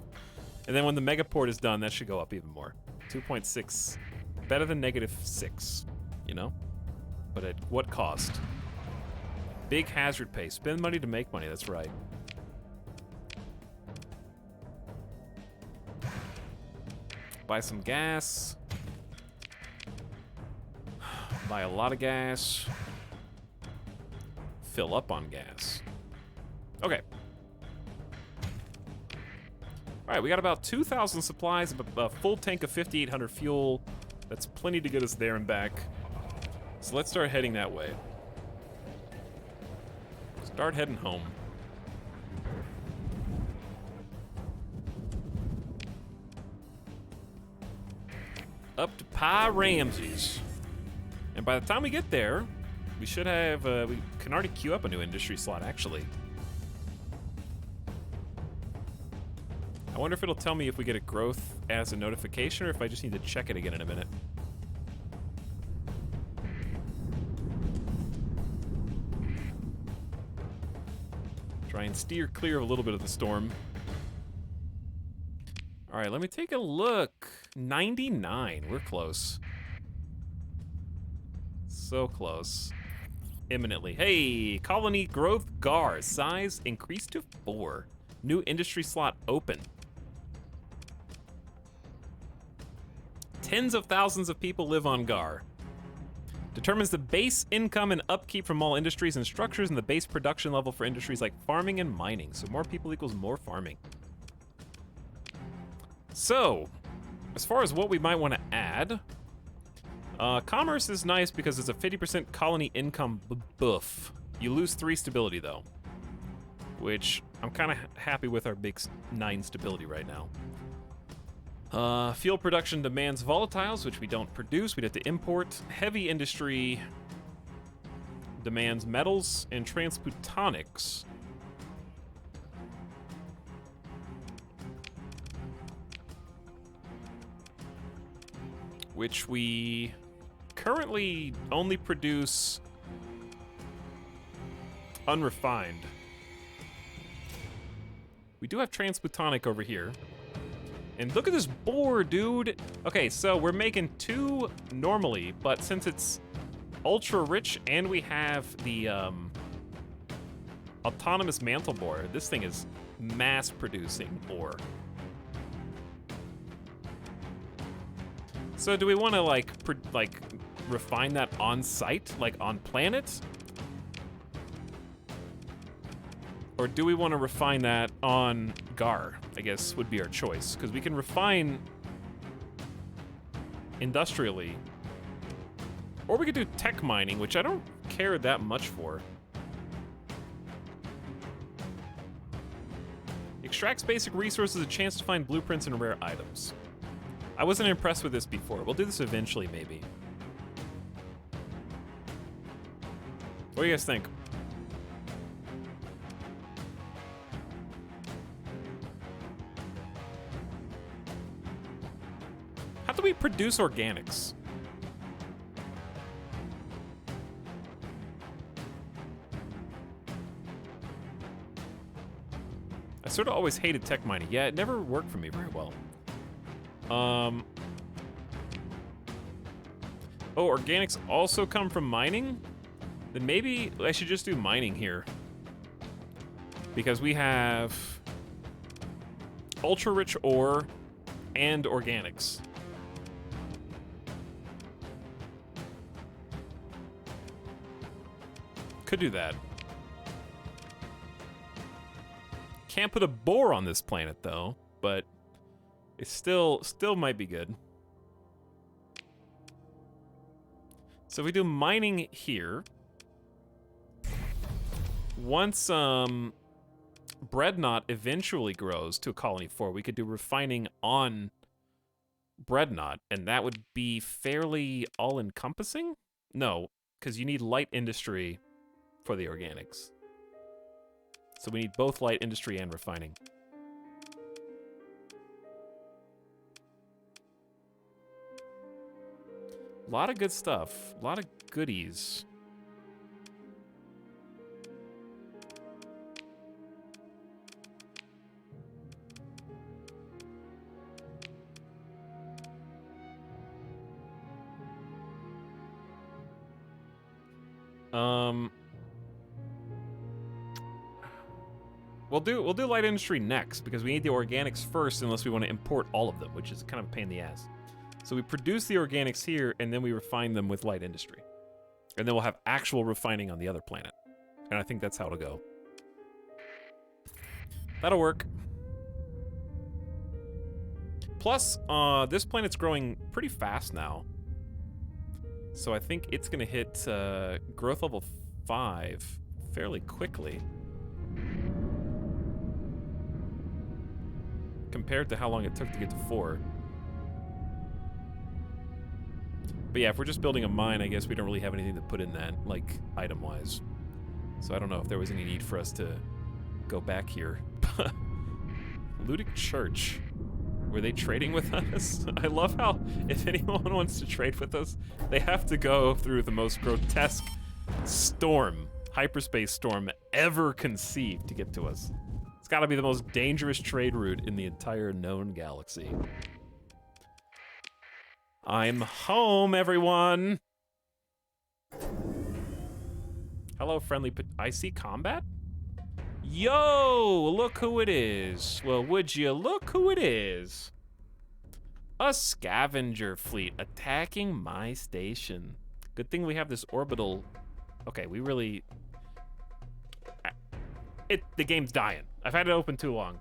And then when the megaport is done, that should go up even more. 2.6, better than negative 6, you know? But at what cost? Big hazard pay. Spend money to make money, that's right. Buy some gas. Buy a lot of gas. Fill up on gas. Okay. All right, we got about 2,000 supplies, a full tank of 5,800 fuel. That's plenty to get us there and back. So let's start heading that way. Start heading home. Up to Pie Ramsey's. And by the time we get there, we should have, we can already queue up a new industry slot, actually. I wonder if it'll tell me if we get a growth as a notification or if I just need to check it again in a minute. Try and steer clear of a little bit of the storm. All right, let me take a look. 99, we're close. So close. Imminently. Hey, colony growth GAR. Size increased to 4. New industry slot open. Tens of thousands of people live on GAR. Determines the base income and upkeep from all industries and structures and the base production level for industries like farming and mining. So more people equals more farming. So, as far as what we might want to add, commerce is nice because it's a 50% colony income buff. You lose 3 stability though, which I'm kind of happy with our big 9 stability right now. Fuel production demands volatiles, which we don't produce. We'd have to import. Heavy industry demands metals and transputonics. Which we currently only produce unrefined. We do have transputonic over here. And look at this board, dude. Okay, so we're making 2 normally, but since it's ultra rich and we have the autonomous mantle bore, this thing is mass producing ore. So do we want to like refine that on site, like on planet? Or do we want to refine that on GAR, I guess would be our choice. Because we can refine industrially. Or we could do tech mining, which I don't care that much for. Extracts basic resources, a chance to find blueprints and rare items. I wasn't impressed with this before. We'll do this eventually, maybe. What do you guys think? How do we produce organics? I sort of always hated tech mining. Yeah, it never worked for me very well. Oh, organics also come from mining? Then maybe I should just do mining here. Because we have ultra-rich ore and organics. Could do that. Can't put a bore on this planet, though, but it still might be good. So we do mining here. Once Breadnought eventually grows to a colony 4, we could do refining on Breadnought, and that would be fairly all-encompassing? No, because you need light industry for the organics. So we need both light industry and refining. A lot of good stuff. A lot of goodies. We'll do light industry next because we need the organics first unless we want to import all of them, which is kind of a pain in the ass. So we produce the organics here and then we refine them with light industry. And then we'll have actual refining on the other planet. And I think that's how it'll go. That'll work. Plus, this planet's growing pretty fast now. So I think it's gonna hit growth level 5 fairly quickly. Compared to how long it took to get to 4. But yeah, if we're just building a mine, I guess we don't really have anything to put in that, like, item-wise. So I don't know if there was any need for us to go back here. Ludic Church. Were they trading with us? I love how, if anyone wants to trade with us, they have to go through the most grotesque storm, hyperspace storm ever conceive to get to us. It's got to be the most dangerous trade route in the entire known galaxy. I'm home, everyone. Hello, friendly. I see combat? Yo, look who it is. Well, would you look who it is? A scavenger fleet attacking my station. Good thing we have this orbital. Okay, we really... The game's dying. I've had it open too long.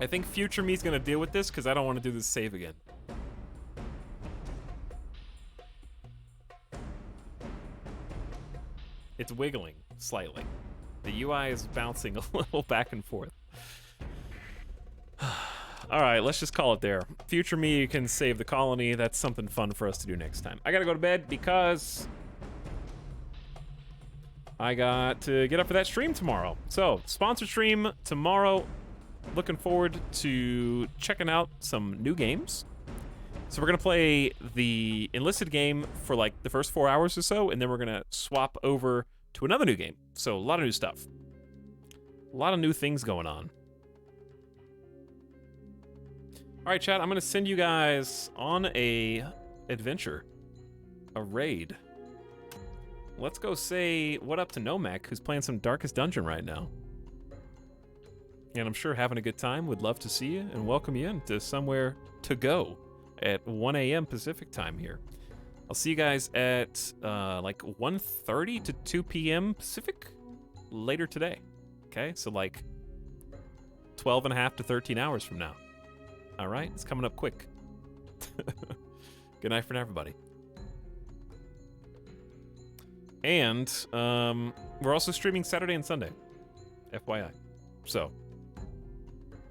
I think future me's gonna deal with this because I don't want to do this save again. It's wiggling slightly. The UI is bouncing a little back and forth. All right, let's just call it there. Future me can save the colony. That's something fun for us to do next time. I gotta go to bed because I got to get up for that stream tomorrow. So, sponsored stream tomorrow. Looking forward to checking out some new games. So we're gonna play the enlisted game for like the first 4 hours or so, and then we're gonna swap over to another new game. So a lot of new stuff. A lot of new things going on. All right, chat, I'm gonna send you guys on a adventure, a raid. Let's go say what up to Nomak, who's playing some Darkest Dungeon right now. And I'm sure having a good time. Would love to see you and welcome you into somewhere to go at 1 a.m. Pacific time here. I'll see you guys at like 1:30 to 2 p.m. Pacific later today. Okay, so like 12 and a half to 13 hours from now. All right, it's coming up quick. Good night for now, everybody. And we're also streaming Saturday and Sunday, FYI. So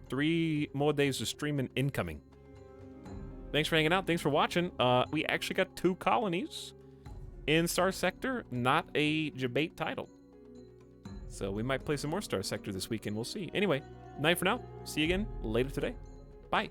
3 more days of streaming incoming. Thanks for hanging out. Thanks for watching. We actually got 2 colonies in Star Sector, not a debate title. So we might play some more Star Sector this weekend. We'll see. Anyway, night for now. See you again later today. Bye.